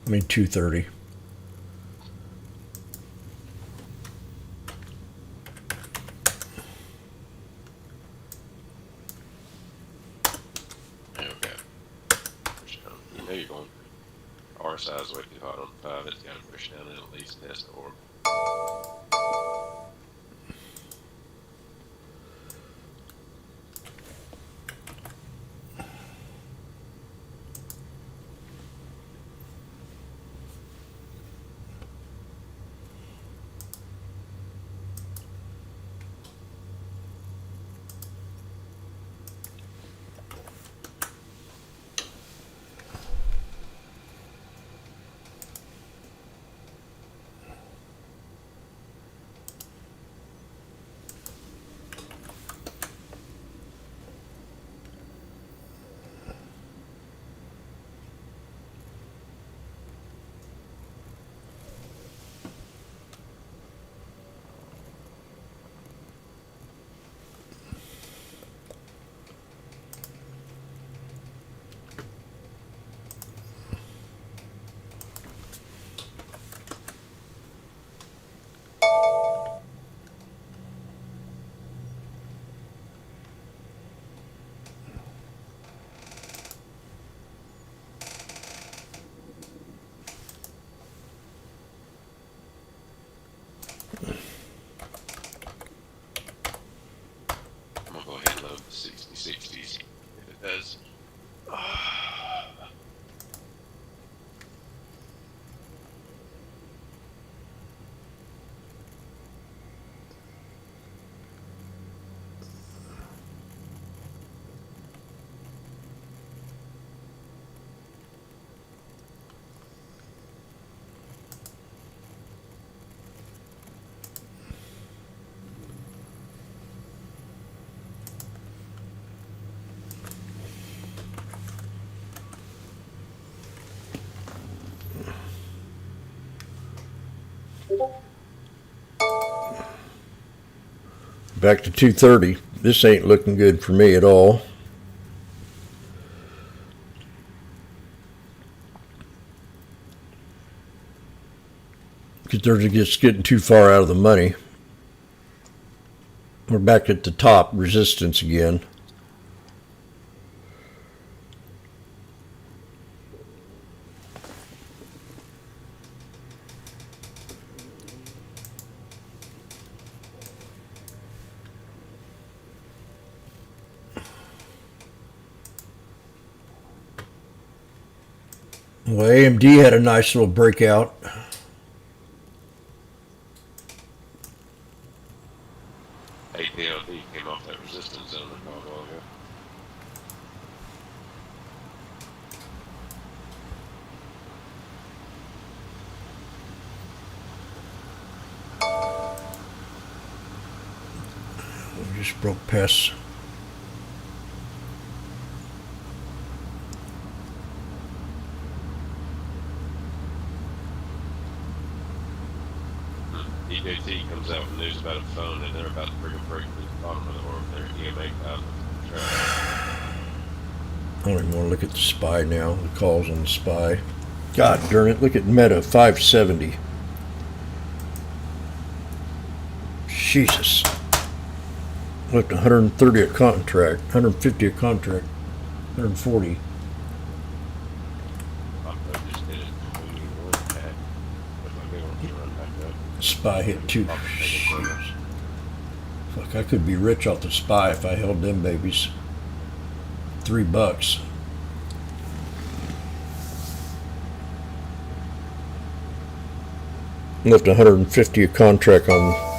[SPEAKER 20] I mean 230.
[SPEAKER 21] Okay. You know you're going RSI is way too hot on the 5. It's got to push down and at least test the orb. I'm gonna go ahead and load the 60/60s if it does.
[SPEAKER 20] Back to 230. This ain't looking good for me at all. Because they're just getting too far out of the money. We're back at the top, resistance again. Well, AMD had a nice little breakout.
[SPEAKER 21] APLD came off that resistance zone a while ago.
[SPEAKER 20] We just broke past.
[SPEAKER 21] EJT comes out with news about a phone and they're about to bring a break to the bottom of the orb. Their EMA cloud.
[SPEAKER 20] I don't even want to look at the SPY now. The calls on the SPY. God darn it! Look at Meta 570. Jesus. Left 130 a contract, 150 a contract, 140. SPY hit two. Fuck, I could be rich off the SPY if I held them babies. $3. Left 150 a contract on.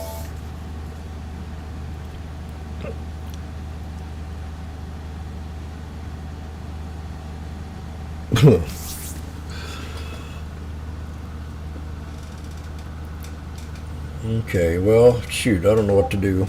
[SPEAKER 20] Okay, well, shoot, I don't know what to do.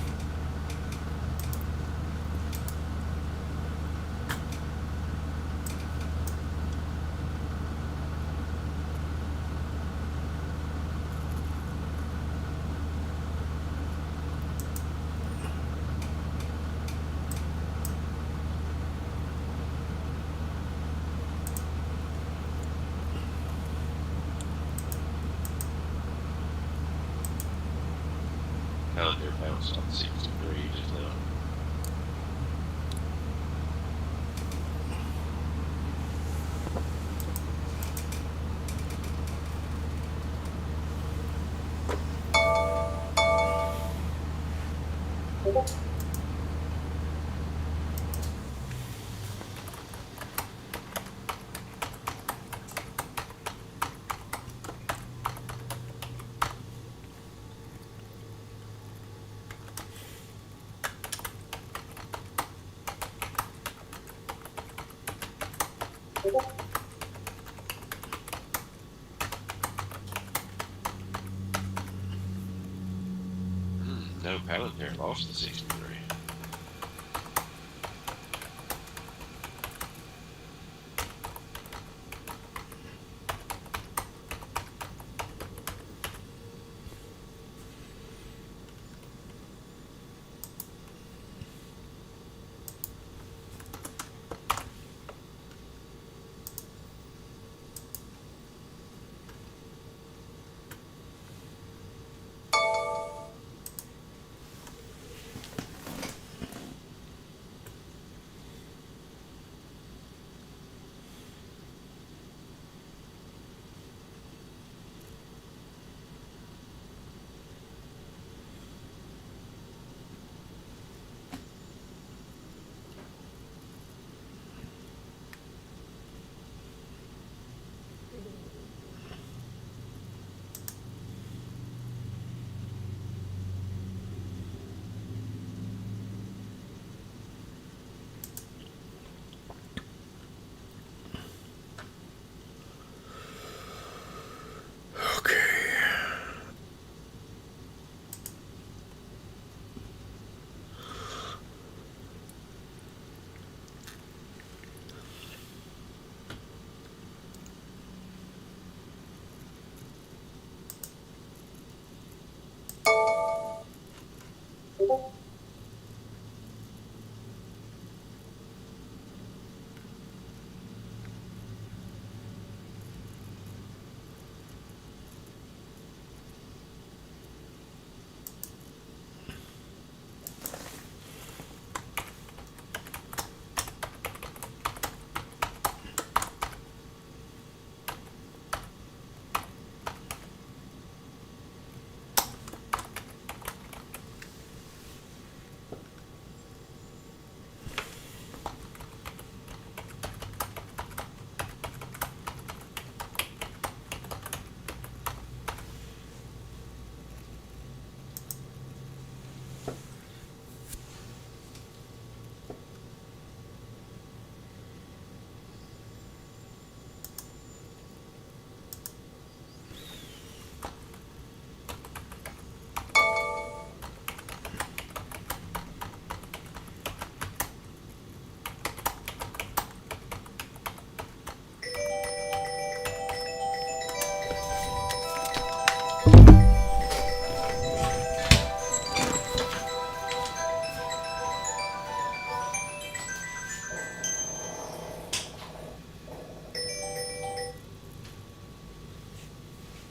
[SPEAKER 21] Calendar bounced off 63 just now. No, Palantir lost the 63.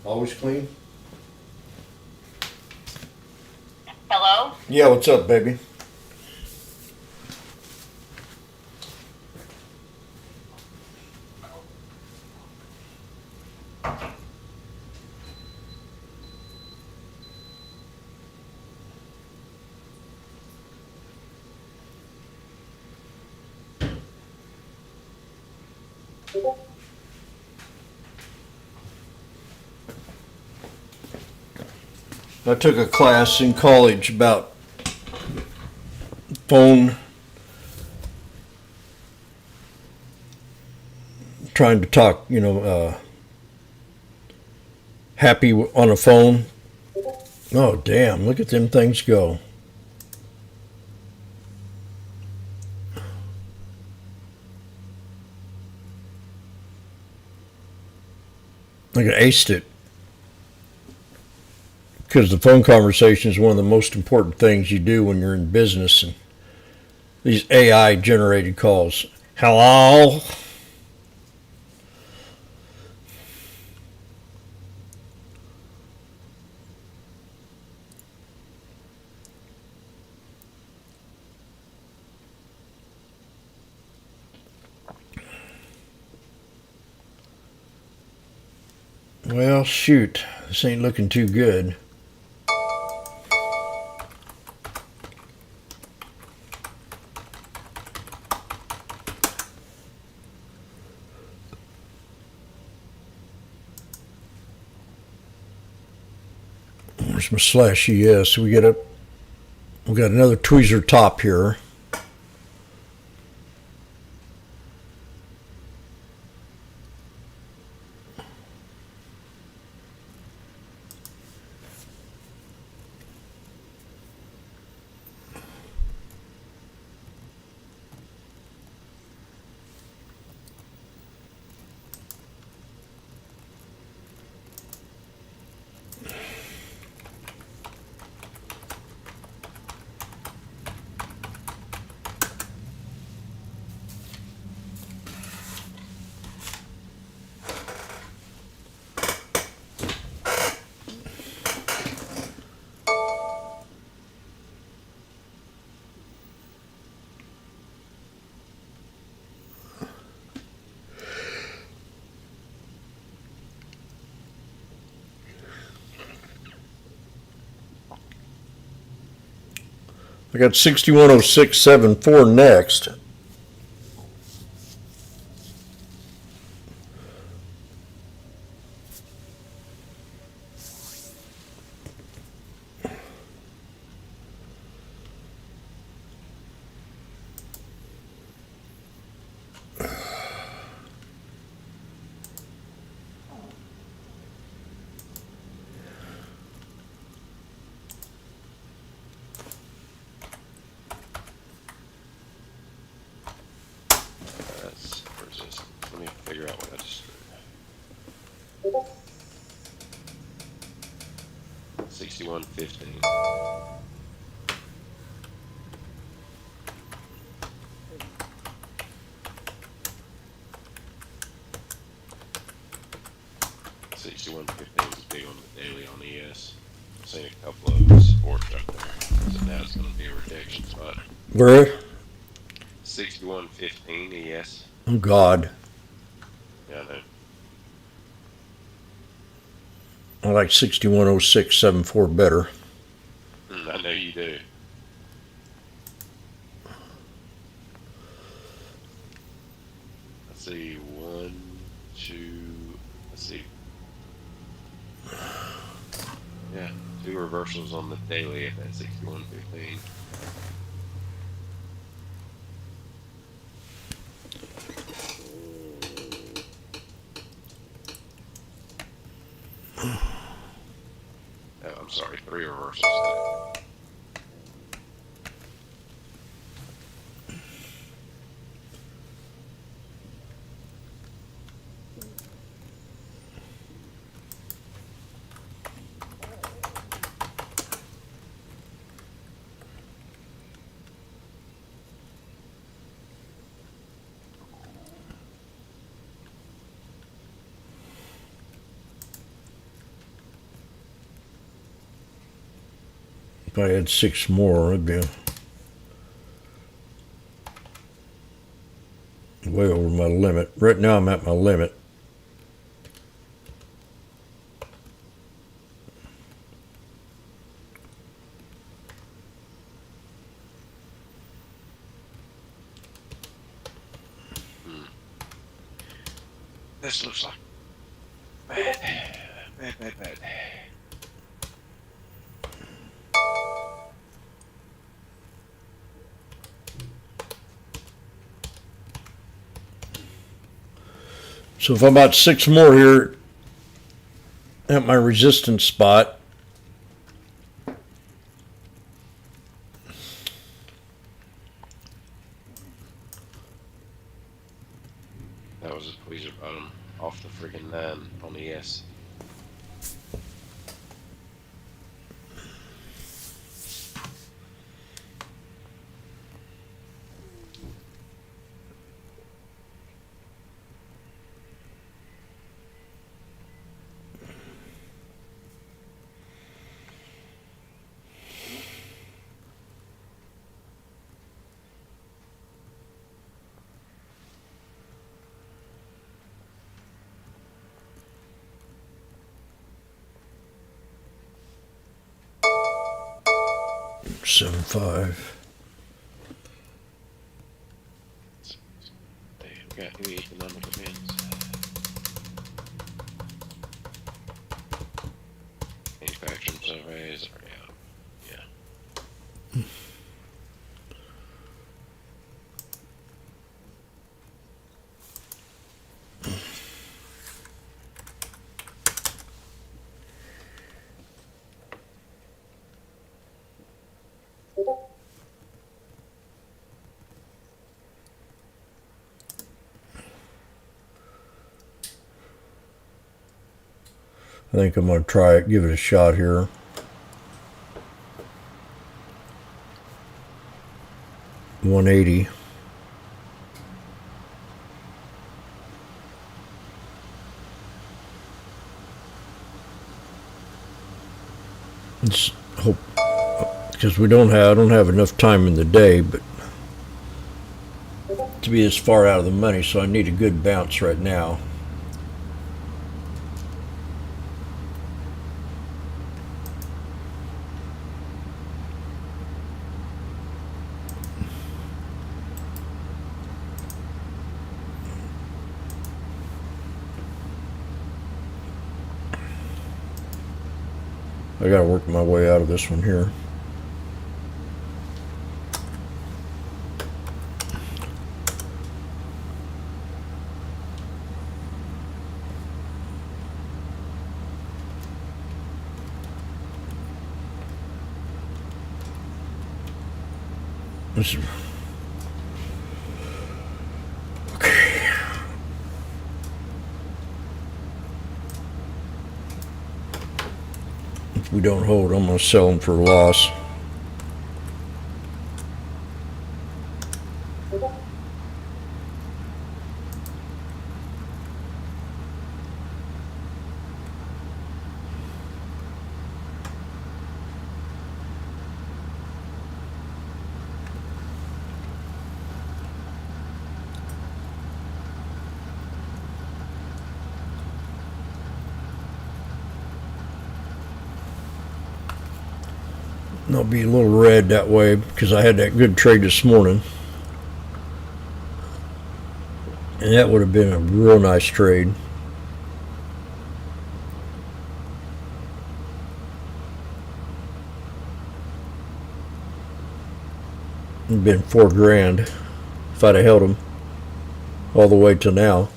[SPEAKER 20] Always clean?
[SPEAKER 2] Hello?
[SPEAKER 20] Yeah, what's up, baby? I took a class in college about phone, trying to talk, happy on a phone. Oh, damn, look at them things go. Like I aced it. Because the phone conversation is one of the most important things you do when you're in business. And these AI generated calls. Hello? Well, shoot. This ain't looking too good. Where's my slash ES? We got another tweezer top here. I got 610674 next.
[SPEAKER 21] Let me figure out what I just 6115. ES. I've seen a couple of sports up there. So now it's going to be a rejection spot.
[SPEAKER 20] Where?
[SPEAKER 21] 6115 ES.
[SPEAKER 20] Oh, God.
[SPEAKER 21] Yeah, I know.
[SPEAKER 20] I like 610674 better.
[SPEAKER 21] I know you do. Let's see, one, two, let's see. Yeah, 2 reversals on the daily at that 6115. Oh, I'm sorry, 3 reversals.
[SPEAKER 20] If I had 6 more, I'd be way over my limit. Right now, I'm at my limit.
[SPEAKER 21] This looks like bad. Bad.
[SPEAKER 20] So if I'm about 6 more here at my resistance spot,
[SPEAKER 21] That was a tweezer bottom off the friggin' 9 on ES.
[SPEAKER 20] seven five.
[SPEAKER 21] We got new economic events. Manufacturing surveys are out. Yeah.
[SPEAKER 20] I think I'm going to try it, give it a shot here. $180. Let's hope, because I don't have enough time in the day, but to be this far out of the money, so I need a good bounce right now. I gotta work my way out of this one here. This is, if we don't hold, I'm going to sell them for a loss. I'll be a little red that way because I had that good trade this morning. And that would have been a real nice trade. It'd been $4,000 if I'd have held them all the way to now.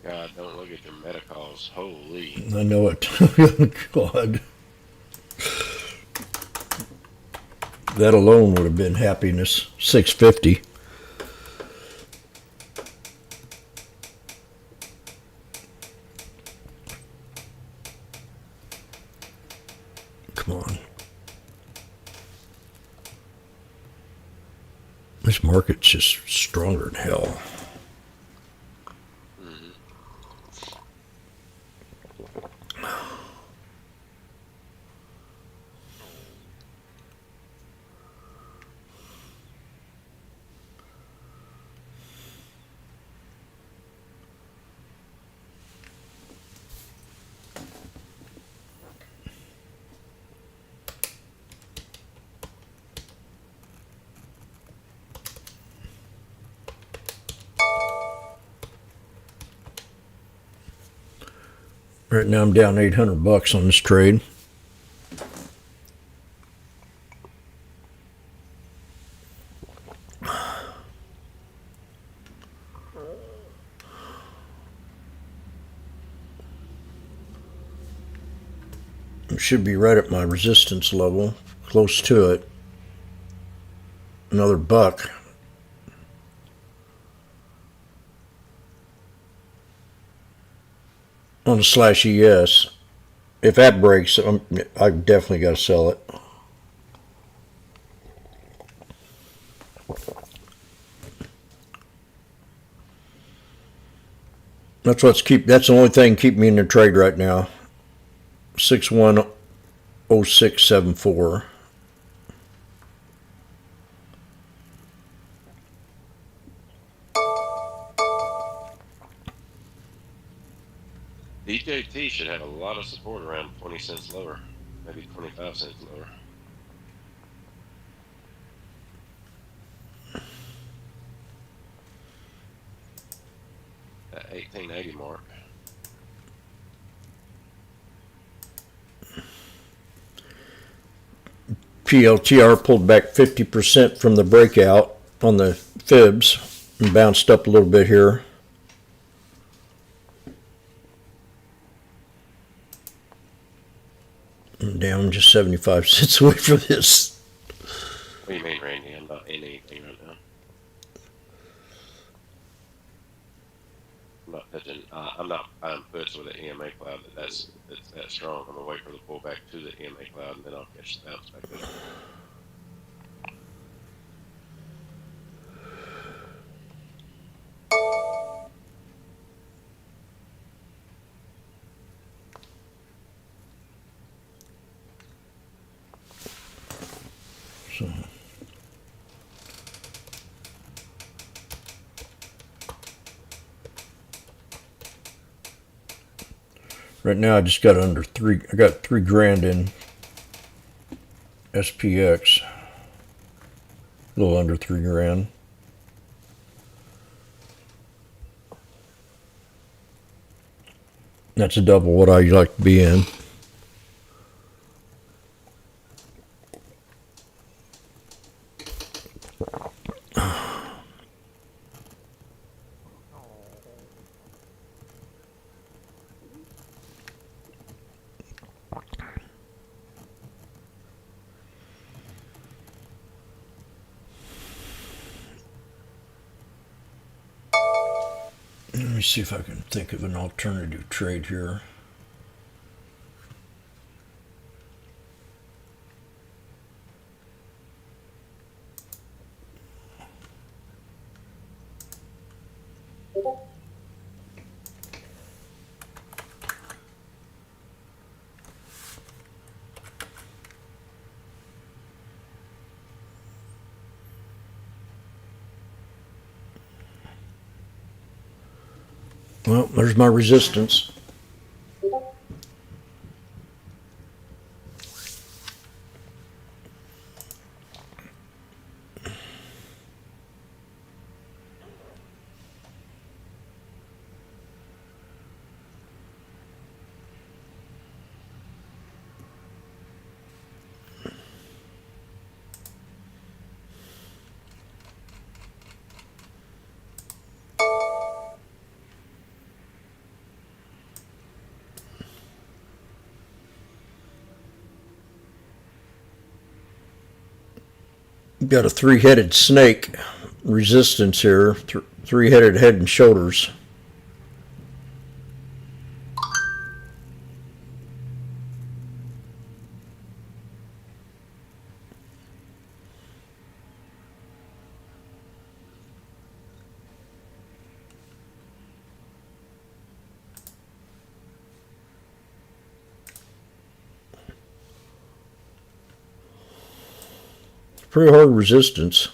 [SPEAKER 21] God, don't look at your medicals. Holy.
[SPEAKER 20] I know it. God. That alone would have been happiness. 650. Come on. This market's just stronger than hell. Right now I'm down $800 on this trade. It should be right at my resistance level, close to it. Another buck. On the slash ES. If that breaks, I've definitely got to sell it. That's the only thing keeping me in the trade right now. 610674.
[SPEAKER 21] DJT should have a lot of support around 20 cents lower, maybe 25 cents lower. That 1880 mark.
[SPEAKER 20] PLTR pulled back 50% from the breakout on the fibs and bounced up a little bit here. I'm down just 75 cents away from this.
[SPEAKER 21] What do you mean, Randy? I'm not in anything right now. I'm not touching. I'm not buying puts with the EMA cloud. That's that strong. I'm gonna wait for the pullback to the EMA cloud, and then I'll catch the bounce back up.
[SPEAKER 20] So. Right now I just got under three. I got $3,000 in SPX. A little under $3,000. That's a double what I like to be in. Let me see if I can think of an alternative trade here. Well, there's my resistance. Got a three-headed snake resistance here, three-headed head and shoulders. Pretty hard resistance.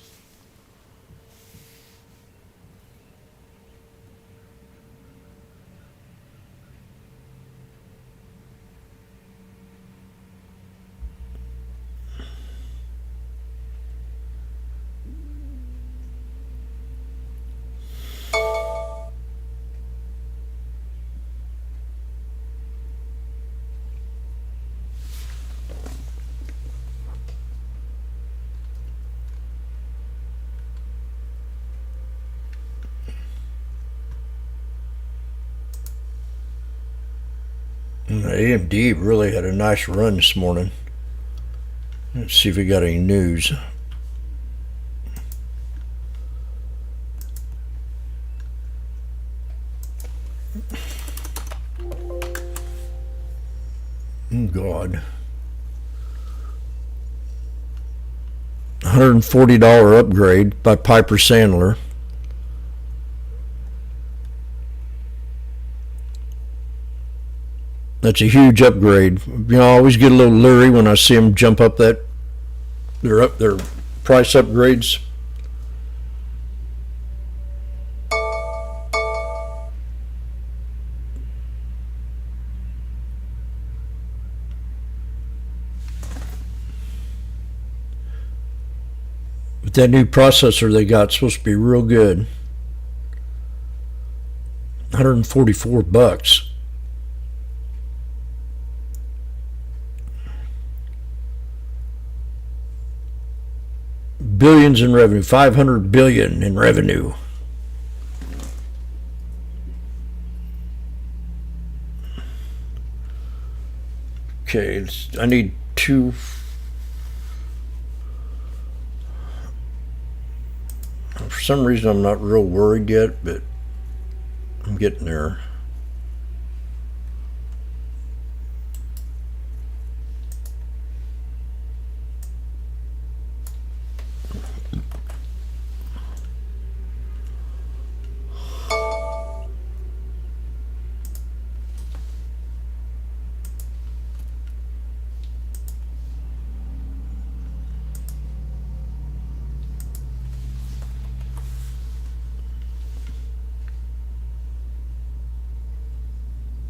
[SPEAKER 20] AMD really had a nice run this morning. Let's see if we got any news. Oh God. $140 upgrade by Piper Sandler. That's a huge upgrade. You know, I always get a little leery when I see them jump up their price upgrades. But that new processor they got is supposed to be real good. $144. Billions in revenue, 500 billion in revenue. Okay, I need two. For some reason, I'm not real worried yet, but I'm getting there.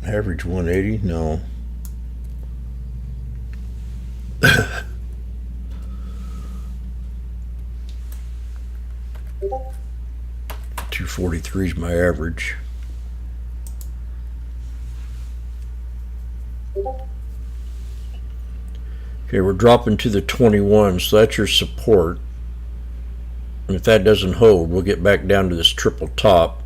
[SPEAKER 20] Average 180? No. 243 is my average. Okay, we're dropping to the 21, so that's your support. And if that doesn't hold, we'll get back down to this triple top.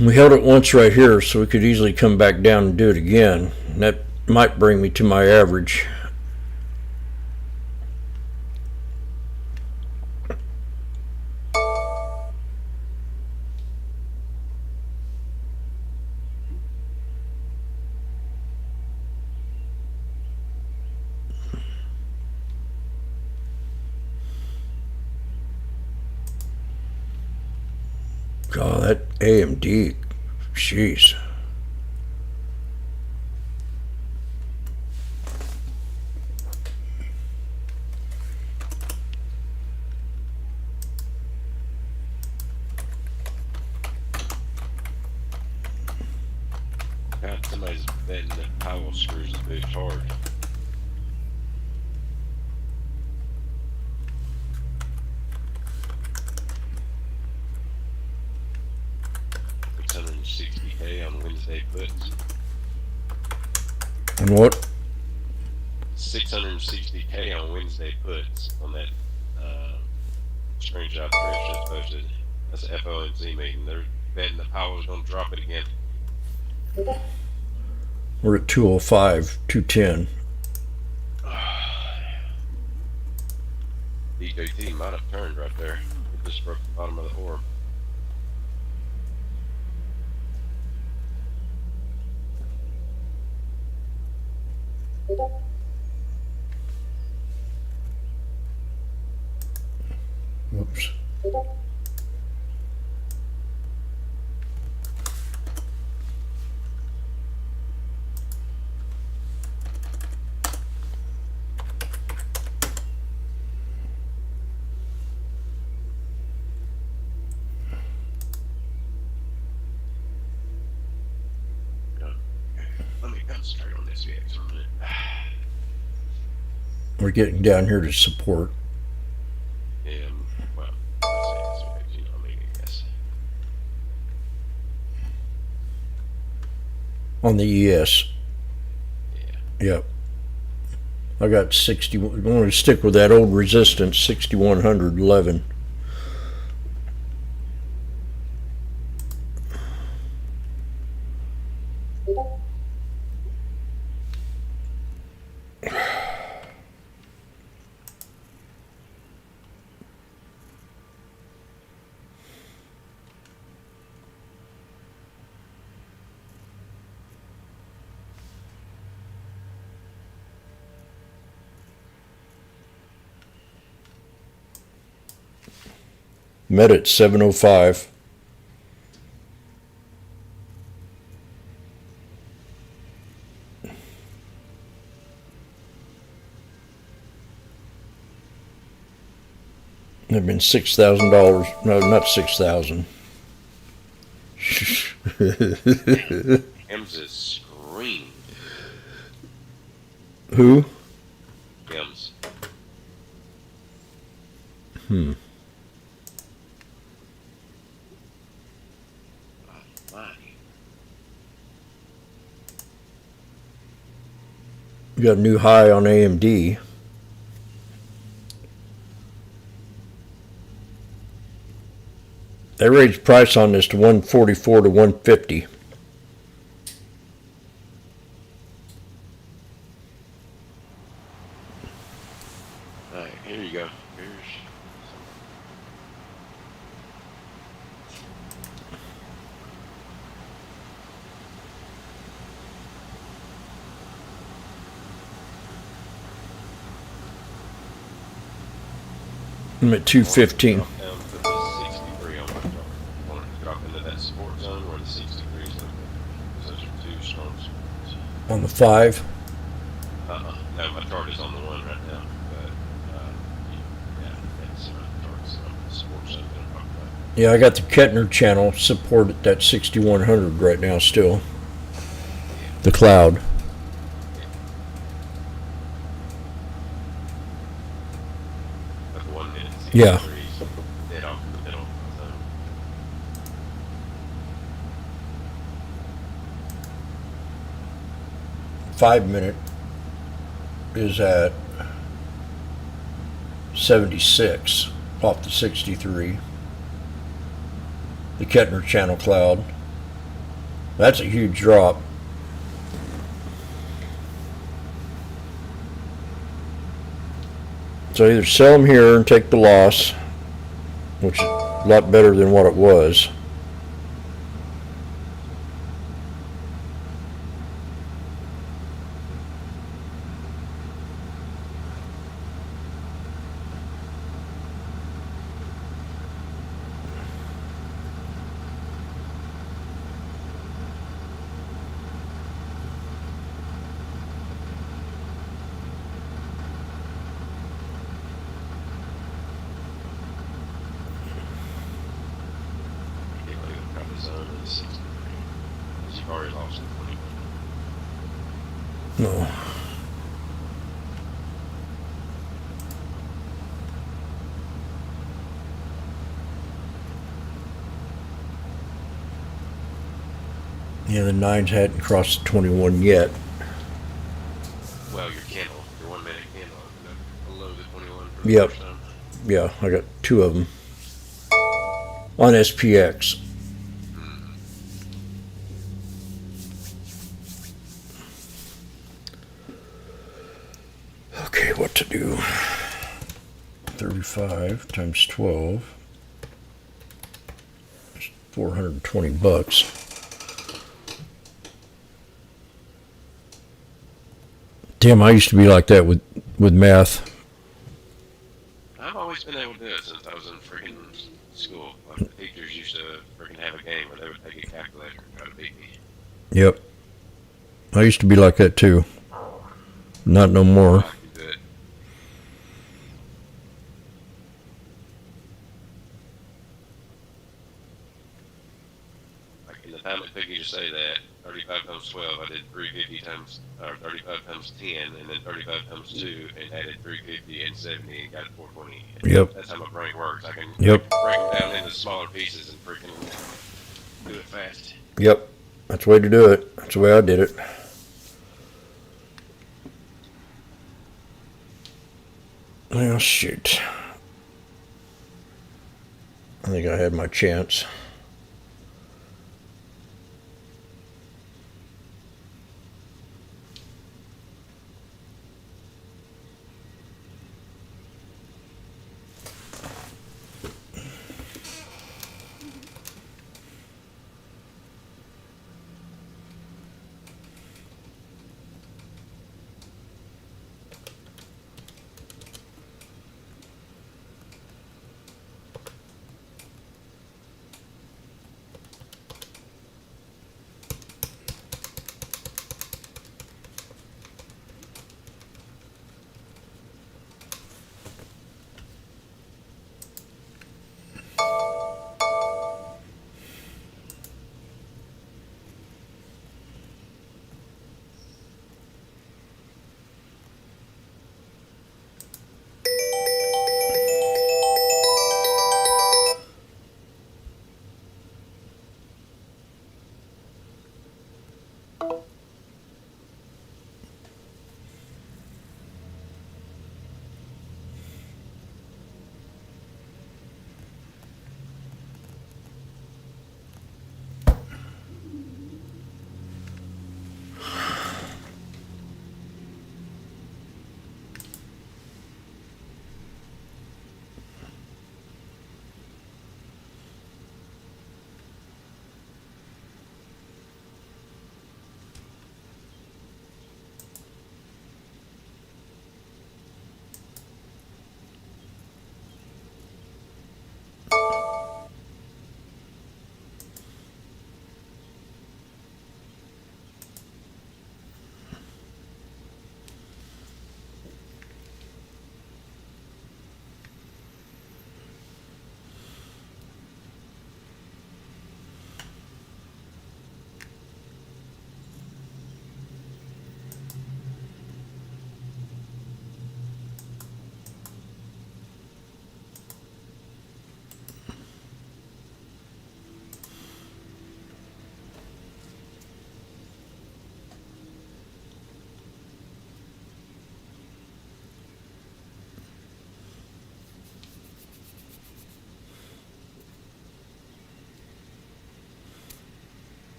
[SPEAKER 20] We held it once right here, so we could easily come back down and do it again. And that might bring me to my average. God, that AMD, jeez.
[SPEAKER 21] somebody's betting that Powell screws the boost hard. $660K on Wednesday puts.
[SPEAKER 20] And what?
[SPEAKER 21] 660K on Wednesday puts on that screenshot that Rich just posted. That's an FOMC meeting. They're betting that Powell's going to drop it again.
[SPEAKER 20] We're at 205, 210.
[SPEAKER 21] DJT might have turned right there. It just broke the bottom of the orb.
[SPEAKER 20] Whoops.
[SPEAKER 21] Let me concentrate on this VX for a minute.
[SPEAKER 20] We're getting down here to support.
[SPEAKER 21] Yeah, well, let's say it's, you know what I mean, I guess.
[SPEAKER 20] On the ES. Yep. I got 60. I'm going to stick with that old resistance, 6111. Met at 705. There've been $6,000. No, not 6,000.
[SPEAKER 21] M's is screaming.
[SPEAKER 20] Who?
[SPEAKER 21] M's.
[SPEAKER 20] Hmm. We got a new high on AMD. They raised price on this to 144 to 150.
[SPEAKER 21] Alright, here you go. Here's
[SPEAKER 20] 215.
[SPEAKER 21] down to the 63 on my chart. I want to drop into that support zone where the 63 is looking. Those are two strong supports.
[SPEAKER 20] On the 5.
[SPEAKER 21] No, my chart is on the 1 right now. But, yeah, that's my chart's on the support zone that I'm talking about.
[SPEAKER 20] Yeah, I got the Kettner channel support at that 6100 right now still. The cloud.
[SPEAKER 21] But the 1 minute
[SPEAKER 20] Yeah.
[SPEAKER 21] 63 is dead off in the middle. So.
[SPEAKER 20] Five-minute is at 76 off the 63. The Kettner channel cloud. That's a huge drop. So either sell them here and take the loss, which is a lot better than what it was.
[SPEAKER 21] Zone of the 63. You've already lost 20.
[SPEAKER 20] No. Yeah, the 9s hadn't crossed 21 yet.
[SPEAKER 21] Well, your candle, your 1 minute candle, below the 21 for the
[SPEAKER 20] Yep.
[SPEAKER 21] first time.
[SPEAKER 20] Yeah, I got 2 of them on SPX. Okay, what to do? 35 times 12. That's $420. Damn, I used to be like that with math.
[SPEAKER 21] I've always been able to do it since I was in freaking school. Like, the teachers used to freaking have a game where they would take a calculator and try to beat me.
[SPEAKER 20] Yep. I used to be like that too. Not no more.
[SPEAKER 21] I can do it. Like, in the time it took you to say that, 35 times 12, I did 350 times, or 35 times 10, and then 35 times 2, and added 350 and 70 and got 420.
[SPEAKER 20] Yep.
[SPEAKER 21] That's how my brain works. I can
[SPEAKER 20] Yep.
[SPEAKER 21] break them down into smaller pieces and freaking do it fast.
[SPEAKER 20] Yep. That's the way to do it. That's the way I did it. Well, shoot. I think I had my chance.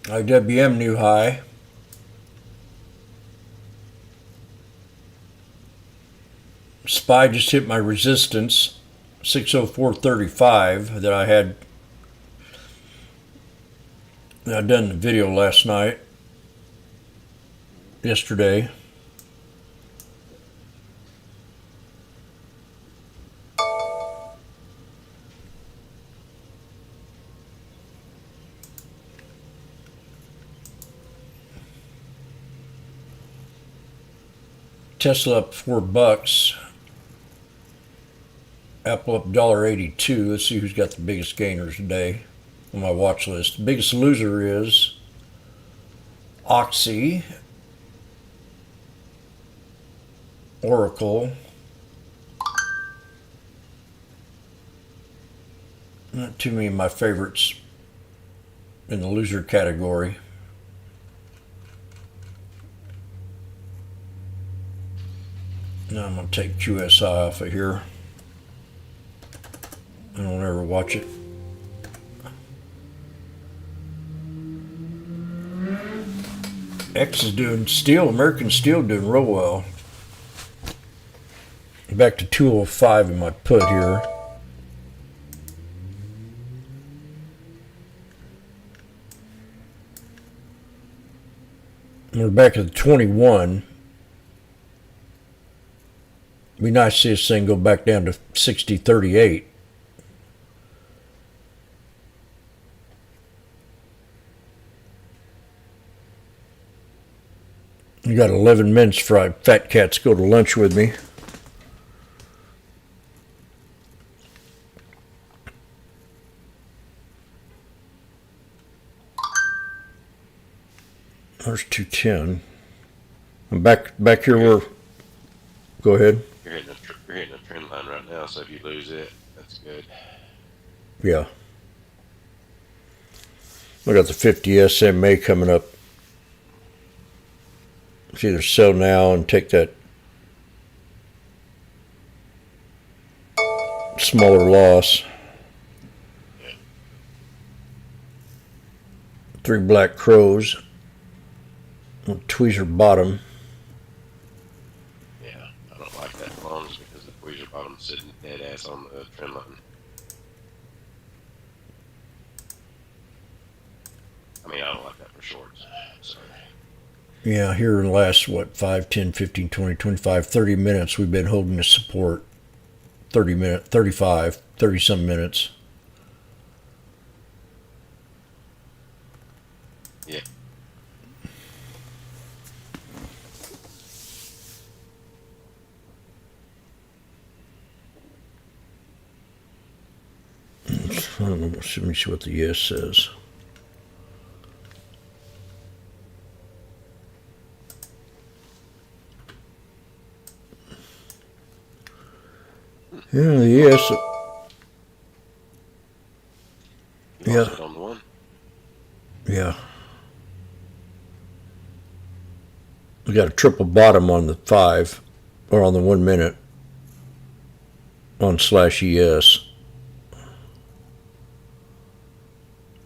[SPEAKER 20] IWM new high. SPY just hit my resistance, 604.35 that I had. I done the video last night, yesterday. Tesla up $4. Apple up $1.82. Let's see who's got the biggest gainers today on my watch list. The biggest loser is Oxy, Oracle. Not too many of my favorites in the loser category. Now I'm going to take QSI off of here. I don't ever watch it. X is doing steel, American Steel doing real well. Back to 205 in my put here. We're back at the 21. Be nice to see this thing go back down to 60.38. You got 11 minutes for fat cats go to lunch with me. There's 210. I'm back here where. Go ahead.
[SPEAKER 21] You're hitting a trend line right now, so if you lose it, that's good.
[SPEAKER 20] Yeah. I got the 50 SMA coming up. It's either sell now and take that smaller loss. 3 black crows. Tweezer bottom.
[SPEAKER 21] Yeah, I don't like that longs because the tweezer bottom's sitting dead ass on the trend line. I mean, I don't like that for shorts. Sorry.
[SPEAKER 20] Yeah, here in the last, 5, 10, 15, 20, 25, 30 minutes, we've been holding the support. 30 some minutes.
[SPEAKER 21] Yeah.
[SPEAKER 20] Let me see what the yes says. Yeah, the yes.
[SPEAKER 21] You lost it on the one.
[SPEAKER 20] Yeah. We got a triple bottom on the 5, or on the 1 minute on /ES.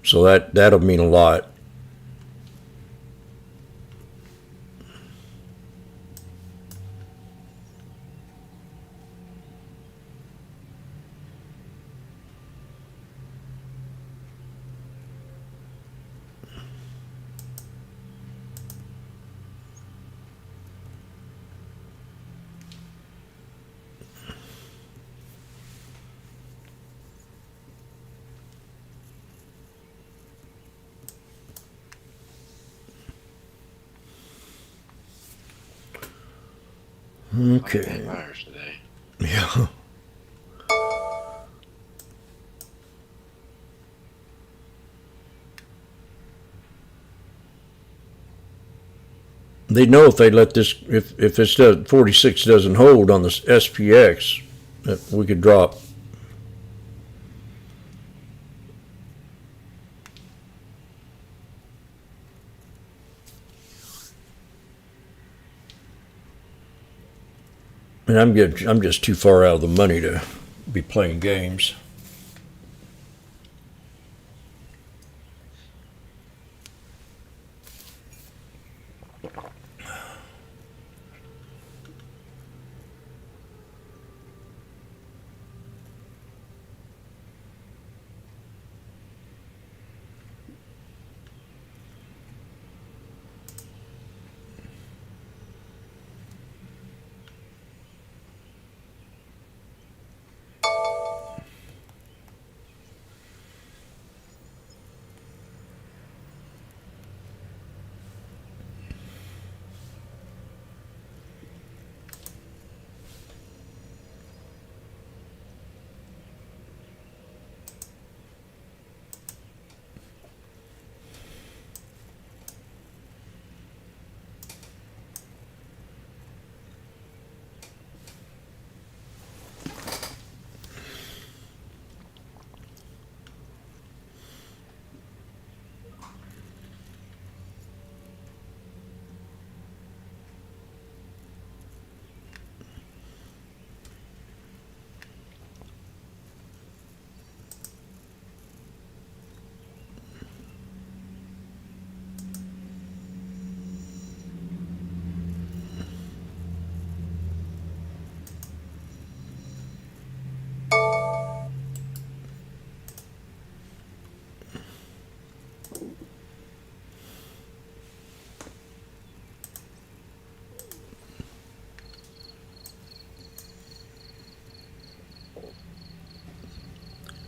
[SPEAKER 20] So that'll mean a lot. Okay.
[SPEAKER 21] Fires today.
[SPEAKER 20] Yeah. They know if they let this, if this 46 doesn't hold on this SPX, that we could drop. And I'm just too far out of the money to be playing games.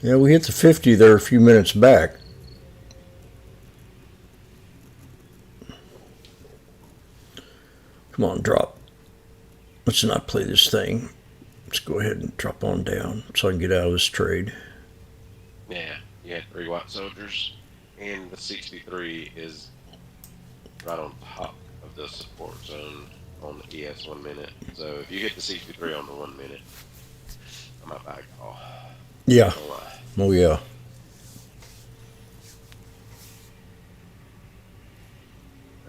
[SPEAKER 20] Yeah, we hit the 50 there a few minutes back. Come on, drop. Let's not play this thing. Let's go ahead and drop on down so I can get out of this trade.
[SPEAKER 21] Yeah, you had 3 white soldiers, and the 63 is right on top of the support zone on the ES 1 minute. So if you hit the 63 on the 1 minute, I might back off.
[SPEAKER 20] Yeah. Oh, yeah.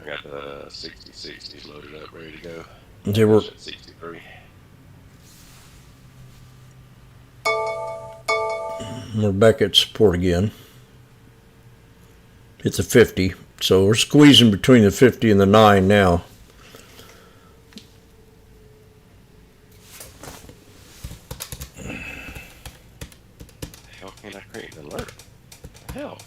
[SPEAKER 21] I got the 60-60s loaded up, ready to go.
[SPEAKER 20] They were.
[SPEAKER 21] 63.
[SPEAKER 20] We're back at support again. Hit the 50. So we're squeezing between the 50 and the 9 now.
[SPEAKER 21] How can I create an alert? Hell.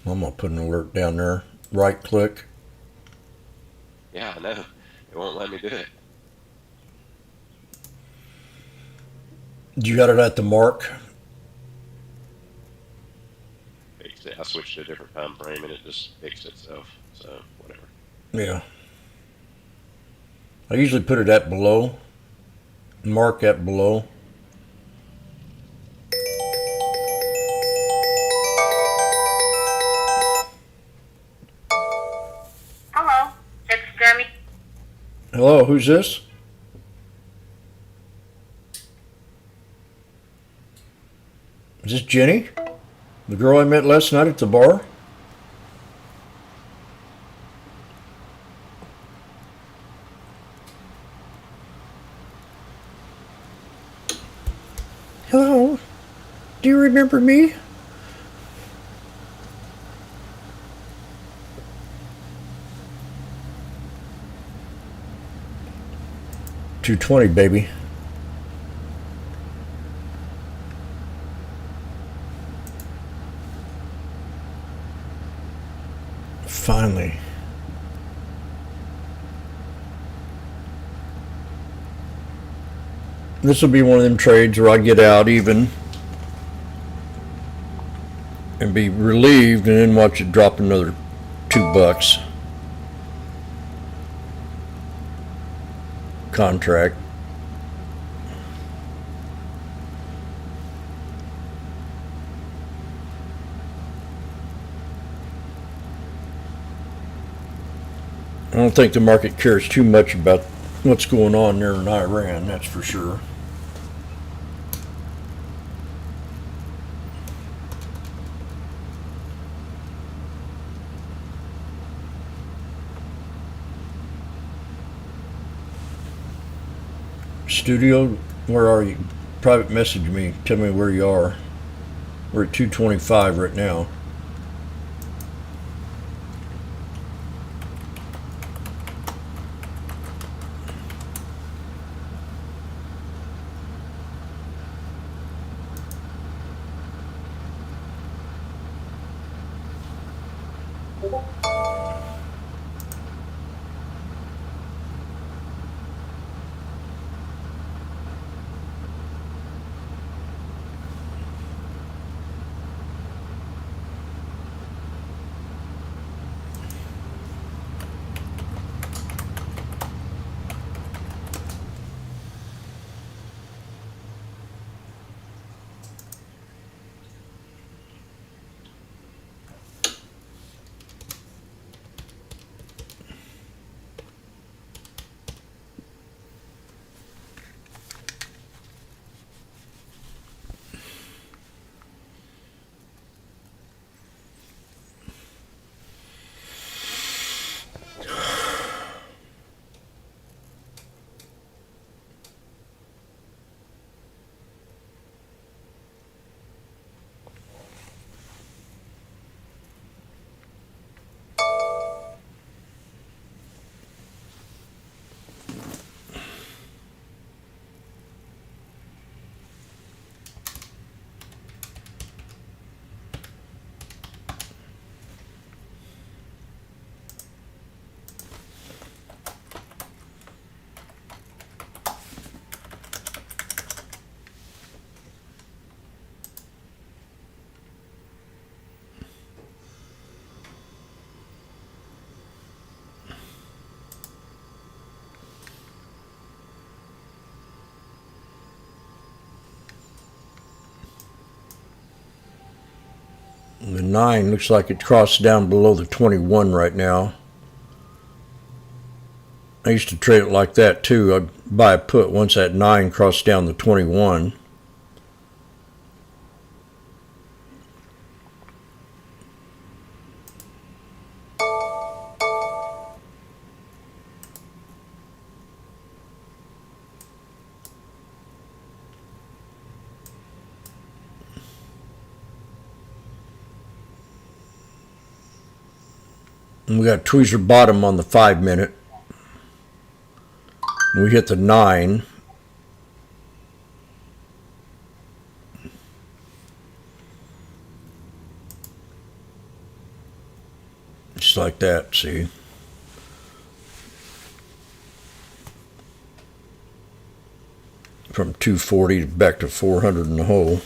[SPEAKER 20] I'm going to put an alert down there. Right click.
[SPEAKER 21] Yeah, I know. It won't let me do it.
[SPEAKER 20] You got it at the mark?
[SPEAKER 21] Fixed it. I switched to a different time frame and it just fixed itself. So, whatever.
[SPEAKER 20] Yeah. I usually put it at below. Mark at below.
[SPEAKER 2] Hello, it's Demi.
[SPEAKER 20] Hello, who's this? Is this Jenny? The girl I met last night at the bar? Hello, do you remember me? $220, baby. Finally. This will be one of them trades where I get out even and be relieved and then watch it drop another $2. Contract. I don't think the market cares too much about what's going on there in Iran, that's for sure. Studio, where are you? Private message me, tell me where you are. We're at 225 right now. The 9 looks like it crossed down below the 21 right now. I used to trade it like that too. I'd buy a put once that 9 crossed down the 21. And we got tweezer bottom on the 5-minute. We hit the 9. Just like that, see? From 240 back to 400 in the hole.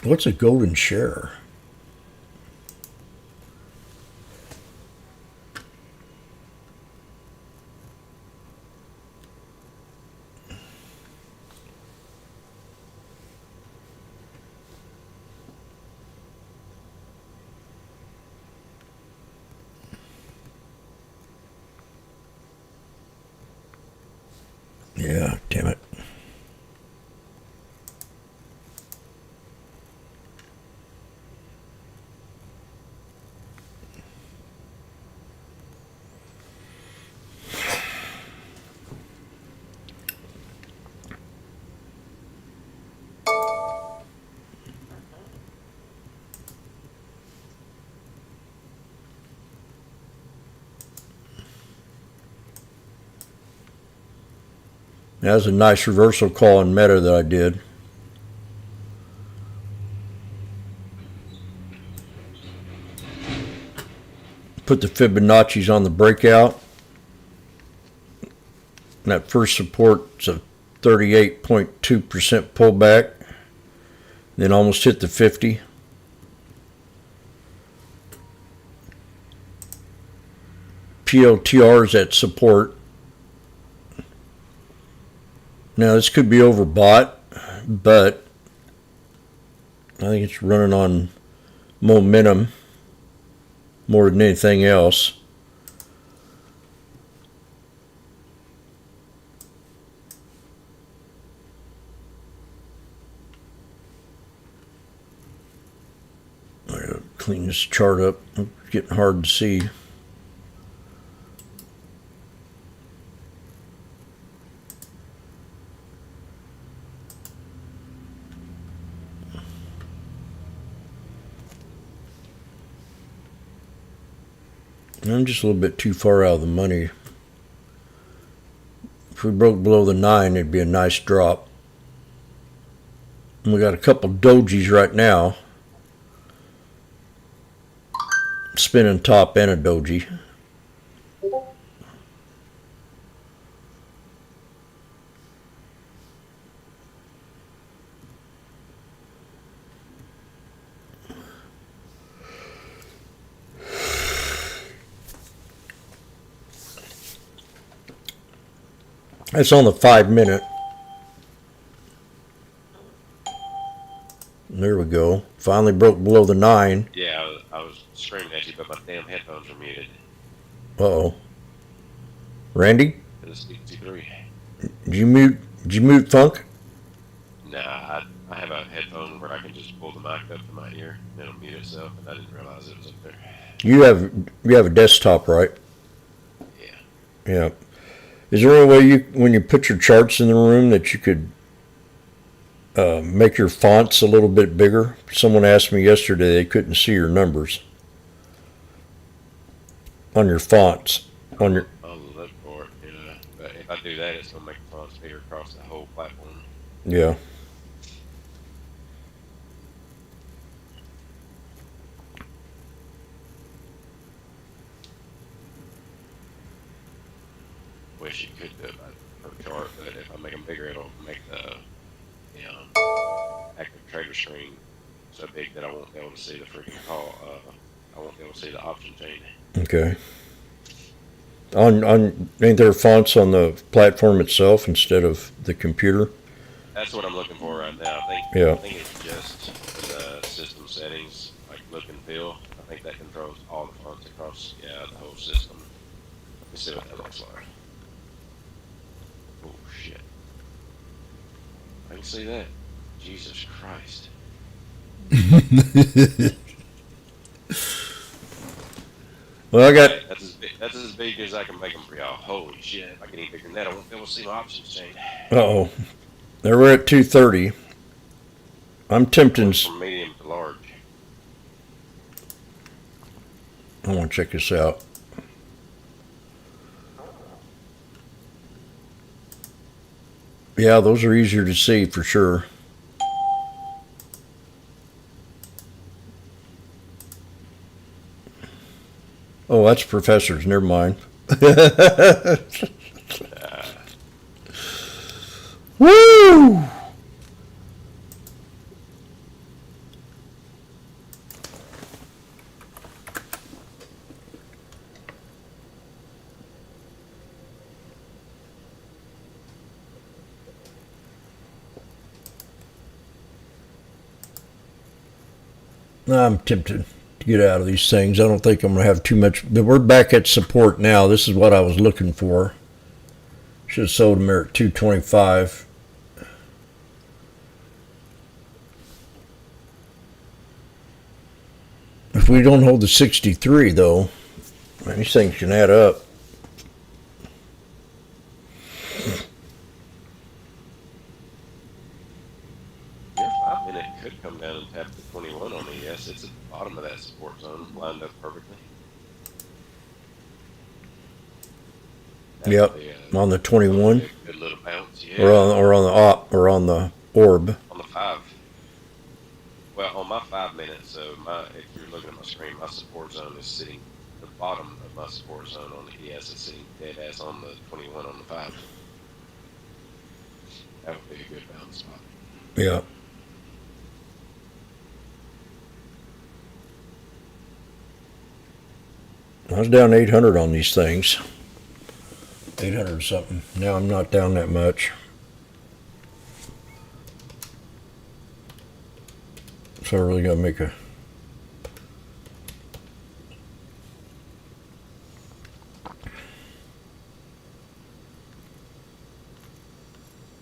[SPEAKER 20] What's a golden share? Yeah, damn it. That was a nice reversal call in Meta that I did. Put the Fibonacci's on the breakout. And that first support's a 38.2% pullback. Then almost hit the 50. PLTR is at support. Now this could be overbought, but I think it's running on momentum more than anything else. I gotta clean this chart up. It's getting hard to see. I'm just a little bit too far out of the money. If we broke below the 9, it'd be a nice drop. And we got a couple dojis right now. Spinning top and a doji. It's on the 5-minute. There we go. Finally broke below the 9.
[SPEAKER 21] Yeah, I was screaming at you, but my damn headphones are muted.
[SPEAKER 20] Uh-oh. Randy?
[SPEAKER 21] For the C3.
[SPEAKER 20] Did you mute Funk?
[SPEAKER 21] Nah, I have a headphone where I can just pull the mic up to my ear and it'll mute itself, and I didn't realize it was up there.
[SPEAKER 20] You have a desktop, right?
[SPEAKER 21] Yeah.
[SPEAKER 20] Yeah. Is there any way when you put your charts in the room that you could make your fonts a little bit bigger? Someone asked me yesterday they couldn't see your numbers on your fonts.
[SPEAKER 21] I'll look for it, but if I do that, it's gonna make the fonts bigger across the whole platform.
[SPEAKER 20] Yeah.
[SPEAKER 21] Wish you could do it per chart, but if I make them bigger, it'll make the active trader screen so big that I won't be able to see the freaking call. I won't be able to see the option change.
[SPEAKER 20] Okay. Ain't there fonts on the platform itself instead of the computer?
[SPEAKER 21] That's what I'm looking for right now.
[SPEAKER 20] Yeah.
[SPEAKER 21] I think it's just the system settings, like look and feel. I think that controls all the fonts across, the whole system. Let me see what that looks like. Oh shit! I can see that. Jesus Christ.
[SPEAKER 20] Well, I got.
[SPEAKER 21] That's as big as I can make them for y'all. Holy shit! If I get any bigger than that, I won't be able to see my options change.
[SPEAKER 20] Uh-oh. They were at 230. I'm tempting.
[SPEAKER 21] From medium to large.
[SPEAKER 20] I want to check this out. Yeah, those are easier to see for sure. Oh, that's professors. Never mind. Woo! I'm tempted to get out of these things. I don't think I'm going to have too much. But we're back at support now. This is what I was looking for. Should have sold them there at 225. If we don't hold the 63, though, these things can add up.
[SPEAKER 21] Your 5 minute could come down and tap the 21 on ES. It's at the bottom of that support zone, lined up perfectly.
[SPEAKER 20] Yep, on the 21.
[SPEAKER 21] Good little bounce, yeah.
[SPEAKER 20] Or on the op, or on the orb.
[SPEAKER 21] On the 5. Well, on my 5 minutes, so if you're looking at my screen, my support zone is sitting the bottom of my support zone on the ES. It's sitting dead ass on the 21 on the 5. That would be a good bounce spot.
[SPEAKER 20] Yeah. I was down 800 on these things. 800 or something. Now I'm not down that much. So I really got to make a...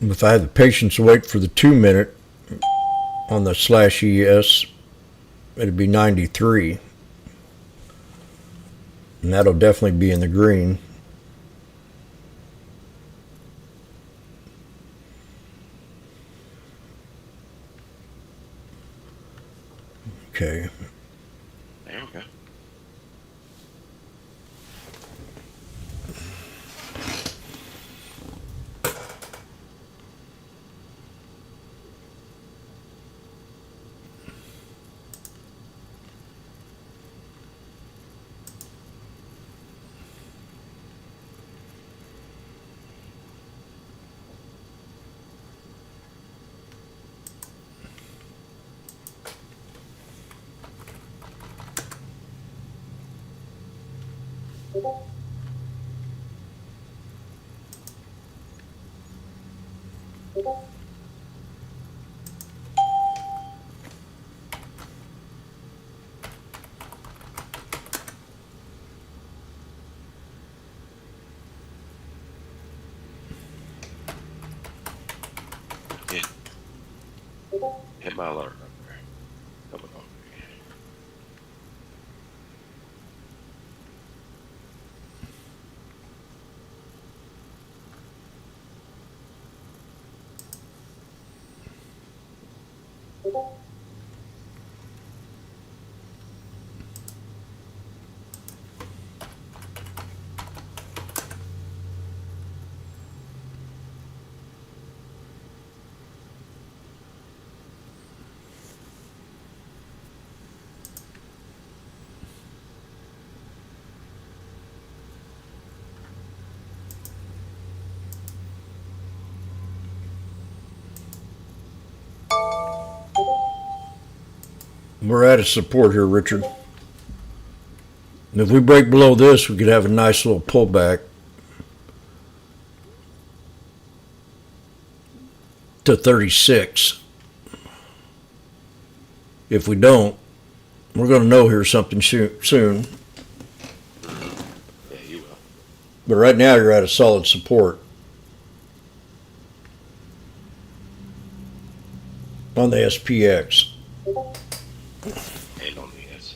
[SPEAKER 20] If I had the patience to wait for the 2 minute on the /ES, it'd be 93. And that'll definitely be in the green. Okay.
[SPEAKER 21] There we go. Hit my alert right there. Double dog.
[SPEAKER 20] We're out of support here, Richard. And if we break below this, we could have a nice little pullback to 36. If we don't, we're going to know here something soon.
[SPEAKER 21] Yeah, you will.
[SPEAKER 20] But right now, you're at a solid support on the SPX.
[SPEAKER 21] And on the S.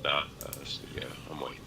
[SPEAKER 21] Not studio. I'm waiting.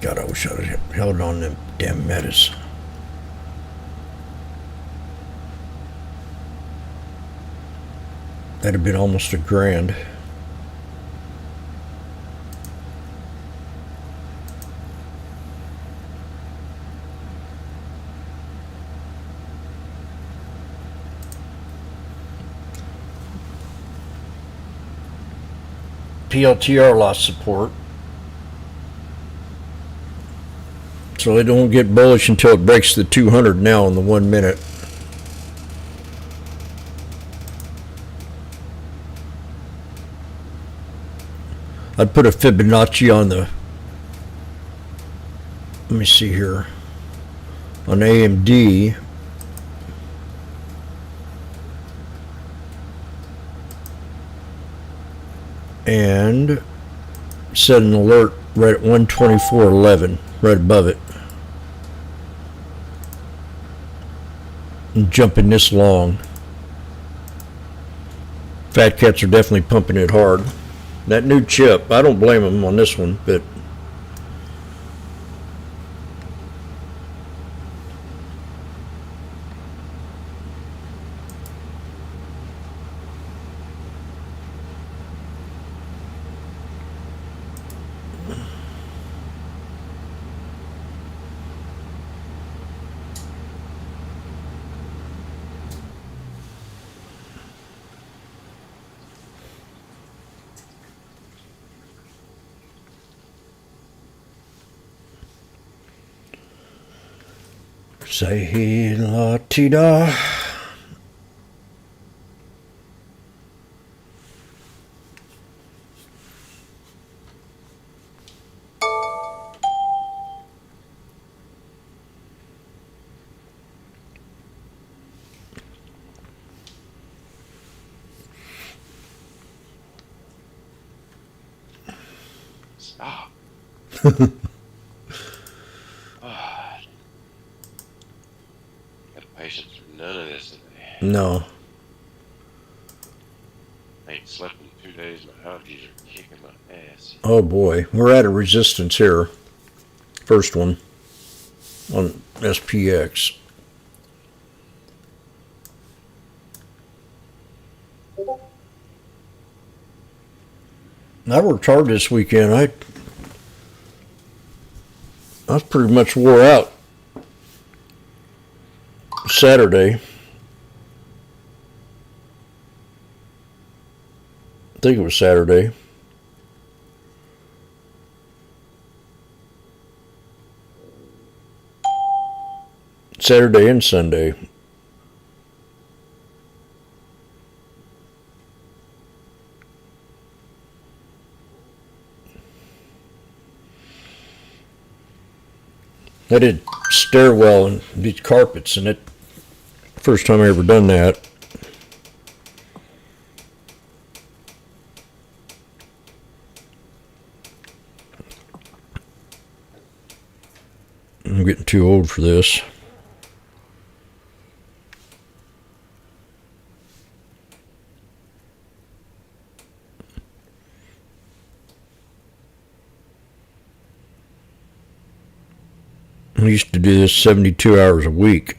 [SPEAKER 20] God, I wish I'd have held on them damn metas. That'd have been almost $1,000. PLTR lost support. So it don't get bullish until it breaks the 200 now in the 1 minute. I'd put a Fibonacci on the, let me see here, on AMD. And set an alert right at 124.11, right above it. And jumping this long. Fat cats are definitely pumping it hard. That new chip, I don't blame them on this one, but say la ti da.
[SPEAKER 21] Stop. Got patience for none of this today.
[SPEAKER 20] No.
[SPEAKER 21] I ain't slept in 2 days. My allergies are kicking my ass.
[SPEAKER 20] Oh boy, we're at a resistance here. First one on SPX. I worked hard this weekend. I was pretty much wore out Saturday. I think it was Saturday. Saturday and Sunday. I did stairwell and these carpets, and it first time I ever done that. I'm getting too old for this. I used to do this 72 hours a week.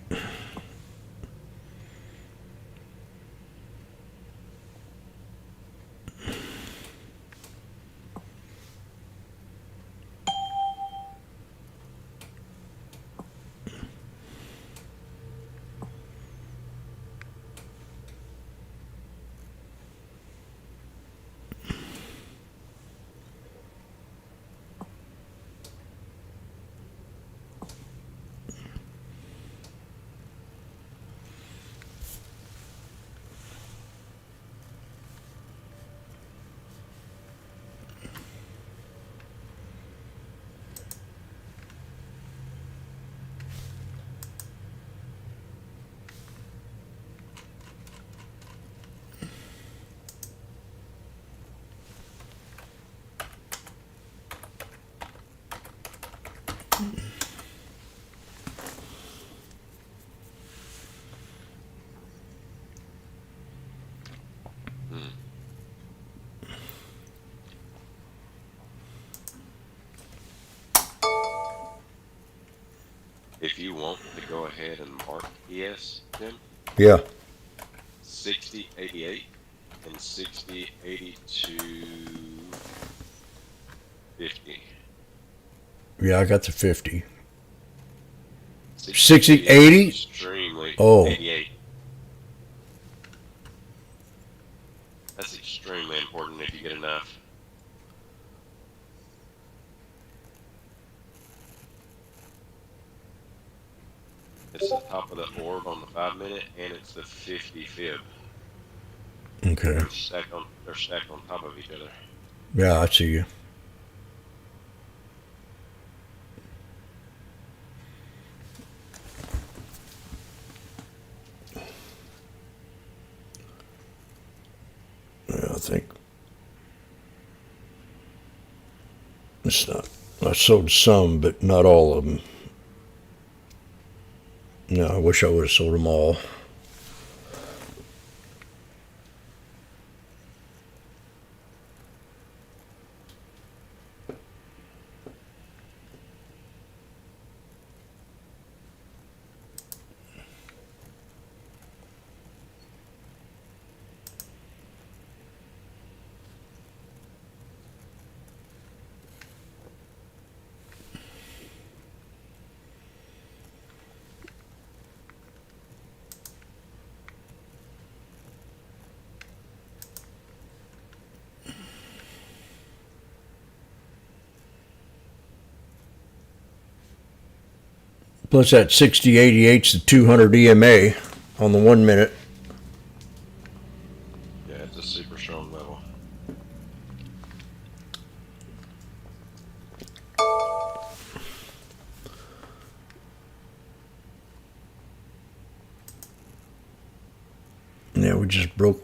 [SPEAKER 21] If you want to go ahead and mark ES, Jim.
[SPEAKER 20] Yeah.
[SPEAKER 21] 6088 and 6082 50.
[SPEAKER 20] Yeah, I got the 50. 60, 80?
[SPEAKER 21] Extremely.
[SPEAKER 20] Oh.
[SPEAKER 21] 88. That's extremely important if you get enough. It's the top of the orb on the 5-minute, and it's the 50 fib.
[SPEAKER 20] Okay.
[SPEAKER 21] They're stacked on top of each other.
[SPEAKER 20] Yeah, I see you. Yeah, I think it's not. I sold some, but not all of them. No, I wish I would have sold them all. Plus that 6088's the 200 EMA on the 1 minute.
[SPEAKER 21] Yeah, it's a super strong level.
[SPEAKER 20] Yeah, we just broke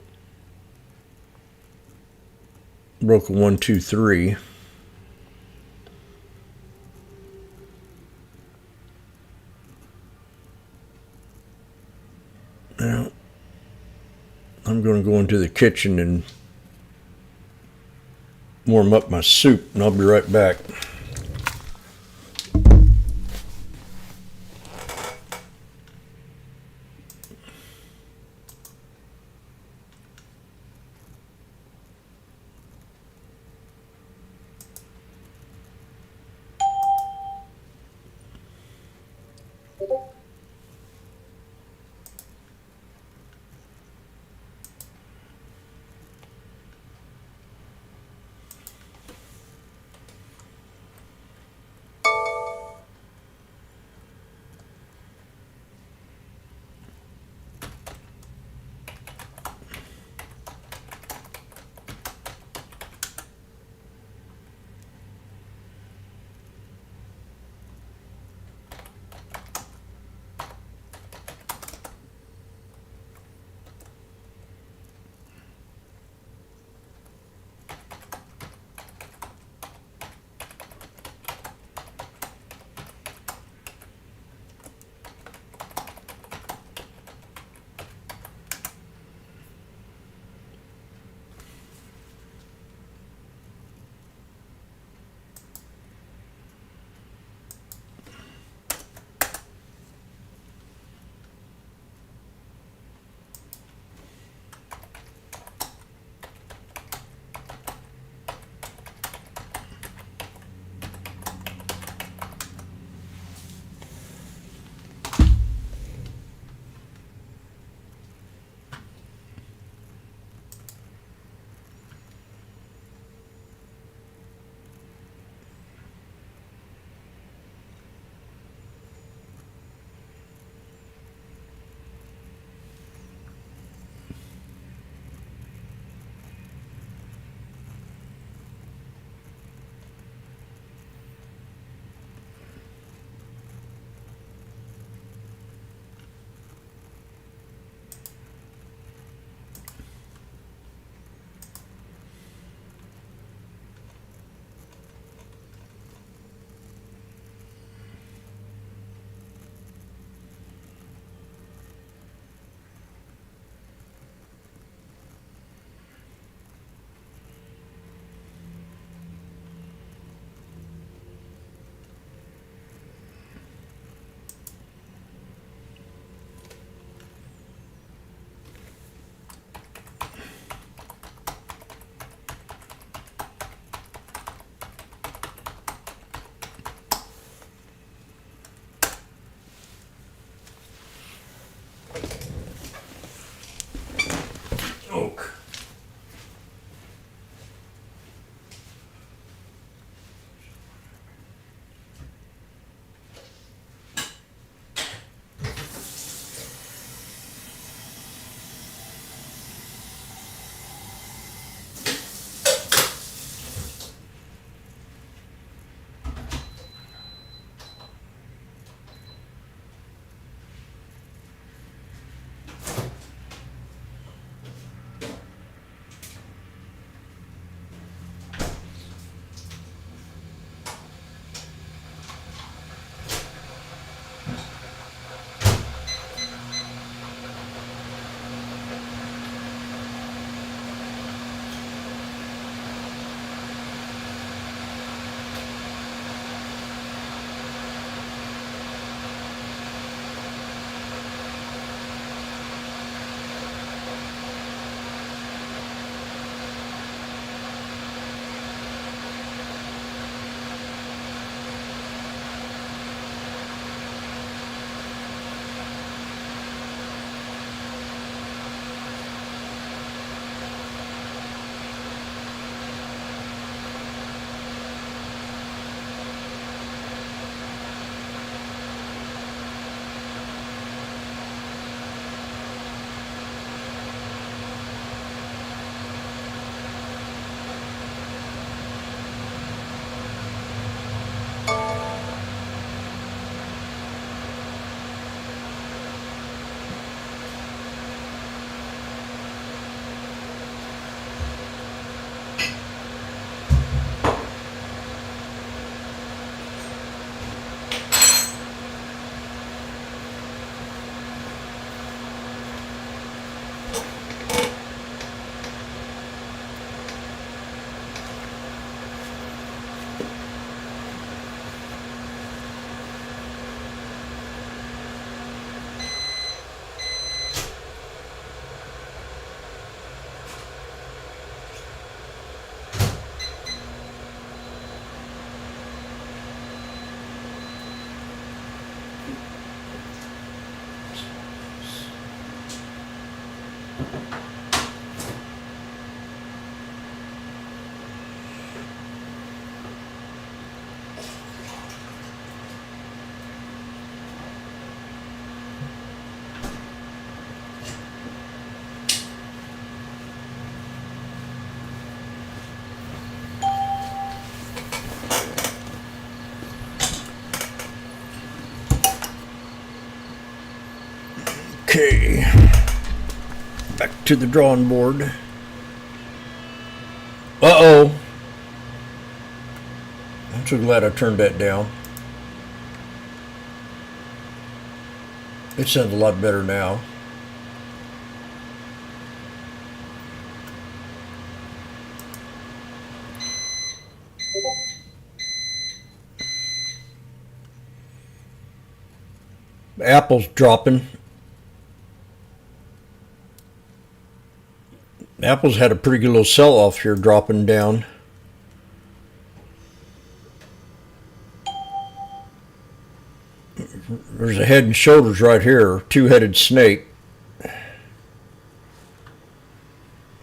[SPEAKER 20] a 1, 2, 3. I'm going to go into the kitchen and warm up my soup, and I'll be right back. Okay, back to the drawing board. Uh-oh. I'm so glad I turned that down. It sounds a lot better now. Apple's dropping. Apple's had a pretty good little sell-off here, dropping down. There's a head and shoulders right here, two-headed snake.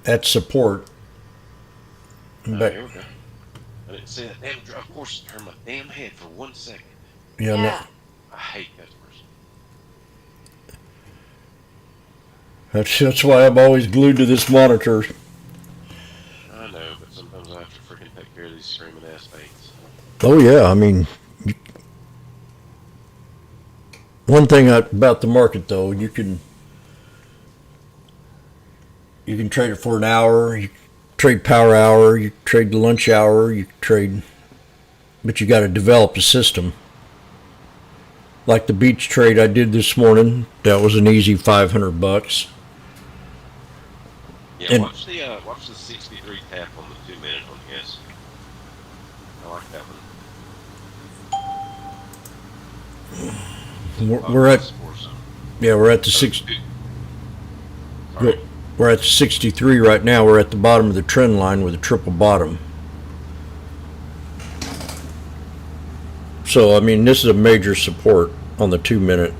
[SPEAKER 20] That's support. But,
[SPEAKER 21] Here we go. I didn't see that damn drop. Of course, turn my damn head for 1 second.
[SPEAKER 20] yeah, no,
[SPEAKER 21] I hate customers.
[SPEAKER 20] that's why I'm always glued to this monitor.
[SPEAKER 21] I know, but sometimes I have to freaking take care of these screaming ass things.
[SPEAKER 20] Oh yeah, I mean, one thing about the market though, you can trade it for an hour, you trade power hour, you trade the lunch hour, you trade, but you got to develop a system. Like the beach trade I did this morning, that was an easy $500.
[SPEAKER 21] Yeah,
[SPEAKER 20] And-
[SPEAKER 21] watch the 63 tap on the 2-minute one, yes. I like that one.
[SPEAKER 20] We're at, yeah, we're at the six. We're at the 63 right now. We're at the bottom of the trend line with a triple bottom. So I mean, this is a major support on the 2-minute.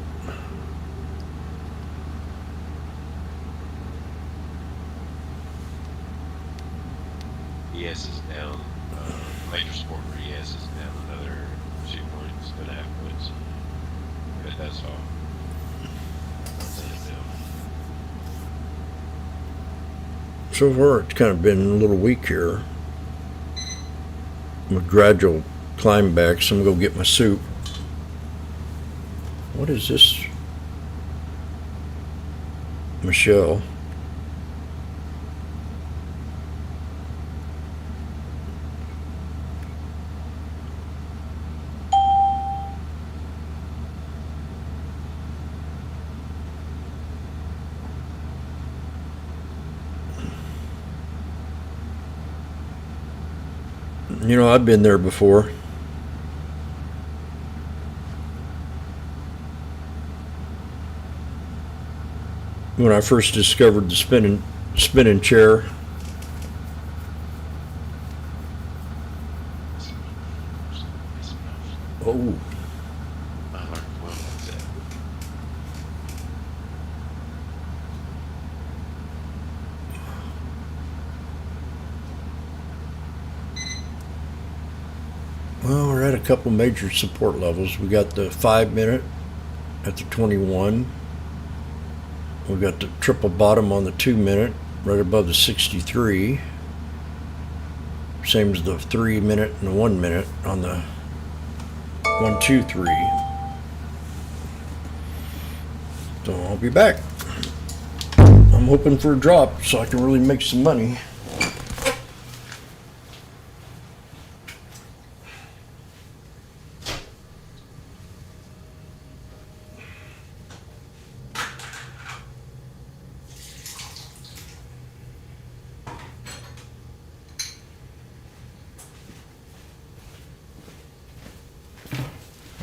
[SPEAKER 21] ES is down. Major support for ES is down another 2 points, 2.5 points. But that's all.
[SPEAKER 20] So far, it's kind of been a little weak here. I'm a gradual climb back, so I'm gonna go get my soup. What is this? Michelle. You know, I've been there before. When I first discovered the spinning chair. Oh. Well, we're at a couple major support levels. We got the 5-minute at the 21. We got the triple bottom on the 2-minute right above the 63. Same as the 3-minute and the 1-minute on the 1, 2, 3. So I'll be back. I'm hoping for a drop so I can really make some money.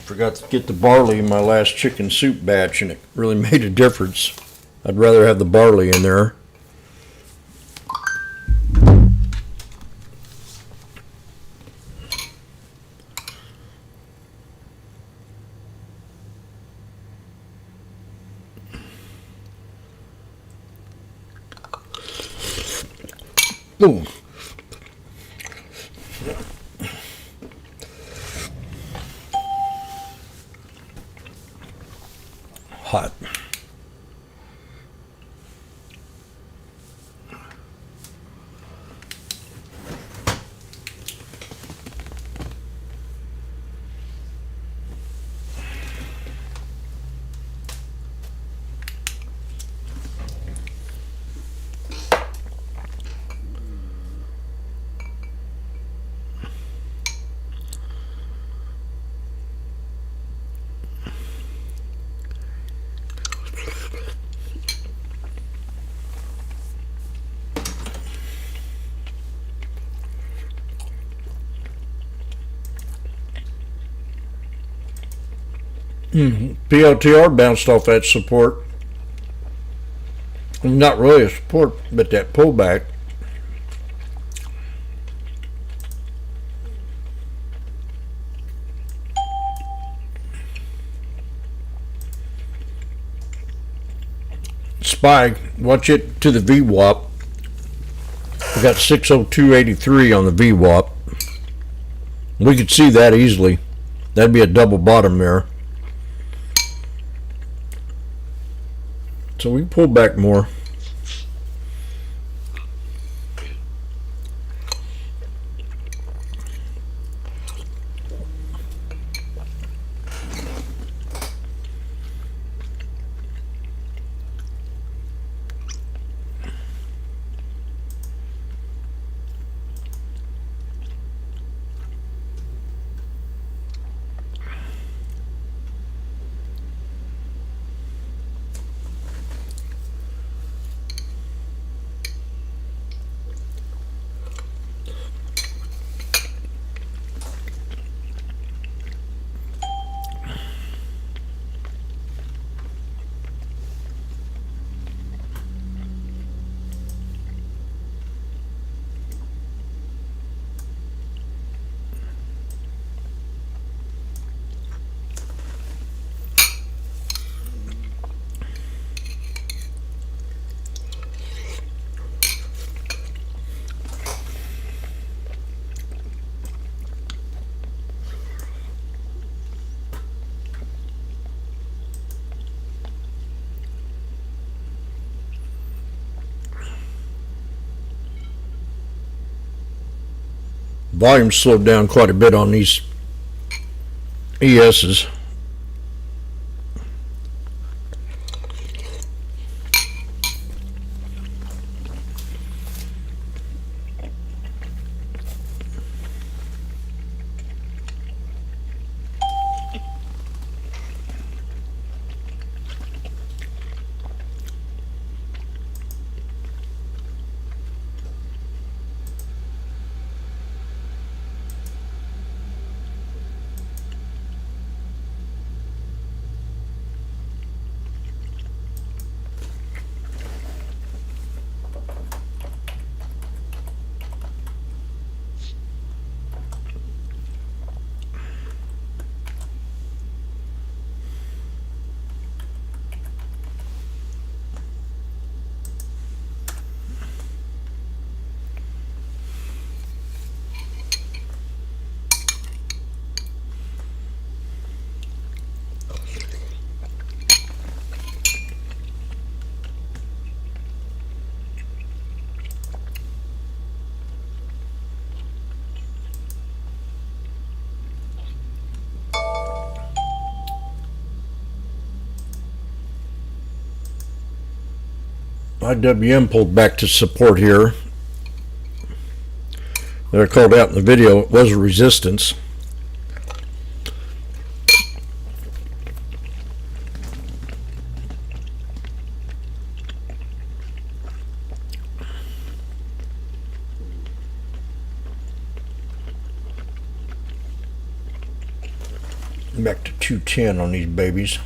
[SPEAKER 20] Forgot to get the barley in my last chicken soup batch, and it really made a difference. I'd rather have the barley in there. Ooh. Hot. PLTR bounced off that support. Not really a support, but that pullback. SPY, watch it to the VWAP. We got 602.83 on the VWAP. We could see that easily. That'd be a double bottom there. So we pull back more. Volume slowed down quite a bit on these ESs. IWM pulled back to support here. That I called out in the video, it was a resistance. Back to 210 on these babies.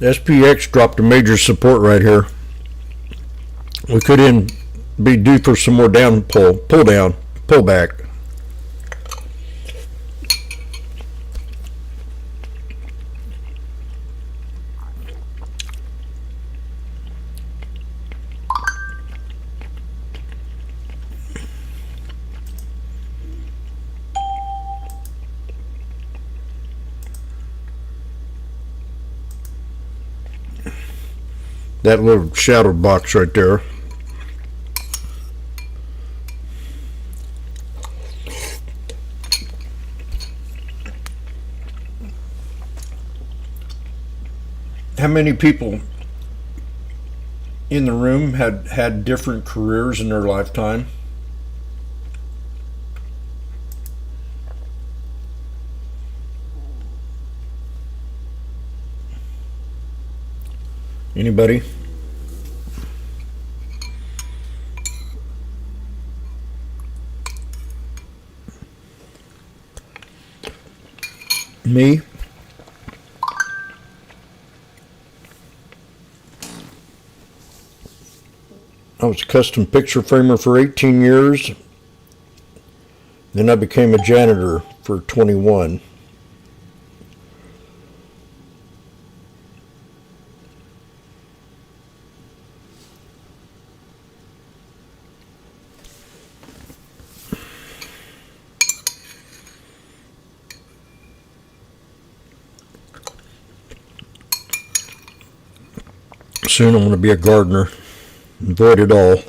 [SPEAKER 20] SPX dropped a major support right here. We could be due for some more down pull back. That little shadow box right there. How many people in the room had different careers in their lifetime? Anybody? Me? I was a custom picture framer for 18 years. Then I became a janitor for 21. Soon I'm going to be a gardener. Avoid it all.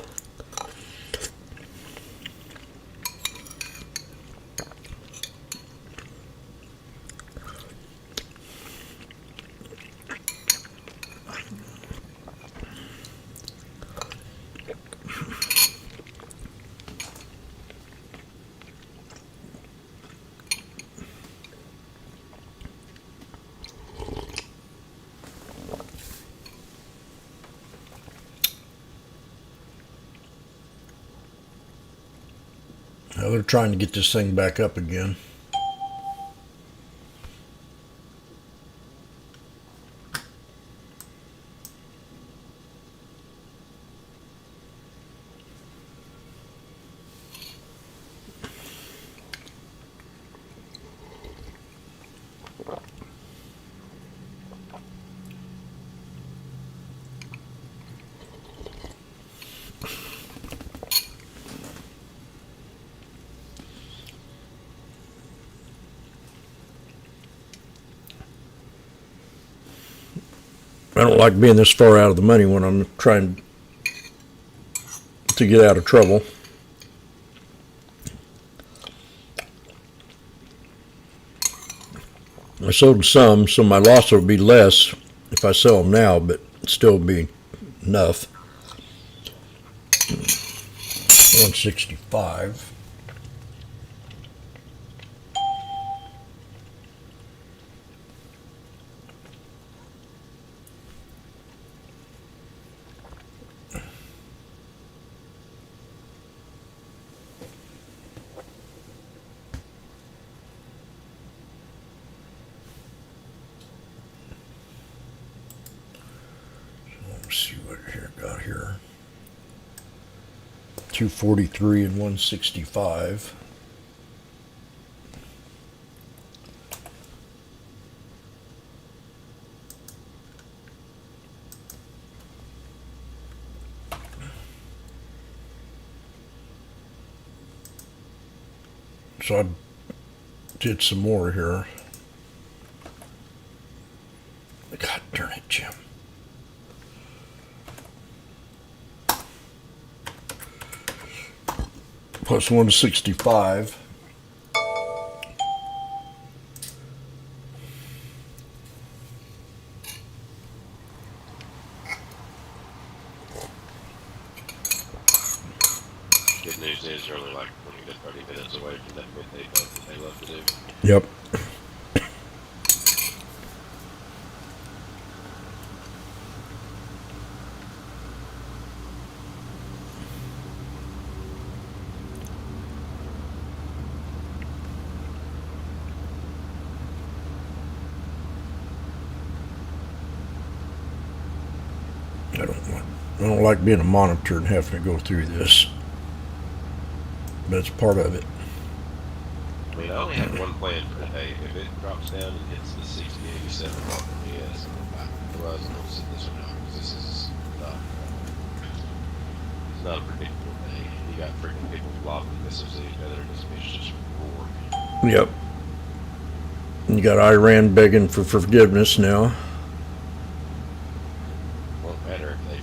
[SPEAKER 20] Now they're trying to get this thing back up again. I don't like being this far out of the money when I'm trying to get out of trouble. I sold some, so my loss will be less if I sell them now, but still be enough. 165. Let's see what here got here. 243 and 165. So I did some more here. God darn it, Jim. Plus 165.
[SPEAKER 21] Good news is you're only like 20 to 30 minutes away from that midday vote that they love to do.
[SPEAKER 20] Yep. I don't like being a monitor and having to go through this, but it's part of it.
[SPEAKER 21] I mean, I only have one plan for today. If it drops down and hits the 60, 87 mark for me, yes, otherwise I'm going to sit this one out because this is not, it's not a predictable day. You got freaking people flopping missiles at each other and this bitch just roared.
[SPEAKER 20] Yep. You got Iran begging for forgiveness now.
[SPEAKER 21] Won't matter if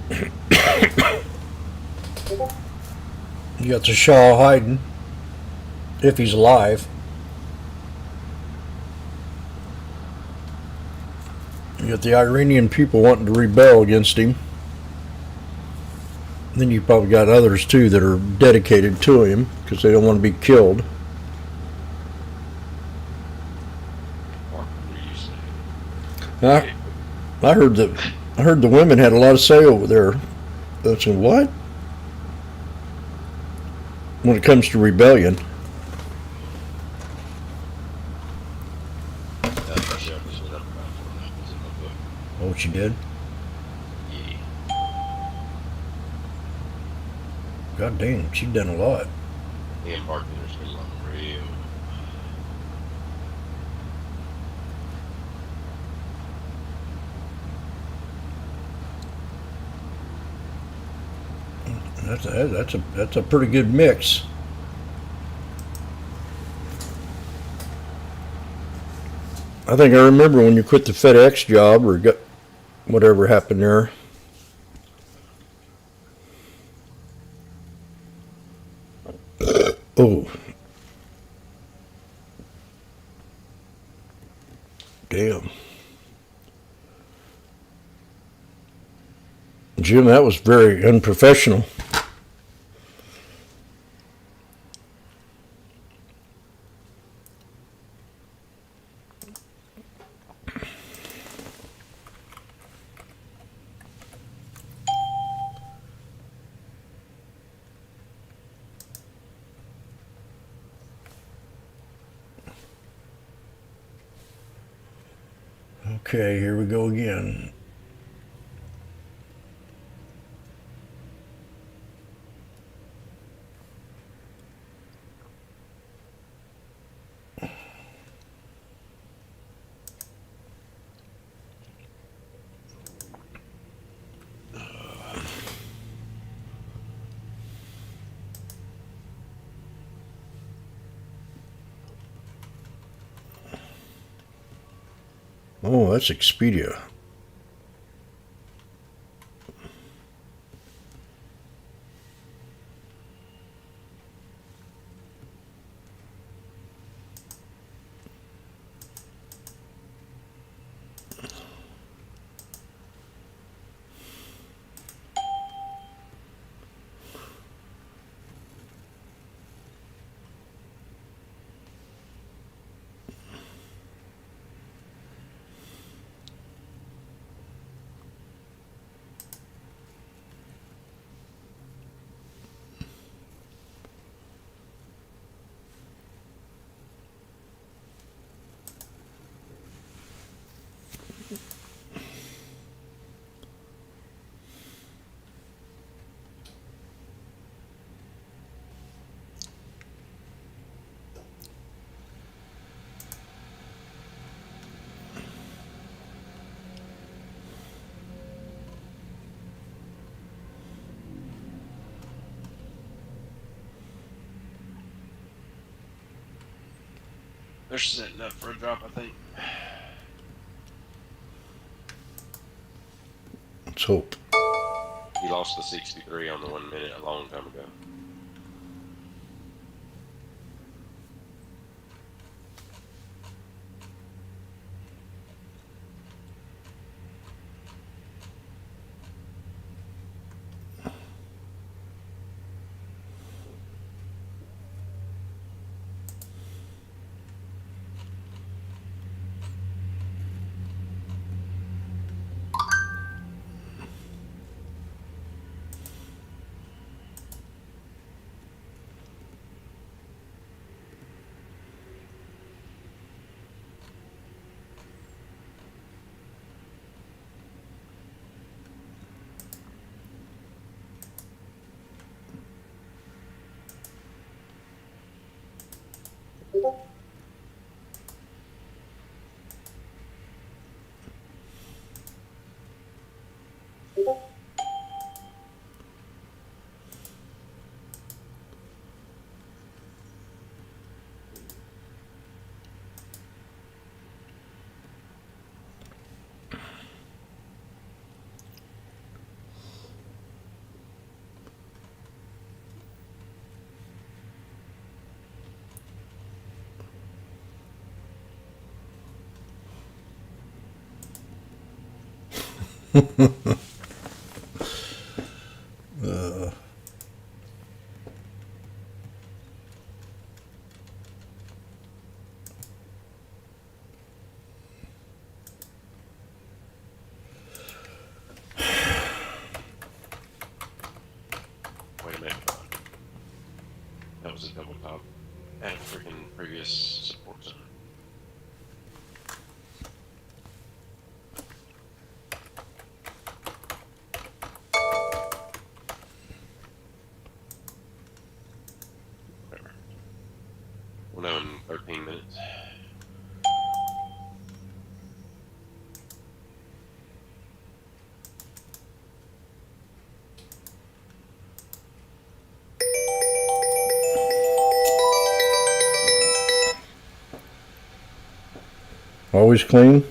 [SPEAKER 20] You got the Shah hiding, if he's alive. You got the Iranian people wanting to rebel against him. Then you probably got others too that are dedicated to him because they don't want to be killed. I heard the women had a lot of say over there. I said, what? When it comes to rebellion. Oh, she did? God dang, she's done a lot.
[SPEAKER 21] And bartender's been on real.
[SPEAKER 20] That's a pretty good mix. I think I remember when you quit the FedEx job or got whatever happened there. Oh. Damn. Jim, that was very unprofessional. Okay, here we go again. Oh, that's Expedia.
[SPEAKER 21] They're setting up for a drop, I think.
[SPEAKER 20] Let's hope.
[SPEAKER 21] He lost the 63 on the 1 minute a long time ago. Wait a minute. That was a double top at a freaking previous support zone. Whatever. We'll know in 13 minutes.
[SPEAKER 20] Always clean?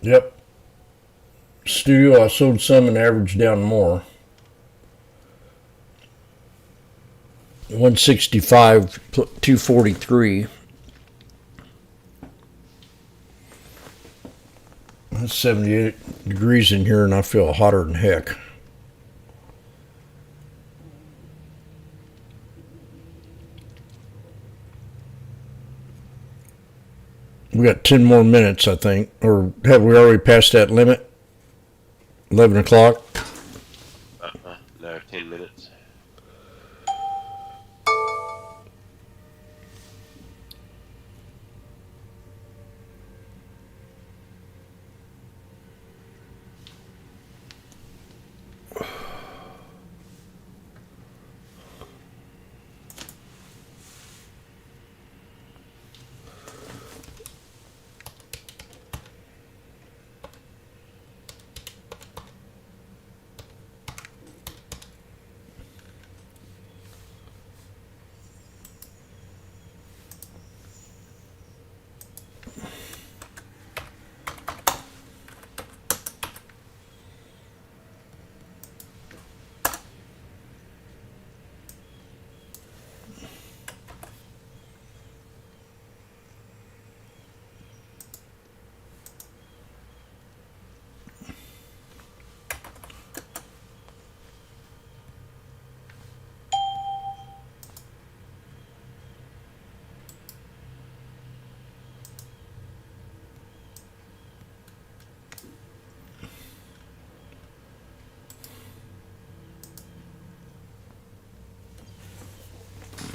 [SPEAKER 20] Yep. Studio, I sold some and averaged down more. 165, 243. It's 78 degrees in here and I feel hotter than heck. We got 10 more minutes, I think. Or have we already passed that limit? 11 o'clock?
[SPEAKER 21] No, 10 minutes.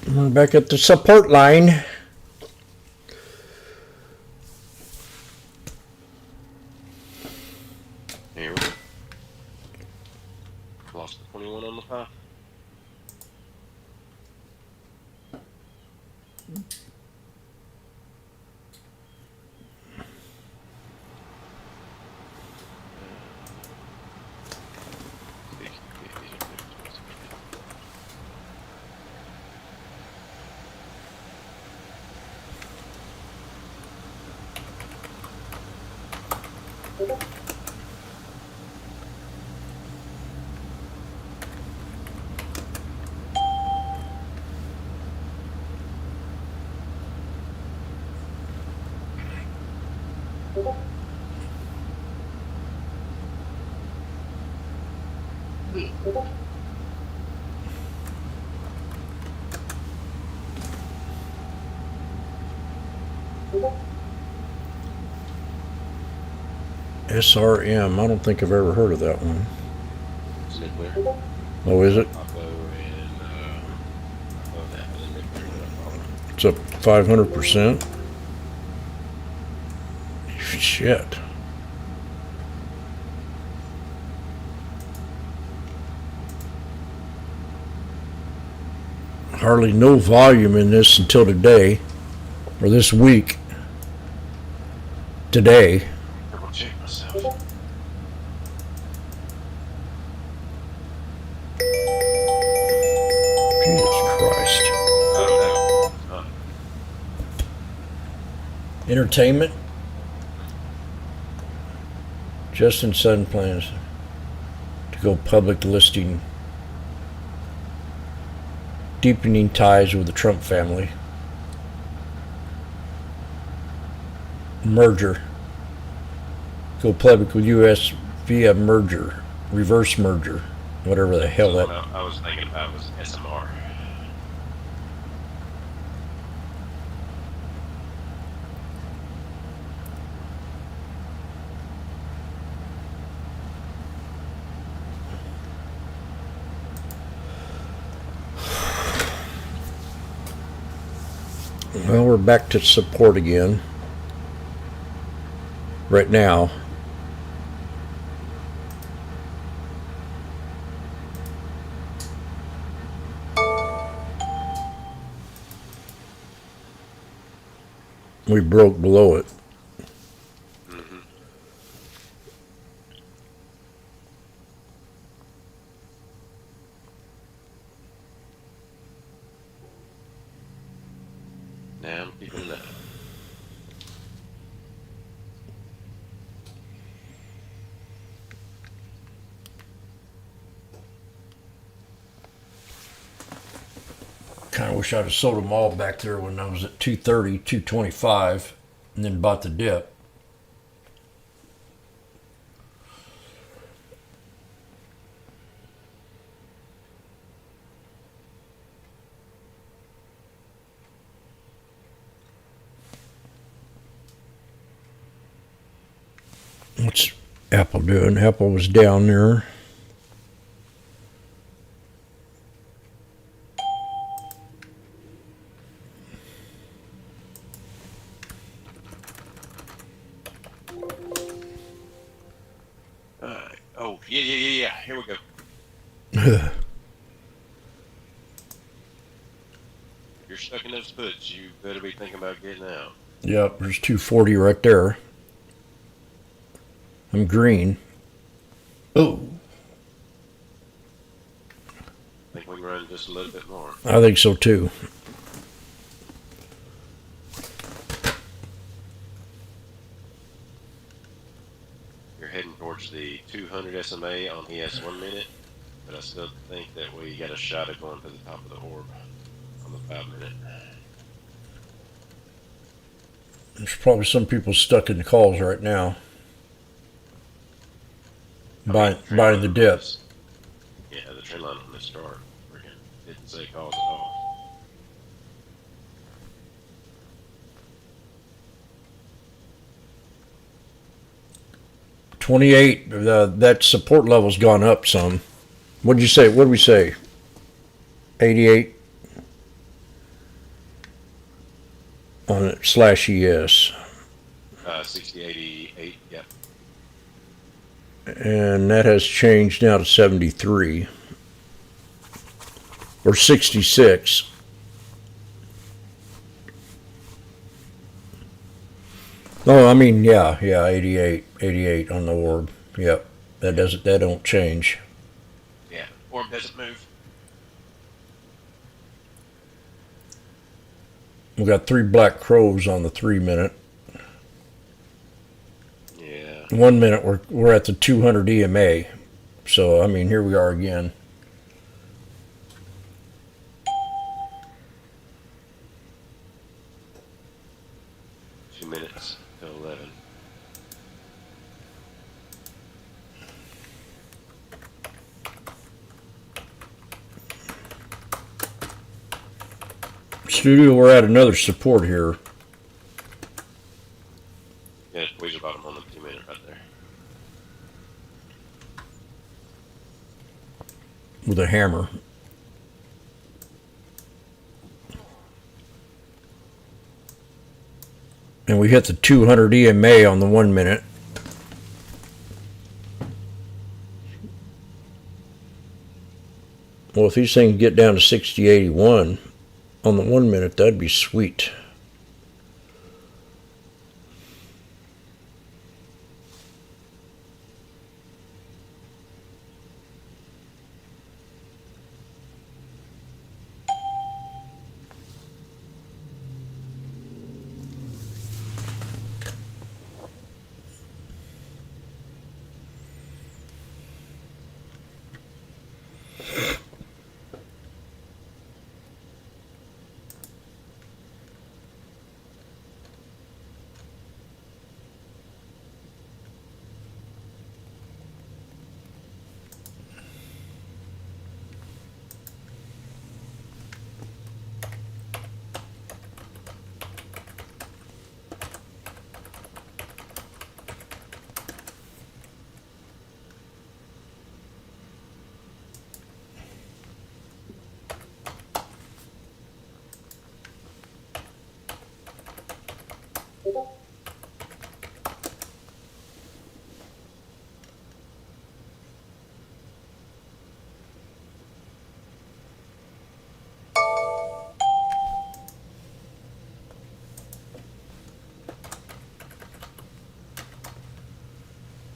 [SPEAKER 20] We're back at the support line.
[SPEAKER 21] Here we go. Lost the 21 on the 5.
[SPEAKER 20] SRM. I don't think I've ever heard of that one.
[SPEAKER 21] It's nuclear.
[SPEAKER 20] Oh, is it? It's up 500%. Shit. Hardly no volume in this until today, or this week. Today.
[SPEAKER 21] Double check myself.
[SPEAKER 20] Jesus Christ. Entertainment. Justin Sutton plans to go public listing. Deepening ties with the Trump family. Merger. Go public with U.S. via merger. Reverse merger. Whatever the hell that.
[SPEAKER 21] What I was thinking about was SMR.
[SPEAKER 20] Well, we're back to support again. Right now. We broke below it.
[SPEAKER 21] Now I'm keeping that.
[SPEAKER 20] Kind of wish I'd have sold them all back there when I was at 230, 225, and then bought the dip. What's Apple doing? Apple was down there.
[SPEAKER 21] Oh, yeah. Here we go. You're stuck in those puts. You better be thinking about getting out.
[SPEAKER 20] Yep, there's 240 right there. I'm green. Oh.
[SPEAKER 21] I think we can run just a little bit more.
[SPEAKER 20] I think so too.
[SPEAKER 21] You're heading towards the 200 SMA on ES 1 minute, but I still think that we got a shot at going to the top of the orb on the 5 minute.
[SPEAKER 20] There's probably some people stuck in the calls right now. Buying the dip.
[SPEAKER 21] Yeah, the trend line on this chart freaking didn't say calls at all.
[SPEAKER 20] $28. That support level's gone up some. What'd you say? What did we say? 88. on /ES.
[SPEAKER 21] 6088. Yep.
[SPEAKER 20] And that has changed now to 73. Or 66. Oh, I mean, yeah, 88 on the orb. Yep, that don't change.
[SPEAKER 21] Yeah. Orb doesn't move.
[SPEAKER 20] We got 3 black crows on the 3 minute.
[SPEAKER 21] Yeah.
[SPEAKER 20] 1 minute we're at the 200 EMA. So I mean, here we are again.
[SPEAKER 21] Minutes till 11.
[SPEAKER 20] Studio, we're at another support here.
[SPEAKER 21] Yeah, squeeze about on the 2 minute right there.
[SPEAKER 20] With a hammer. And we hit the 200 EMA on the 1 minute. Well, if these things get down to 6081 on the 1 minute, that'd be sweet.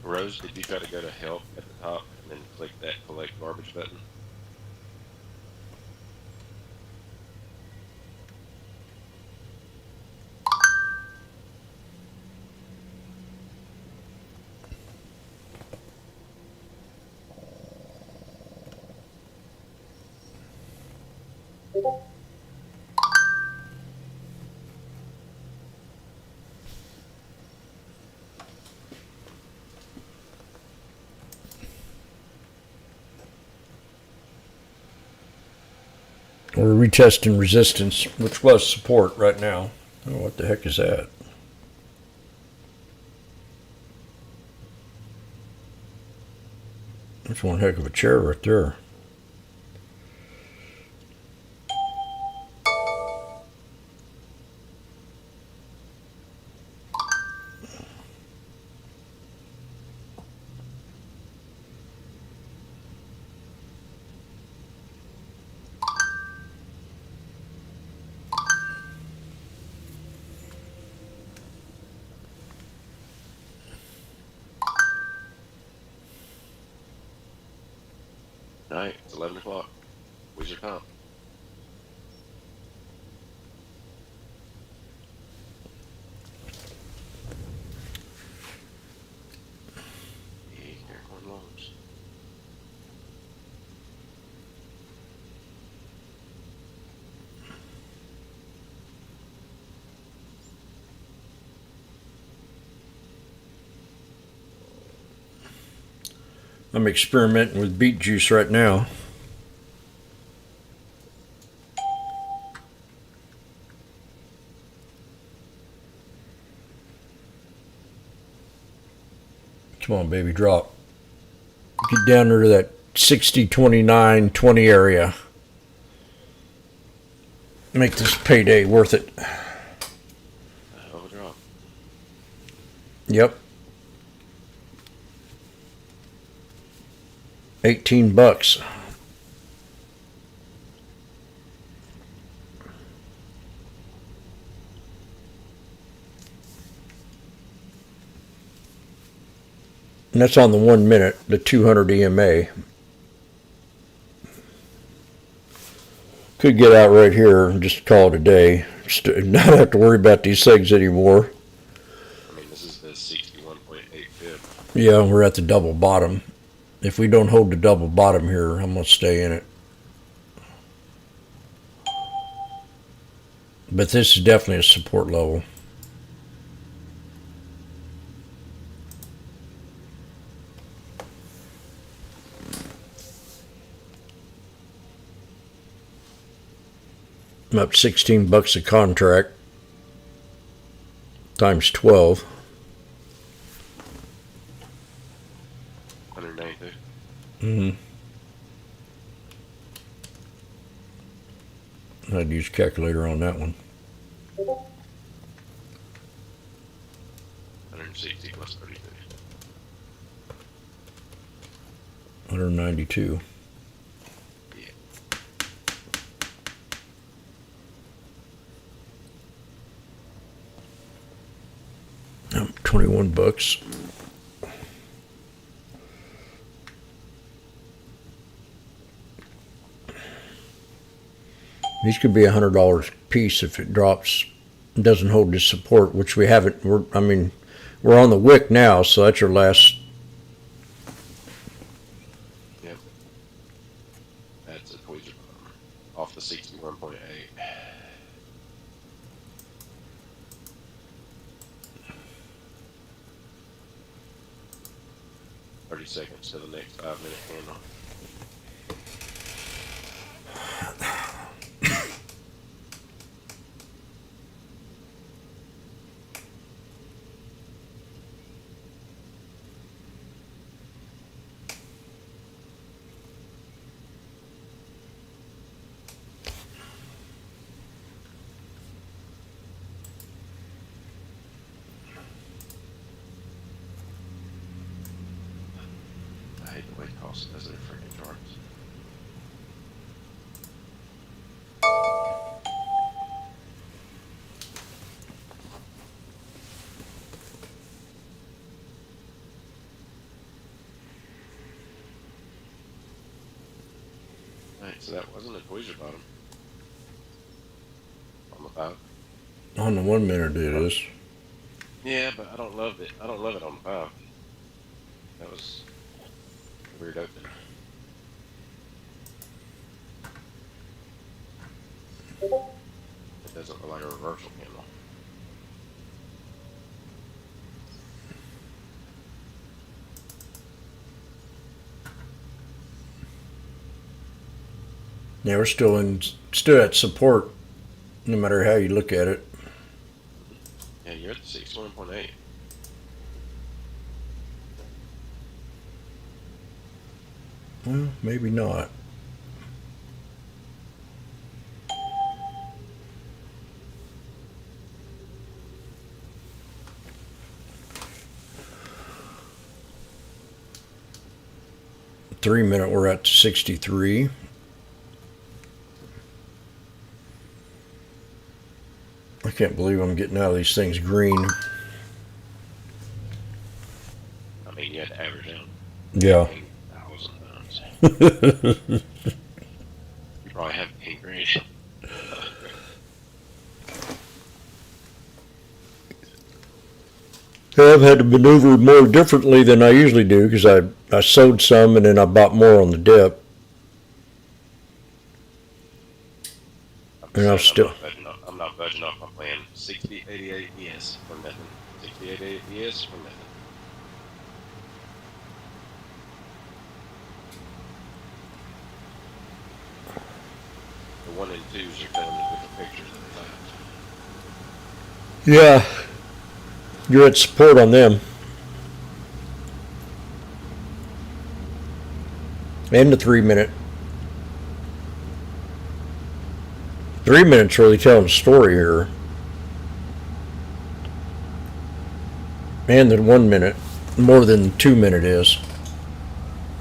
[SPEAKER 21] Rose, did you try to go to help at the top and then click that collect garbage button?
[SPEAKER 20] We're retesting resistance, which was support right now. Oh, what the heck is that? That's one heck of a chair right there.
[SPEAKER 21] Alright, it's 11 o'clock. Wizard Comp.
[SPEAKER 20] I'm experimenting with beet juice right now. Come on, baby, drop. Get down there to that 60, 29, 20 area. Make this payday worth it. Yep. $18. And that's on the 1 minute, the 200 EMA. Could get out right here and just call it a day. Just not have to worry about these things anymore.
[SPEAKER 21] I mean, this is the 61.8 fib.
[SPEAKER 20] Yeah, we're at the double bottom. If we don't hold the double bottom here, I'm going to stay in it. But this is definitely a support level. I'm up $16 a contract times 12.
[SPEAKER 21] 192.
[SPEAKER 20] Mm-hmm. I'd use a calculator on that one.
[SPEAKER 21] 160 plus 32.
[SPEAKER 20] 192. $21. These could be $100 a piece if it drops, doesn't hold this support, which we haven't. We're on the wick now, so that's your last.
[SPEAKER 21] Yep. That's a tweezer off the 61.8. 30 seconds to the next 5-minute candle. I hate the way it costs as their freaking charts. Alright, so that wasn't a tweezer bottom. On the 5.
[SPEAKER 20] On the 1 minute it is.
[SPEAKER 21] Yeah, but I don't love it. I don't love it on the 5. That was a weird open. It doesn't look like a reversal candle.
[SPEAKER 20] Yeah, we're still at support, no matter how you look at it.
[SPEAKER 21] Yeah, you're at the 61.8.
[SPEAKER 20] Well, maybe not. Three minute, we're at 63. I can't believe I'm getting out of these things green.
[SPEAKER 21] I mean, you had to average out.
[SPEAKER 20] Yeah.
[SPEAKER 21] 1,000 pounds. You probably have 8 grand.
[SPEAKER 20] I've had to maneuver more differently than I usually do because I sold some and then I bought more on the dip. And I'm still.
[SPEAKER 21] I'm not budging off my plan. 6088 yes for nothing. 6088 yes for nothing. The 1 and 2s are telling a different picture than the 5s.
[SPEAKER 20] Yeah. You're at support on them. And the 3 minute. 3 minutes really telling a story here. And the 1 minute, more than 2 minute is.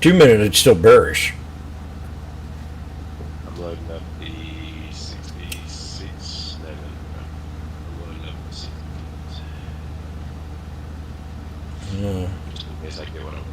[SPEAKER 20] 2 minute, it's still bearish.
[SPEAKER 21] I'm loading up the 66. No, no, no. I'm loading up the 68. Just in case I get what I want.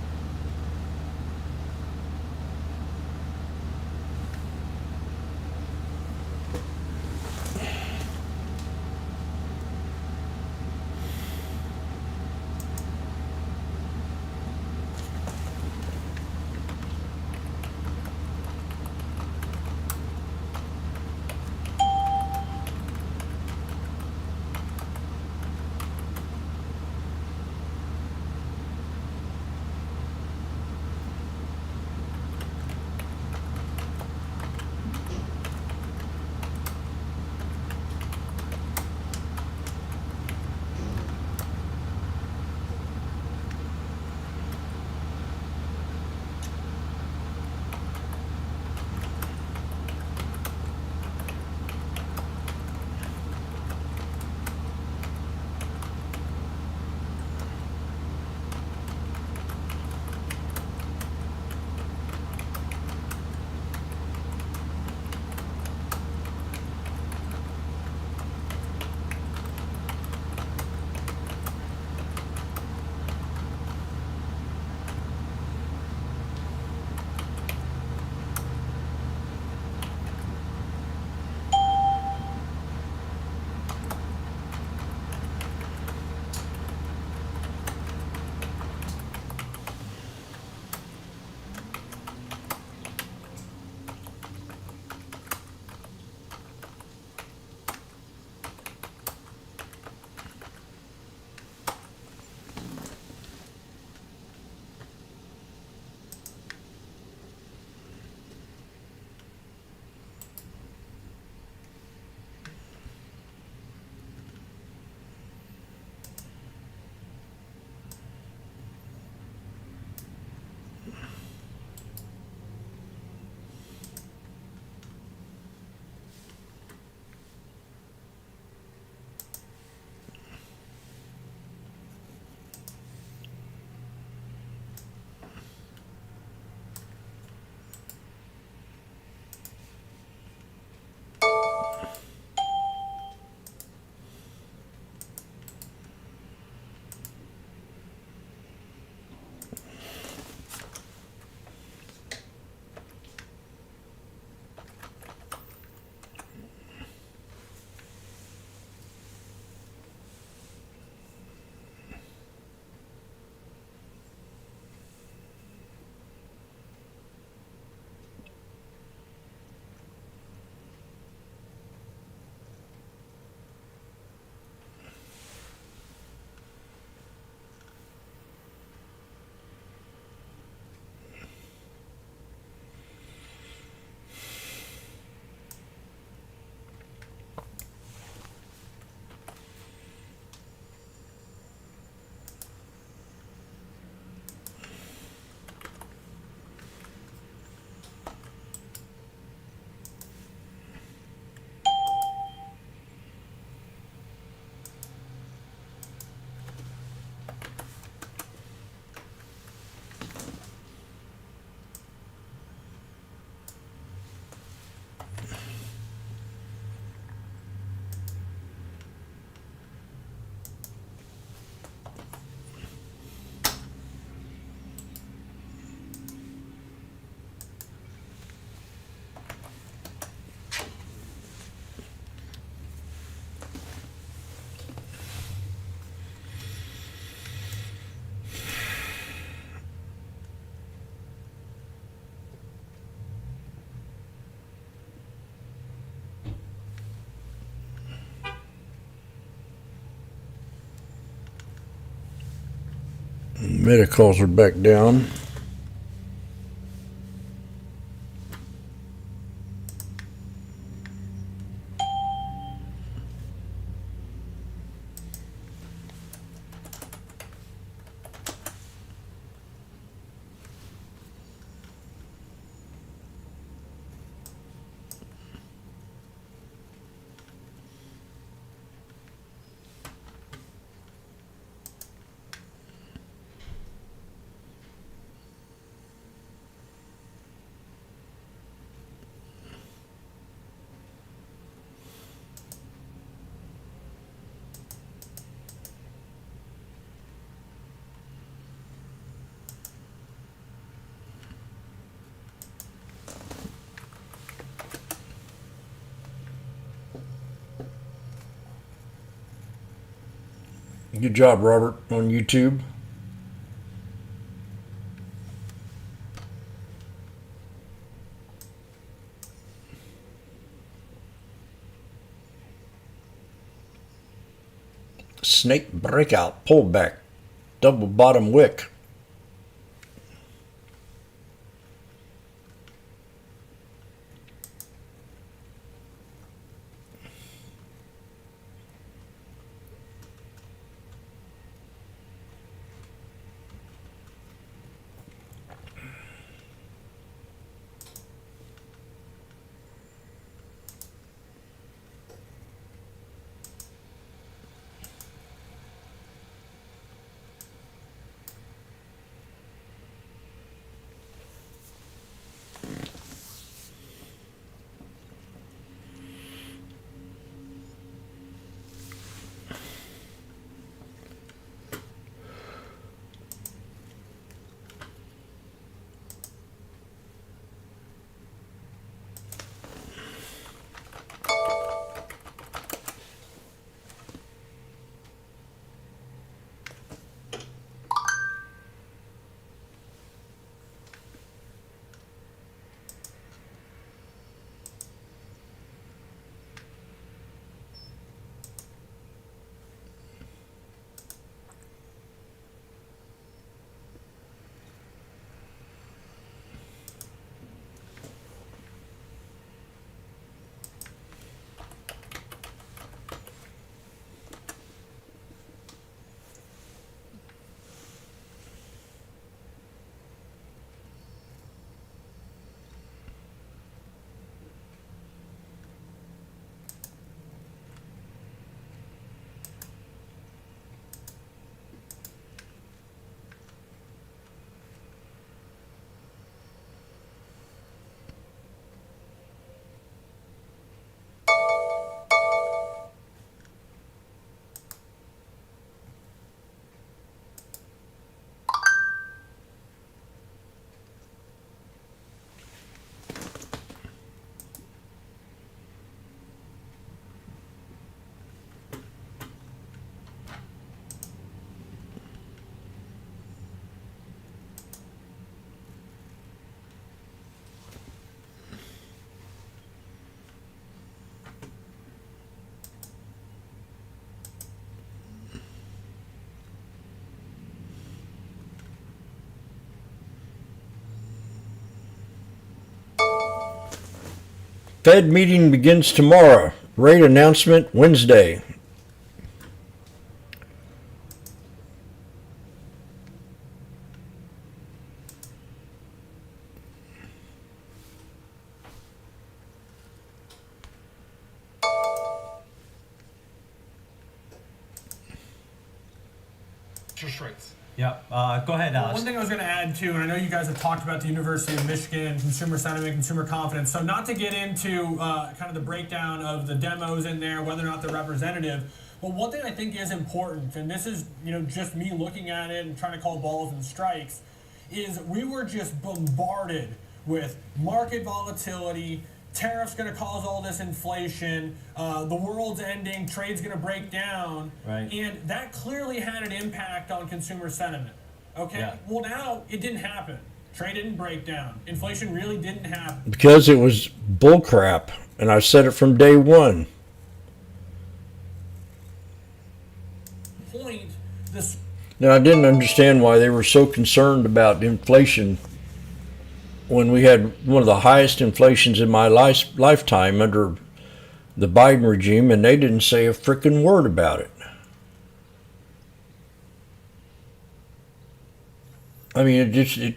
[SPEAKER 20] Medicals are back down. Good job, Robert, on YouTube. Snake breakout, pullback, double bottom wick. Fed meeting begins tomorrow. Rate announcement Wednesday.
[SPEAKER 10] Interest rates.
[SPEAKER 4] Yep. Go ahead, Alex.
[SPEAKER 22] One thing I was going to add too, and I know you guys have talked about the University of Michigan, consumer sentiment, consumer confidence. So not to get into kind of the breakdown of the demos in there, whether or not they're representative, but one thing I think is important, and this is just me looking at it and trying to call balls and strikes, is we were just bombarded with market volatility. Tariffs going to cause all this inflation. The world's ending. Trade's going to break down.
[SPEAKER 4] Right.
[SPEAKER 22] And that clearly had an impact on consumer sentiment. Okay.
[SPEAKER 4] Yeah.
[SPEAKER 22] Well, now it didn't happen. Trade didn't break down. Inflation really didn't happen.
[SPEAKER 20] Because it was bullcrap, and I said it from day one.
[SPEAKER 22] Point. This.
[SPEAKER 20] Now, I didn't understand why they were so concerned about inflation when we had one of the highest inflations in my lifetime under the Biden regime, and they didn't say a frickin' word about it. I mean,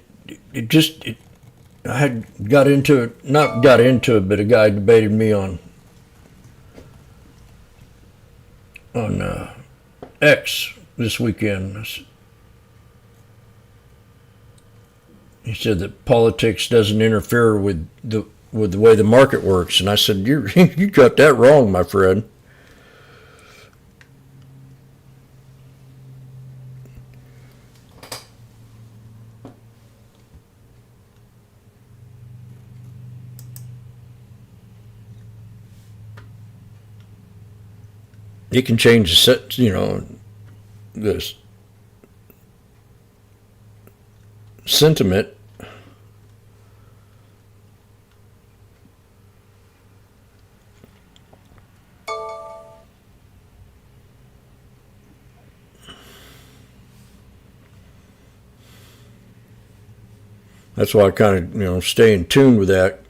[SPEAKER 20] I had got into it, not got into it, but a guy debated me on X this weekend. He said that politics doesn't interfere with the way the market works, and I said, you got that wrong, my friend. It can change the set, this sentiment that's why I kind of, stay in tune with that.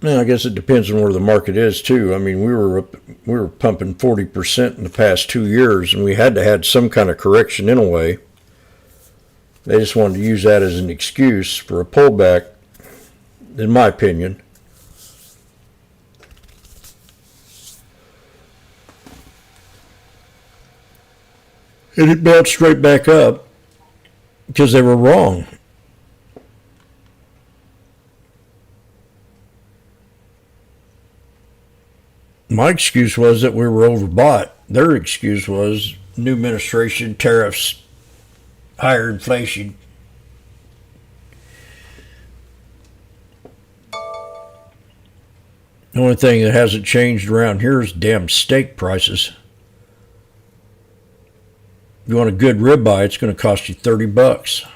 [SPEAKER 20] Yeah, I guess it depends on where the market is too. I mean, we were pumping 40% in the past 2 years, and we had to have some kind of correction in a way. They just wanted to use that as an excuse for a pullback, in my opinion. And it bounced straight back up because they were wrong. My excuse was that we were overbought. Their excuse was new administration, tariffs, higher inflation. The only thing that hasn't changed around here is damn steak prices. If you want a good ribeye, it's going to cost you $30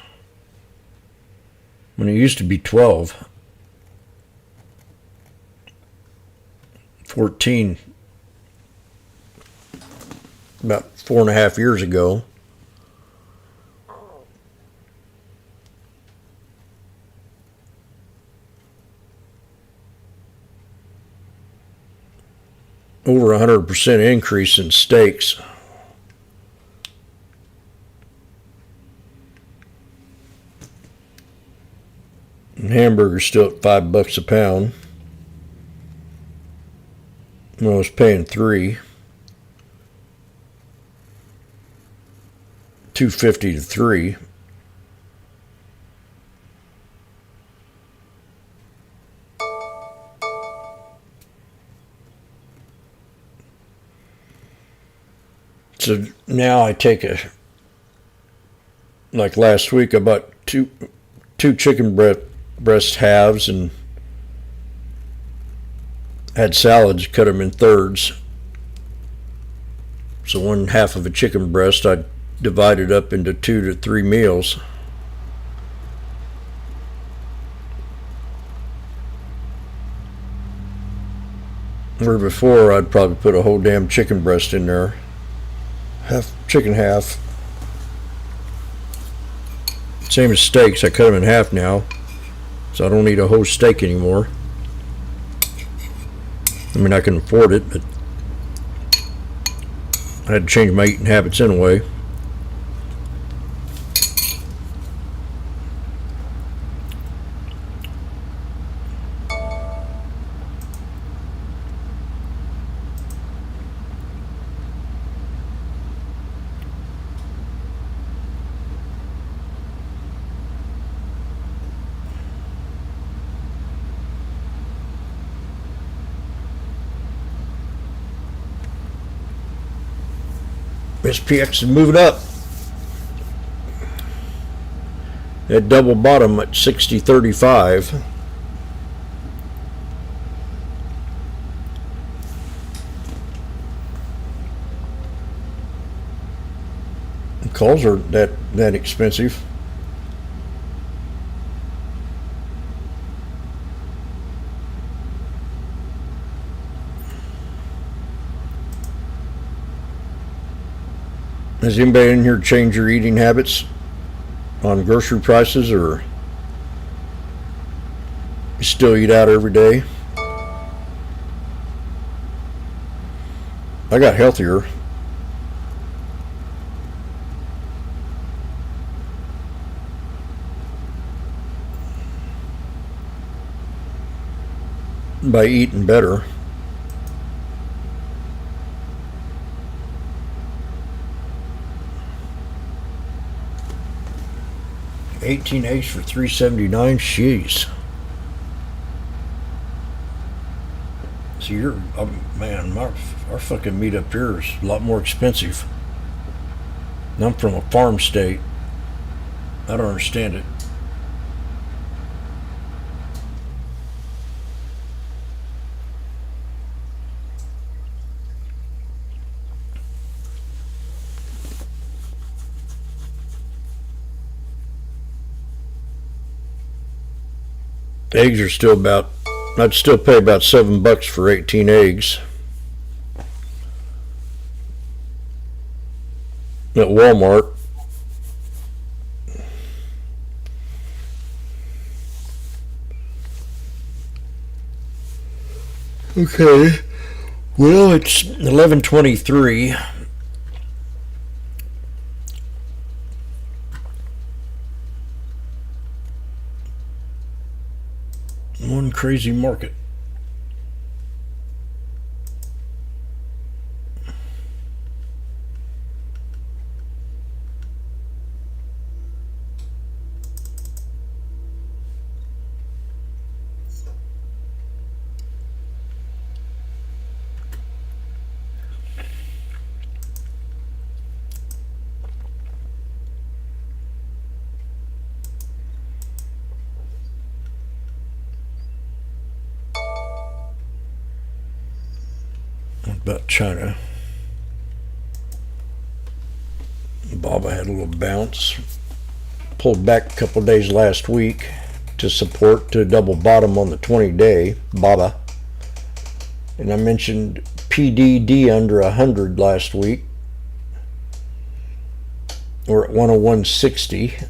[SPEAKER 20] when it used to be 12. 14 about 4.5 years ago. Over 100% increase in steaks. And hamburgers still at $5 a pound. I was paying $3. $2.50 to $3. So now I take like last week I bought two chicken breast halves and had salads, cut them in thirds. So 1/2 of a chicken breast I divided up into 2 to 3 meals. Where before I'd probably put a whole damn chicken breast in there. Half. Same as steaks, I cut them in half now. So I don't eat a whole steak anymore. I mean, I can afford it, but I had to change my eating habits anyway. SPX is moving up. At double bottom at 60.35. Calls are that expensive. Has anybody in here changed your eating habits on grocery prices, or you still eat out every day? I got healthier. By eating better. $18 for $3.79. Jeez. So you're, man, our fucking meat up here is a lot more expensive. And I'm from a farm state. I don't understand it. Eggs are still about, I'd still pay about $7 for 18 eggs. At Walmart. Okay. Well, it's 11:23. One crazy market. What about China? Baba had a little bounce. Pulled back a couple days last week to support to double bottom on the 20-day Baba. And I mentioned PDD under 100 last week. We're at 101.60.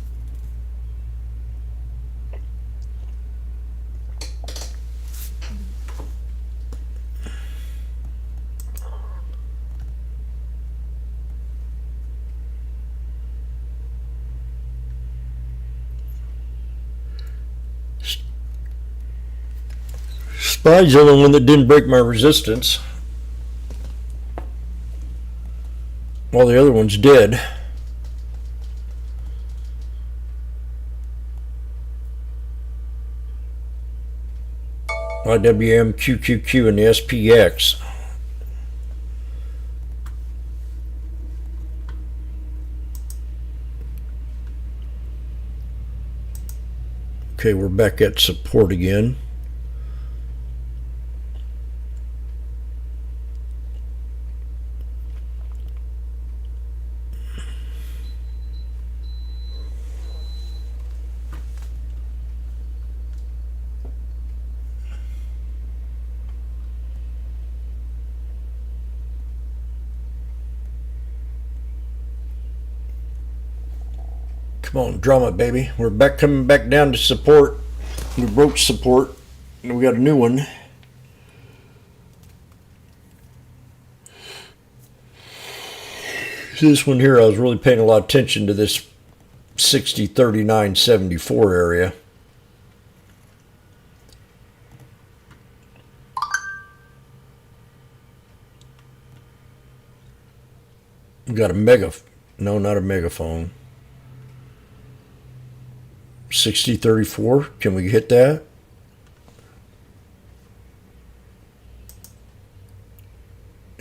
[SPEAKER 20] SPY's the only one that didn't break my resistance. All the other ones did. IWM, QQQ, and the SPX. Okay, we're back at support again. Come on, drama, baby. We're back, coming back down to support. We broke support, and we got a new one. This one here, I was really paying a lot of attention to this 60.39.74 area. We got a no, not a megaphone. 60.34, can we hit that?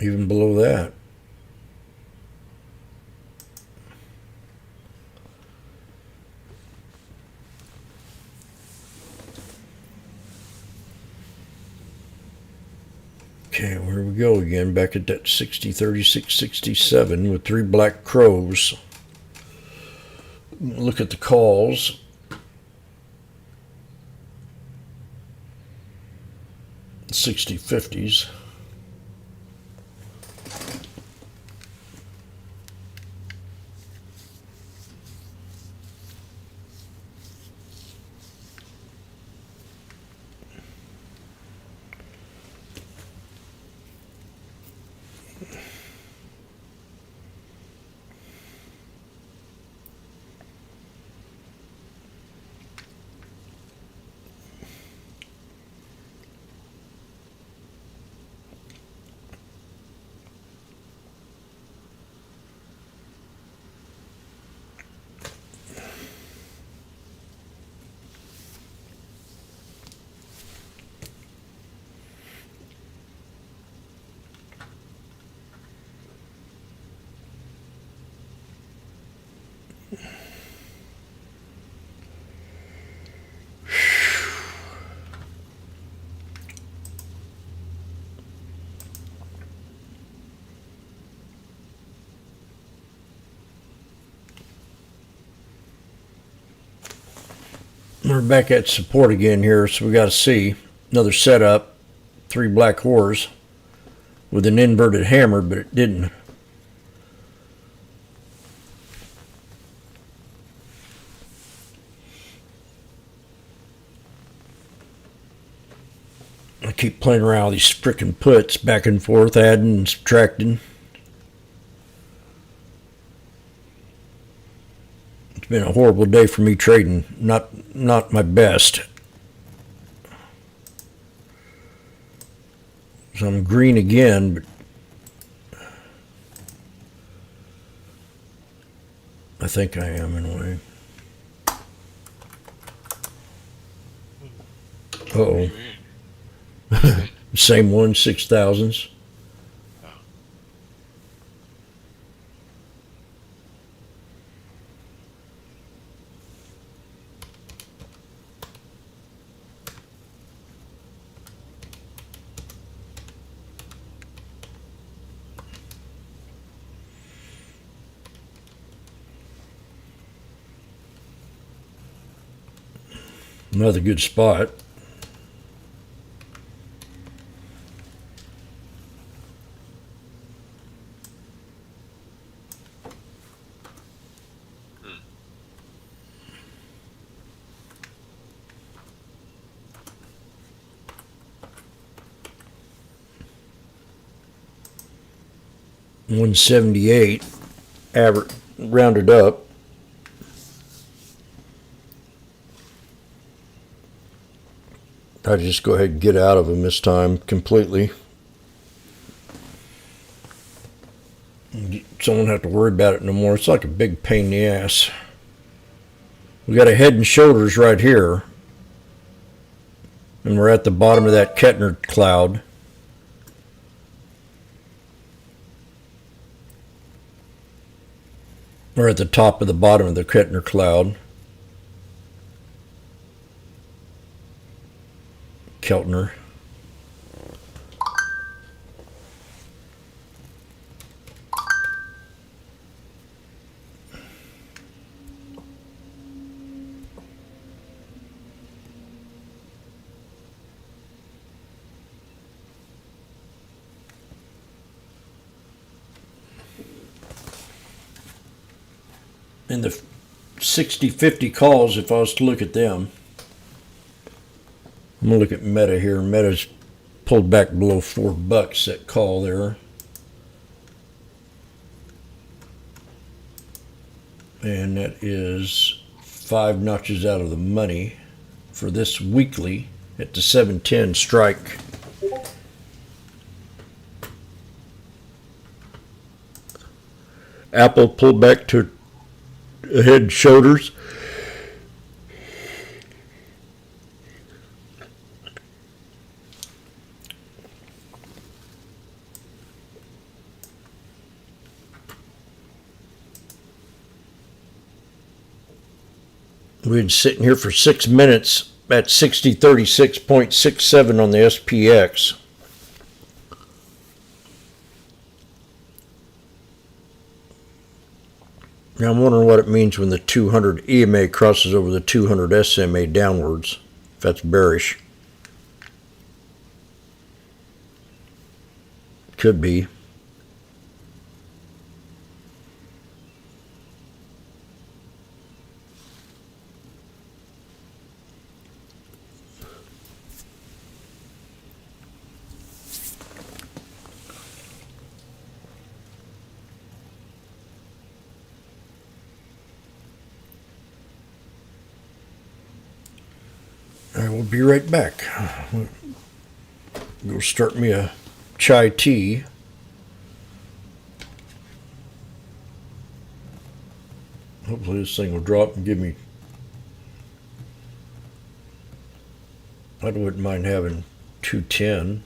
[SPEAKER 20] Even below that. Okay, where we go again, back at that 60.36.67 with 3 black crows. Look at the calls. $60.50s. We're back at support again here, so we got to see another setup. 3 black whores with an inverted hammer, but it didn't. I keep playing around with these frickin' puts back and forth, adding and subtracting. It's been a horrible day for me trading. Not my best. So I'm green again, but I think I am in a way. Uh-oh. Same one, 6,000s. Another good spot. $178 average rounded up. I just go ahead and get out of them this time completely. So I don't have to worry about it no more. It's like a big pain in the ass. We got a head and shoulders right here. And we're at the bottom of that Kettner cloud. We're at the top of the bottom of the Kettner cloud. Keltner. And the 60-50 calls, if I was to look at them, I'm going to look at Meta here. Meta's pulled back below $4 that call there. And that is 5 notches out of the money for this weekly at the 710 strike. Apple pulled back to head and shoulders. We've been sitting here for 6 minutes at 6036.67 on the SPX. Now I'm wondering what it means when the 200 EMA crosses over the 200 SMA downwards, if that's bearish. Could be. I will be right back. Go start me a chai tea. Hopefully this thing will drop and give me... I wouldn't mind having 210.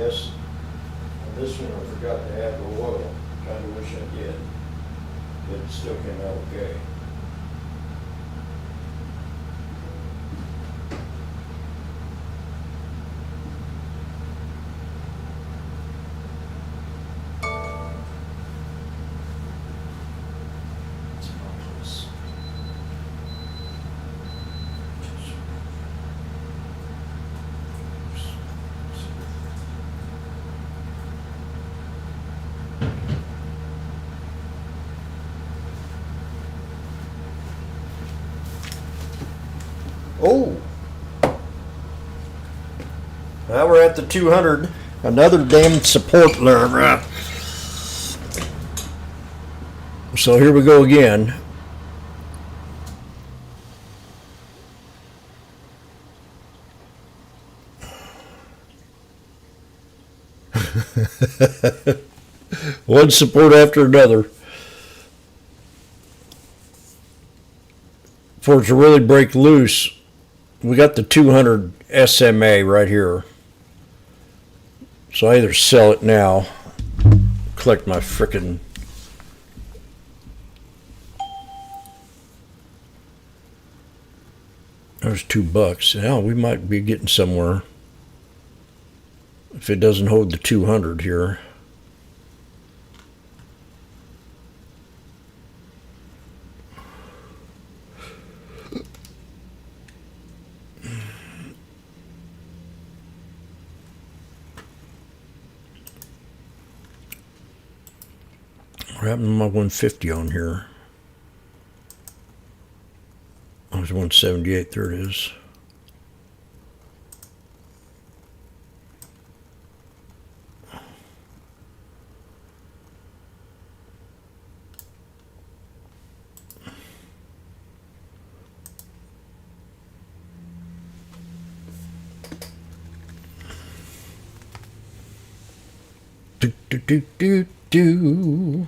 [SPEAKER 20] guess on this one I forgot to add oil. Kinda wish I did. But it still came out okay. Oh! Now we're at the 200. Another damn support there. So here we go again. One support after another. For it to really break loose, we got the 200 SMA right here. So I either sell it now, collect my frickin' there's $2. Now we might be getting somewhere if it doesn't hold the 200 here. What happened to my 150 on here? Oh, it was 178. There it is. Do do do do do.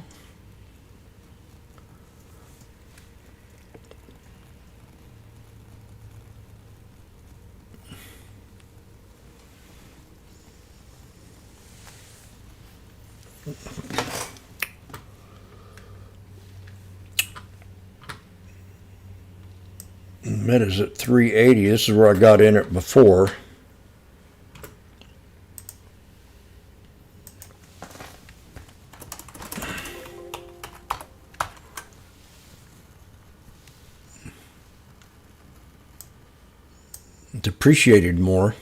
[SPEAKER 20] Meta's at 380. This is where I got in it before. Depreciated more.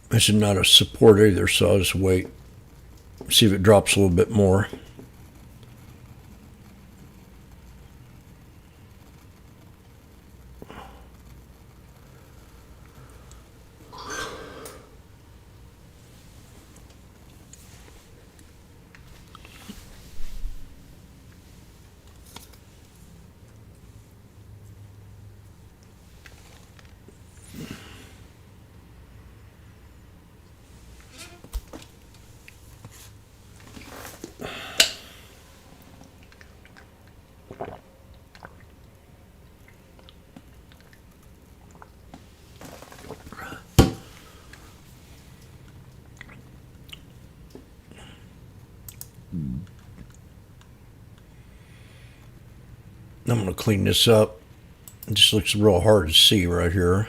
[SPEAKER 20] This is not a support either, so I'll just wait. See if it drops a little bit more. I'm going to clean this up. It just looks real hard to see right here.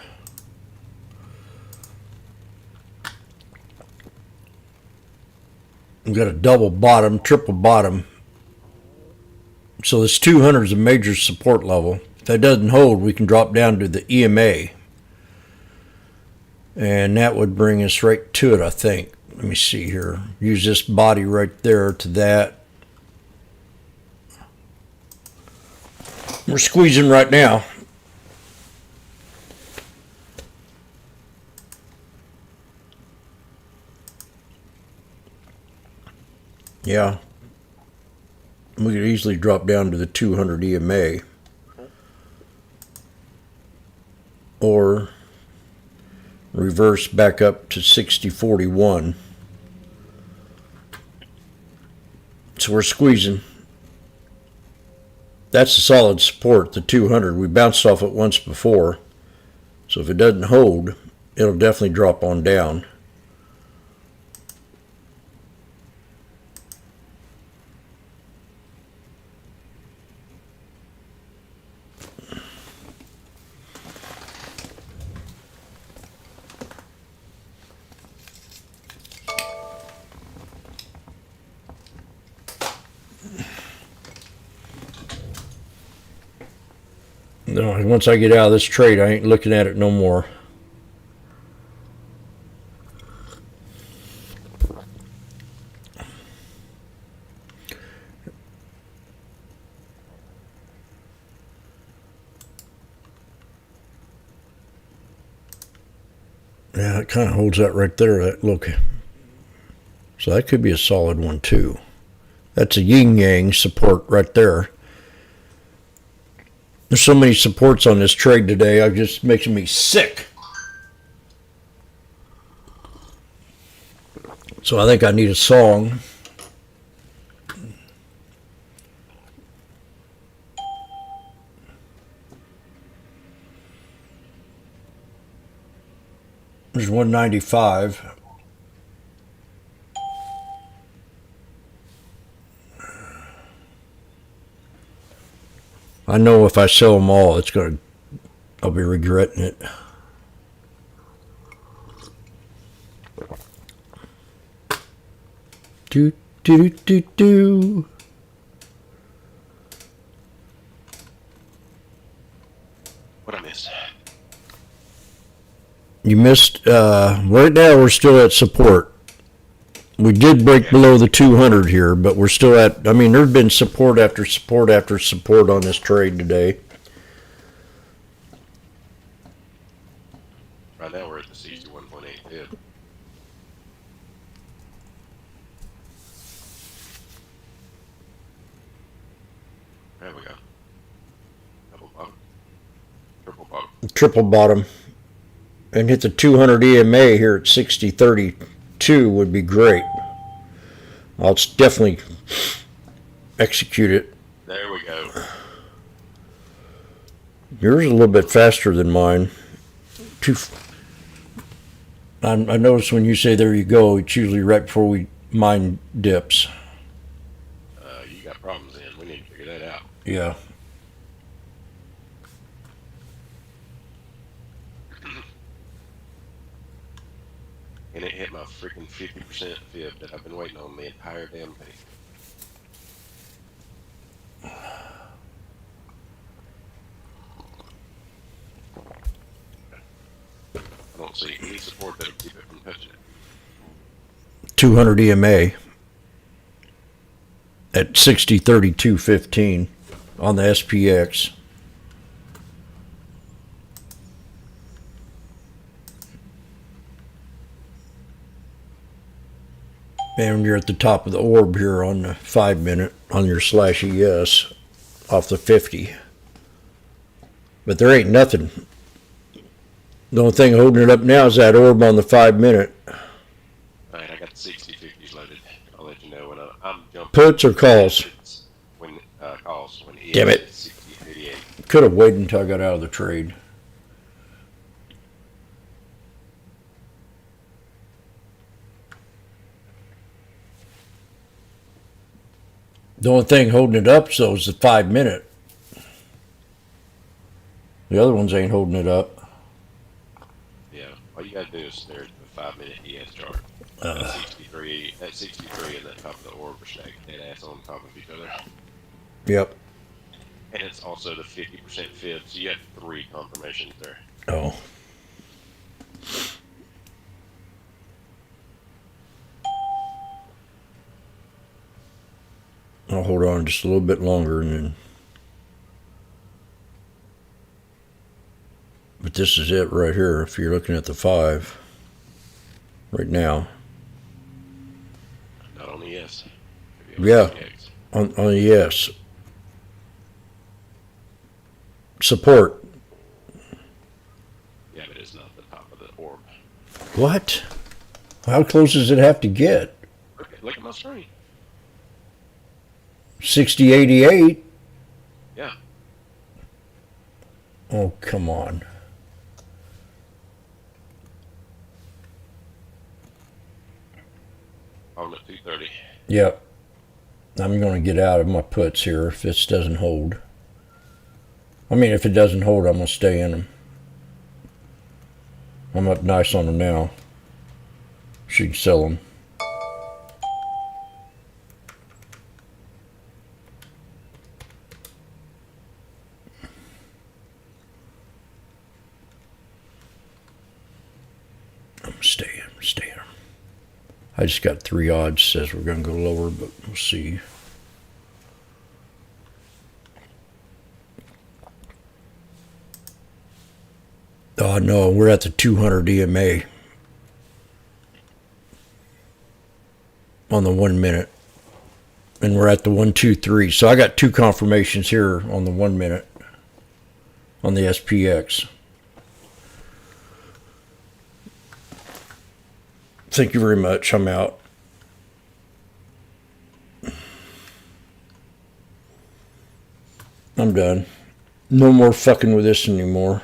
[SPEAKER 20] We've got a double bottom, triple bottom. So this 200 is a major support level. If that doesn't hold, we can drop down to the EMA. And that would bring us right to it, I think. Let me see here. Use this body right there to that. We're squeezing right now. Yeah. We could easily drop down to the 200 EMA. Or reverse back up to 6041. So we're squeezing. That's a solid support, the 200. We bounced off it once before. So if it doesn't hold, it'll definitely drop on down. No, once I get out of this trade, I ain't looking at it no more. Yeah, it kind of holds that right there. That look. So that could be a solid one too. That's a yin-yang support right there. There's so many supports on this trade today, it just makes me sick. So I think I need a song. There's 195. I know if I sell them all, I'll be regretting it. Do do do do do.
[SPEAKER 21] What I missed?
[SPEAKER 20] You missed. Right now, we're still at support. We did break below the 200 here, but we're still at. I mean, there's been support after support after support on this trade today.
[SPEAKER 21] Right now we're at the 61.8 fib. There we go. Double bottom. Triple bottom.
[SPEAKER 20] Triple bottom. And hit the 200 EMA here at 60.32 would be great. I'll definitely execute it.
[SPEAKER 21] There we go.
[SPEAKER 20] Yours is a little bit faster than mine. I notice when you say there you go, it's usually right before mine dips.
[SPEAKER 21] You got problems then. We need to figure that out.
[SPEAKER 20] Yeah.
[SPEAKER 21] And it hit my freaking 50% fib that I've been waiting on the entire damn thing. I don't see any support that'll keep it from touching it.
[SPEAKER 20] 200 EMA at 60.32.15 on the SPX. And you're at the top of the orb here on the 5-minute on your /ES off the 50. But there ain't nothing. The only thing holding it up now is that orb on the 5-minute.
[SPEAKER 21] Alright, I got the 60/50s loaded. I'll let you know when I'm jumping.
[SPEAKER 20] Puts or calls?
[SPEAKER 21] When calls. When
[SPEAKER 20] Damn it.
[SPEAKER 21] 60/88.
[SPEAKER 20] Could have waited until I got out of the trade. The only thing holding it up so is the 5-minute. The other ones ain't holding it up.
[SPEAKER 21] Yeah, all you gotta do is stare at the 5-minute ES chart. That 63 and that top of the orb are stacked dead ass on top of each other.
[SPEAKER 20] Yep.
[SPEAKER 21] And it's also the 50% fib, so you have 3 confirmations there.
[SPEAKER 20] Oh. I'll hold on just a little bit longer and then. But this is it right here if you're looking at the 5 right now.
[SPEAKER 21] Not on ES.
[SPEAKER 20] Yeah, on ES. Support.
[SPEAKER 21] Yeah, but it's not the top of the orb.
[SPEAKER 20] What? How close does it have to get?
[SPEAKER 21] Look at my screen.
[SPEAKER 20] 60.88.
[SPEAKER 21] Yeah.
[SPEAKER 20] Oh, come on.
[SPEAKER 21] On at 2:30.
[SPEAKER 20] Yep. I'm going to get out of my puts here if this doesn't hold. I mean, if it doesn't hold, I'm going to stay in them. I'm up nice on them now. Should sell them. I'm staying. I just got 3 odds, says we're going to go lower, but we'll see. Oh no, we're at the 200 EMA on the 1 minute. And we're at the 1, 2, 3. So I got 2 confirmations here on the 1 minute on the SPX. Thank you very much. I'm out. I'm done. No more fucking with this anymore.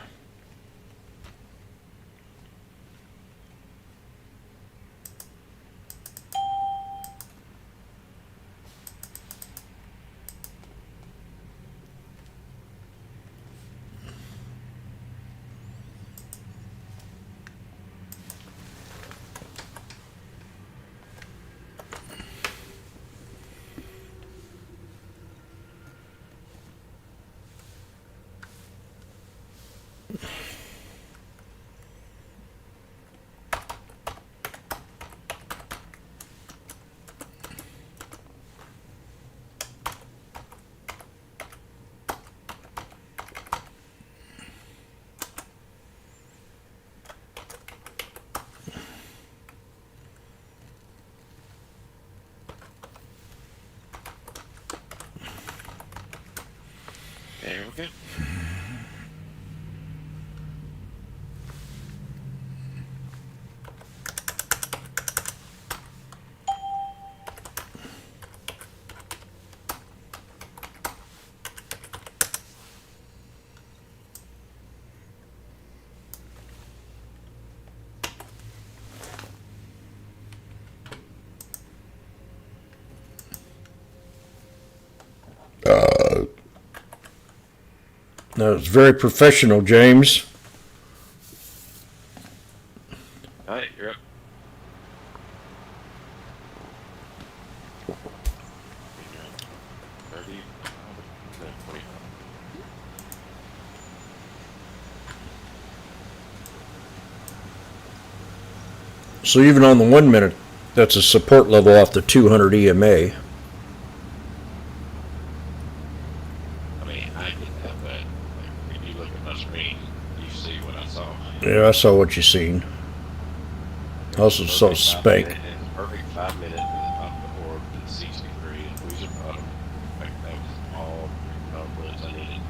[SPEAKER 21] There we go.
[SPEAKER 20] That was very professional, James.
[SPEAKER 21] All right, you're up.
[SPEAKER 20] So even on the 1 minute, that's a support level off the 200 EMA.
[SPEAKER 21] I mean, I get that, but if you look at my screen, you see what I saw.
[SPEAKER 20] Yeah, I saw what you seen. I also saw Spank.
[SPEAKER 21] Perfect 5 minute to the top of the orb to the 63 and lose a bottom. Like, that was all confidence I needed.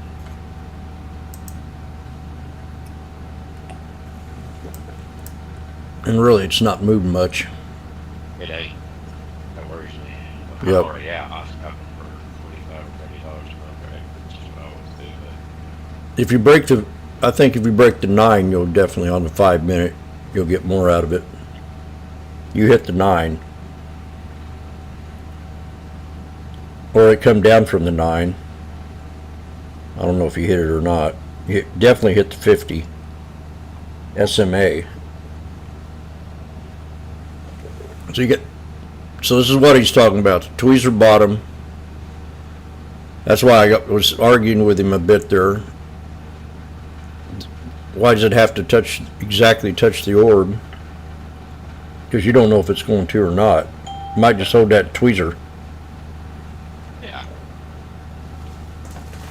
[SPEAKER 20] And really, it's not moving much.
[SPEAKER 21] It ain't. That worries me.
[SPEAKER 20] Yep.
[SPEAKER 21] I'm already out. I scalped for $25 or $30 a contract, which is what I always do. But
[SPEAKER 20] If you break the, I think if you break the 9, you'll definitely on the 5 minute, you'll get more out of it. You hit the 9. Or it come down from the 9. I don't know if you hit it or not. You definitely hit the 50 SMA. So you get, so this is what he's talking about, the tweezer bottom. That's why was arguing with him a bit there. Why does it have to exactly touch the orb? Because you don't know if it's going to or not. You might just hold that tweezer.
[SPEAKER 21] yeah.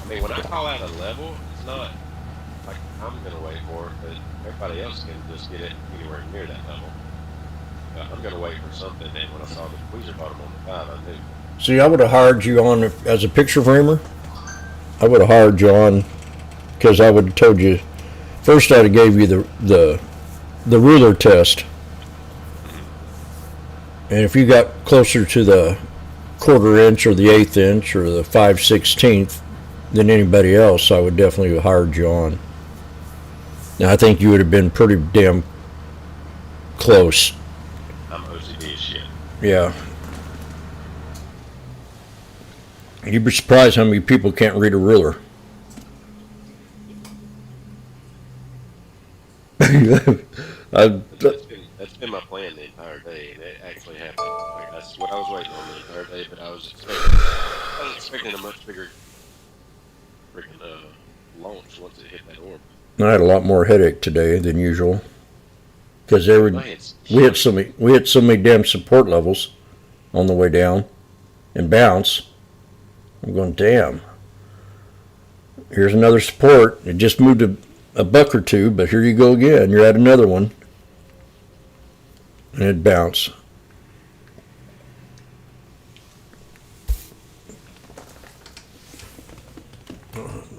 [SPEAKER 21] I mean, when I call out a level, it's not like I'm going to wait for it, but everybody else can just get it anywhere near that level. I'm going to wait for something, and when I saw the tweezer bottom on the 5, I knew.
[SPEAKER 20] See, I would have hired you on as a picture framer. I would have hired you on because I would have told you. First, I'd have gave you the ruler test, and if you got closer to the 1/4 inch or the 1/8 inch or the 5/16 than anybody else, I would definitely have hired you on. Now, I think you would have been pretty damn close.
[SPEAKER 21] I'm OCD as shit.
[SPEAKER 20] Yeah. You'd be surprised how many people can't read a ruler.
[SPEAKER 21] That's been my plan the entire day, and it actually happened. Like, that's what I was waiting on the entire day, but I was expecting a much bigger freaking launch once it hit that orb.
[SPEAKER 20] I had a lot more headache today than usual because we hit so many damn support levels on the way down and bounce. I'm going, damn. Here's another support. It just moved a buck or two, but here you go again. You're at another one. And it bounced.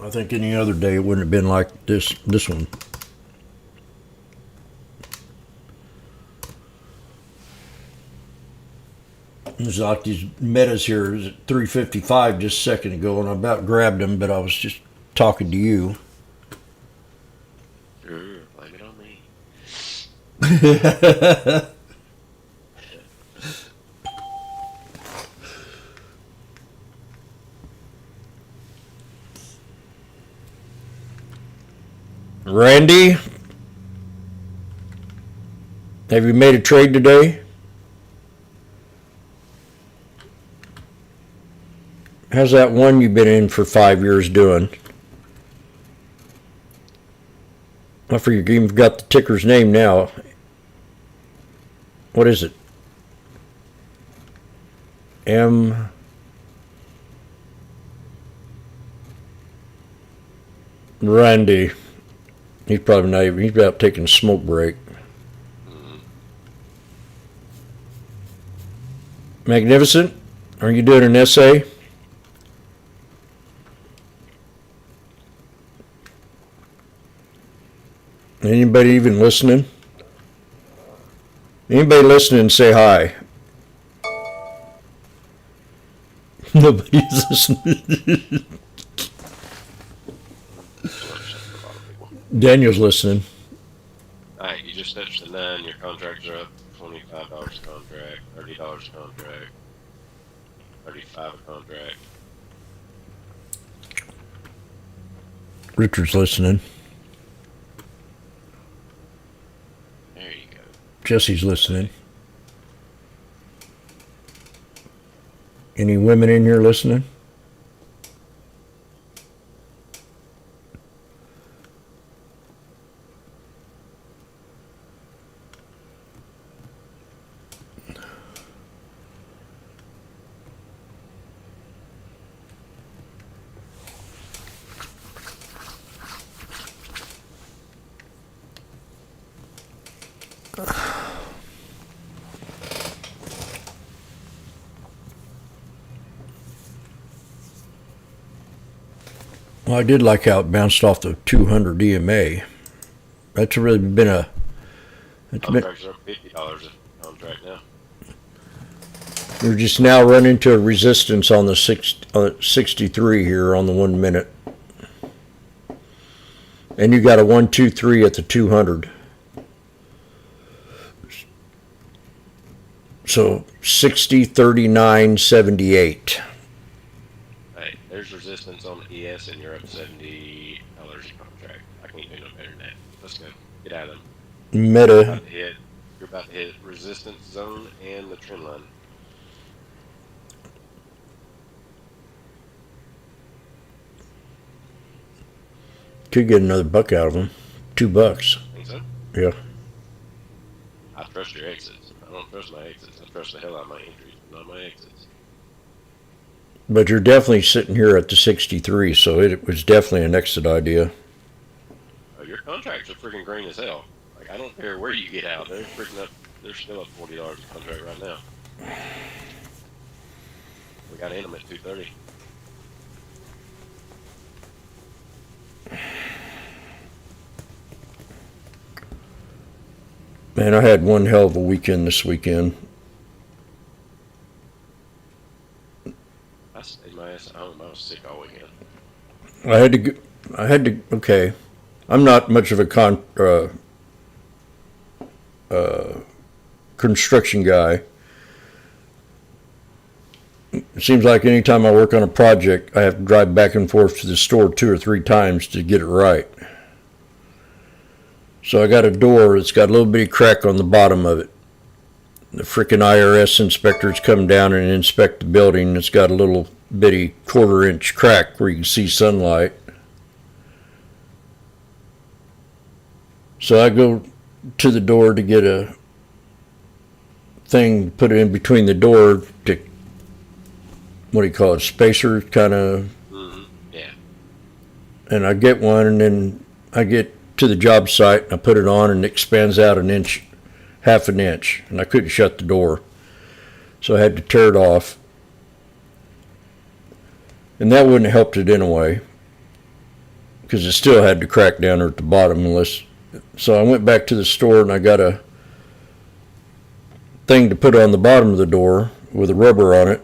[SPEAKER 20] I think any other day it wouldn't have been like this one. It's like these metas here is at 355 just a second ago, and I about grabbed them, but I was just talking to you.
[SPEAKER 21] Sure, blame it on me.
[SPEAKER 20] Randy, have you made a trade today? How's that one you've been in for 5 years doing? I forget, you've got the ticker's name now. What is it? Randy. He's probably not even, he's about taking a smoke break. Magnificent. Are you doing an essay? Anybody even listening? Anybody listening, say hi. Nobody's listening. Daniel's listening.
[SPEAKER 21] Alright, you just touched the 9, your contracts are up $25 a contract, $30 a contract, $35 a contract.
[SPEAKER 20] Richard's listening.
[SPEAKER 21] There you go.
[SPEAKER 20] Jesse's listening. Any women in here listening? Well, I did like how it bounced off the 200 EMA. That's really been a...
[SPEAKER 21] Contracts are up $50 a contract now.
[SPEAKER 20] We're just now running into a resistance on the 63 here on the 1 minute. And you got a 1, 2, 3 at the 200. So 60, 39, 78.
[SPEAKER 21] Hey, there's resistance on the ES and you're up $70 a contract. I can't do no better than that. Let's go. Get out of them.
[SPEAKER 20] Meta.
[SPEAKER 21] You're about to hit resistance zone and the trend line.
[SPEAKER 20] Could get another buck out of them. $2.
[SPEAKER 21] Think so?
[SPEAKER 20] Yeah.
[SPEAKER 21] I trust your exits. I don't trust my exits. I trust the hell out of my entries, not my exits.
[SPEAKER 20] But you're definitely sitting here at the 63, so it was definitely an exit idea.
[SPEAKER 21] Oh, your contracts are freaking green as hell. Like, I don't care where you get out. They're freaking up. They're still up $40 a contract right now. We got in them at 230.
[SPEAKER 20] Man, I had one hell of a weekend this weekend.
[SPEAKER 21] I stayed my ass at home. I was sick all weekend.
[SPEAKER 20] Okay. I'm not much of a construction guy, it seems like anytime I work on a project, I have to drive back and forth to the store 2 or 3 times to get it right. So I got a door that's got a little bitty crack on the bottom of it. The frickin' IRS inspectors come down and inspect the building. It's got a little bitty 1/4-inch crack where you can see sunlight. So I go to the door to get a thing, put it in between the door to, what do you call it, spacer kind of.
[SPEAKER 21] Yeah.
[SPEAKER 20] And I get one, and then I get to the job site and I put it on, and it expands out 1 inch, 1/2 inch, and I couldn't shut the door. So I had to tear it off. And that wouldn't have helped it anyway, because it still had to crack down at the bottom unless. So I went back to the store and I got a thing to put on the bottom of the door with a rubber on it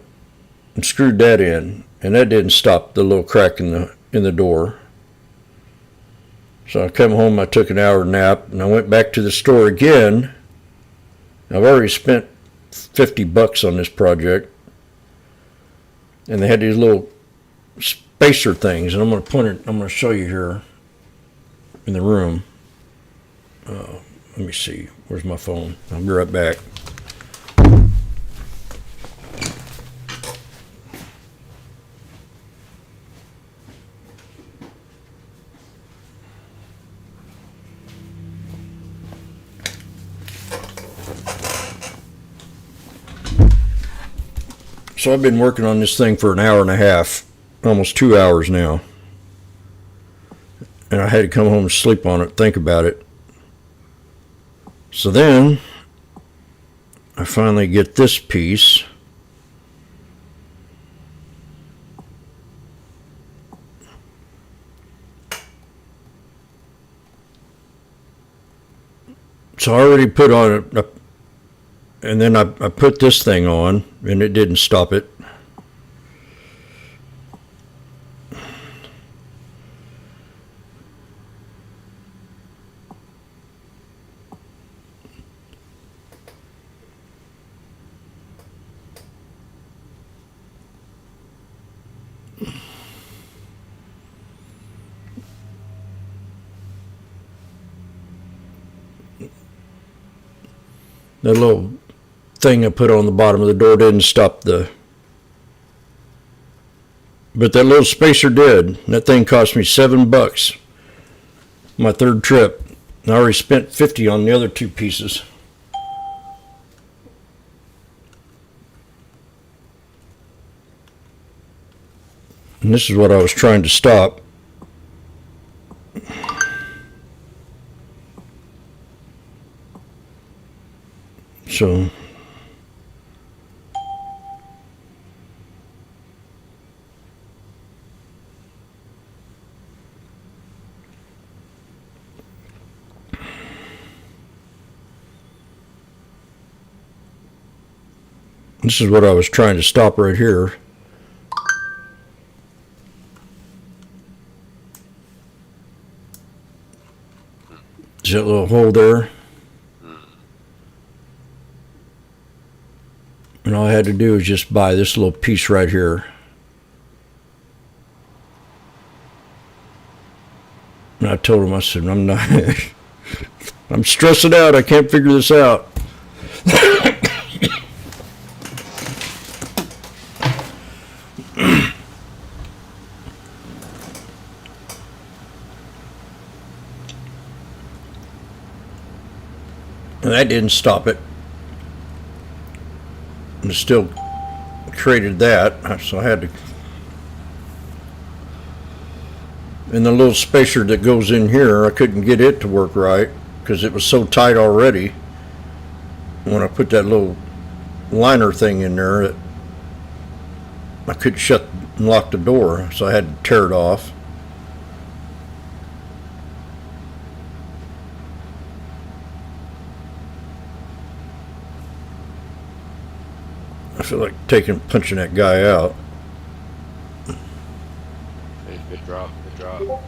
[SPEAKER 20] and screwed that in, and that didn't stop the little crack in the door. So I come home, I took an hour nap, and I went back to the store again. I've already spent $50 on this project, and they had these little spacer things, and I'm going to show you here in the room. Let me see, where's my phone? I'll be right back. So I've been working on this thing for an hour and a half, almost 2 hours now. And I had to come home and sleep on it, think about it. So then I finally get this piece. So I already put on it, and then I put this thing on, and it didn't stop it. The little thing I put on the bottom of the door didn't stop but that little spacer did. That thing cost me $7. My 3rd trip. I already spent $50 on the other 2 pieces. And this is what I was trying to stop. So this is what I was trying to stop right here. Is that little hole there? And all I had to do was just buy this little piece right here. And I told him, I said, I'm not, I'm stressing out. I can't figure this out. And that didn't stop it. And it still created that, so I had to. And the little spacer that goes in here, I couldn't get it to work right because it was so tight already. When I put that little liner thing in there, I couldn't shut and lock the door, so I had to tear it off. I feel like punching that guy out.
[SPEAKER 21] Hey, good drop, good drop.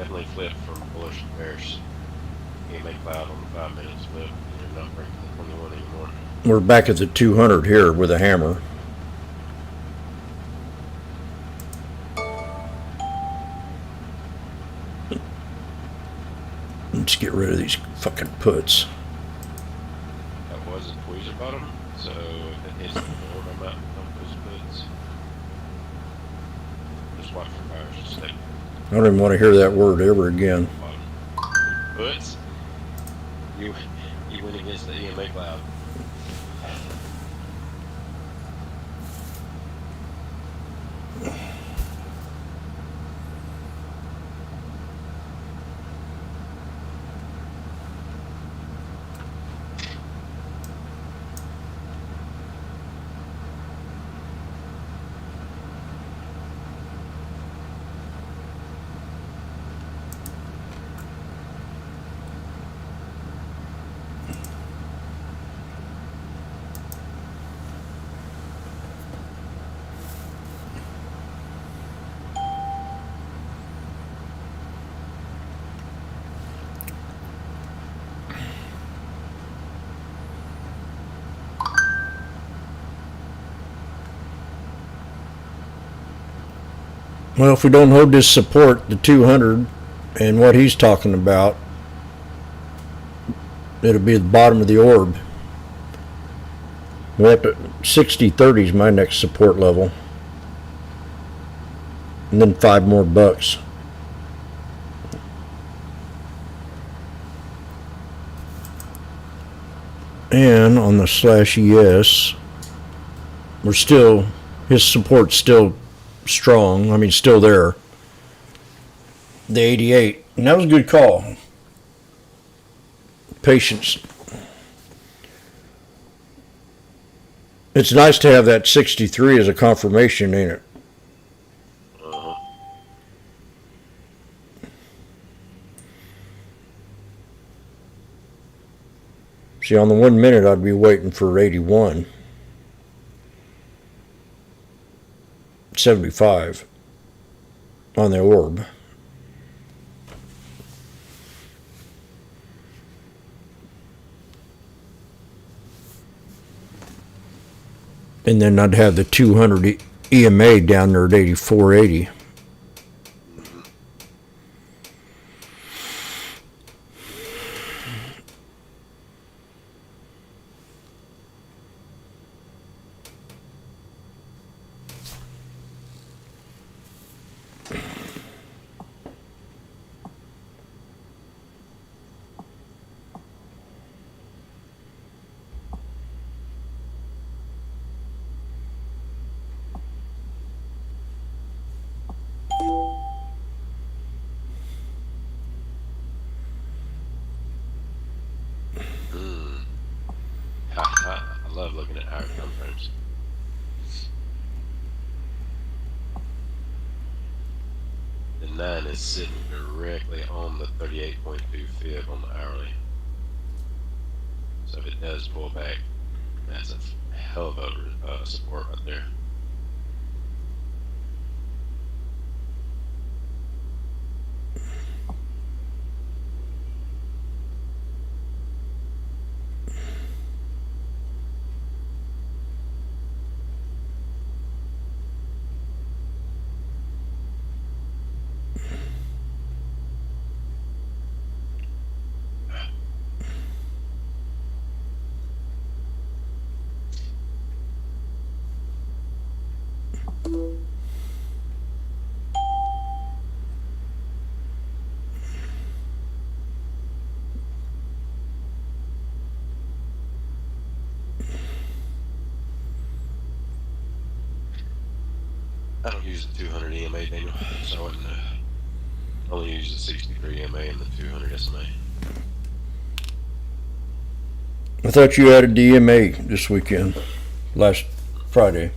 [SPEAKER 21] definitely flipped from bullish to bearish. EMA cloud on the 5 minutes flip. You're not breaking the 21 anymore.
[SPEAKER 20] We're back at the 200 here with a hammer. Let's get rid of these fucking puts.
[SPEAKER 21] That was a tweezer bottom, so if it hits the floor, I'm out on those puts. Just watch for buyers to stay.
[SPEAKER 20] I don't even want to hear that word ever again.
[SPEAKER 21] Puts, you win against the EMA cloud.
[SPEAKER 20] Well, if we don't hold this support, the 200, and what he's talking about, it'll be the bottom of the orb. We're up to 60.30 is my next support level. And then $5 more. And on the /ES, we're still, his support's still strong. I mean, still there. The 88. And that was a good call. Patience. It's nice to have that 63 as a confirmation, ain't it? See, on the 1 minute, I'd be waiting for 81. 75 on the orb. And then I'd have the 200 EMA down there at 84.80.
[SPEAKER 21] I love looking at higher time frames. The 9 is sitting directly on the 38.2 fib on the hourly. So if it does pull back, that's a hell of a support right there. I don't use the 200 EMA, Daniel, so I wouldn't only use the 63 EMA and the 200 SMA.
[SPEAKER 20] I thought you added the EMA this weekend, last Friday.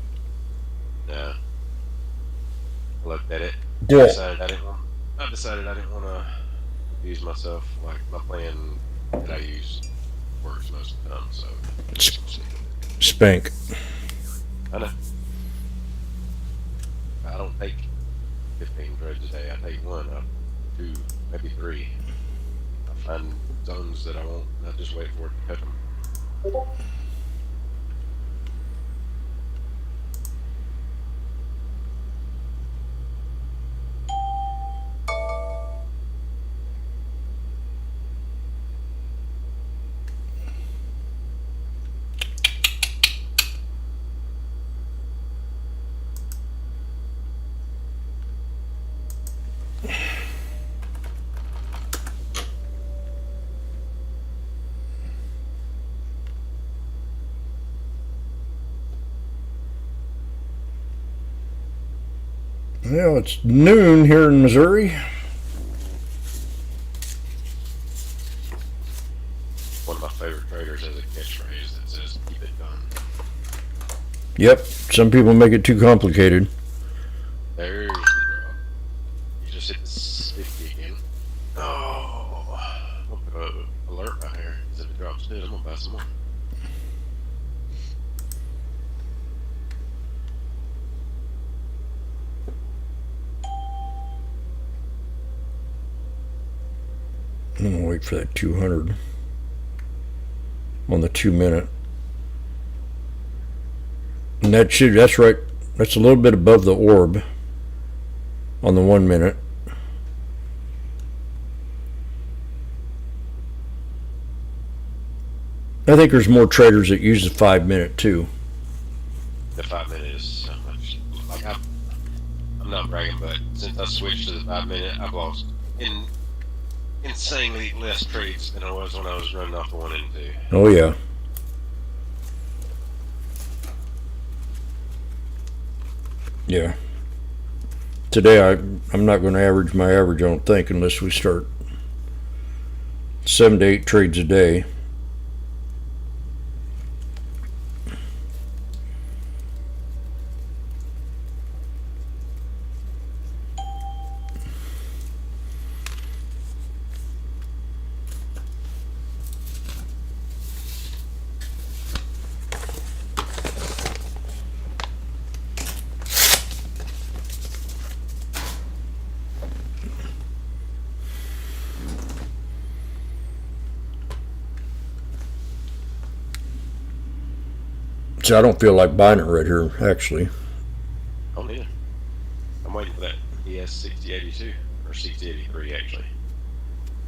[SPEAKER 21] Yeah. I looked at it.
[SPEAKER 20] Yeah.
[SPEAKER 21] I decided I didn't want to use myself. Like my plan that I use works most of the time, so.
[SPEAKER 20] Spank.
[SPEAKER 21] I know. I don't take 15 trades a day. I take one. 2, maybe 3. I find zones that I won't. I just wait for it to touch them.
[SPEAKER 20] Well, it's noon here in Missouri.
[SPEAKER 21] One of my favorite traders has a catchphrase that says, "Keep it done."
[SPEAKER 20] Yep, some people make it too complicated.
[SPEAKER 21] There's the drop. You just hit the 50 again. Oh, I'm gonna put an alert right here. If it drops good, I'm gonna buy some more.
[SPEAKER 20] I'm gonna wait for that 200 on the 2-minute. And that's right, that's a little bit above the orb on the 1-minute. I think there's more traders that use the 5-minute too.
[SPEAKER 21] The 5-minute is so much. Like I'm not bragging, but since I switched to the 5-minute, I've lost insanely less trades than I was when I was running off the 1 and 2.
[SPEAKER 20] Oh yeah. Yeah. Today I'm not going to average my average, I don't think, unless we start 7 to 8 trades a day. So I don't feel like buying it right here, actually.
[SPEAKER 21] Oh yeah. I'm waiting for that ES 6082 or 6083 actually.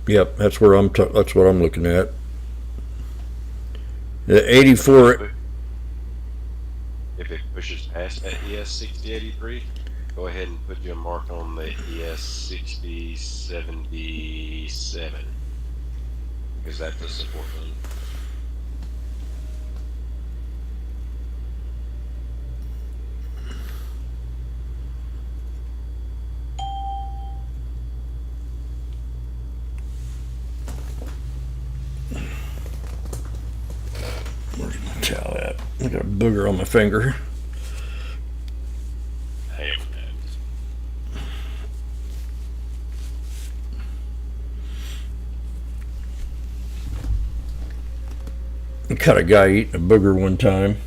[SPEAKER 20] Yep, that's where that's what I'm looking at. The 84.
[SPEAKER 21] If it pushes past that ES 6083, go ahead and put you a mark on the ES 6077 because that's the support zone.
[SPEAKER 20] Where's my towel at? I got a booger on my finger.
[SPEAKER 21] Hey,
[SPEAKER 20] I caught a guy eating a booger one time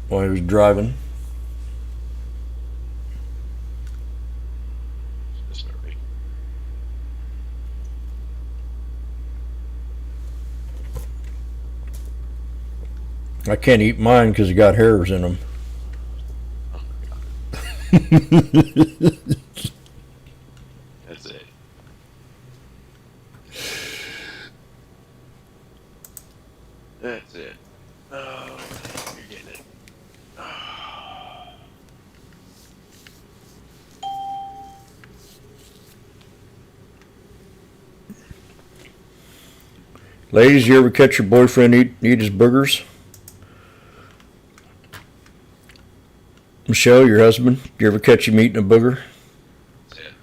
[SPEAKER 20] while he was driving. I can't eat mine because it got hairs in them.
[SPEAKER 21] That's it. That's it. Oh, you're getting it. Oh.
[SPEAKER 20] Ladies, you ever catch your boyfriend eat his boogers? Michelle, your husband, you ever catch him eating a booger?
[SPEAKER 21] That's it.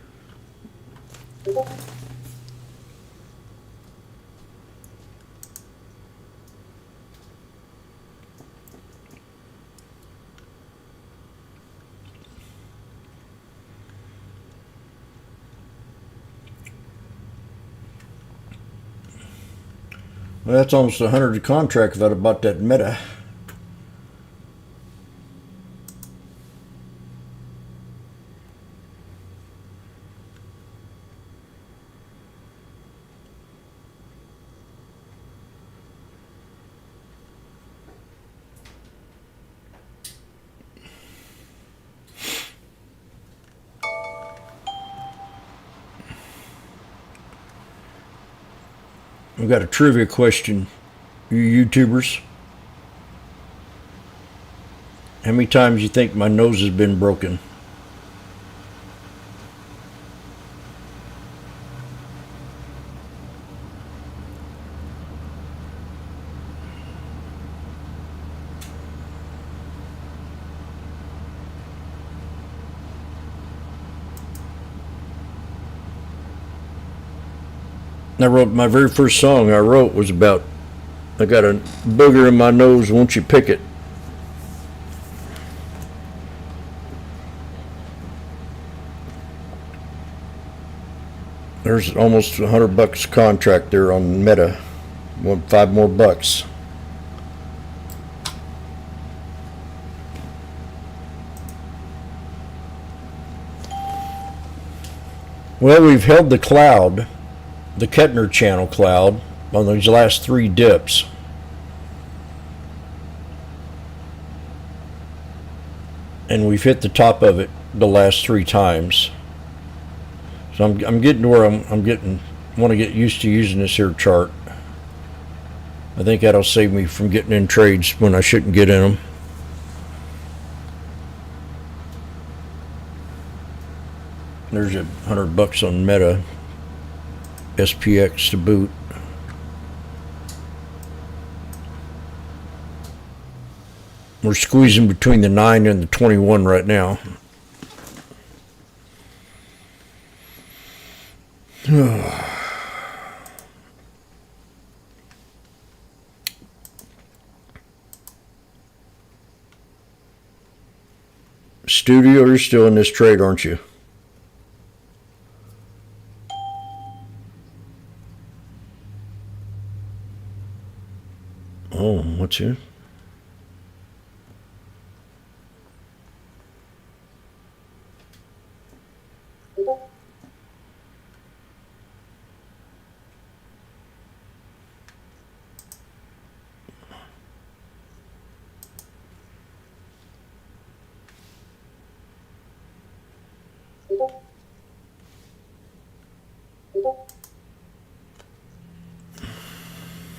[SPEAKER 20] Well, that's almost 100 a contract if I'd have bought that Meta. I've got a trivia question. You YouTubers, how many times you think my nose has been broken? I wrote my very first song I wrote was about, I got a booger in my nose, won't you pick it? There's almost $100 contract there on Meta. Want $5 more bucks. Well, we've held the cloud, the Kettner channel cloud, on these last 3 dips. And we've hit the top of it the last 3 times. So I'm getting to where want to get used to using this here chart. I think that'll save me from getting in trades when I shouldn't get in them. There's $100 on Meta, SPX to boot. We're squeezing between the 9 and the 21 right now. Studio, you're still in this trade, aren't you? Oh, what's here?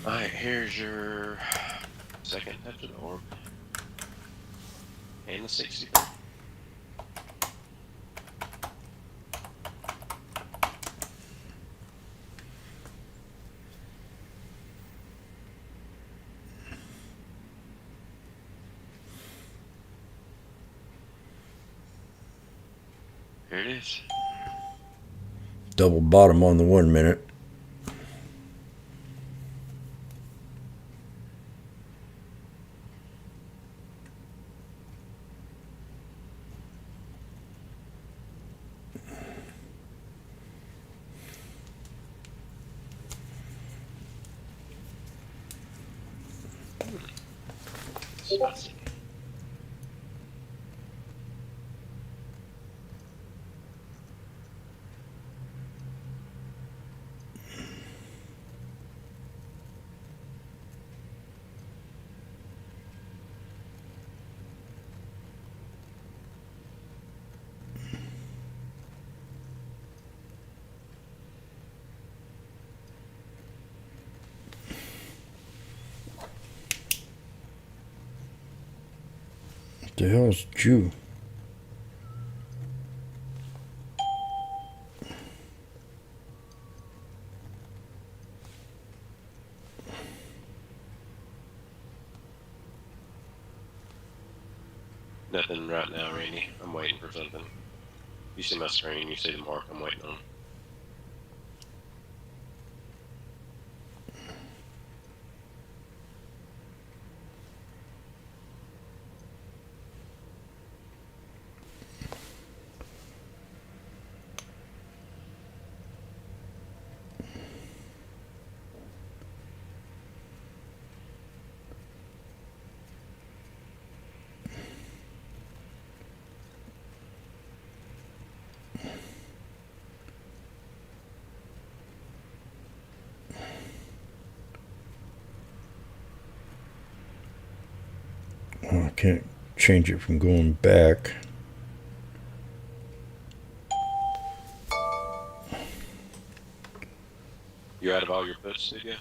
[SPEAKER 21] Alright, here's your second touch of the orb. And the 63. Here it is.
[SPEAKER 20] Double bottom on the 1 minute.
[SPEAKER 21] Spicy.
[SPEAKER 20] What the hell is Jew?
[SPEAKER 21] Nothing right now, Randy. I'm waiting for something. You see my screen, you see the mark I'm waiting on.
[SPEAKER 20] Oh, I can't change it from going back.
[SPEAKER 21] You out of all your puts, did you?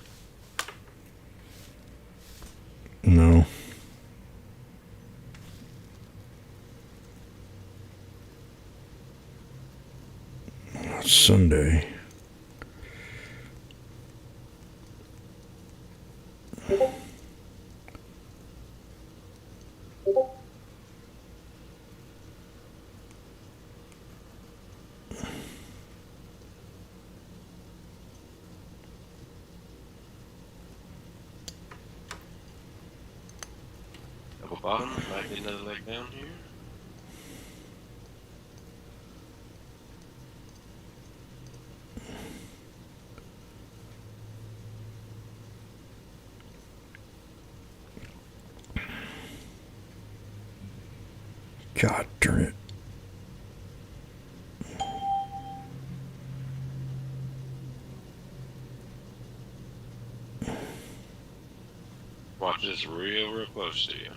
[SPEAKER 20] No. Sunday.
[SPEAKER 21] Double bottom, might get another leg down here.
[SPEAKER 20] God darn it.
[SPEAKER 21] Watch this real close to you.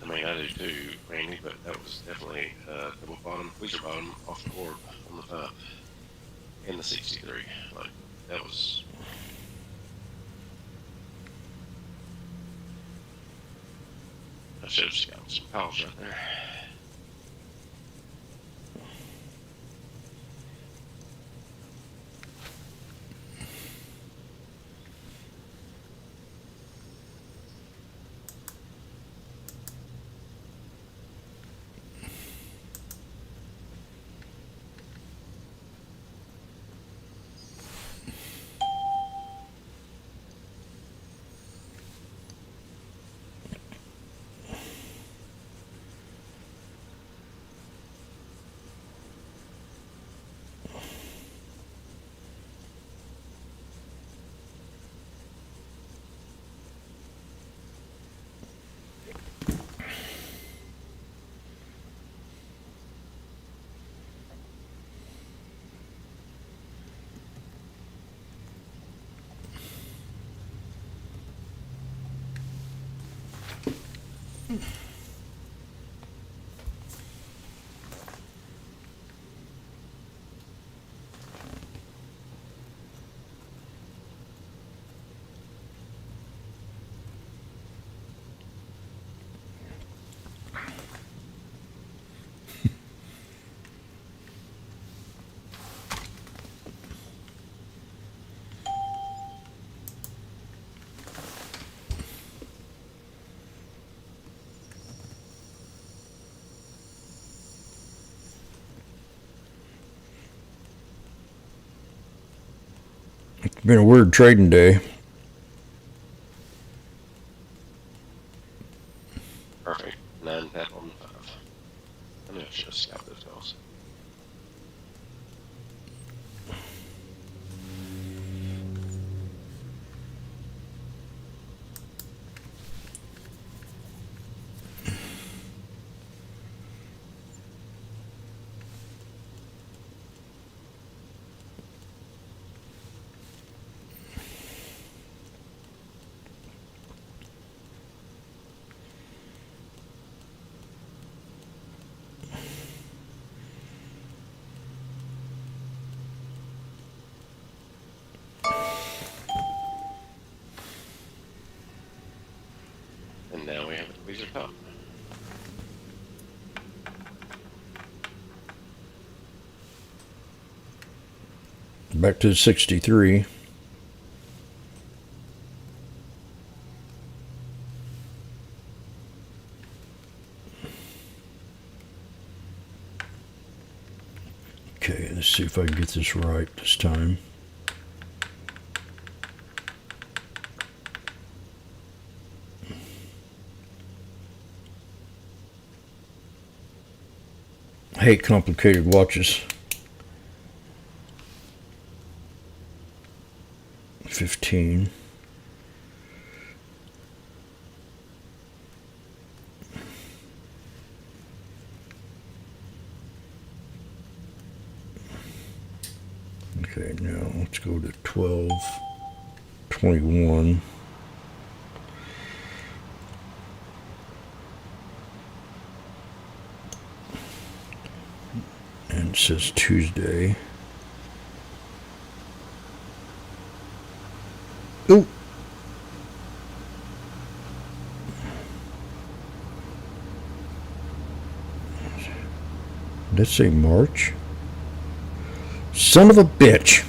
[SPEAKER 21] I mean, I do too, Randy, but that was definitely double bottom, tweezer bottom off the board on the 5 and the 63. Like, that was. I should have just got some pals right there.
[SPEAKER 20] It's been a weird trading day.
[SPEAKER 21] Perfect. 9 tap on the 5. I knew I should have scalped those guys.
[SPEAKER 20] Back to the 63. Okay, let's see if I can get this right this time. I hate complicated watches. 15. Okay, now let's go to 12, 21. And it says Tuesday. Ooh. Did that say March? Son of a bitch.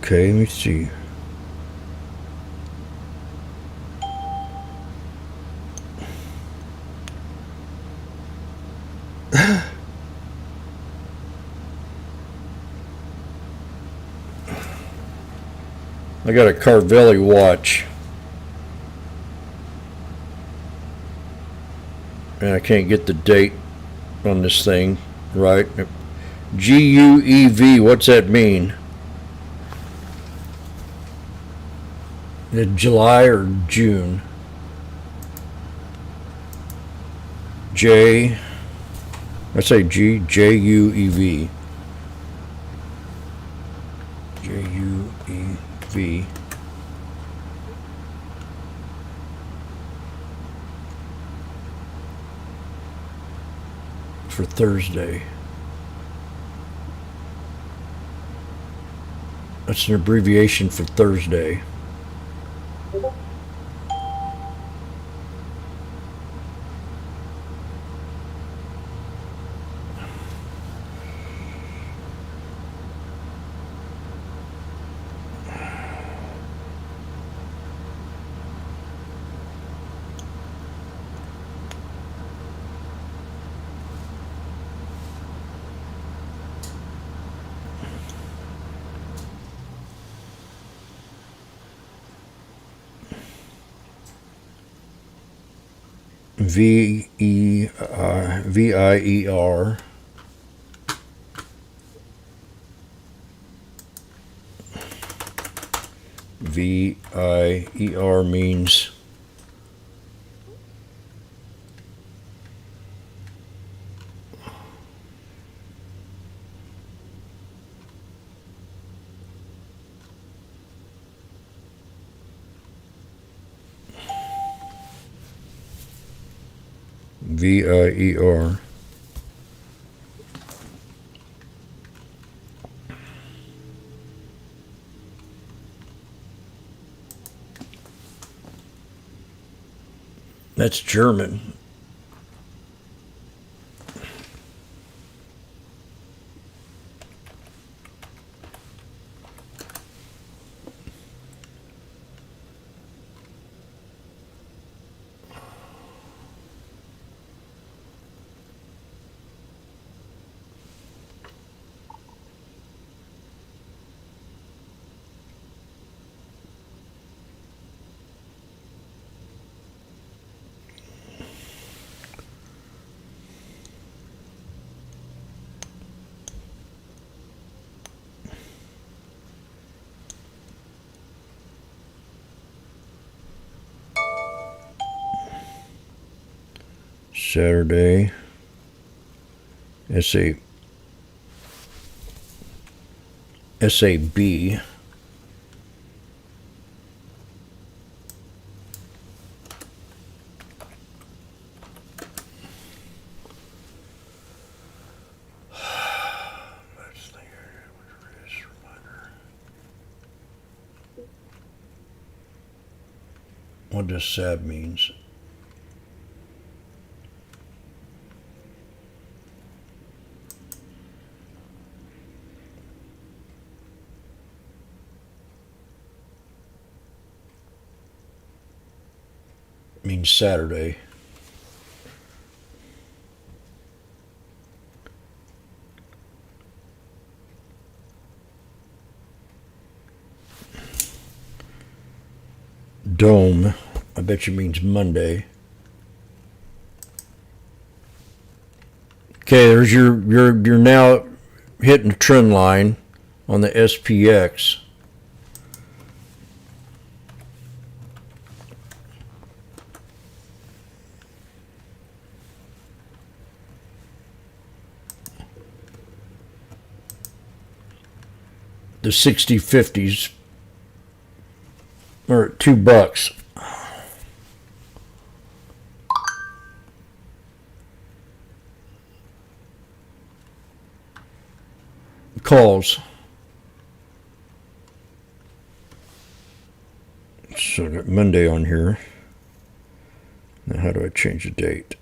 [SPEAKER 20] Okay, let me see. I got a Carvelli watch. And I can't get the date on this thing right. GUEV, what's that mean? July or June? J, I say G, JUEV. JUEV. For Thursday. That's an abbreviation for Thursday. VIER. VIER means VIER. That's German. Saturday. SAB. What does SAB means? Means Saturday. Dome, I bet you means Monday. Okay, there's you're now hitting the trend line on the SPX. The 60/50s are at $2. Calls. So I got Monday on here. Now how do I change the date?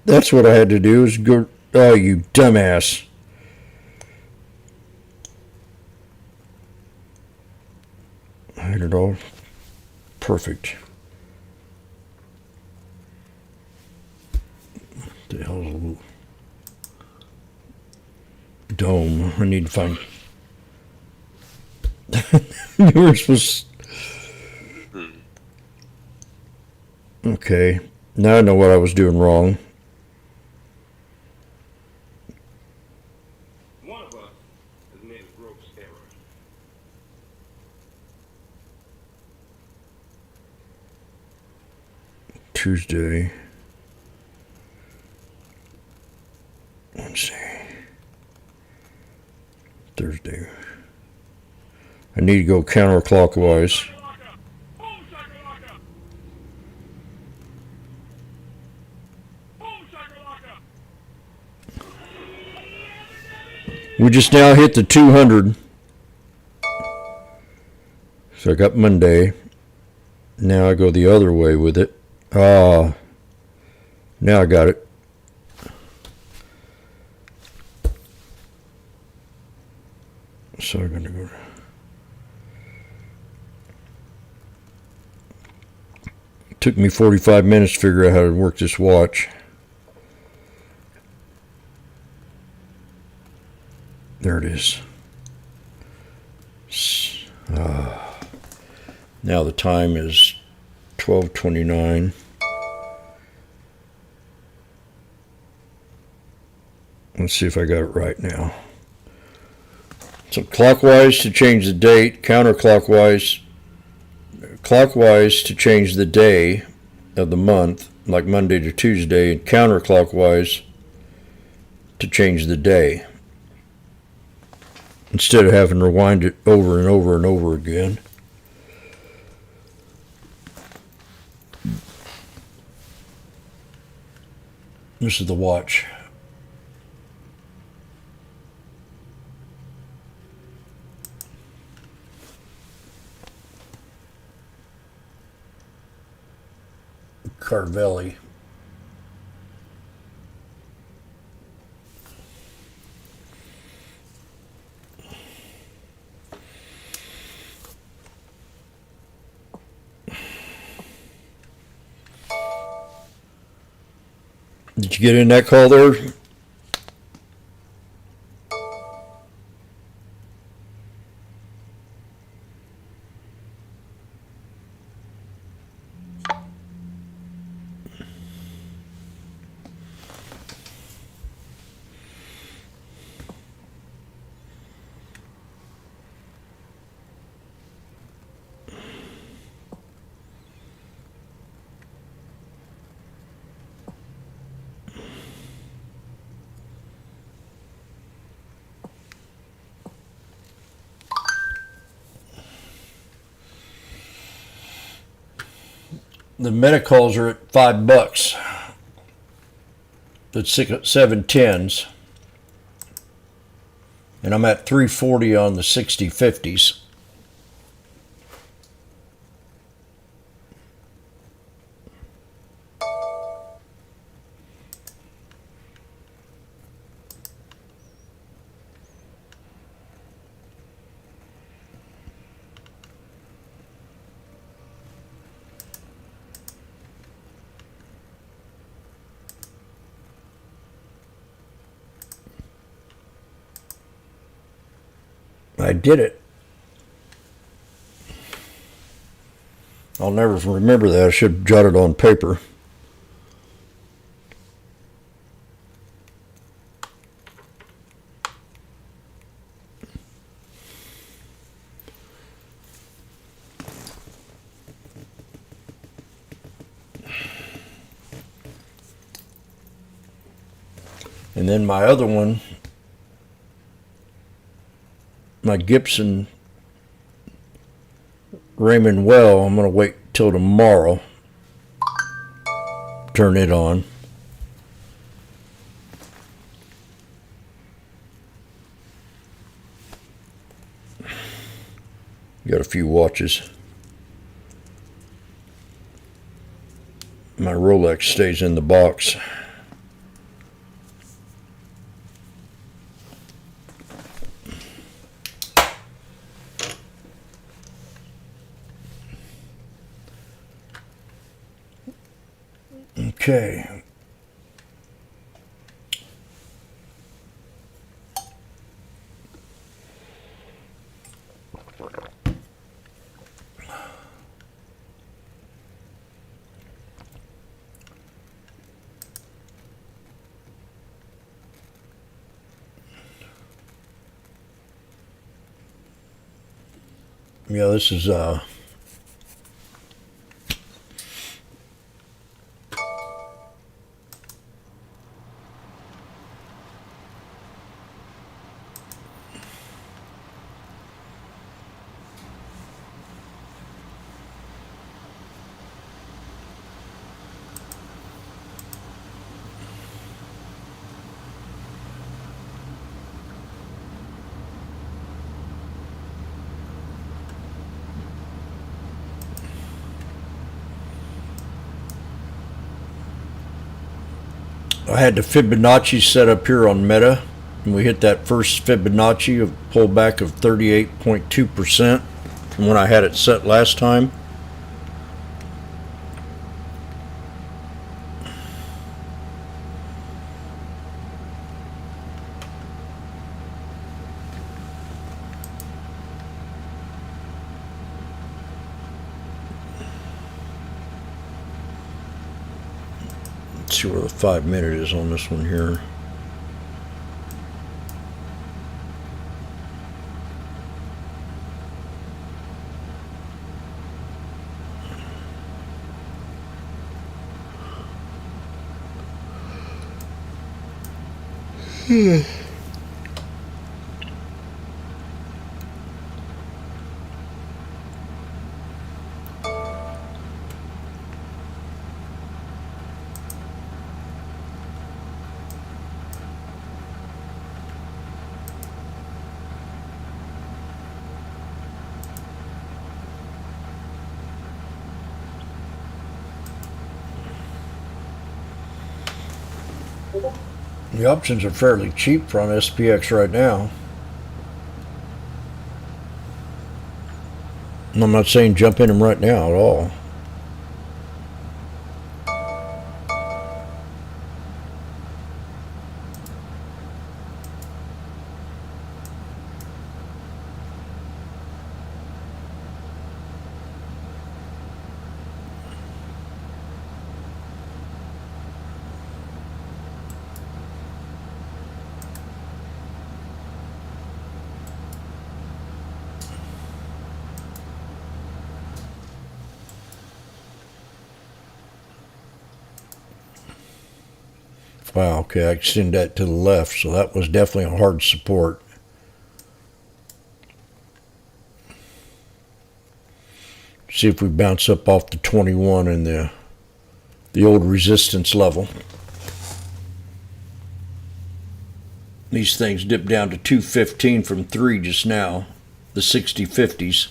[SPEAKER 20] That's what I had to do is go. Oh, you dumbass. I had it all perfect. The hell's a little dome? I need to find. You were supposed. Okay, now I know what I was doing wrong.
[SPEAKER 21] One of us has made a gross error.
[SPEAKER 20] Tuesday. Wednesday. Thursday. I need to go counterclockwise. We just now hit the 200. So I got Monday. Now I go the other way with it. Now I got it. So I'm going to go. It took me 45 minutes to figure out how to work this watch. There it is. Now the time is 12:29. Let's see if I got it right now. So clockwise to change the date, counterclockwise, clockwise to change the day of the month, like Monday to Tuesday, and counterclockwise to change the day. Instead of having to rewind it over and over and over again. This is the watch. Carvelli. Did you get in that call there? The medicals are at $5. The 710s. And I'm at $340 on the 60/50s. I did it. I'll never remember that. I should have jotted it on paper. And then my other one, my Gibson Raymond Well, I'm going to wait till tomorrow. Turn it on. Got a few watches. My Rolex stays in the box. Okay. Yeah, this is I had the Fibonacci set up here on Meta, and we hit that first Fibonacci of pullback of 38.2% from when I had it set last time. See where the 5 minute is on this one here. The options are fairly cheap from SPX right now. And I'm not saying jump in them right now at all. Wow, okay, I extend that to the left, so that was definitely a hard support. See if we bounce up off the 21 and the old resistance level. These things dipped down to 215 from 3 just now, the 60/50s.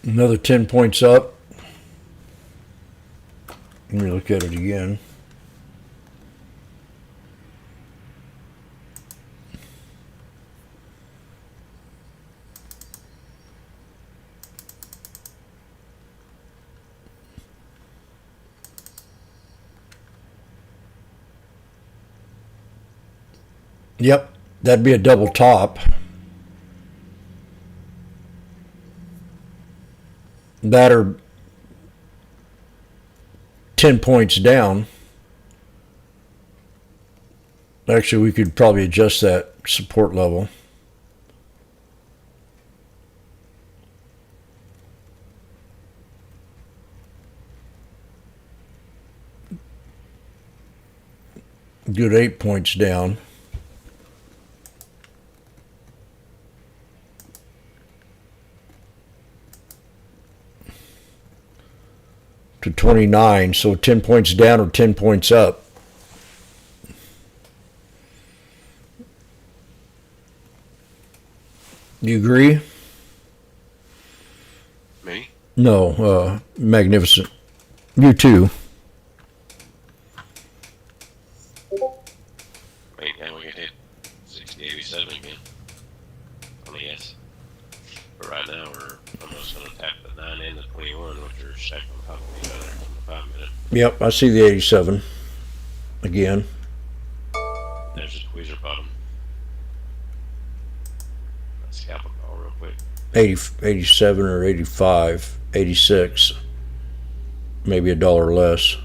[SPEAKER 20] Another 10 points up. Let me look at it again. Yep, that'd be a double top. That or 10 points down. Actually, we could probably adjust that support level. Good 8 points down. To 29, so 10 points down or 10 points up. Do you agree?
[SPEAKER 21] Me?
[SPEAKER 20] No, Magnificent. You too.
[SPEAKER 21] Wait, and we can hit 6087 again on the S. But right now we're almost going to tap the 9 and the 21, which are stacked on top of each other from the 5 minute.
[SPEAKER 20] Yep, I see the 87 again.
[SPEAKER 21] There's a squeezer bottom. Let's scalp a call real quick.
[SPEAKER 20] 87 or 85, 86. Maybe $1 less.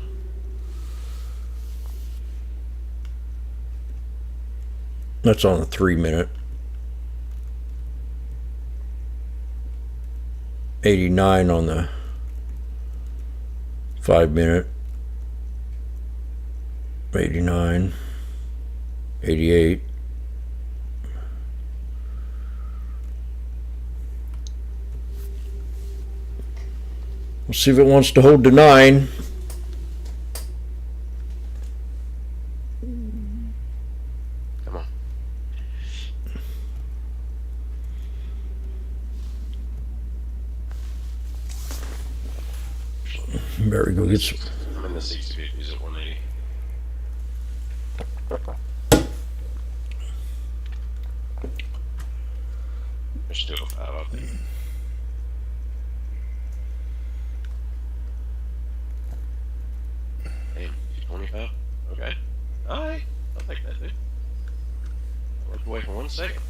[SPEAKER 20] That's on the 3 minute. 89 on the 5 minute. 89. 88. We'll see if it wants to hold to 9. Barry, go get some.
[SPEAKER 21] I'm in the 60-50s at 180. There's still a 5 out there. Damn, 225? Okay. Alright. I'll take that, dude. Look away for 1 second.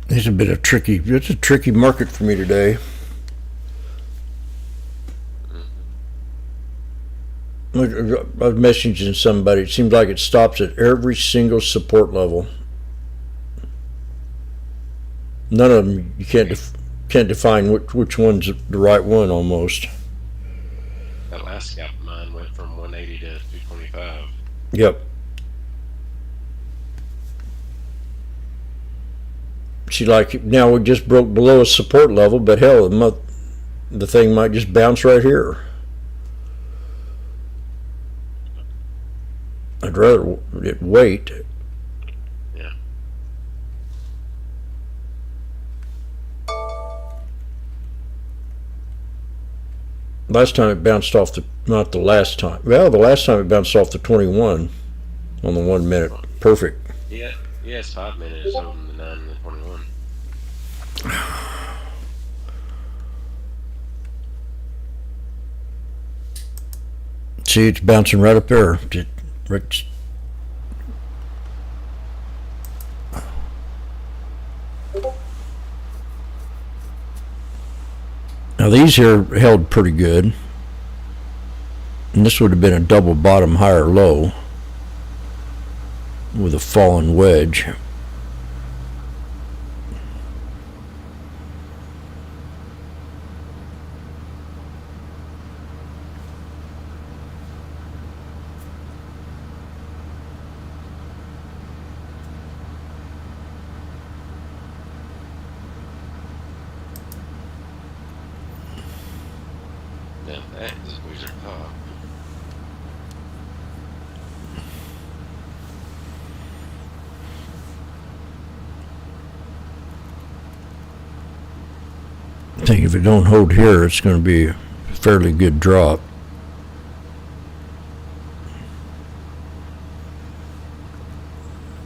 [SPEAKER 20] It's a tricky market for me today. I was messaging somebody. It seems like it stops at every single support level. None of them you can't define which one's the right one almost.
[SPEAKER 21] That last scalp of mine went from 180 to 225.
[SPEAKER 20] Yep. See, like now we just broke below a support level, but hell, the thing might just bounce right here. I'd rather it wait.
[SPEAKER 21] Yeah.
[SPEAKER 20] Last time it bounced off not the last time. Well, the last time it bounced off the 21 on the 1 minute. Perfect.
[SPEAKER 21] Yeah, it's 5 minutes over the 9 and the 21.
[SPEAKER 20] See, it's bouncing right up there. Now these here held pretty good. And this would have been a double bottom higher low with a fallen wedge.
[SPEAKER 21] That is a wizard top.
[SPEAKER 20] I think if it don't hold here, it's going to be a fairly good drop.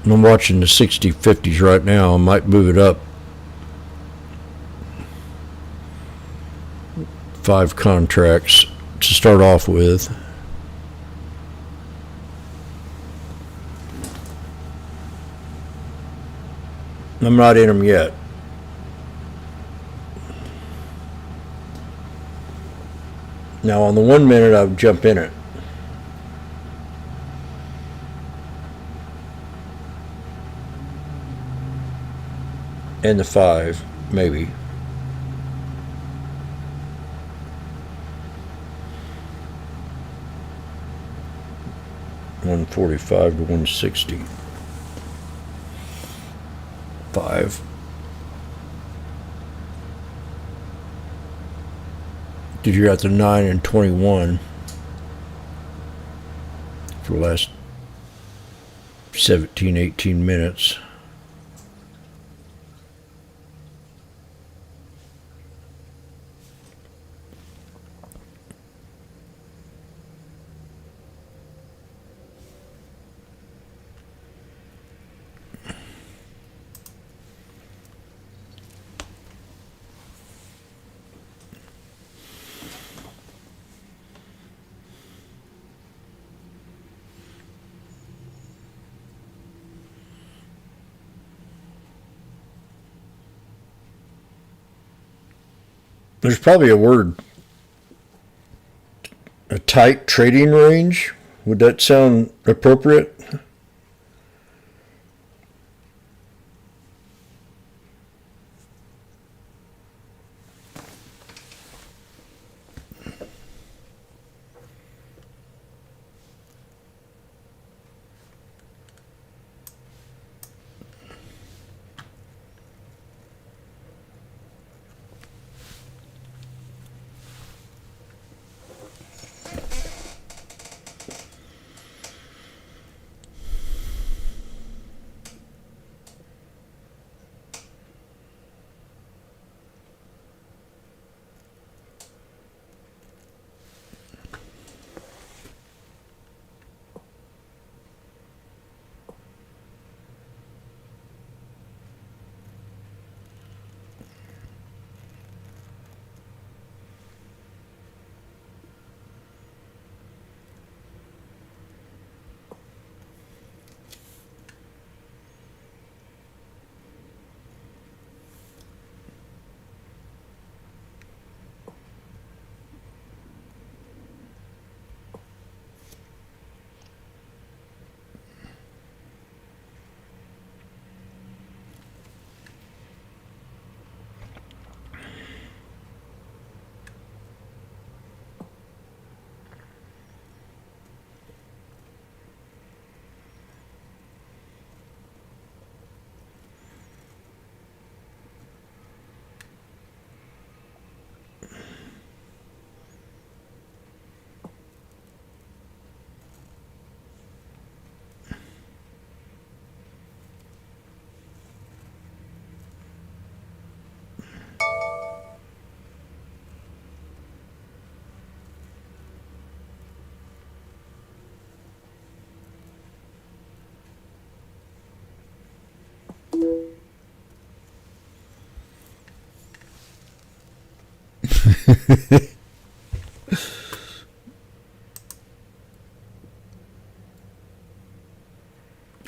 [SPEAKER 20] I'm watching the 60-50s right now. I might move it up 5 contracts to start off with. I'm not in them yet. Now on the 1 minute, I would jump in it. And the 5, maybe. $145 to $160. 5. Did you at the 9 and 21 for the last 17, 18 minutes. There's probably a word, a tight trading range. Would that sound appropriate?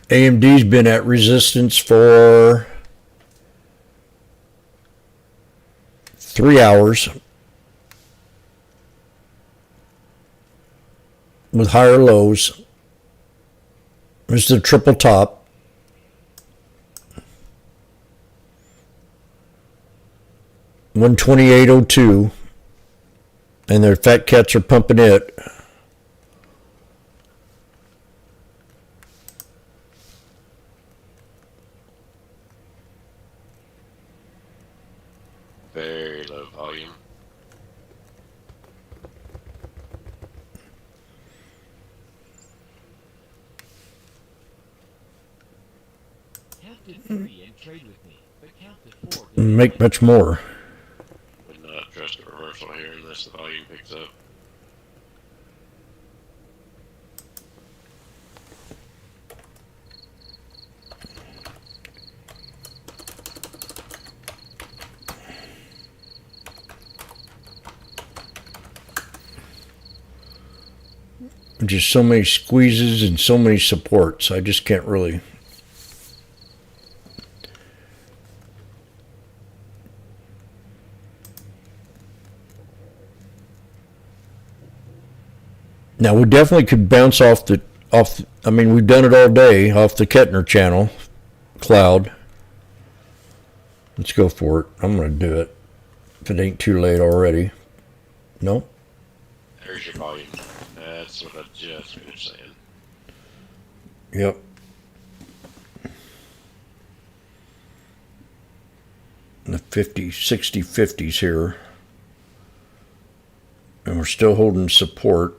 [SPEAKER 20] AMD's been at resistance for 3 hours with higher lows. There's the triple top. $128.02, and their fat cats are pumping it.
[SPEAKER 21] Very low volume.
[SPEAKER 20] Make much more.
[SPEAKER 21] Would not trust a reversal here unless the volume picks up.
[SPEAKER 20] Just so many squeezes and so many supports. I just can't really. Now we definitely could bounce off. I mean, we've done it all day off the Kettner channel cloud. Let's go for it. I'm going to do it if it ain't too late already. No.
[SPEAKER 21] There's your volume. That's what I just finished saying.
[SPEAKER 20] Yep. The 50, 60, 50s here. And we're still holding support.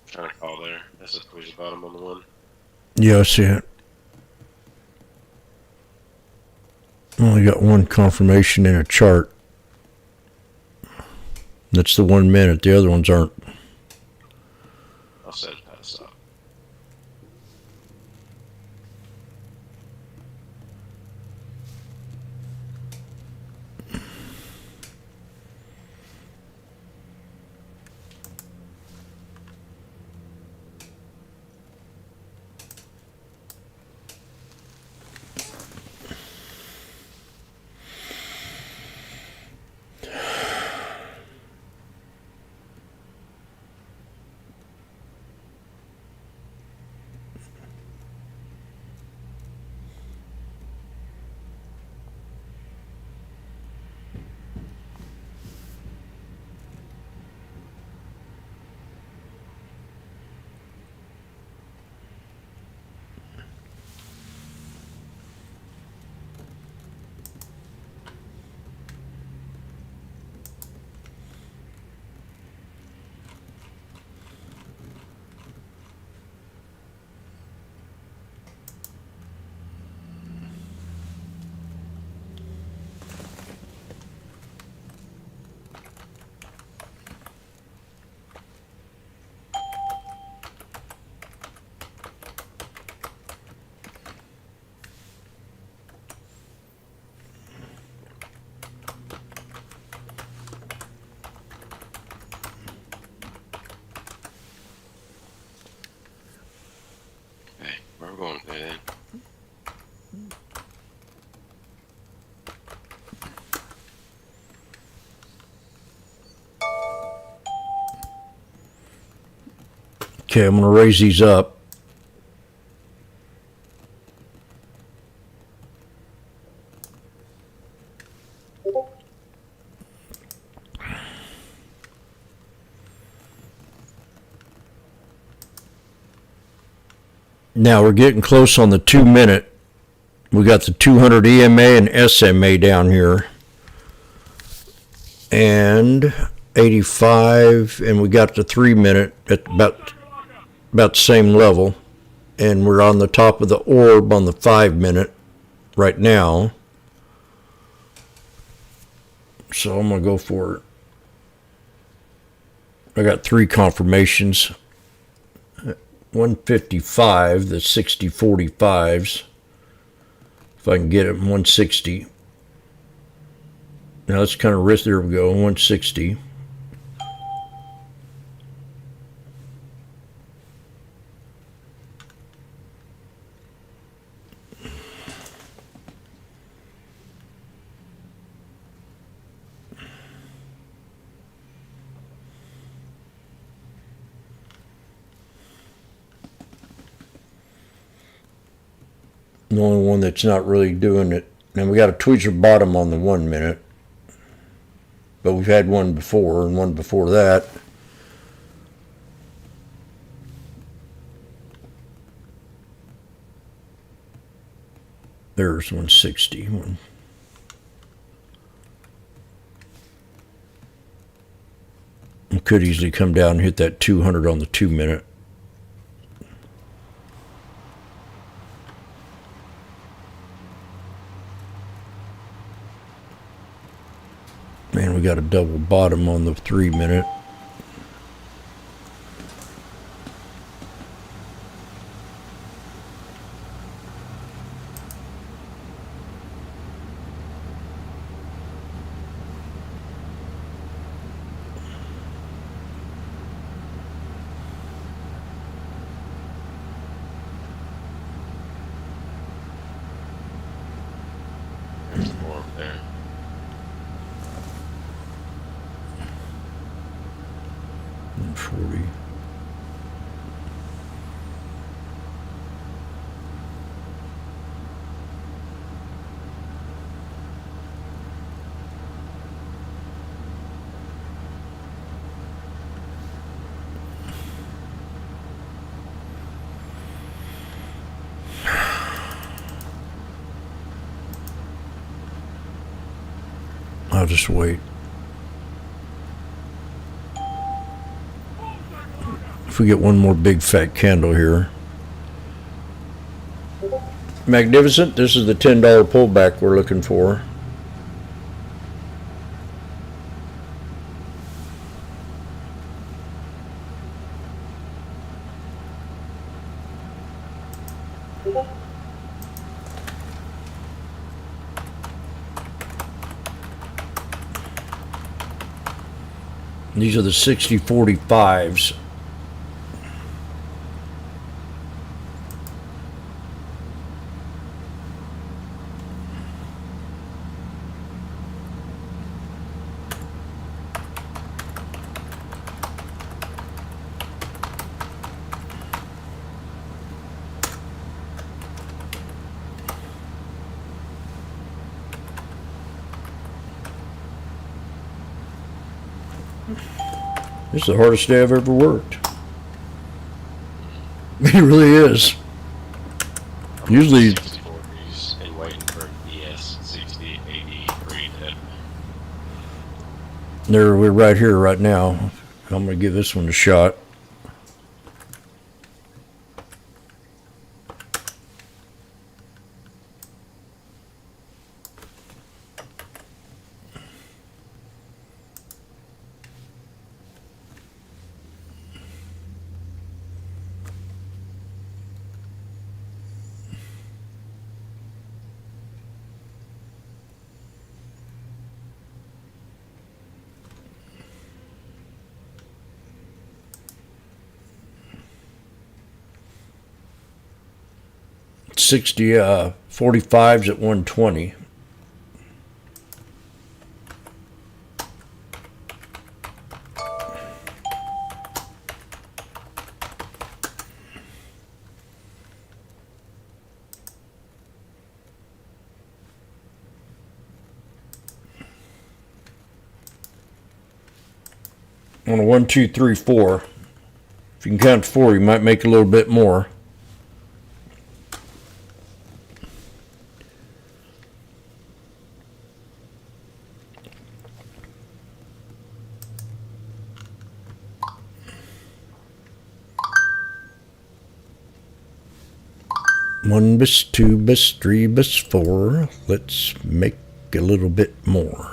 [SPEAKER 21] Trying to call there. That's towards the bottom on the one.
[SPEAKER 20] Yeah, I see it. Only got one confirmation in a chart. That's the 1 minute. The other ones aren't.
[SPEAKER 21] I'll set it pass up. Where are we going today then?
[SPEAKER 20] Okay, I'm going to raise these up. Now we're getting close on the 2 minute. We got the 200 EMA and SMA down here. And 85, and we got the 3 minute at about the same level. And we're on the top of the orb on the 5 minute right now. So I'm going to go for it. I got 3 confirmations. 155, the 60-45s. If I can get it, 160. Now that's kind of risky. There we go, 160. The only one that's not really doing it. And we got a tweezer bottom on the 1 minute. But we've had one before and one before that. There's 160. It could easily come down and hit that 200 on the 2 minute. Man, we got a double bottom on the 3 minute.
[SPEAKER 21] There's more up there.
[SPEAKER 20] 140. I'll just wait. If we get one more big fat candle here. Magnificent. This is the $10 pullback we're looking for. These are the 60-45s. This is the hardest day I've ever worked. It really is. Usually,
[SPEAKER 21] 60s and waiting for ES 60, 80 green head.
[SPEAKER 20] we're right here right now. I'm going to give this one a shot. $60 45s at 120. On a 1, 2, 3, 4. If you can count to 4, you might make a little bit more. One bis, 2 bis, 3 bis, 4. Let's make a little bit more.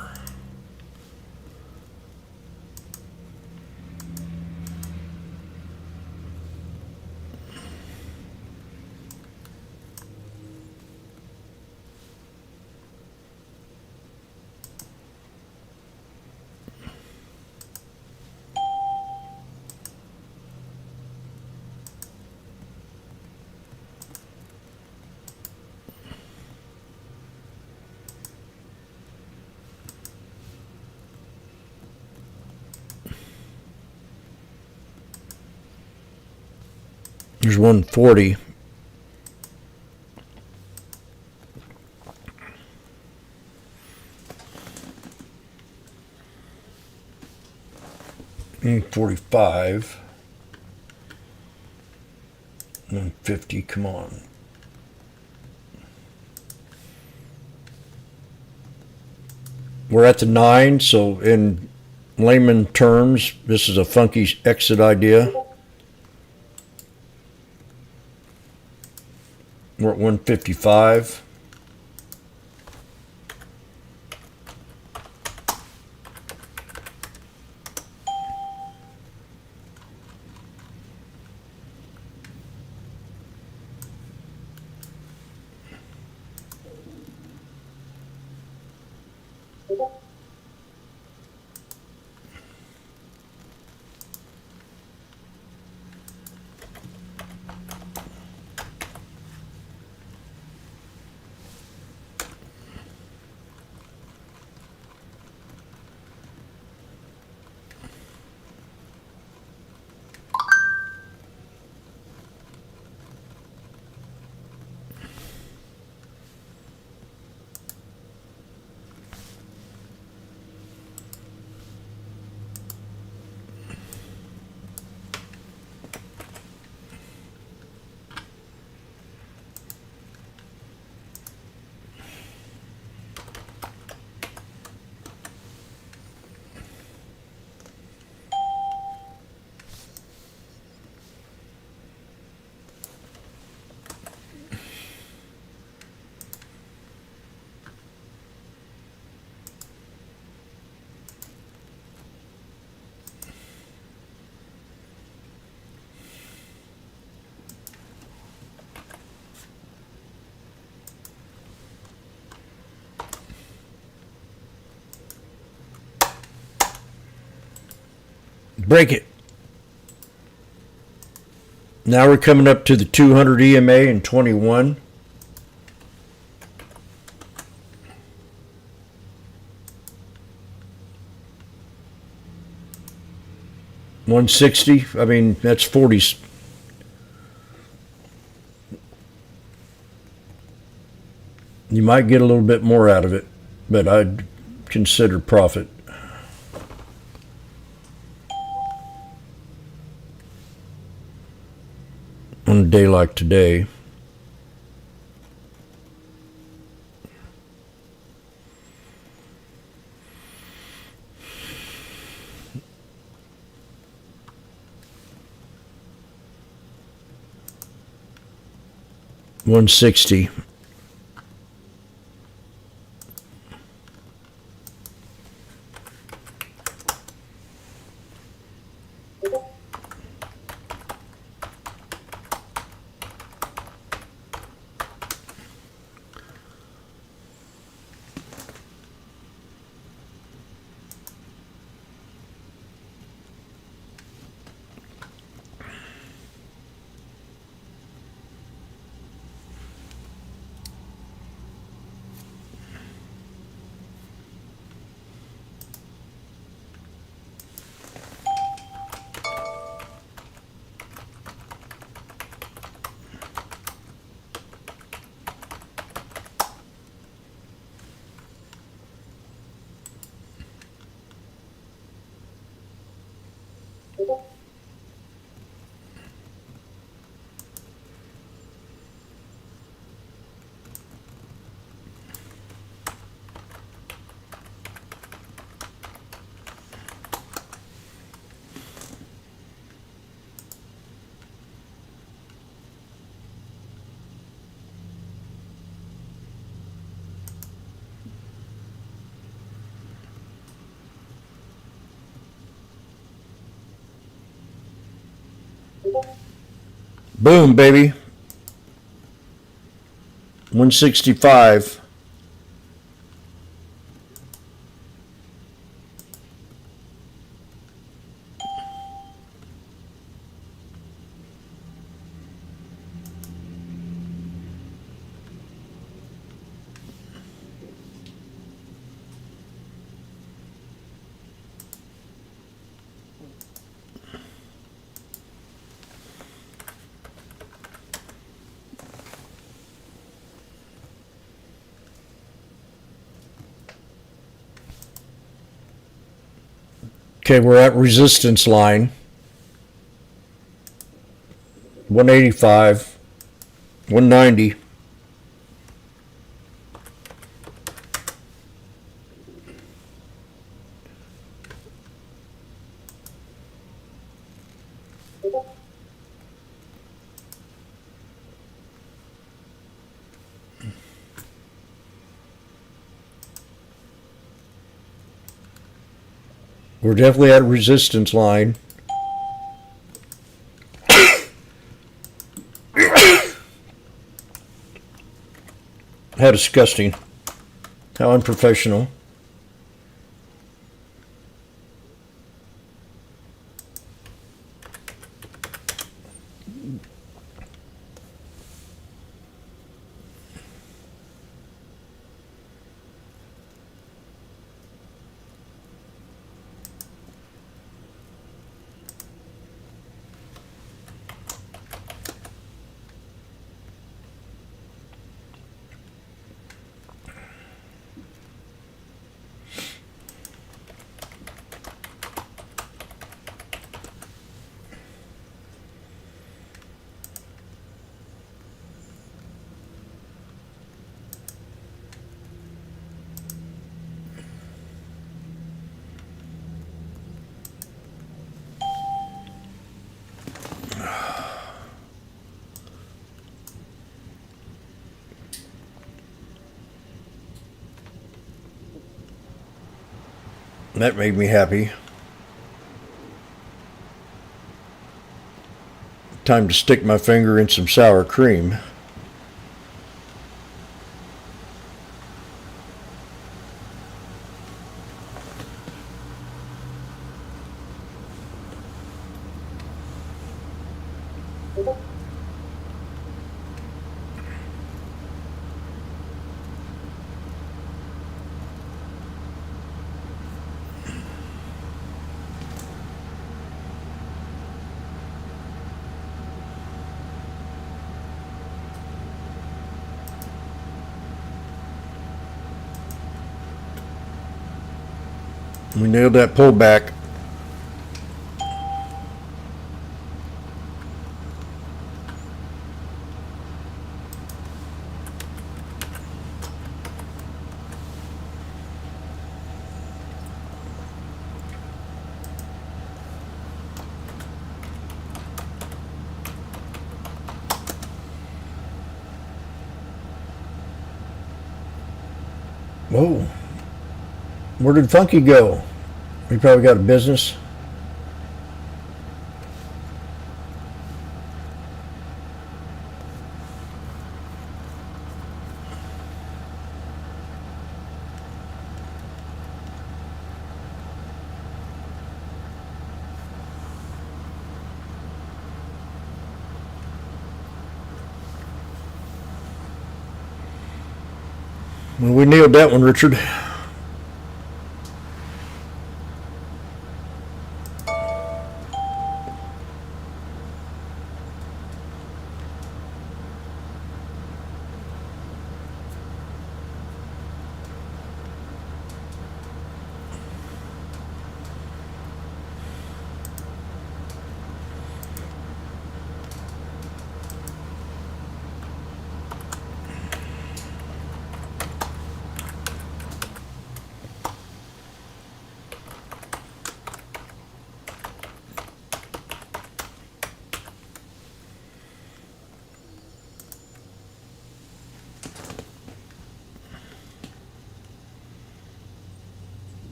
[SPEAKER 20] There's 140. 45. 150, come on. We're at the 9, so in layman terms, this is a funky exit idea. We're at 155. Break it. Now we're coming up to the 200 EMA in 21. $160. I mean, that's 40. You might get a little bit more out of it, but I'd consider profit. On a day like today. $160. Boom, baby. 165. Okay, we're at resistance line. 185, 190. We're definitely at a resistance line. How disgusting. How unprofessional. That made me happy. Time to stick my finger in some sour cream. We nailed that pullback. Whoa. Where did Funky go? He probably got a business. Well, we nailed that one, Richard.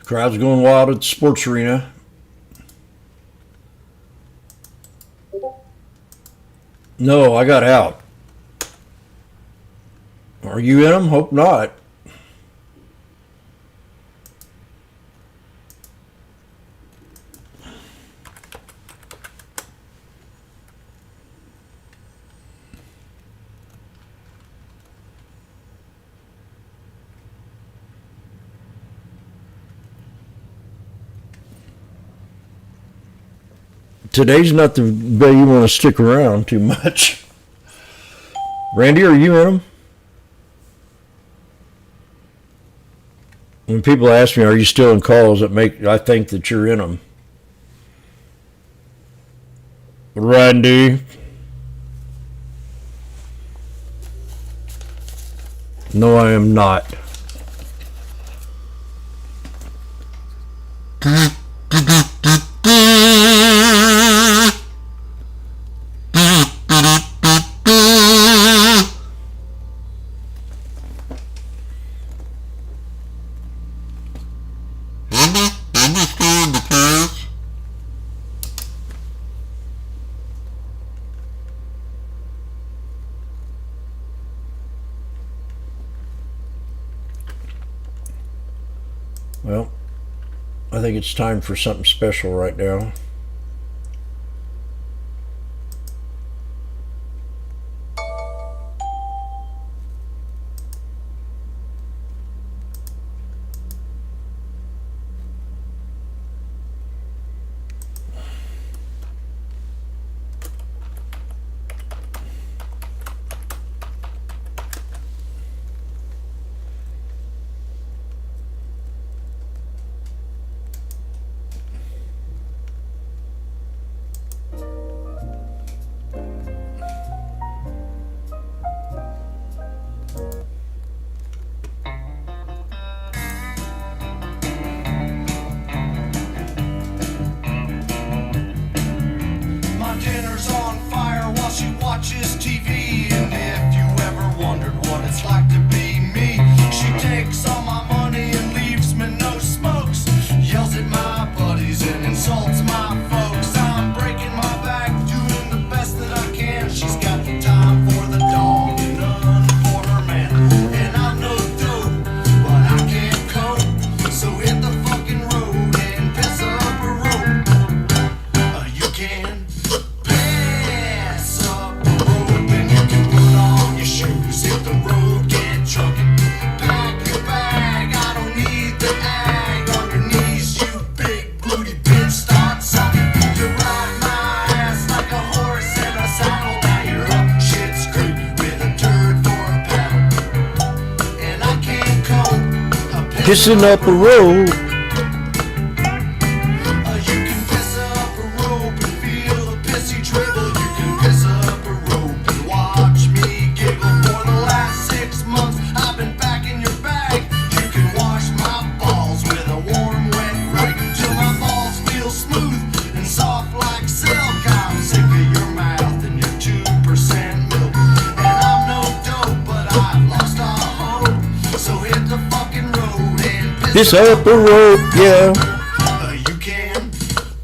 [SPEAKER 20] Crowd's going wild at the sports arena. No, I got out. Are you in them? Hope not. Today's not the day you want to stick around too much. Randy, are you in them? When people ask me, are you still in calls, I think that you're in them. Randy. No, I am not. Well, I think it's time for something special right now.
[SPEAKER 4] Watches TV, and if you ever wondered what it's like to be me, she takes all my money and leaves me no smokes, yells at my buddies and insults my folks. I'm breaking my back, doing the best that I can. She's got time for the dog and none for her man, and I'm no dope, but I can't cope, so hit the fucking road and piss up a rope. You can hit the road, get truckin', pack your bag, I don't need the ag on your knees, you big booty bitch, start sucking. You ride my ass like a horse in a saddle, now you're up shit's creek with a turd for a paddle, and I can't cope,
[SPEAKER 20] Pissing up a road.
[SPEAKER 4] You can piss up a rope and feel the pissy dribble, you can piss up
[SPEAKER 20] This up a rope, yeah.
[SPEAKER 4] You can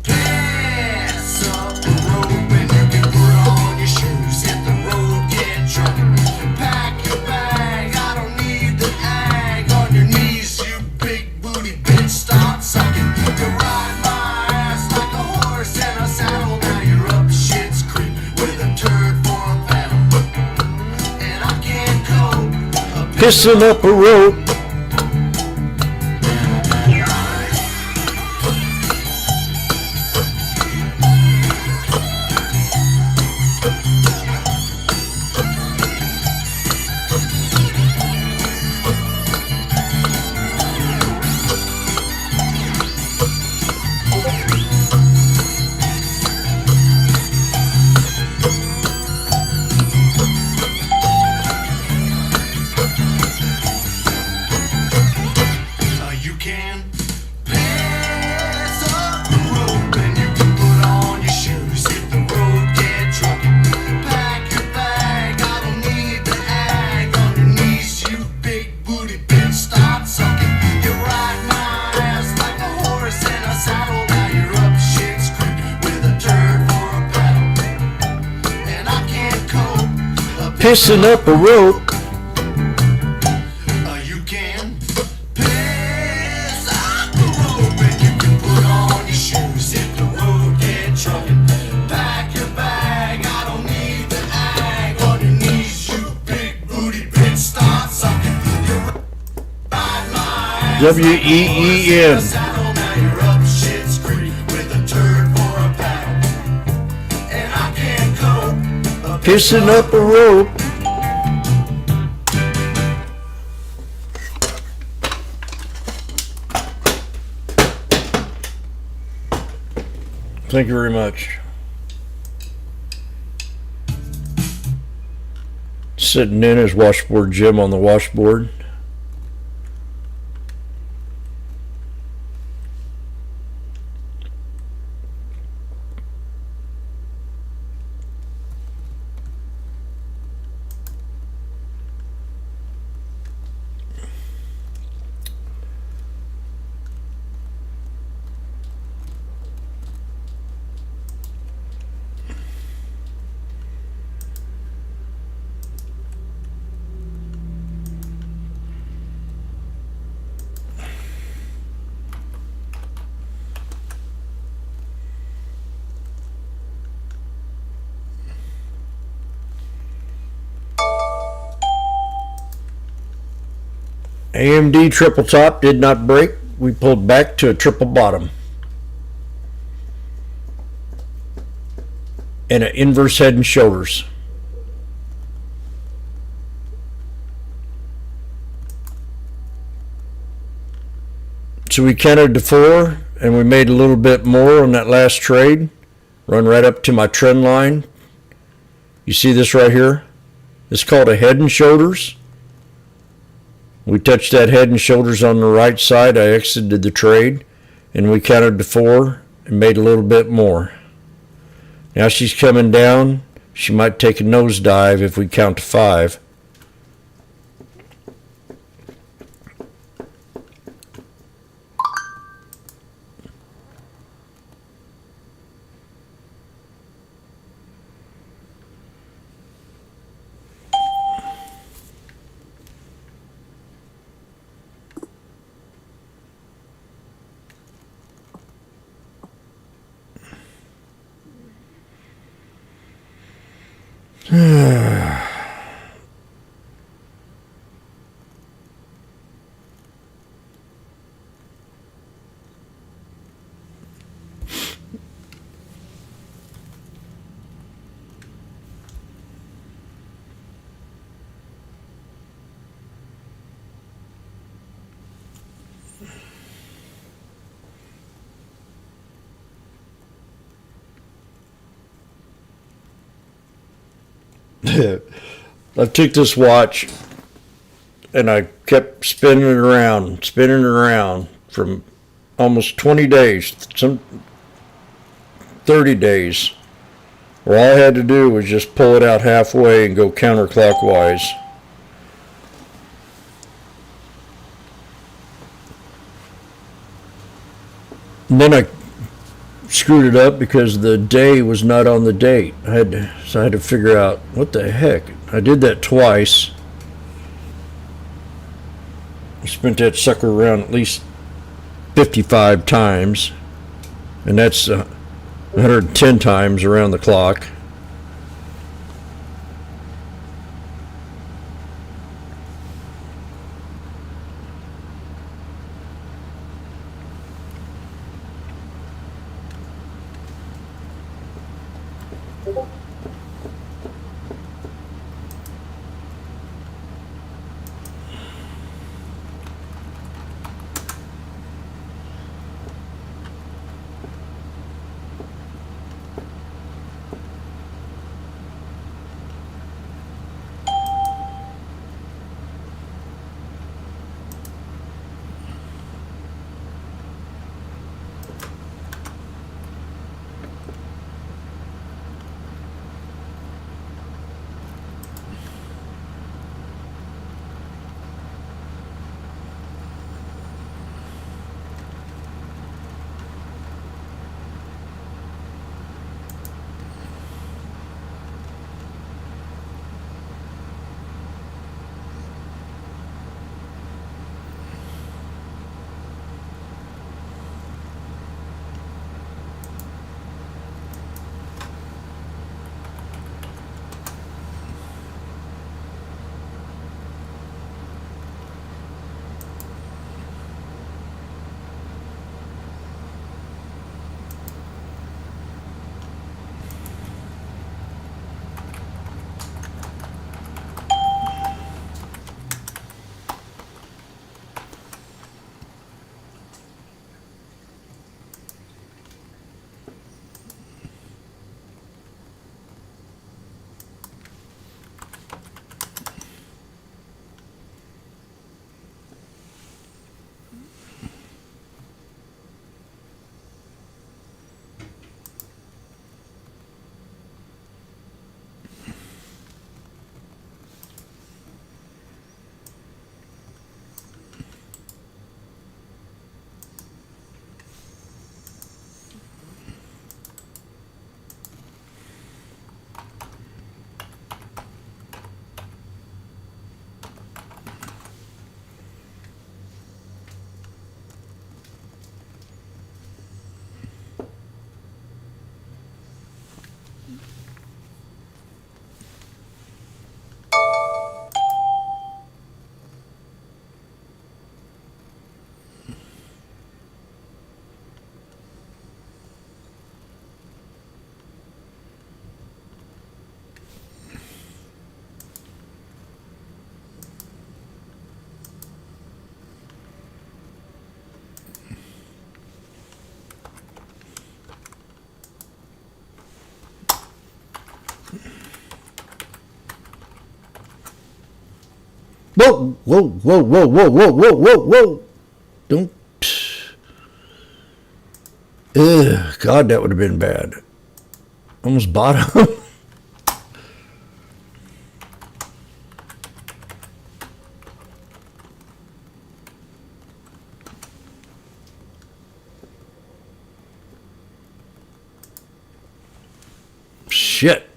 [SPEAKER 4] pass up the rope and you can put on your shoes, hit the road, get trucking. Pack your bag, I don't need the ag on your knees, you big booty bitch, start sucking. You ride my ass like a horse in a saddle, now you're up shit's creek with a turd for a paddle. And I can't cope.
[SPEAKER 20] Pissing up a rope.
[SPEAKER 4] You can pass up the rope and you can put on your shoes, hit the road, get trucking. Pack your bag, I don't need the ag on your knees, you big booty bitch, start sucking. You ride my ass like a horse in a saddle, now you're up shit's creek with a turd for a paddle. And I can't cope.
[SPEAKER 20] Pissing up a rope.
[SPEAKER 4] You can pass up the rope and you can put on your shoes, hit the road, get trucking. Pack your bag, I don't need the ag on your knees, you big booty bitch, start sucking. You ride my ass
[SPEAKER 20] W-E-E-N.
[SPEAKER 4] saddle, now you're up shit's creek with a turd for a paddle. And I can't cope.
[SPEAKER 20] Pissing up a rope. Thank you very much. Sitting in is Washboardjim on the washboard. AMD triple top did not break. We pulled back to a triple bottom. And an inverse head and shoulders. So we counted to 4 and we made a little bit more on that last trade. Run right up to my trend line. You see this right here? It's called a head and shoulders. We touched that head and shoulders on the right side. I exited the trade and we counted to 4 and made a little bit more. Now she's coming down. She might take a nosedive if we count to 5. I took this watch and I kept spinning it around from almost 20 days, some 30 days, where all I had to do was just pull it out halfway and go counterclockwise. And then I screwed it up because the day was not on the date. So I had to figure out what the heck. I did that twice. I spent that sucker around at least 55 times, and that's 110 times around the clock. Whoa, whoa, whoa, whoa, whoa, whoa, whoa, whoa, whoa. Don't. Ugh, God, that would have been bad. Almost bottom. Shit.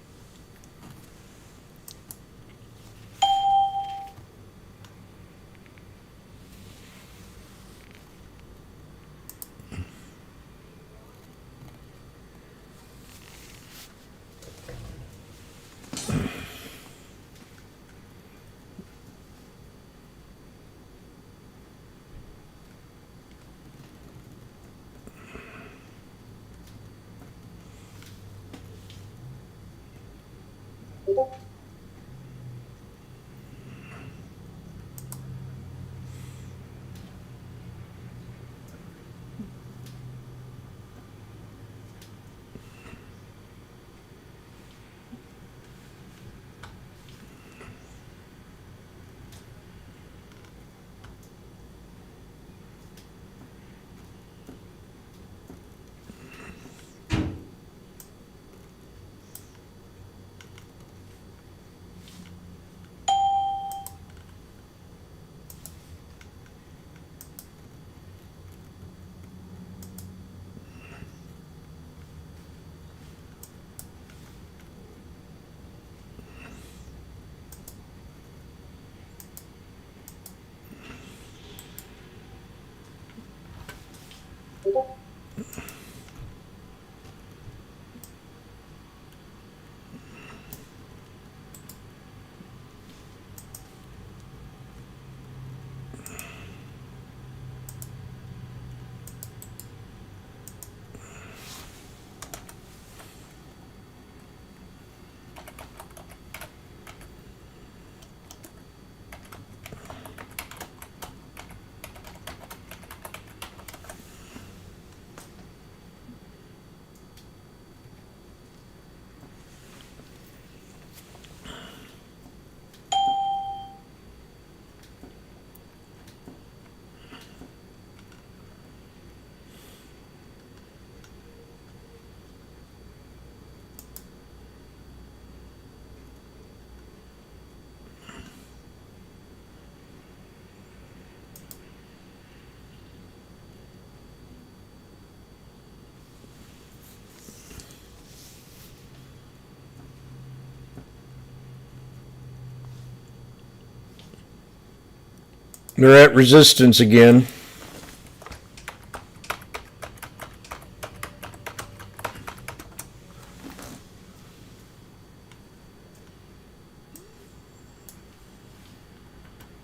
[SPEAKER 20] They're at resistance again.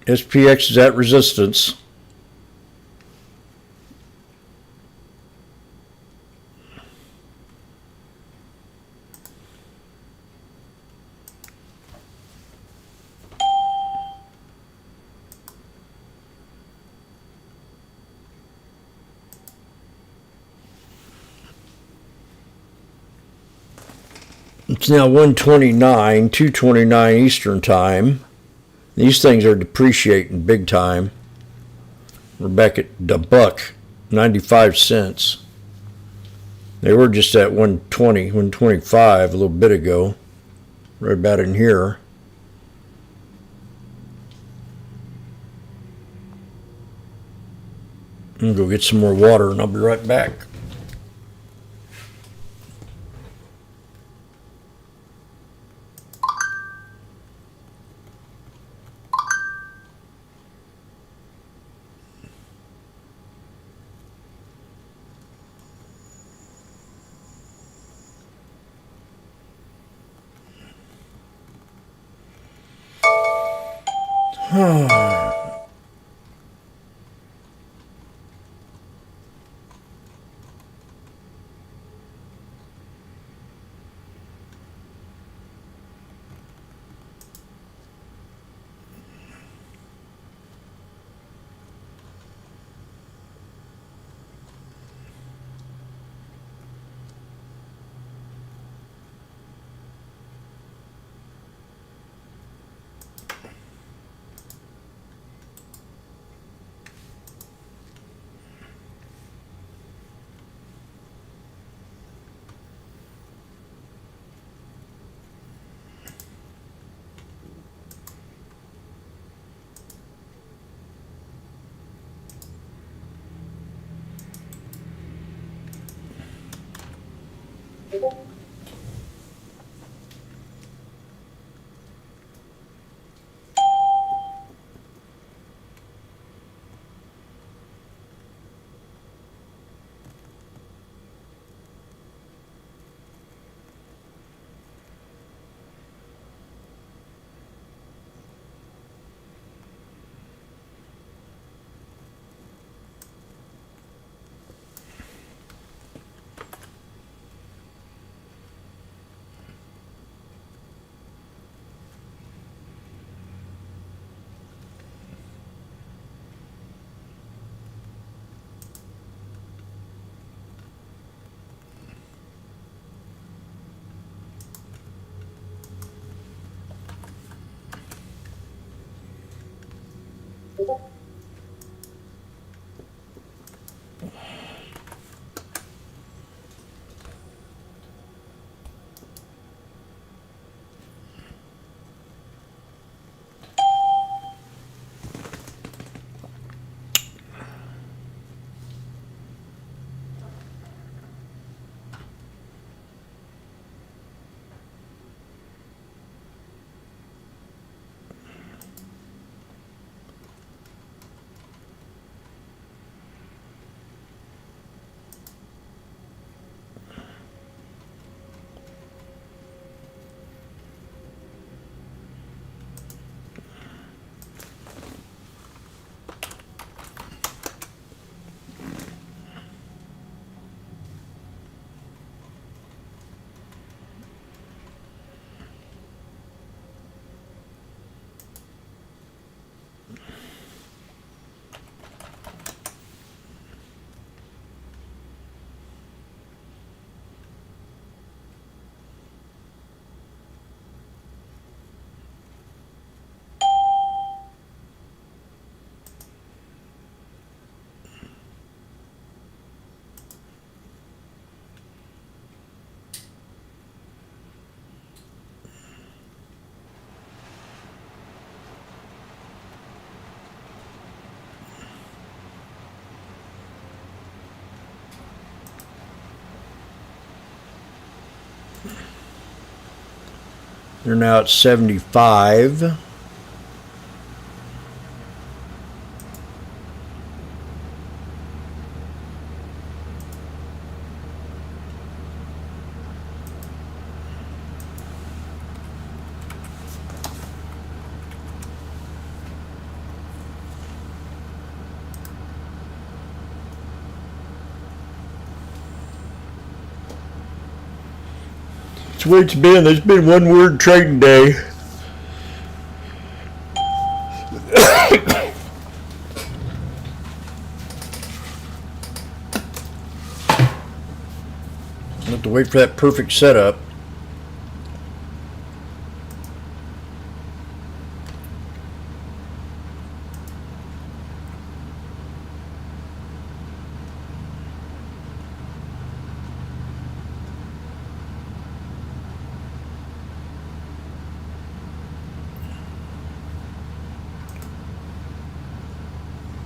[SPEAKER 20] SPX is at resistance. It's now 129, 229 Eastern Time. These things are depreciating big time. We're back at the buck, 95 cents. They were just at 120, 125 a little bit ago. Right about in here. I'm gonna go get some more water and I'll be right back. They're now at 75. It's the way it's been. There's been one word trading day. Have to wait for that perfect setup.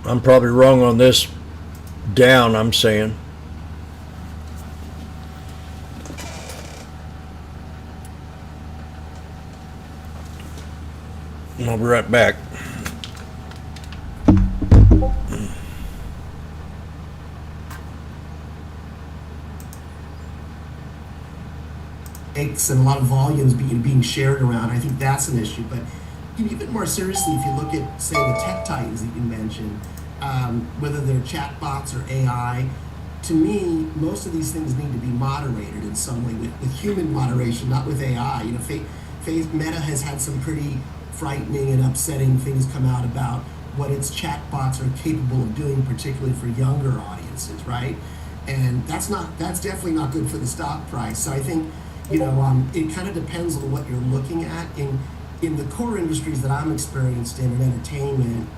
[SPEAKER 20] I'm probably wrong on this down, I'm saying. I'll be right back.
[SPEAKER 5] And a lot of volumes being shared around. I think that's an issue. But even more seriously, if you look at, say, the tech titans that you mentioned, whether they're chatbots or AI, to me, most of these things need to be moderated in some way with human moderation, not with AI. You know, Meta has had some pretty frightening and upsetting things come out about what its chatbots are capable of doing, particularly for younger audiences, right? And that's definitely not good for the stock price. So I think, you know, it kind of depends on what you're looking at. In the core industries that I'm experienced in entertainment,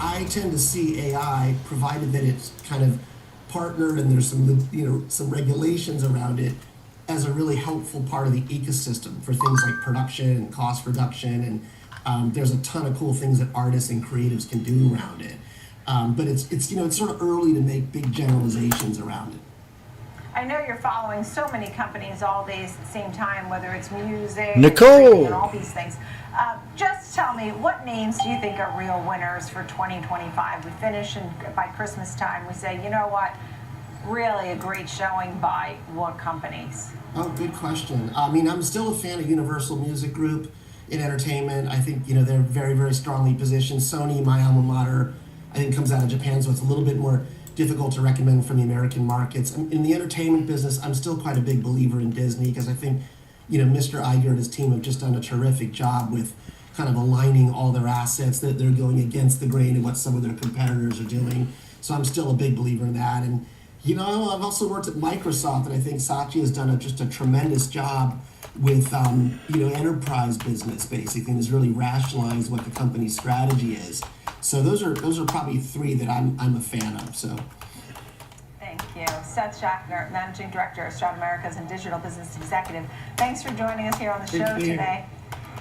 [SPEAKER 5] I tend to see AI, provided that it's kind of partnered and there's some regulations around it, as a really helpful part of the ecosystem for things like production and cost reduction, and there's a ton of cool things that artists and creatives can do around it. But it's sort of early to make big generalizations around it.
[SPEAKER 7] I know you're following so many companies all days at the same time, whether it's music,
[SPEAKER 20] Nicole,
[SPEAKER 7] and all these things. Just tell me, what names do you think are real winners for 2025? We finish, and by Christmas time, we say, you know what, really a great showing by what companies?
[SPEAKER 5] Oh, good question. I mean, I'm still a fan of Universal Music Group in entertainment. I think, you know, they're very, very strongly positioned. Sony, my alma mater, I think comes out of Japan, so it's a little bit more difficult to recommend from the American markets. In the entertainment business, I'm still quite a big believer in Disney, because I think, you know, Mr. Iger and his team have just done a terrific job with kind of aligning all their assets, that they're going against the grain of what some of their competitors are doing. So I'm still a big believer in that. And, you know, I've also worked at Microsoft, and I think Satya has done just a tremendous job with, you know, enterprise business, basically, and has really rationalized what the company's strategy is. So those are probably three that I'm a fan of. So.
[SPEAKER 7] Thank you. Seth Schaffner, Managing Director of Stroud Americas and Digital Business Executive. Thanks for joining us here on the show today.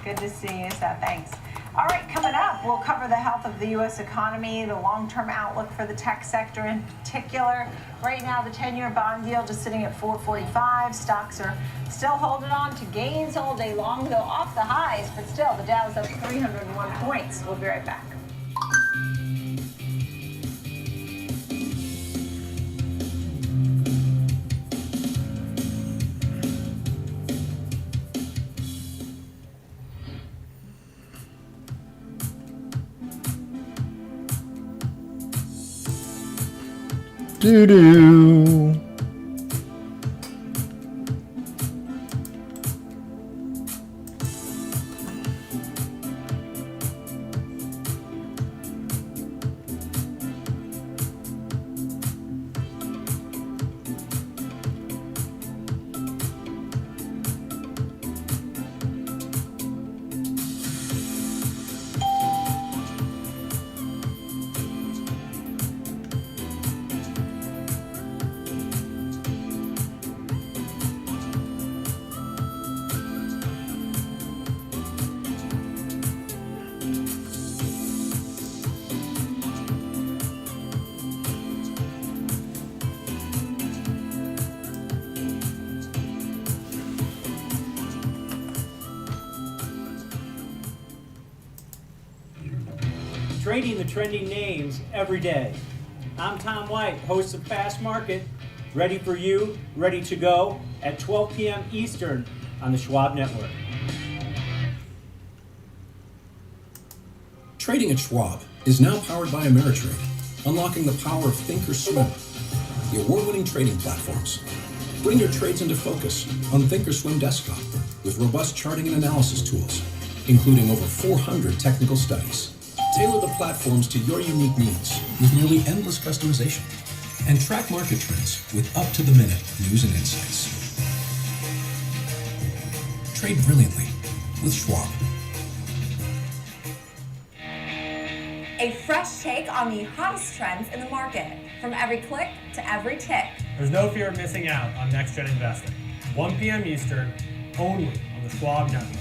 [SPEAKER 7] Good to see you, Seth. Thanks. All right, coming up, we'll cover the health of the U.S. economy, the long-term outlook for the tech sector in particular. Right now, the 10-year bond yield is sitting at 4.45. Stocks are still holding on to gains all day long, though off the highs, but still, the Dow's up 301 points. We'll be right back.
[SPEAKER 20] Doo-doo.
[SPEAKER 23] Trading the trending names every day. I'm Tom White, host of Fast Market, ready for you, ready to go at 12 p.m. Eastern on the Schwab Network.
[SPEAKER 24] Trading at Schwab is now powered by Ameritrade, unlocking the power of think or swim, the award-winning trading platforms. putting your trades into focus on Thinkorswim Desktop with robust charting and analysis tools, including over 400 technical studies. Tailor the platforms to your unique needs with nearly endless customization, and track market trends with up-to-the-minute news and insights. Trade brilliantly with Schwab.
[SPEAKER 8] A fresh take on the hottest trends in the market, from every click to every tick.
[SPEAKER 22] There's no fear of missing out on Next Gen Investing. 1 p.m. Eastern, only on the Schwab Network.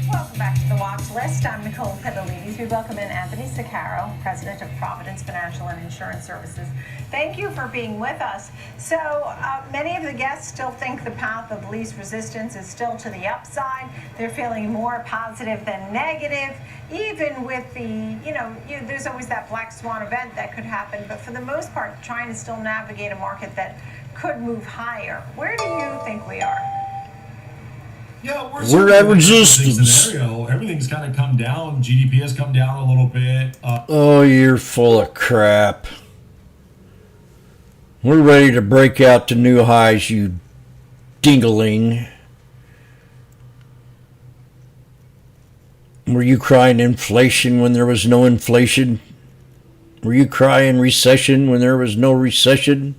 [SPEAKER 7] Welcome back to the Watch List. I'm Nicole Pedalides. We welcome in Anthony Sicaro, President of Providence Financial and Insurance Services. Thank you for being with us. So many of the guests still think the path of least resistance is still to the upside. They're feeling more positive than negative, even with the, there's always that black swan event that could happen. But for the most part, trying to still navigate a market that could move higher. Where do you think we are?
[SPEAKER 9] Yeah,
[SPEAKER 20] We're at resistance.
[SPEAKER 9] Scenario. Everything's kind of come down. GDP has come down a little bit.
[SPEAKER 20] Oh, you're full of crap. We're ready to break out to new highs, you dingling. Were you crying inflation when there was no inflation? Were you crying recession when there was no recession?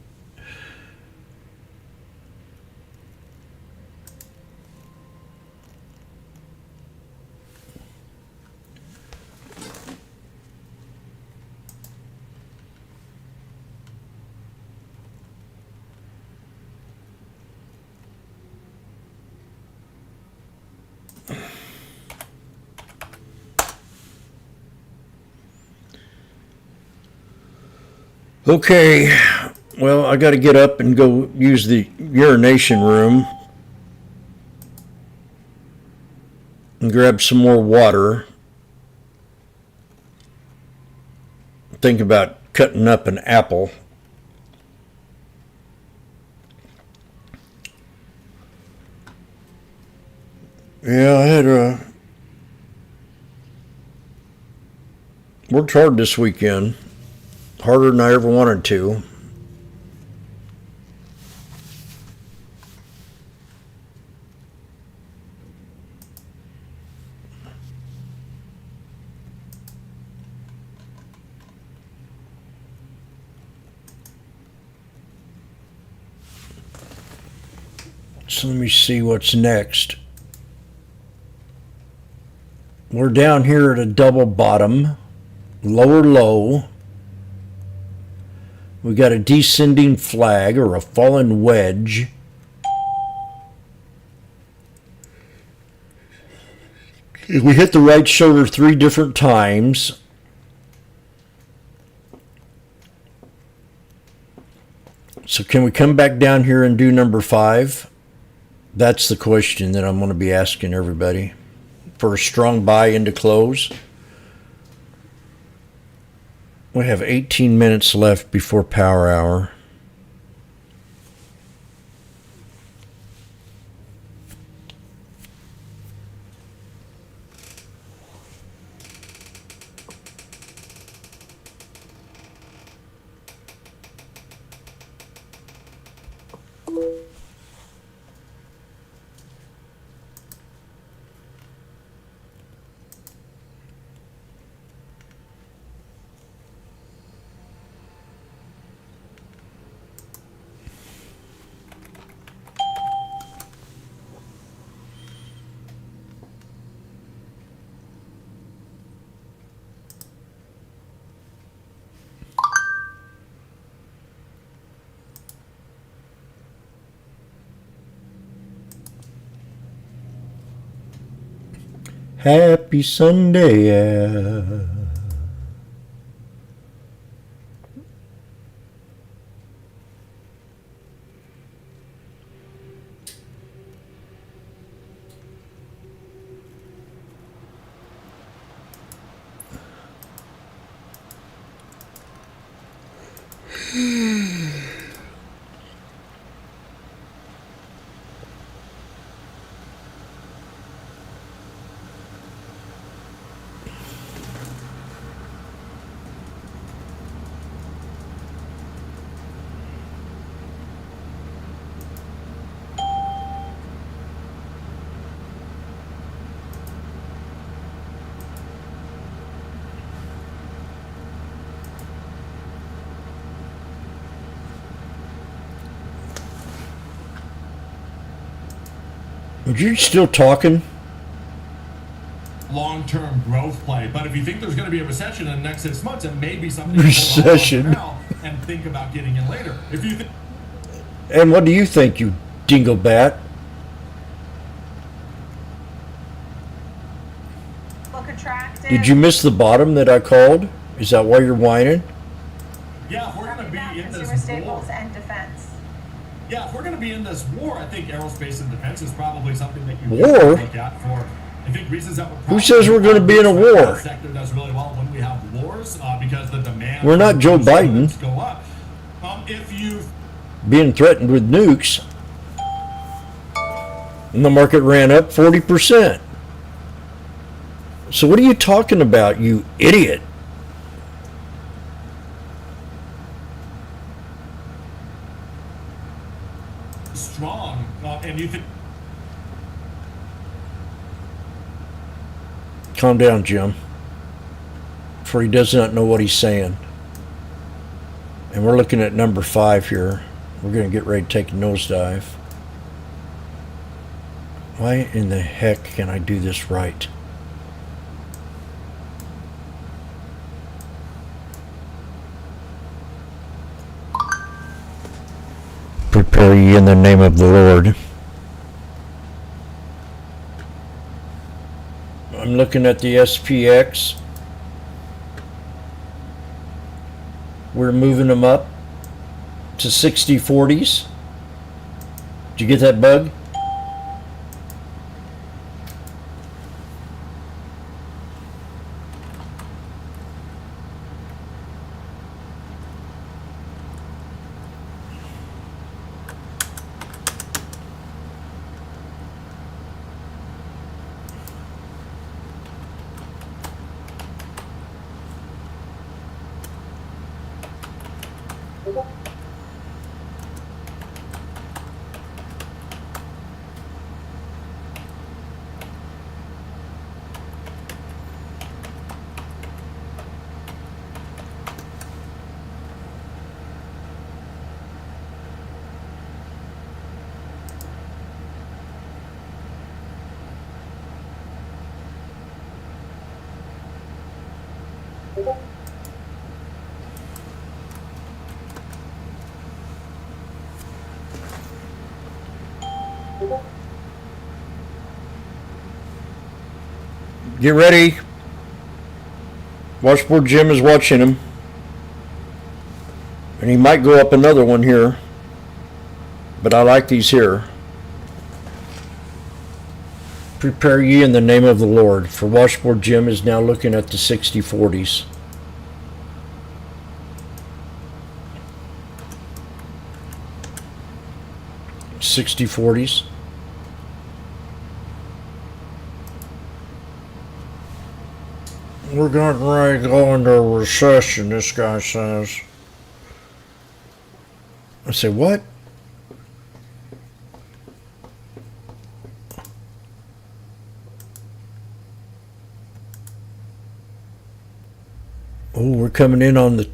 [SPEAKER 20] Okay, well, I got to get up and go use the urination room and grab some more water. Think about cutting up an apple. Yeah, I had worked hard this weekend. Harder than I ever wanted to. So let me see what's next. We're down here at a double bottom, lower low. We got a descending flag or a fallen wedge. We hit the right shoulder 3 different times. So can we come back down here and do number 5? That's the question that I'm going to be asking everybody for a strong buy into close. We have 18 minutes left before power hour. Happy Sunday, yeah. Are you still talking?
[SPEAKER 9] long-term growth play. But if you think there's going to be a recession in the next 6 months, it may be something you
[SPEAKER 20] Recession.
[SPEAKER 9] hold on to now and think about getting in later. If you think
[SPEAKER 20] And what do you think, you dinglebat?
[SPEAKER 7] Look attractive.
[SPEAKER 20] Did you miss the bottom that I called? Is that why you're whining?
[SPEAKER 9] yeah, if we're going to be in
[SPEAKER 7] consumer
[SPEAKER 9] this
[SPEAKER 7] staples
[SPEAKER 9] war,
[SPEAKER 7] and defense.
[SPEAKER 9] yeah, if we're going to be in this war, I think aerospace and defense is probably something that you
[SPEAKER 20] War?
[SPEAKER 9] look at for. I think reasons that would
[SPEAKER 20] Who says we're going to be in a war?
[SPEAKER 9] That sector does really well when we have wars because the demand.
[SPEAKER 20] We're not
[SPEAKER 9] for
[SPEAKER 20] Joe
[SPEAKER 9] those goods
[SPEAKER 20] Biden.
[SPEAKER 9] Go up. If you
[SPEAKER 20] Being threatened with nukes. And the market ran up 40%. So what are you talking about, you idiot?
[SPEAKER 9] strong and you think.
[SPEAKER 20] Calm down, Jim. For he does not know what he's saying. And we're looking at number 5 here. We're going to get ready to take a nosedive. Why in the heck can I do this right? Prepare ye in the name of the Lord. I'm looking at the SPX. We're moving them up to 60/40s. Did you get that bug? Get ready. Washboardjim is watching him. And he might go up another one here. But I like these here. Prepare ye in the name of the Lord. For Washboardjim is now looking at the 60/40s. $60/40s. We're getting ready to go into a recession, this guy says. I say, what? Oh, we're coming in on the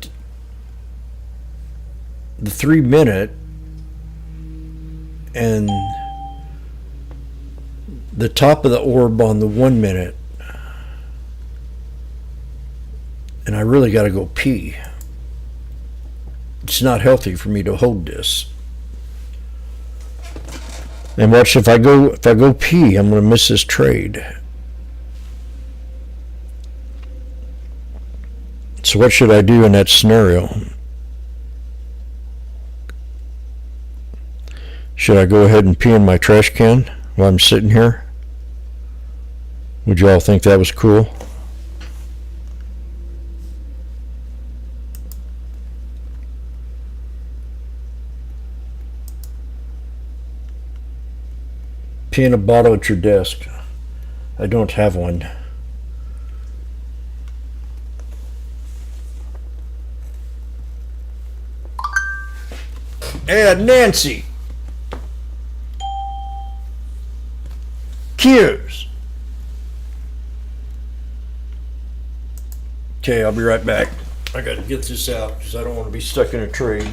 [SPEAKER 20] 3 minute and the top of the orb on the 1 minute. And I really got to go pee. It's not healthy for me to hold this. And watch, if I go pee, I'm going to miss this trade. So what should I do in that scenario? Should I go ahead and pee in my trash can while I'm sitting here? Would you all think that was cool? Pee in a bottle at your desk. I don't have one. And Nancy. Cues. Okay, I'll be right back. I gotta get this out because I don't want to be stuck in a trade.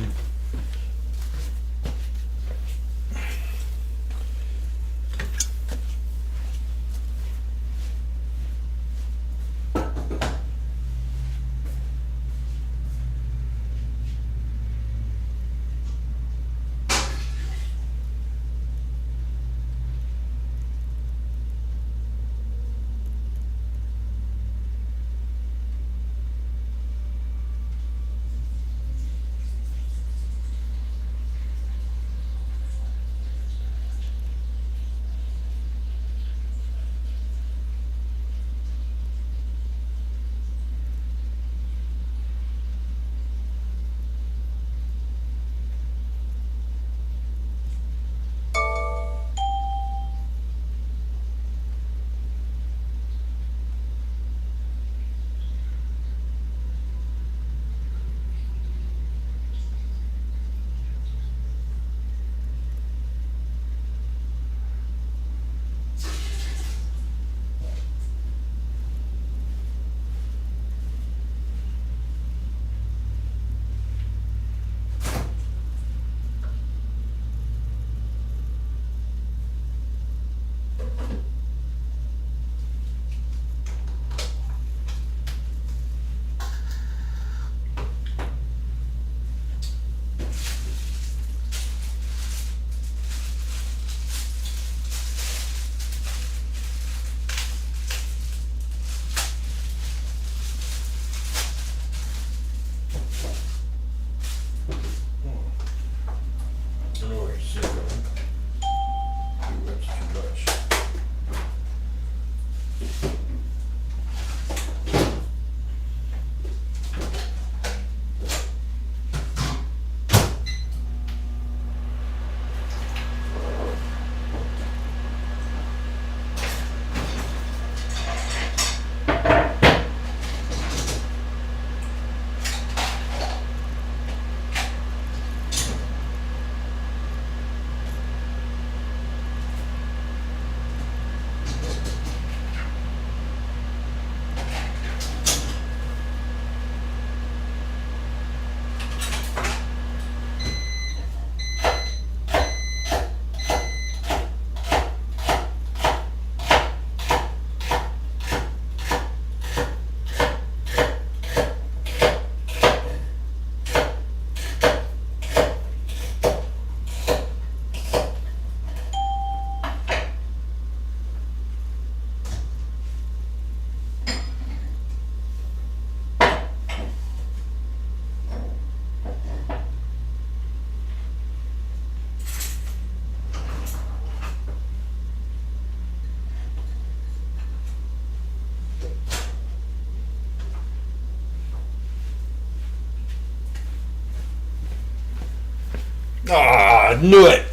[SPEAKER 20] Ah, knew it.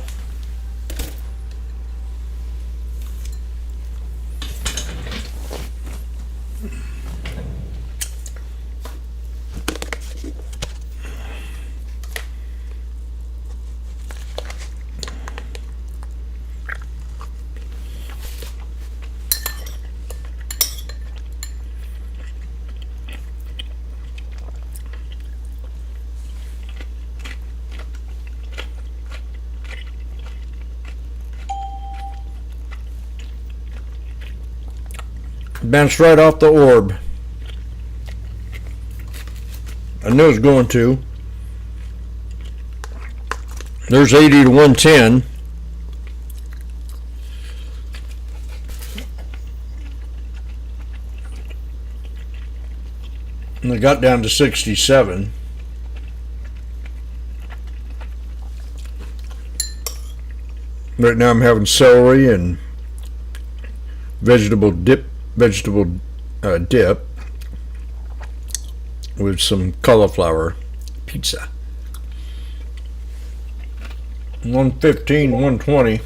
[SPEAKER 20] Bounced right off the orb. I knew it was going to. There's 80 to 110. And it got down to 67. Right now I'm having celery and vegetable dip with some cauliflower pizza. 115, 120.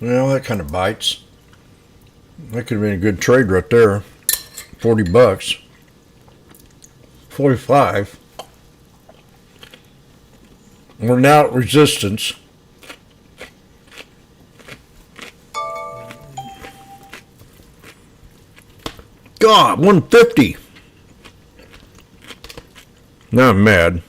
[SPEAKER 20] Well, that kind of bites. That could have been a good trade right there. 40 bucks. 45. We're now at resistance. God, 150. Now I'm mad.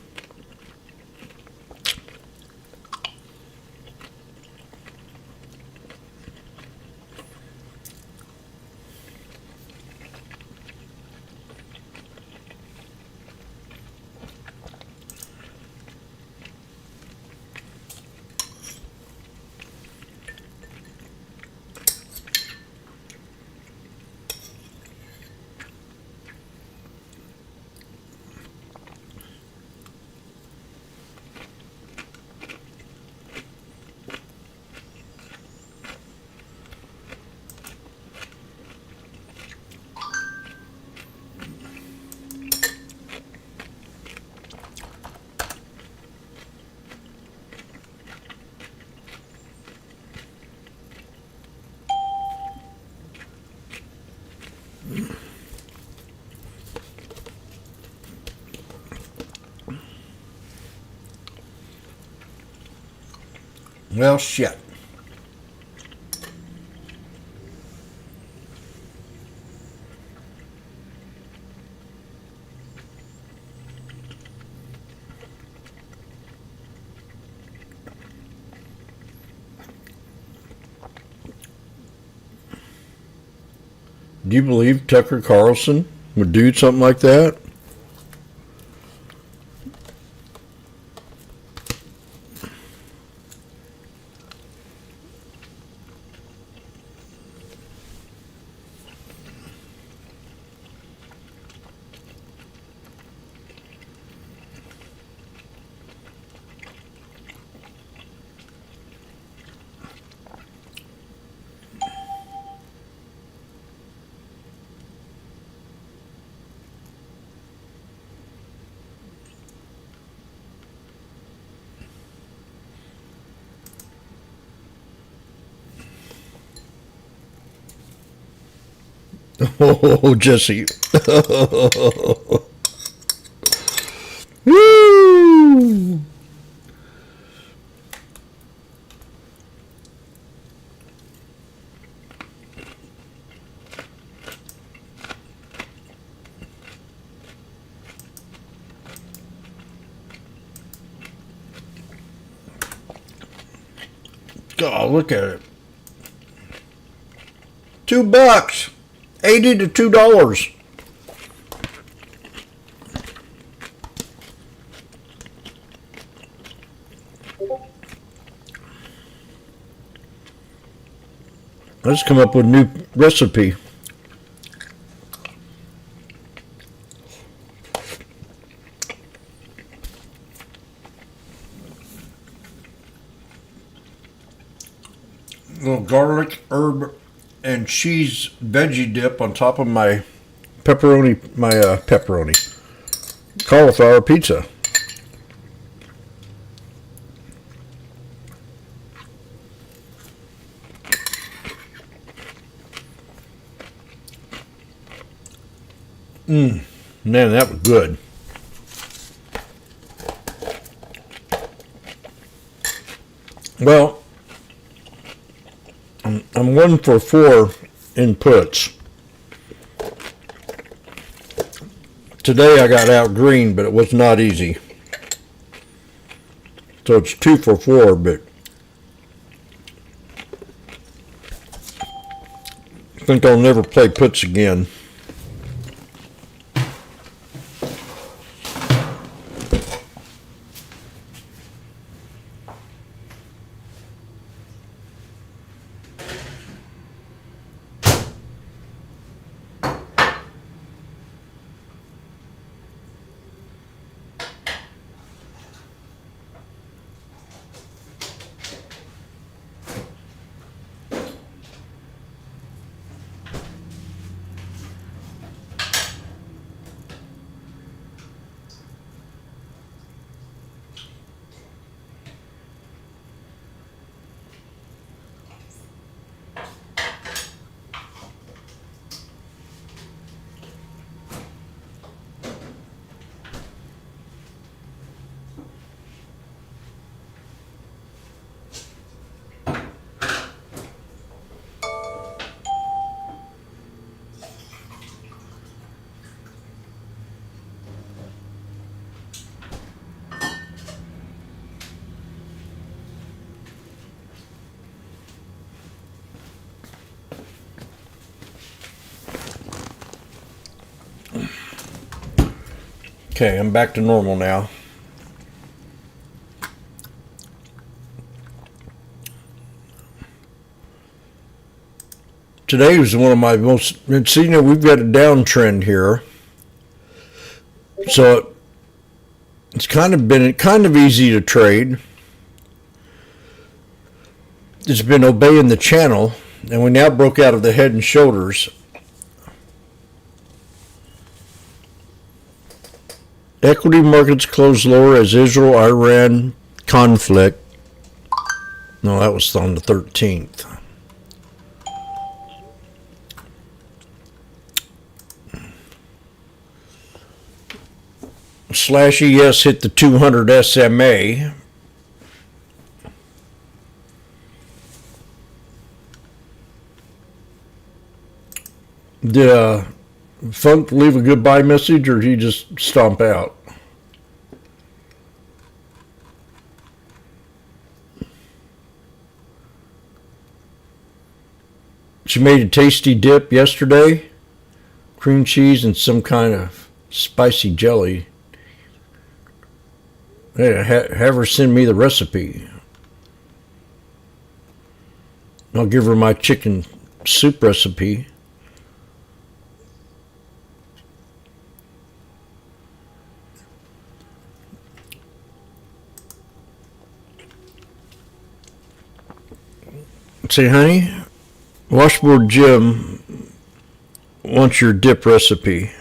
[SPEAKER 20] Well, shit. Do you believe Tucker Carlson would do something like that? Oh, Jesse. Woo! Oh, look at it. $2, 80 to $2. Let's come up with a new recipe. Little garlic, herb, and cheese veggie dip on top of my pepperoni, cauliflower pizza. Man, that was good. Well, I'm 1 for 4 inputs. Today I got out green, but it was not easy. So it's 2 for 4, but I think I'll never play puts again. Okay, I'm back to normal now. Today was one of my most, see, we've got a downtrend here. So it's kind of easy to trade. It's been obeying the channel, and we now broke out of the head and shoulders. Equity markets closed lower as Israel-Iran conflict. No, that was on the 13th. Slash ES hit the 200 SMA. Did Funk leave a goodbye message, or did he just stomp out? She made a tasty dip yesterday. Cream cheese and some kind of spicy jelly. Yeah, have her send me the recipe. I'll give her my chicken soup recipe. Say, honey, Washboardjim wants your dip recipe.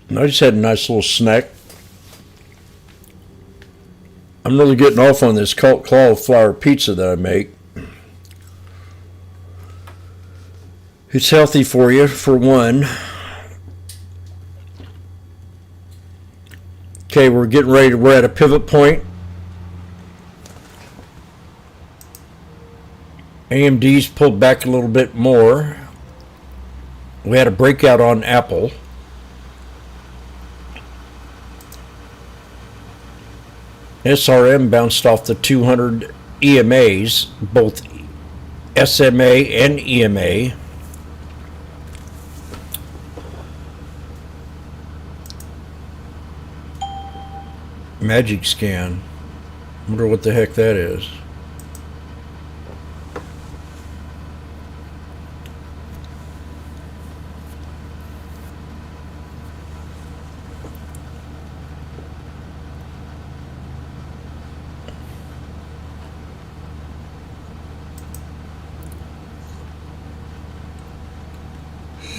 [SPEAKER 20] And I just had a nice little snack. I'm really getting off on this cauliflower pizza that I make. It's healthy for you, for one. Okay, we're getting ready. We're at a pivot point. AMD's pulled back a little bit more. We had a breakout on Apple. SRM bounced off the 200 EMAs, both SMA and EMA. Magic Scan. Wonder what the heck that is.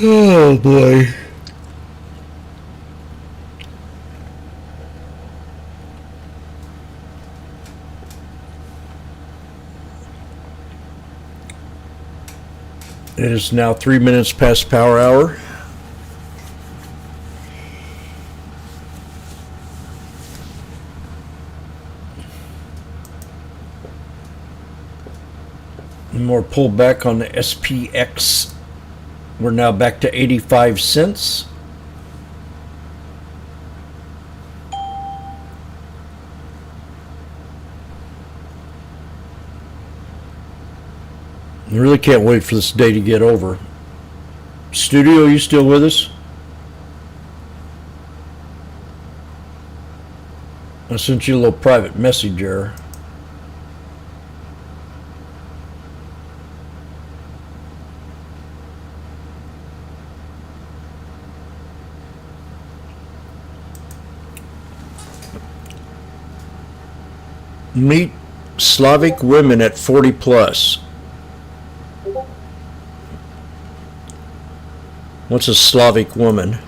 [SPEAKER 20] Oh boy. It is now 3 minutes past power hour. More pullback on the SPX. We're now back to 85 cents. I really can't wait for this day to get over. Studio, you still with us? I sent you a little private message there. Meet Slavic women at 40 plus. What's a Slavic woman?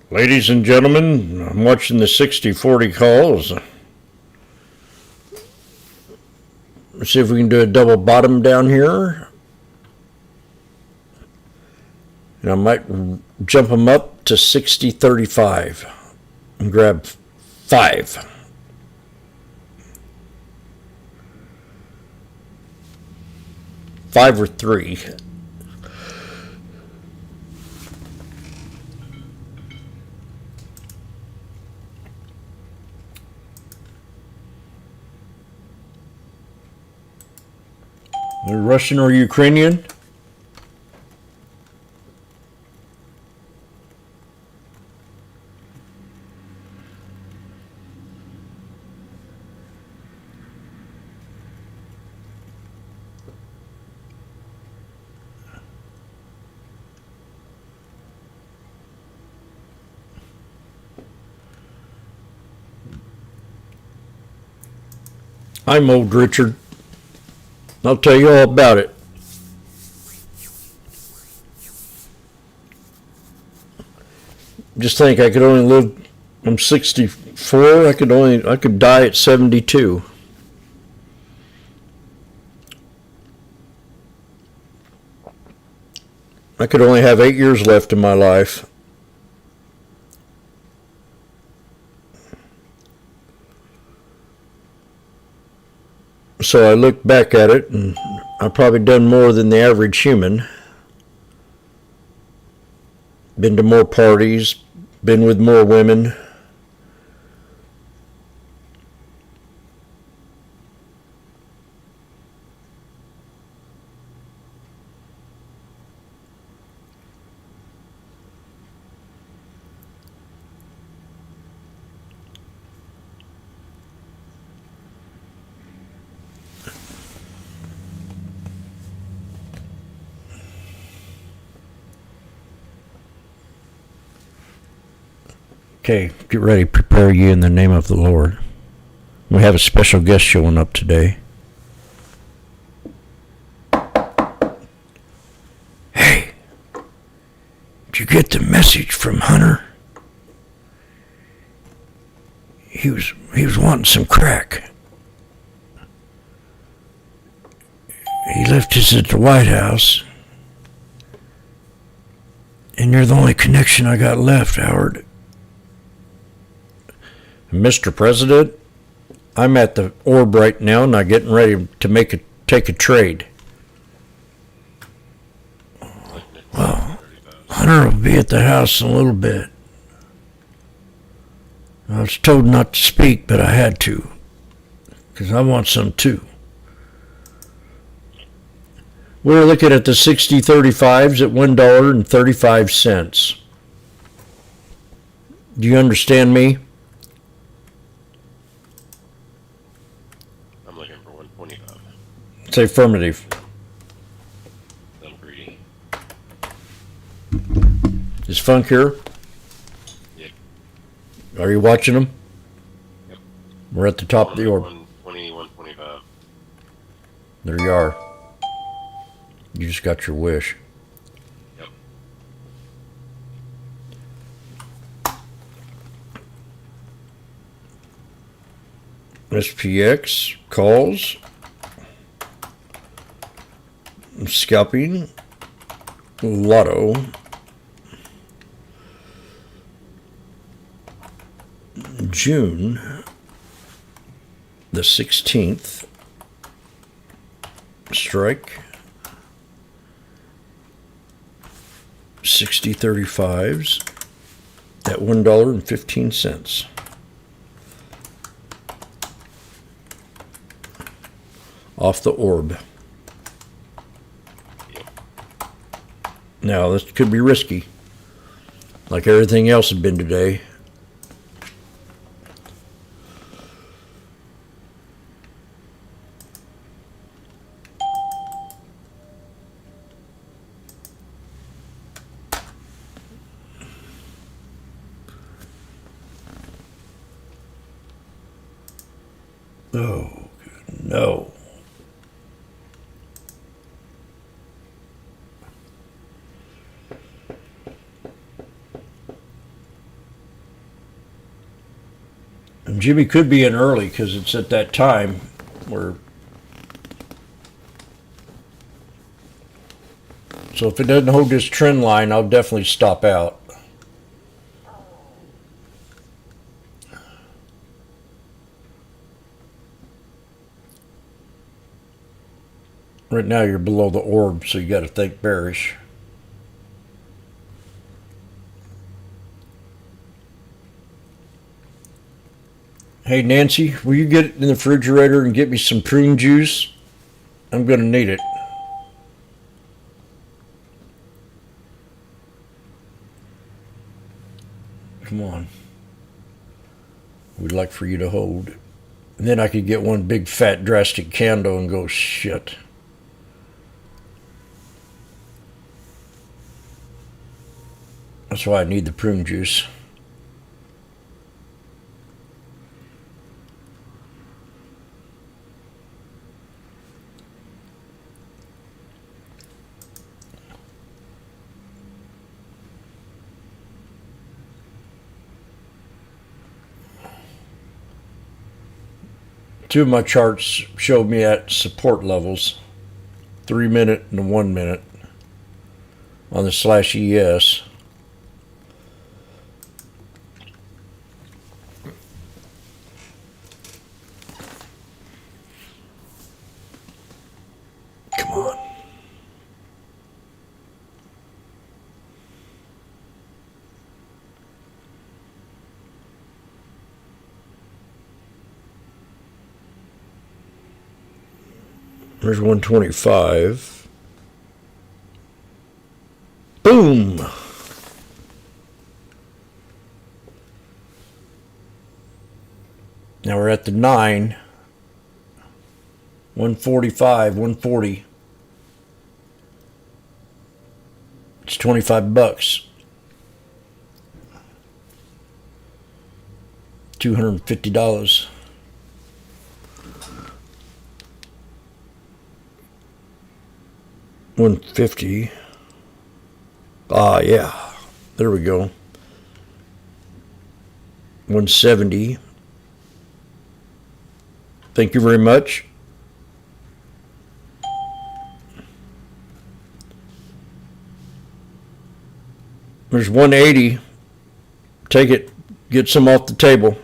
[SPEAKER 20] Ladies and gentlemen, I'm watching the 60-40 calls. Let's see if we can do a double bottom down here. And I might jump them up to 60-35 and grab 5. Five or 3. They're Russian or Ukrainian? I'm old Richard. I'll tell you all about it. Just think, I could only live, I'm 64, I could die at 72. I could only have 8 years left in my life. So I look back at it, and I've probably done more than the average human. Been to more parties, been with more women. Okay, get ready. Prepare ye in the name of the Lord. We have a special guest showing up today. Hey, did you get the message from Hunter? He was wanting some crack. He left his at the White House. And you're the only connection I got left, Howard. Mr. President, I'm at the orb right now, and I'm getting ready to take a trade. Well, Hunter will be at the house in a little bit. I was told not to speak, but I had to, because I want some too. We're looking at the 60-35s at $1.35. Do you understand me?
[SPEAKER 21] I'm looking for 125.
[SPEAKER 20] Say affirmative.
[SPEAKER 21] I'm greedy.
[SPEAKER 20] Is Funk here?
[SPEAKER 21] Yep.
[SPEAKER 20] Are you watching them?
[SPEAKER 21] Yep.
[SPEAKER 20] We're at the top of the orb.
[SPEAKER 21] 120, 125.
[SPEAKER 20] There you are. You just got your wish.
[SPEAKER 21] Yep.
[SPEAKER 20] SPX calls. Scalping. Lotto. June the 16th. Strike. 60-35s at $1.15. Off the orb. Now, this could be risky, like everything else has been today. Oh, no. And Jimmy could be in early because it's at that time where. So if it doesn't hold this trend line, I'll definitely stop out. Right now you're below the orb, so you got to think bearish. Hey Nancy, will you get it in the refrigerator and get me some prune juice? I'm going to need it. Come on. We'd like for you to hold. And then I could get one big fat drastic candle and go, shit. That's why I need the prune juice. Two of my charts showed me at support levels, 3 minute and 1 minute. on the /ES. Come on. There's 125. Boom. Now we're at the 9. 145, 140. It's $25. $250. $150. Ah, yeah. There we go. 170. Thank you very much. There's 180. Take it. Get some off the table.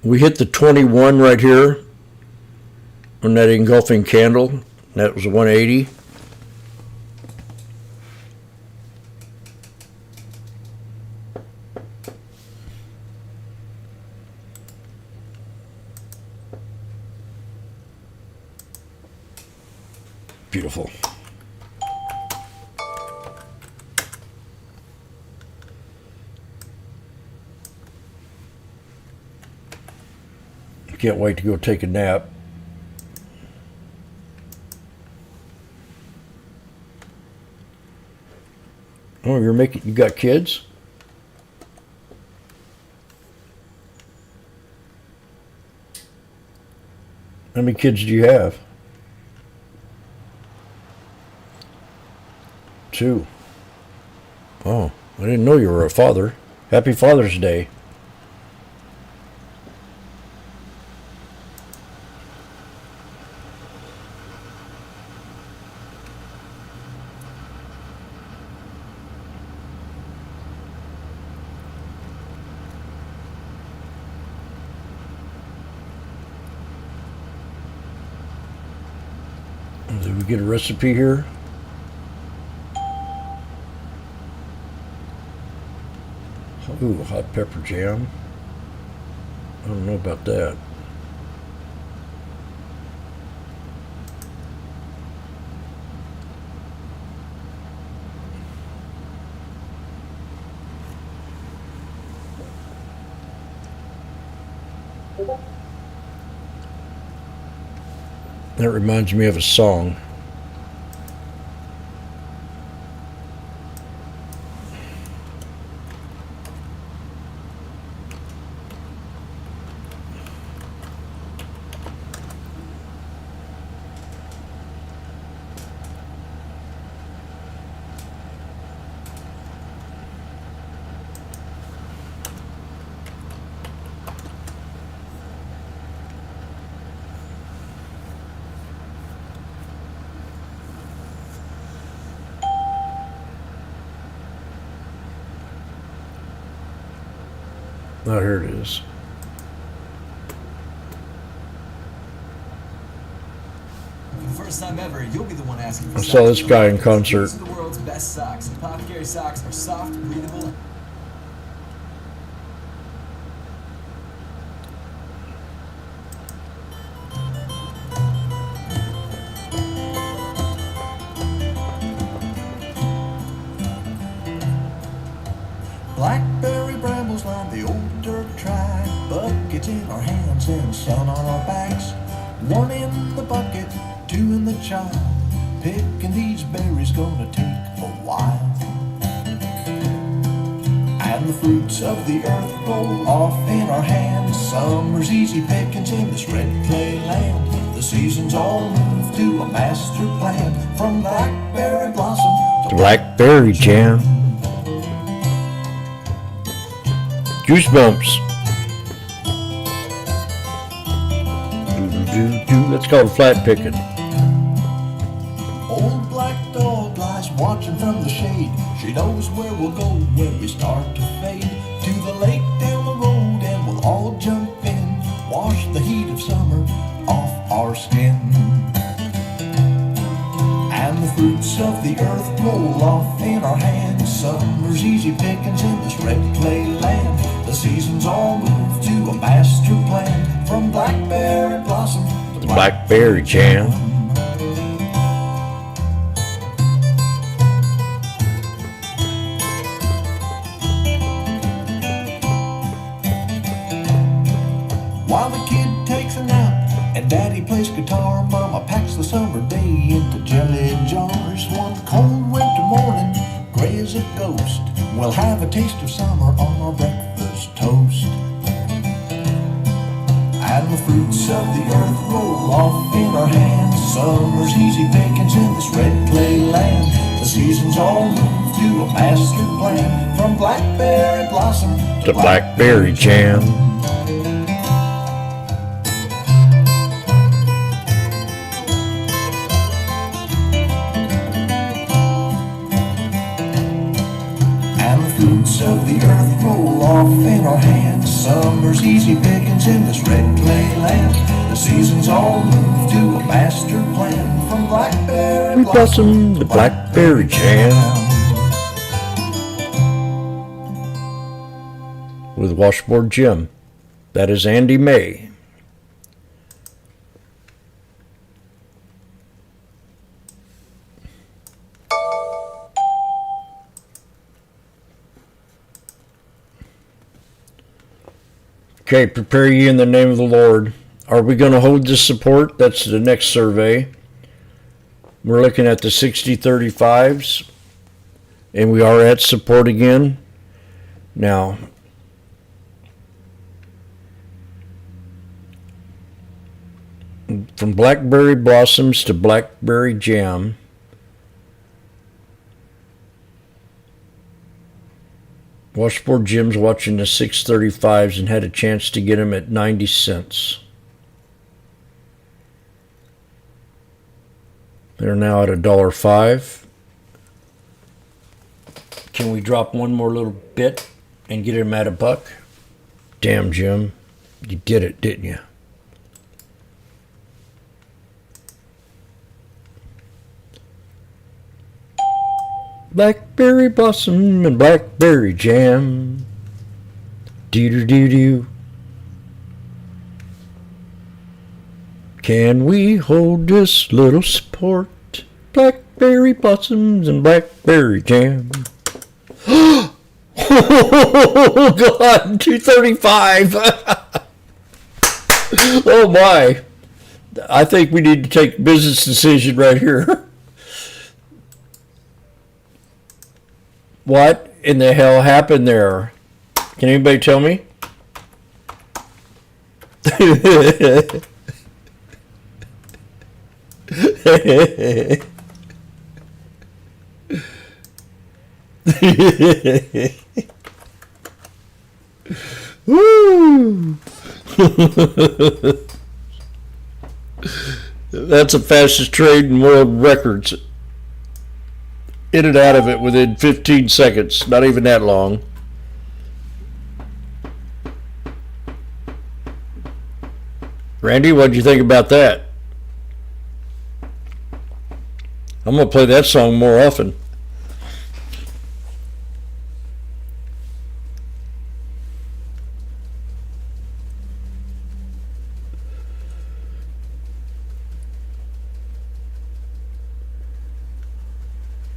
[SPEAKER 20] We hit the 21 right here on that engulfing candle. That was 180. Beautiful. Can't wait to go take a nap. Oh, you got kids? How many kids do you have? 2. Oh, I didn't know you were a father. Happy Father's Day. Did we get a recipe here? Ooh, hot pepper jam. I don't know about that. That reminds me of a song. Oh, here it is.
[SPEAKER 11] For the first time ever, you'll be the one asking for
[SPEAKER 20] I saw this guy in concert.
[SPEAKER 11] These are the world's best socks. Apothecary socks are soft, breathable. Blackberry brambles line the old dirt track. Buckets in our hands and sun on our backs. 1 in the bucket, 2 in the child. Picking these berries gonna take a while. And the fruits of the earth roll off in our hands. Summer's easy pickings in this red clay land. The seasons all move to a master plan. From blackberry blossom
[SPEAKER 20] to blackberry jam. Goosebumps. That's called flat picking.
[SPEAKER 11] Old black dog lies watching from the shade. She knows where we'll go when we start to fade. To the lake down the road and we'll all jump in. Wash the heat of summer off our skin. And the fruits of the earth roll off in our hands. Summer's easy pickings in this red clay land. The seasons all move to a master plan. From blackberry blossom to
[SPEAKER 20] Blackberry jam.
[SPEAKER 11] While the kid takes a nap and daddy plays guitar, mama packs the summer day into jelly jars. One cold winter morning, gray as a ghost, we'll have a taste of summer on our breakfast toast. And the fruits of the earth roll off in our hands. Summer's easy pickings in this red clay land. The seasons all move to a master plan. From blackberry blossom
[SPEAKER 20] to blackberry jam.
[SPEAKER 11] Fruits of the earth roll off in our hands. Summer's easy pickings in this red clay land. The seasons all move to a master plan. From blackberry
[SPEAKER 20] blossom to blackberry jam. With Washboard Jim. That is Andy May. Okay, prepare ye in the name of the Lord. Are we going to hold this support? That's the next survey. We're looking at the 60-35s, and we are at support again. Now, from blackberry blossoms to blackberry jam, Washboard Jim's watching the 635s and had a chance to get them at 90 cents. They're now at $1.05. Can we drop one more little bit and get him at $1? Damn, Jim. You did it, didn't you? Blackberry blossom and blackberry jam. Doo-doo-doo-doo. Can we hold this little support? Blackberry blossoms and blackberry jam. Oh God, 235. Oh my. I think we need to take a business decision right here. What in the hell happened there? Can anybody tell me? Woo! That's the fastest trade in world records. In and out of it within 15 seconds. Not even that long. Randy, what did you think about that? I'm going to play that song more often.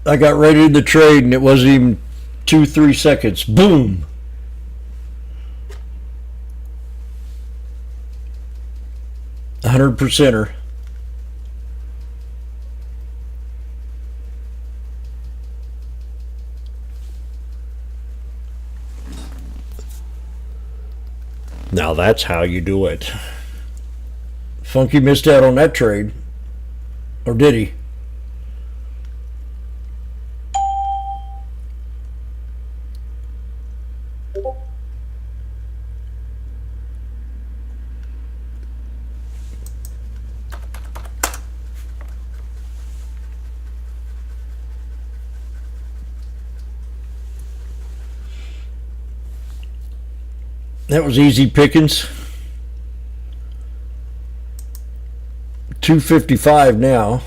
[SPEAKER 20] I got right in the trade and it wasn't even 2-3 seconds. Boom. $100%er. Now that's how you do it. Funky missed out on that trade. Or did he? That was easy pickings. 255 now.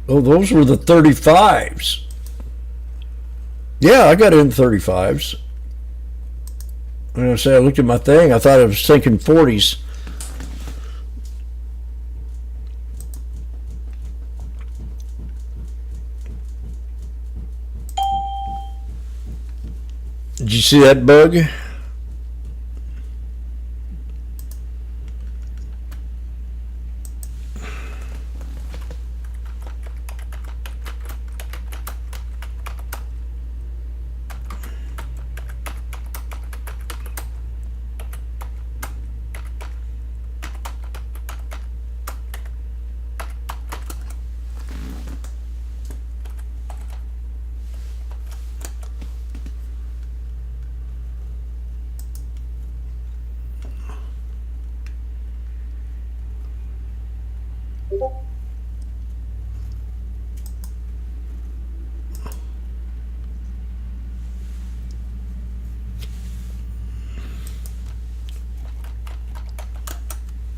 [SPEAKER 20] Oh, those were the 35s. Yeah, I got in 35s. I'm gonna say I looked at my thing. I thought I was thinking 40s. Did you see that bug?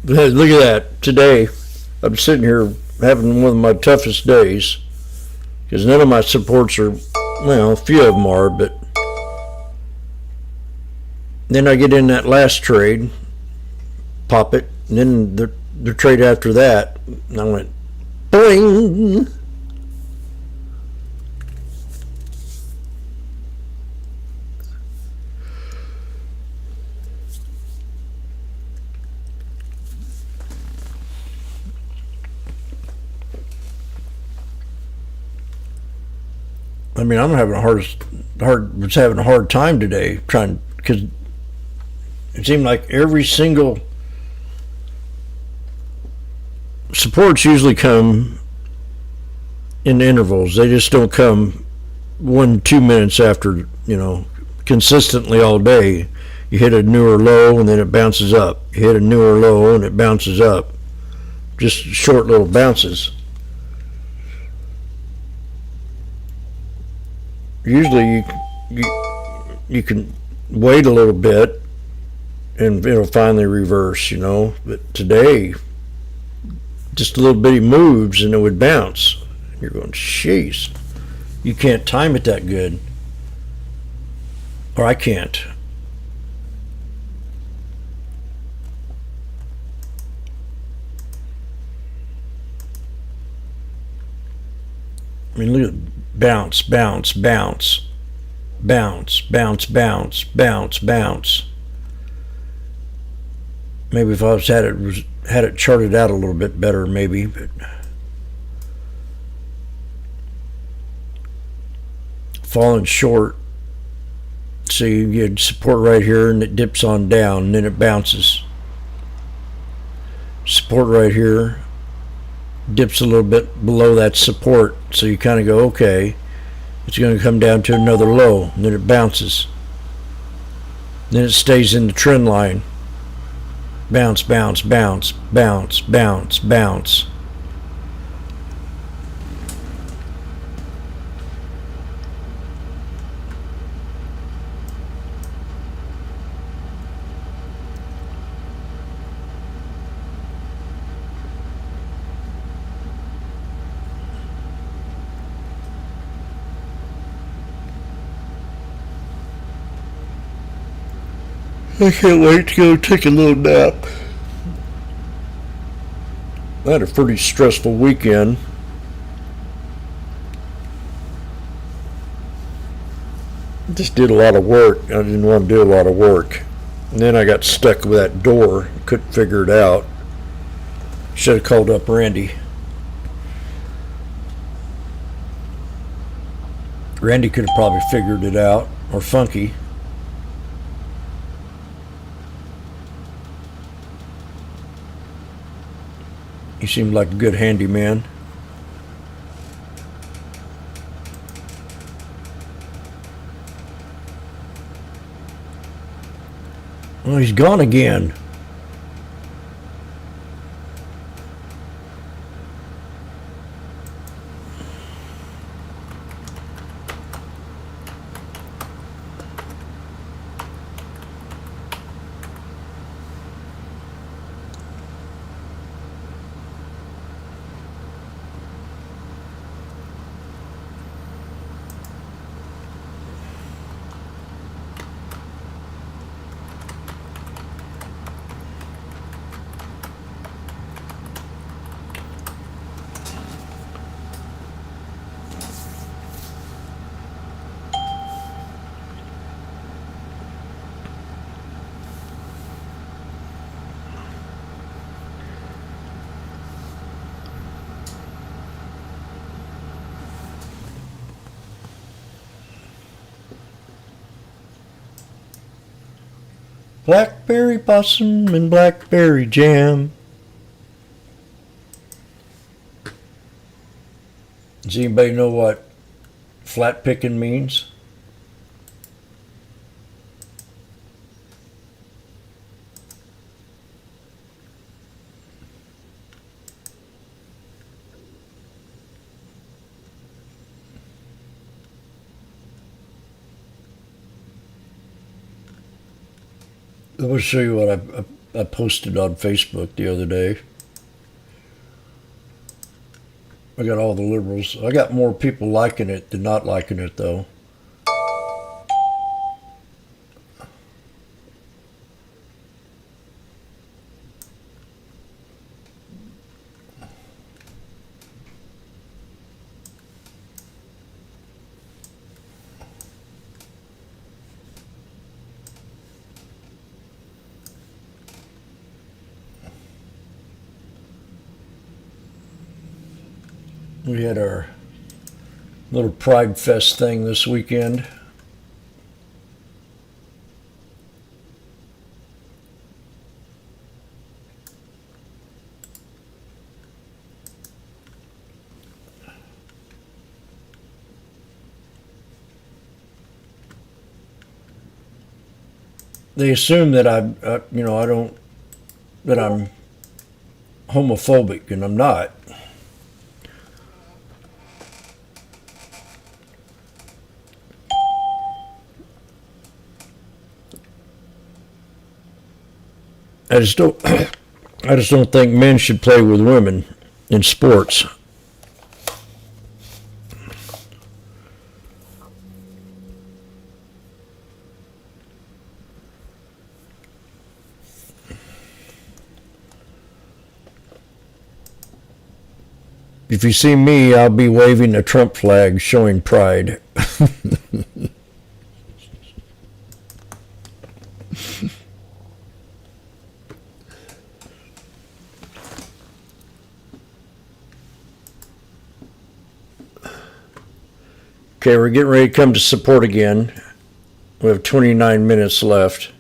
[SPEAKER 20] Look at that. Today, I'm sitting here having one of my toughest days because none of my supports are, well, a few of them are, but then I get in that last trade, pop it, and then the trade after that, and I went, boing. I mean, I'm having was having a hard time today trying, because it seemed like every single supports usually come in intervals. They just don't come 1-2 minutes after, consistently all day. You hit a newer low and then it bounces up. You hit a newer low and it bounces up. Just short little bounces. Usually you can wait a little bit and it'll finally reverse, but today just a little bitty moves and it would bounce. You're going, jeez, you can't time it that good, or I can't. I mean, look at bounce, bounce, bounce, bounce, bounce, bounce, bounce, bounce. Maybe if I had it charted out a little bit better, maybe, but falling short. See, you had support right here, and it dips on down, and then it bounces. Support right here. Dips a little bit below that support, so you kind of go, okay, it's going to come down to another low, and then it bounces. Then it stays in the trend line. Bounce, bounce, bounce, bounce, bounce, bounce. I can't wait to go take a little nap. I had a pretty stressful weekend. Just did a lot of work. I didn't want to do a lot of work. And then I got stuck with that door, couldn't figure it out. Should have called up Randy. Randy could have probably figured it out, or Funky. He seemed like a good handyman. Oh, he's gone again. Blackberry blossom and blackberry jam. Does anybody know what flat picking means? I will show you what I posted on Facebook the other day. I got all the liberals. I got more people liking it than not liking it, though. We had our little Pride Fest thing this weekend. They assume that I'm homophobic, and I'm not. I just don't think men should play with women in sports. If you see me, I'll be waving a Trump flag showing pride. Okay, we're getting ready to come to support again. We have 29 minutes left.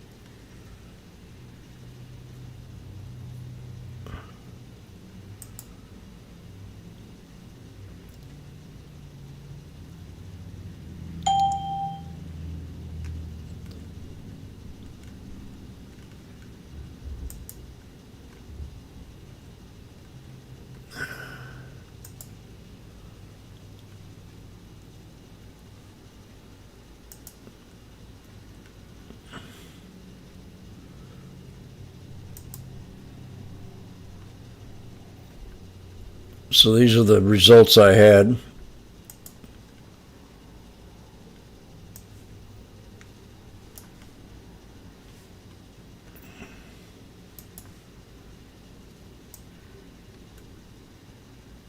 [SPEAKER 20] So these are the results I had.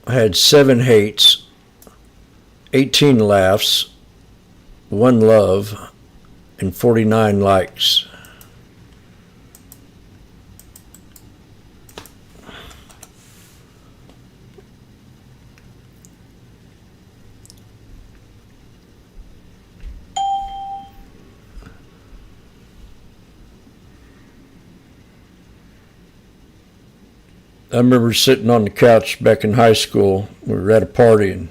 [SPEAKER 20] I had 7 hates, 18 laughs, 1 love, and 49 likes. I remember sitting on the couch back in high school. We were at a party, and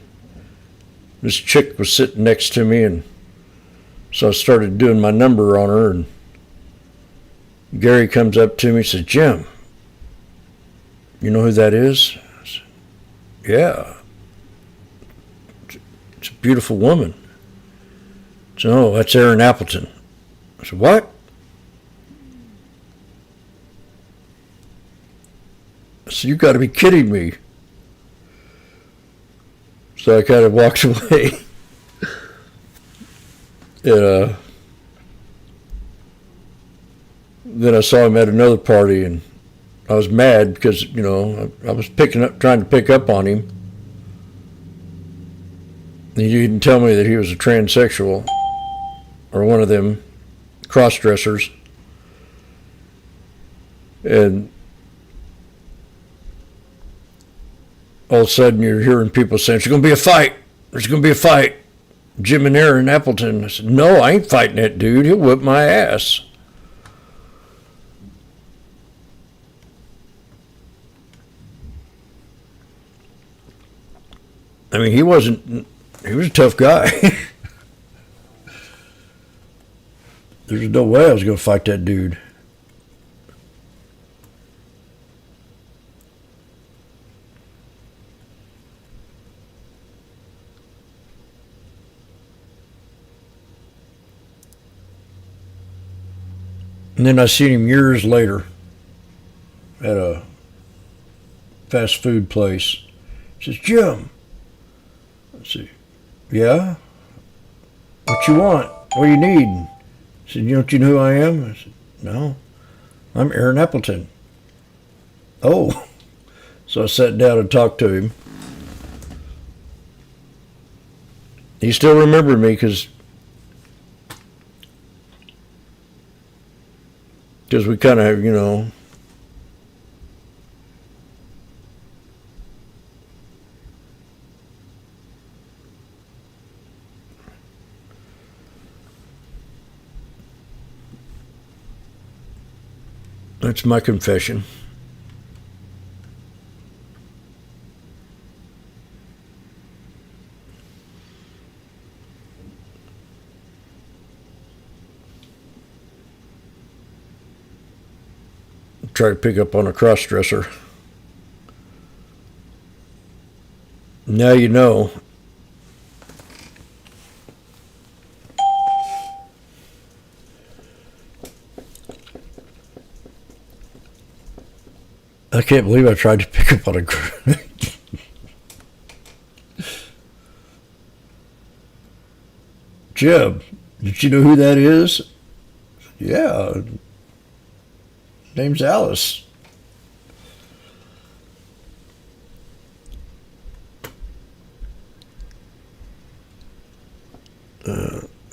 [SPEAKER 20] this chick was sitting next to me, and so I started doing my number on her, and Gary comes up to me and says, "Jim, you know who that is?" I said, "Yeah. It's a beautiful woman." I said, "Oh, that's Erin Appleton." I said, "What?" I said, "You got to be kidding me." So I kind of walked away. And then I saw him at another party, and I was mad because, you know, I was trying to pick up on him. He didn't tell me that he was a transsexual or one of them cross-dressers. And all of a sudden you're hearing people saying, "There's going to be a fight. There's going to be a fight. Jim and Erin Appleton." I said, "No, I ain't fighting that dude. He'll whip my ass." I mean, he was a tough guy. There's no way I was going to fight that dude. And then I seen him years later at a fast food place. He says, "Jim." I said, "Yeah? What you want? What do you need?" He said, "Don't you know who I am?" I said, "No, I'm Erin Appleton." "Oh." So I sat down and talked to him. He still remembered me because we kind of, you know, that's my confession. Try to pick up on a cross-dresser. Now you know. I can't believe I tried to pick up on a Jim, did you know who that is? Yeah. Name's Alice.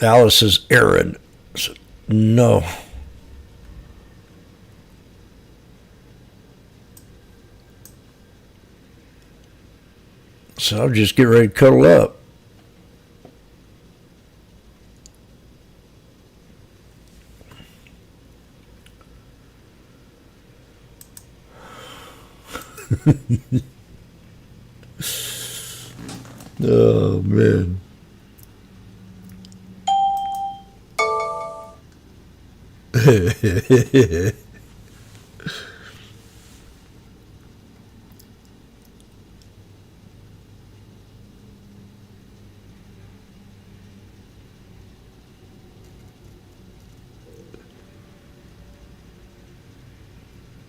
[SPEAKER 20] Alice is Erin. So, no. So I'll just get ready to cuddle up. Oh, man.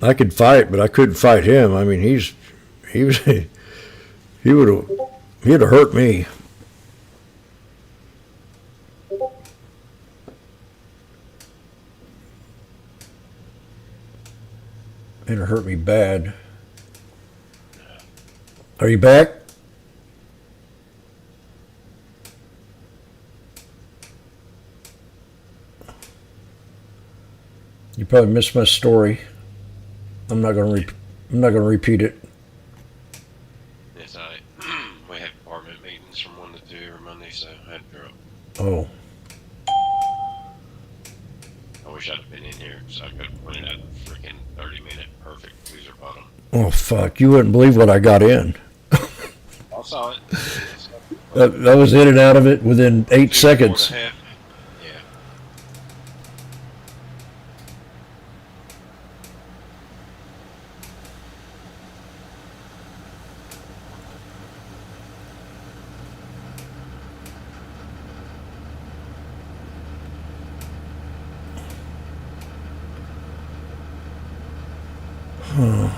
[SPEAKER 20] I could fight, but I couldn't fight him. I mean, he'd have hurt me. He'd have hurt me bad. Are you back? You probably missed my story. I'm not gonna repeat it.
[SPEAKER 21] Yes, we have department meetings from 1 to 2 every Monday, so I had to drop.
[SPEAKER 20] Oh.
[SPEAKER 21] I wish I'd have been in here so I could have pointed out the freaking 30-minute perfect loser bottom.
[SPEAKER 20] Oh, fuck. You wouldn't believe what I got in.
[SPEAKER 21] I saw it.
[SPEAKER 20] I was in and out of it within 8 seconds.
[SPEAKER 21] 4.5.
[SPEAKER 20] Huh.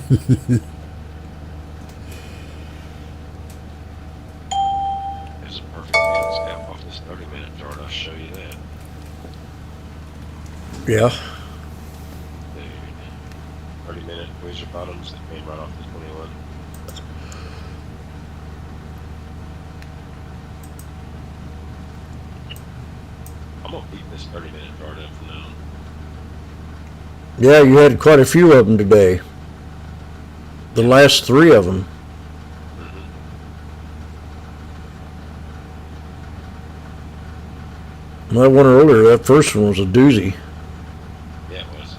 [SPEAKER 21] There's a perfect hand snap off this 30-minute chart. I'll show you that.
[SPEAKER 20] Yeah.
[SPEAKER 21] Dude. 30-minute loser bottoms that came right off the 21. I'm gonna beat this 30-minute chart up from now on.
[SPEAKER 20] Yeah, you had quite a few of them today. The last 3 of them. That one earlier, that first one was a doozy.
[SPEAKER 21] Yeah, it was.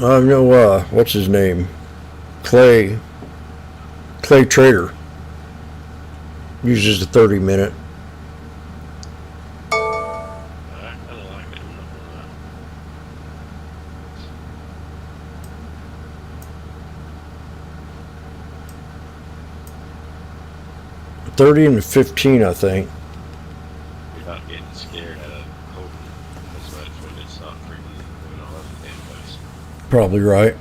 [SPEAKER 20] I know, what's his name? Clay Trader uses the 30-minute.
[SPEAKER 21] I kinda like it. I'm not gonna lie.
[SPEAKER 20] 30 and the 15, I think.
[SPEAKER 21] You're not getting scared out of holding as much when it's not freaking moving all over the damn place.
[SPEAKER 20] Probably right.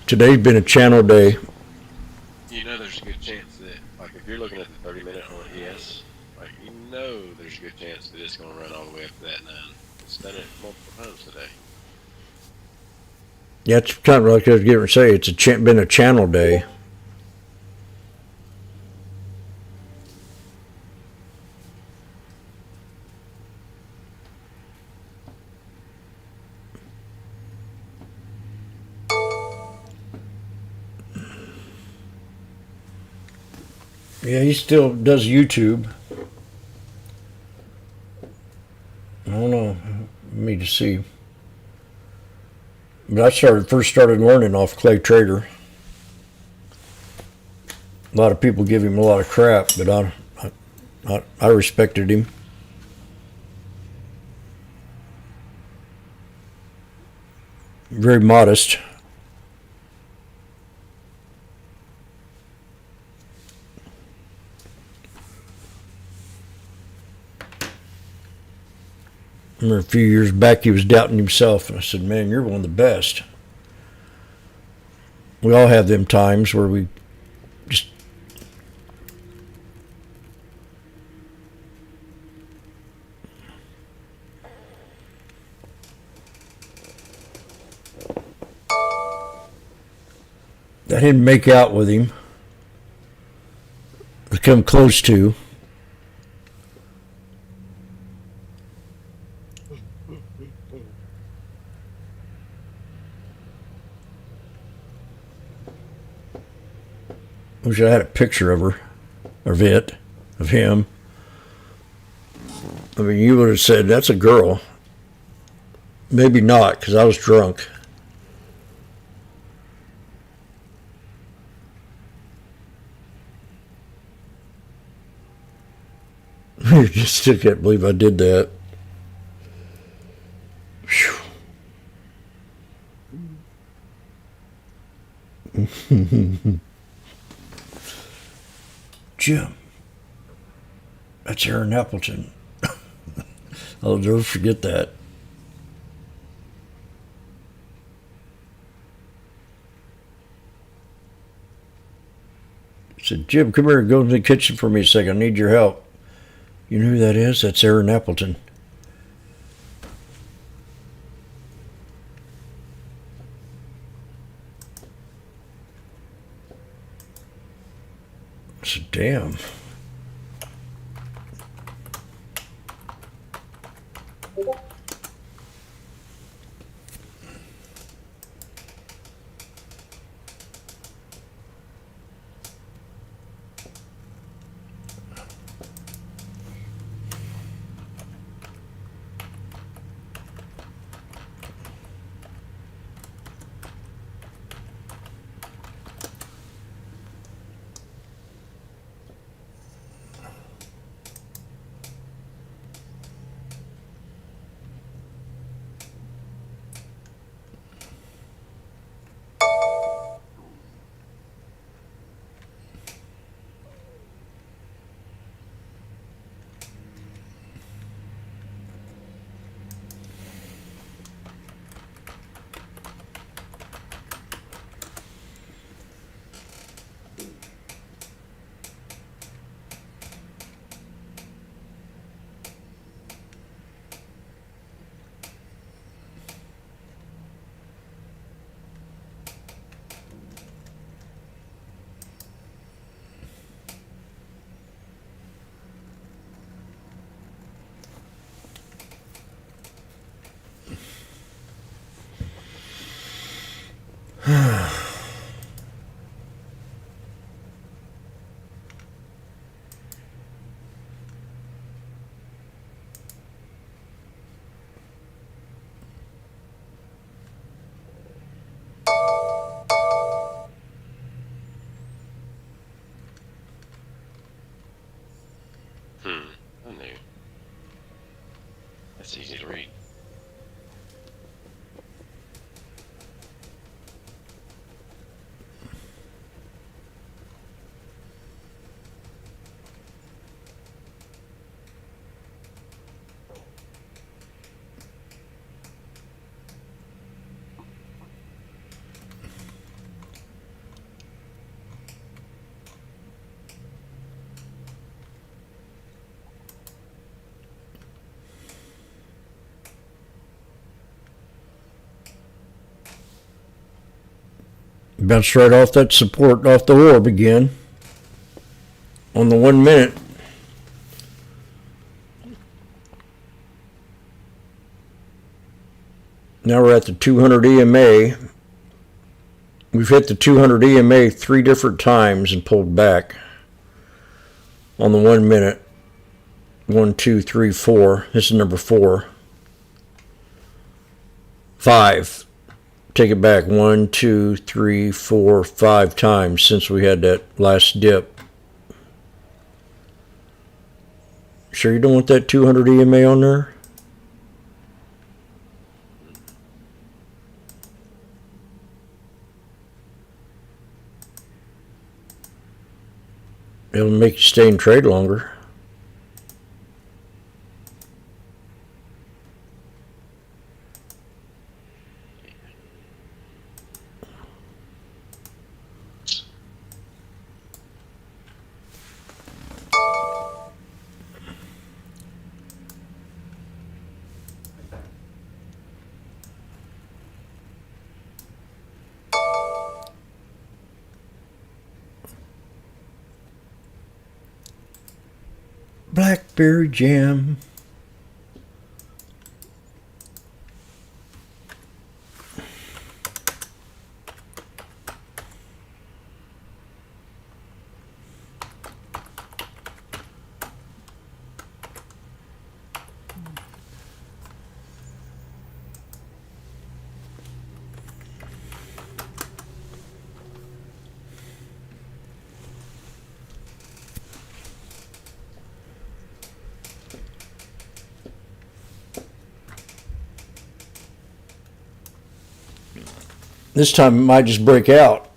[SPEAKER 20] Today's been a channel day.
[SPEAKER 21] You know there's a good chance that, like, if you're looking at the 30-minute on ES, like, you know there's a good chance that it's going to run all the way up to that 9. It's done it multiple times today.
[SPEAKER 20] Yeah, it's kind of like I was getting to say. It's been a channel day. Yeah, he still does YouTube. I don't know. Let me just see. But I first started learning off Clay Trader. A lot of people give him a lot of crap, but I respected him. Very modest. I remember a few years back he was doubting himself, and I said, man, you're one of the best. We all have them times where we just I didn't make out with him. I come close to. Wish I had a picture of her, of him. I mean, you would have said, that's a girl. Maybe not, because I was drunk. I just still can't believe I did that. Whew. Jim, that's Aaron Appleton. I'll never forget that. said, Jim, come here, go to the kitchen for me a second. I need your help. You know who that is? That's Aaron Appleton. I said, damn.
[SPEAKER 21] I knew. That's easy to read.
[SPEAKER 20] Bounced right off that support, off the orb again. On the 1 minute. Now we're at the 200 EMA. We've hit the 200 EMA 3 different times and pulled back. On the 1 minute. 1, 2, 3, 4. This is number 4. 5. Take it back 1, 2, 3, 4, 5 times since we had that last dip. Sure you don't want that 200 EMA on there? It'll make you stay in trade longer. Blackberry jam. This time it might just break out.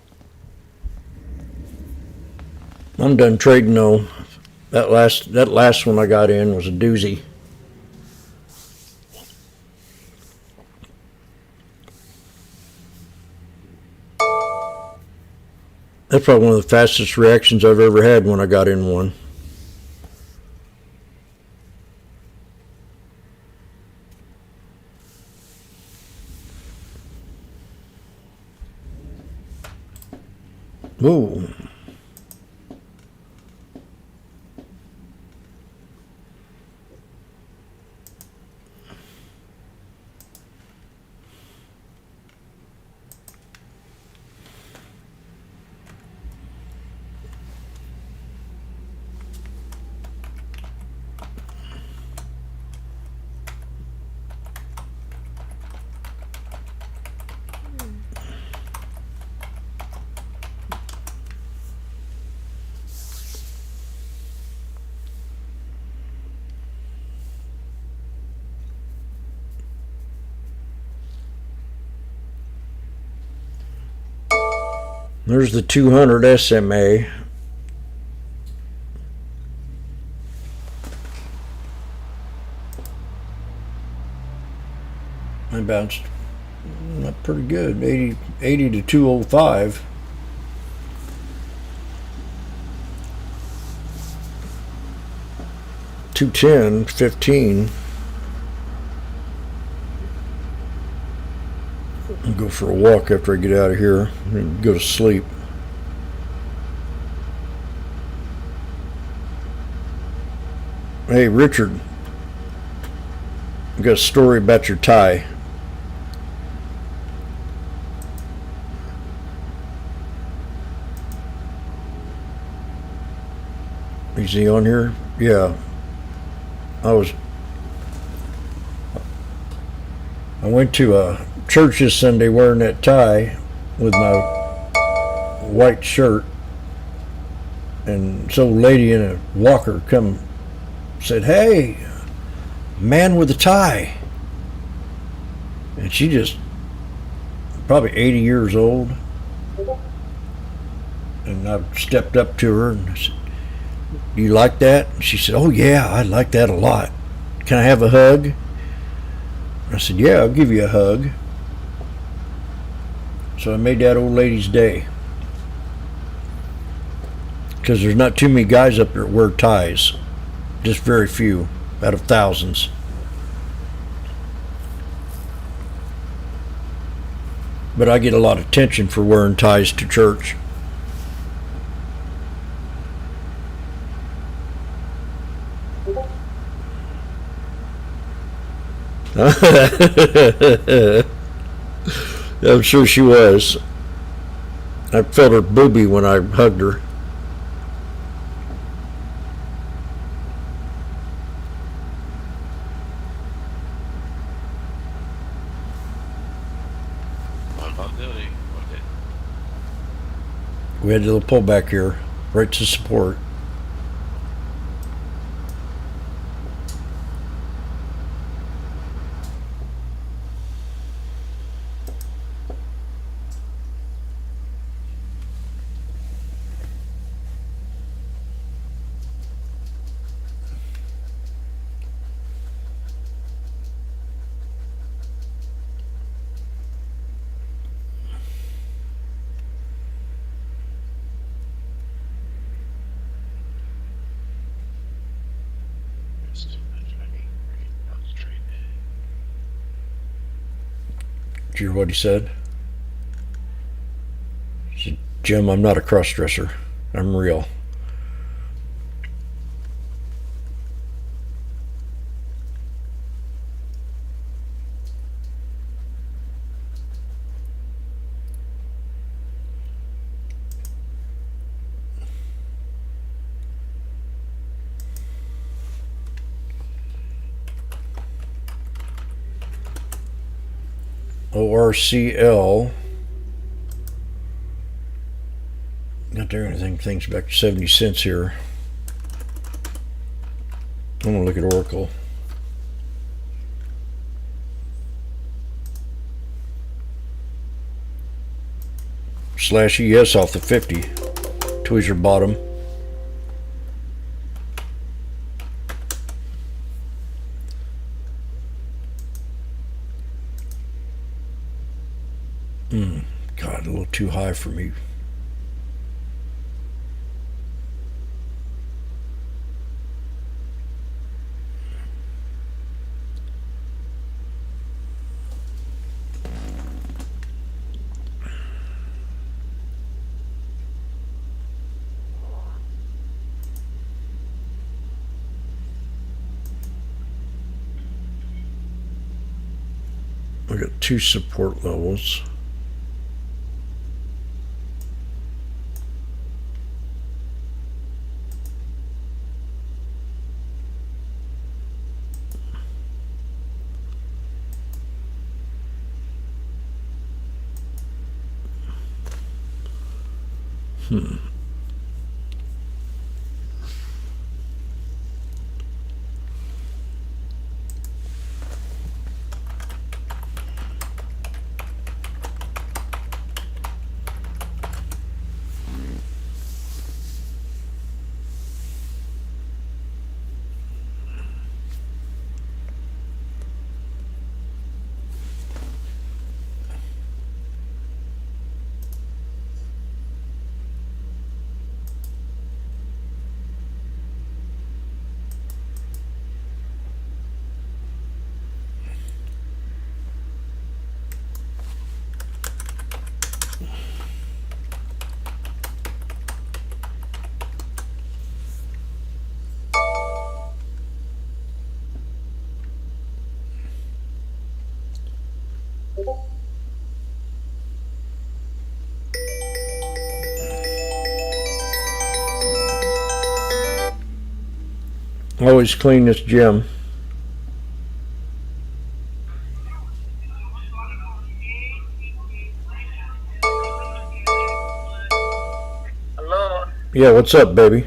[SPEAKER 20] I'm done trading though. That last one I got in was a doozy. That's probably one of the fastest reactions I've ever had when I got in one. Whoa. There's the 200 SMA. I bounced not pretty good, 80 to 205. $210, 15. I'll go for a walk after I get out of here and go to sleep. Hey, Richard, I got a story about your tie. Is he on here? Yeah. I went to a church this Sunday wearing that tie with my white shirt, and this old lady in a walker come said, "Hey, man with a tie." And she just probably 80 years old, and I stepped up to her and I said, "Do you like that?" And she said, "Oh yeah, I like that a lot. Can I have a hug?" I said, "Yeah, I'll give you a hug." So I made that old lady's day. Because there's not too many guys up there that wear ties. Just very few out of thousands. But I get a lot of attention for wearing ties to church. I'm sure she was. I felt her boobie when I hugged her. We had a little pullback here, right to support. Did you hear what he said? He said, "Jim, I'm not a cross-dresser. I'm real." ORCL. Not there anything. Things back to 70 cents here. I'm gonna look at Oracle. Slash ES off the 50. Tweezer bottom. God, a little too high for me. 2 support levels. Always clean this gym.
[SPEAKER 12] Hello.
[SPEAKER 20] Yeah, what's up, baby?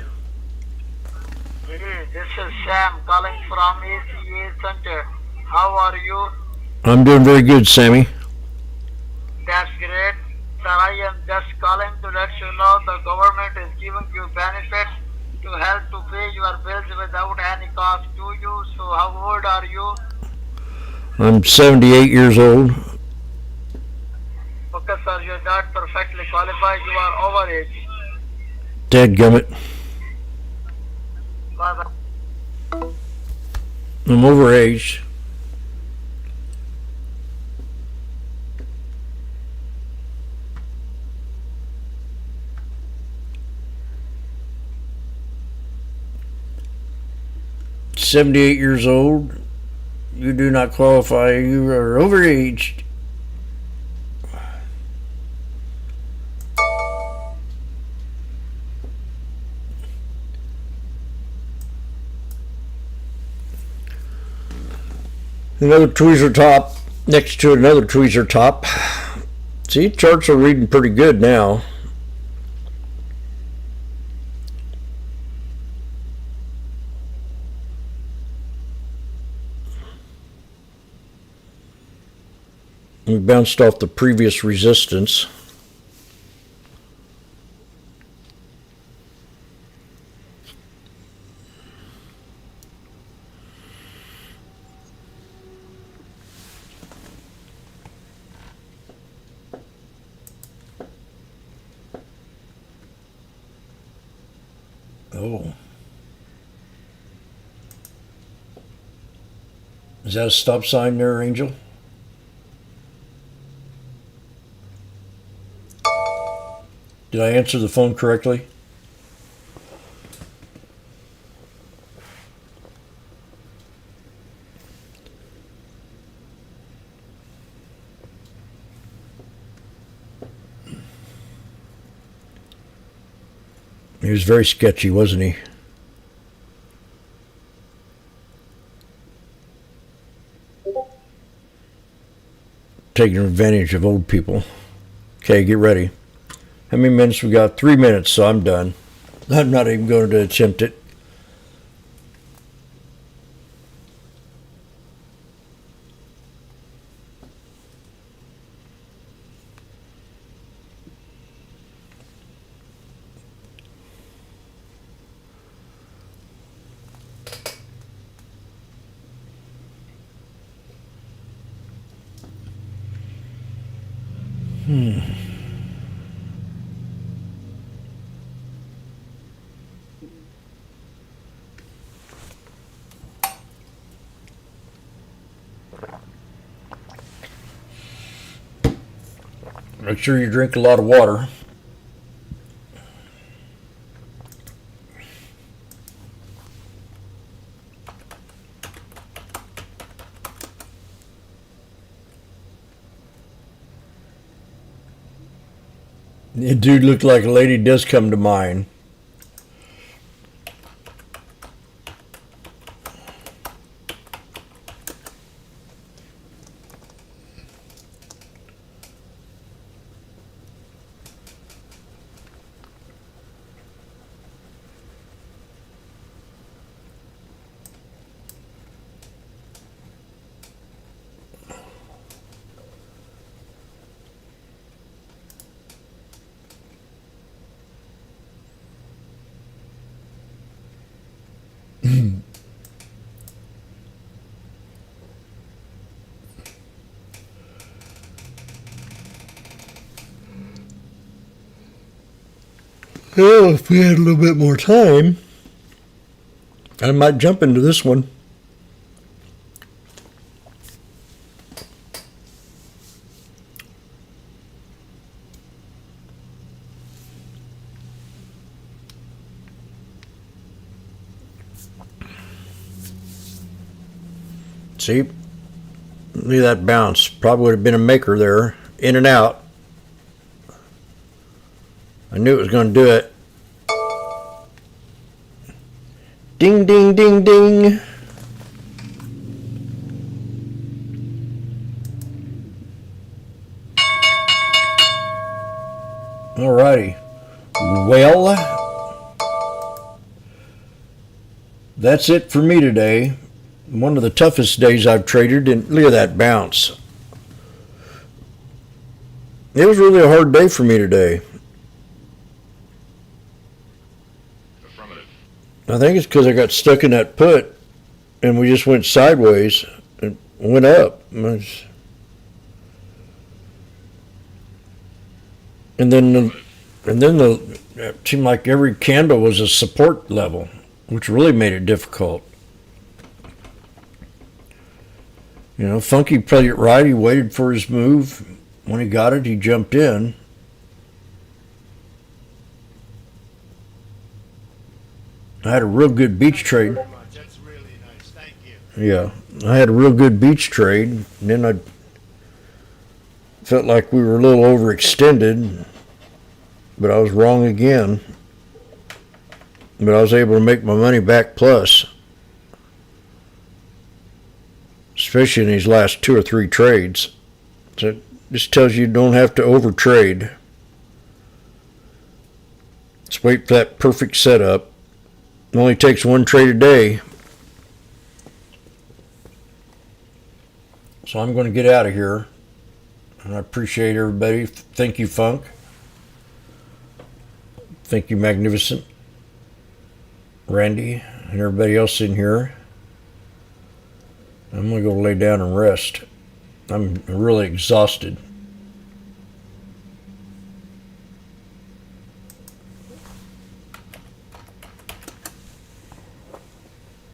[SPEAKER 12] Hey, this is Sam calling from ACA Center. How are you?
[SPEAKER 20] I'm doing very good, Sammy.
[SPEAKER 12] That's great. Sir, I am just calling to let you know the government is giving you benefits to help to pay your bills without any cost to you. So how old are you?
[SPEAKER 20] I'm 78 years old.
[SPEAKER 12] Okay, sir, you're not perfectly qualified. You are overage.
[SPEAKER 20] Dadgummit.
[SPEAKER 12] Bye-bye.
[SPEAKER 20] I'm overaged. "78 years old. You do not qualify. You are overaged." Another tweezer top next to another tweezer top. See, charts are reading pretty good now. We bounced off the previous resistance. Oh. Is that a stop sign there, Angel? Did I answer the phone correctly? He was very sketchy, wasn't he? Taking advantage of old people. Okay, get ready. How many minutes we got? 3 minutes, so I'm done. I'm not even going to attempt it. Make sure you drink a lot of water. The dude looked like a lady does come to mind. Well, if we had a little bit more time, I might jump into this one. See, look at that bounce. Probably would have been a maker there, in and out. I knew it was going to do it. Ding, ding, ding, ding. Alrighty. Well, that's it for me today. One of the toughest days I've traded, and look at that bounce. It was really a hard day for me today. I think it's because I got stuck in that put, and we just went sideways and went up. And then it seemed like every candle was a support level, which really made it difficult. You know, Funky played it right. He waited for his move. When he got it, he jumped in. I had a real good beach trade.
[SPEAKER 17] That's really nice. Thank you.
[SPEAKER 20] Yeah, I had a real good beach trade. And then I felt like we were a little overextended, but I was wrong again. But I was able to make my money back plus, especially in these last 2 or 3 trades. So it just tells you don't have to overtrade. Just wait for that perfect setup. It only takes 1 trade a day. So I'm going to get out of here. And I appreciate everybody. Thank you, Funk. Thank you, Magnificent. Randy and everybody else in here. I'm going to go lay down and rest. I'm really exhausted.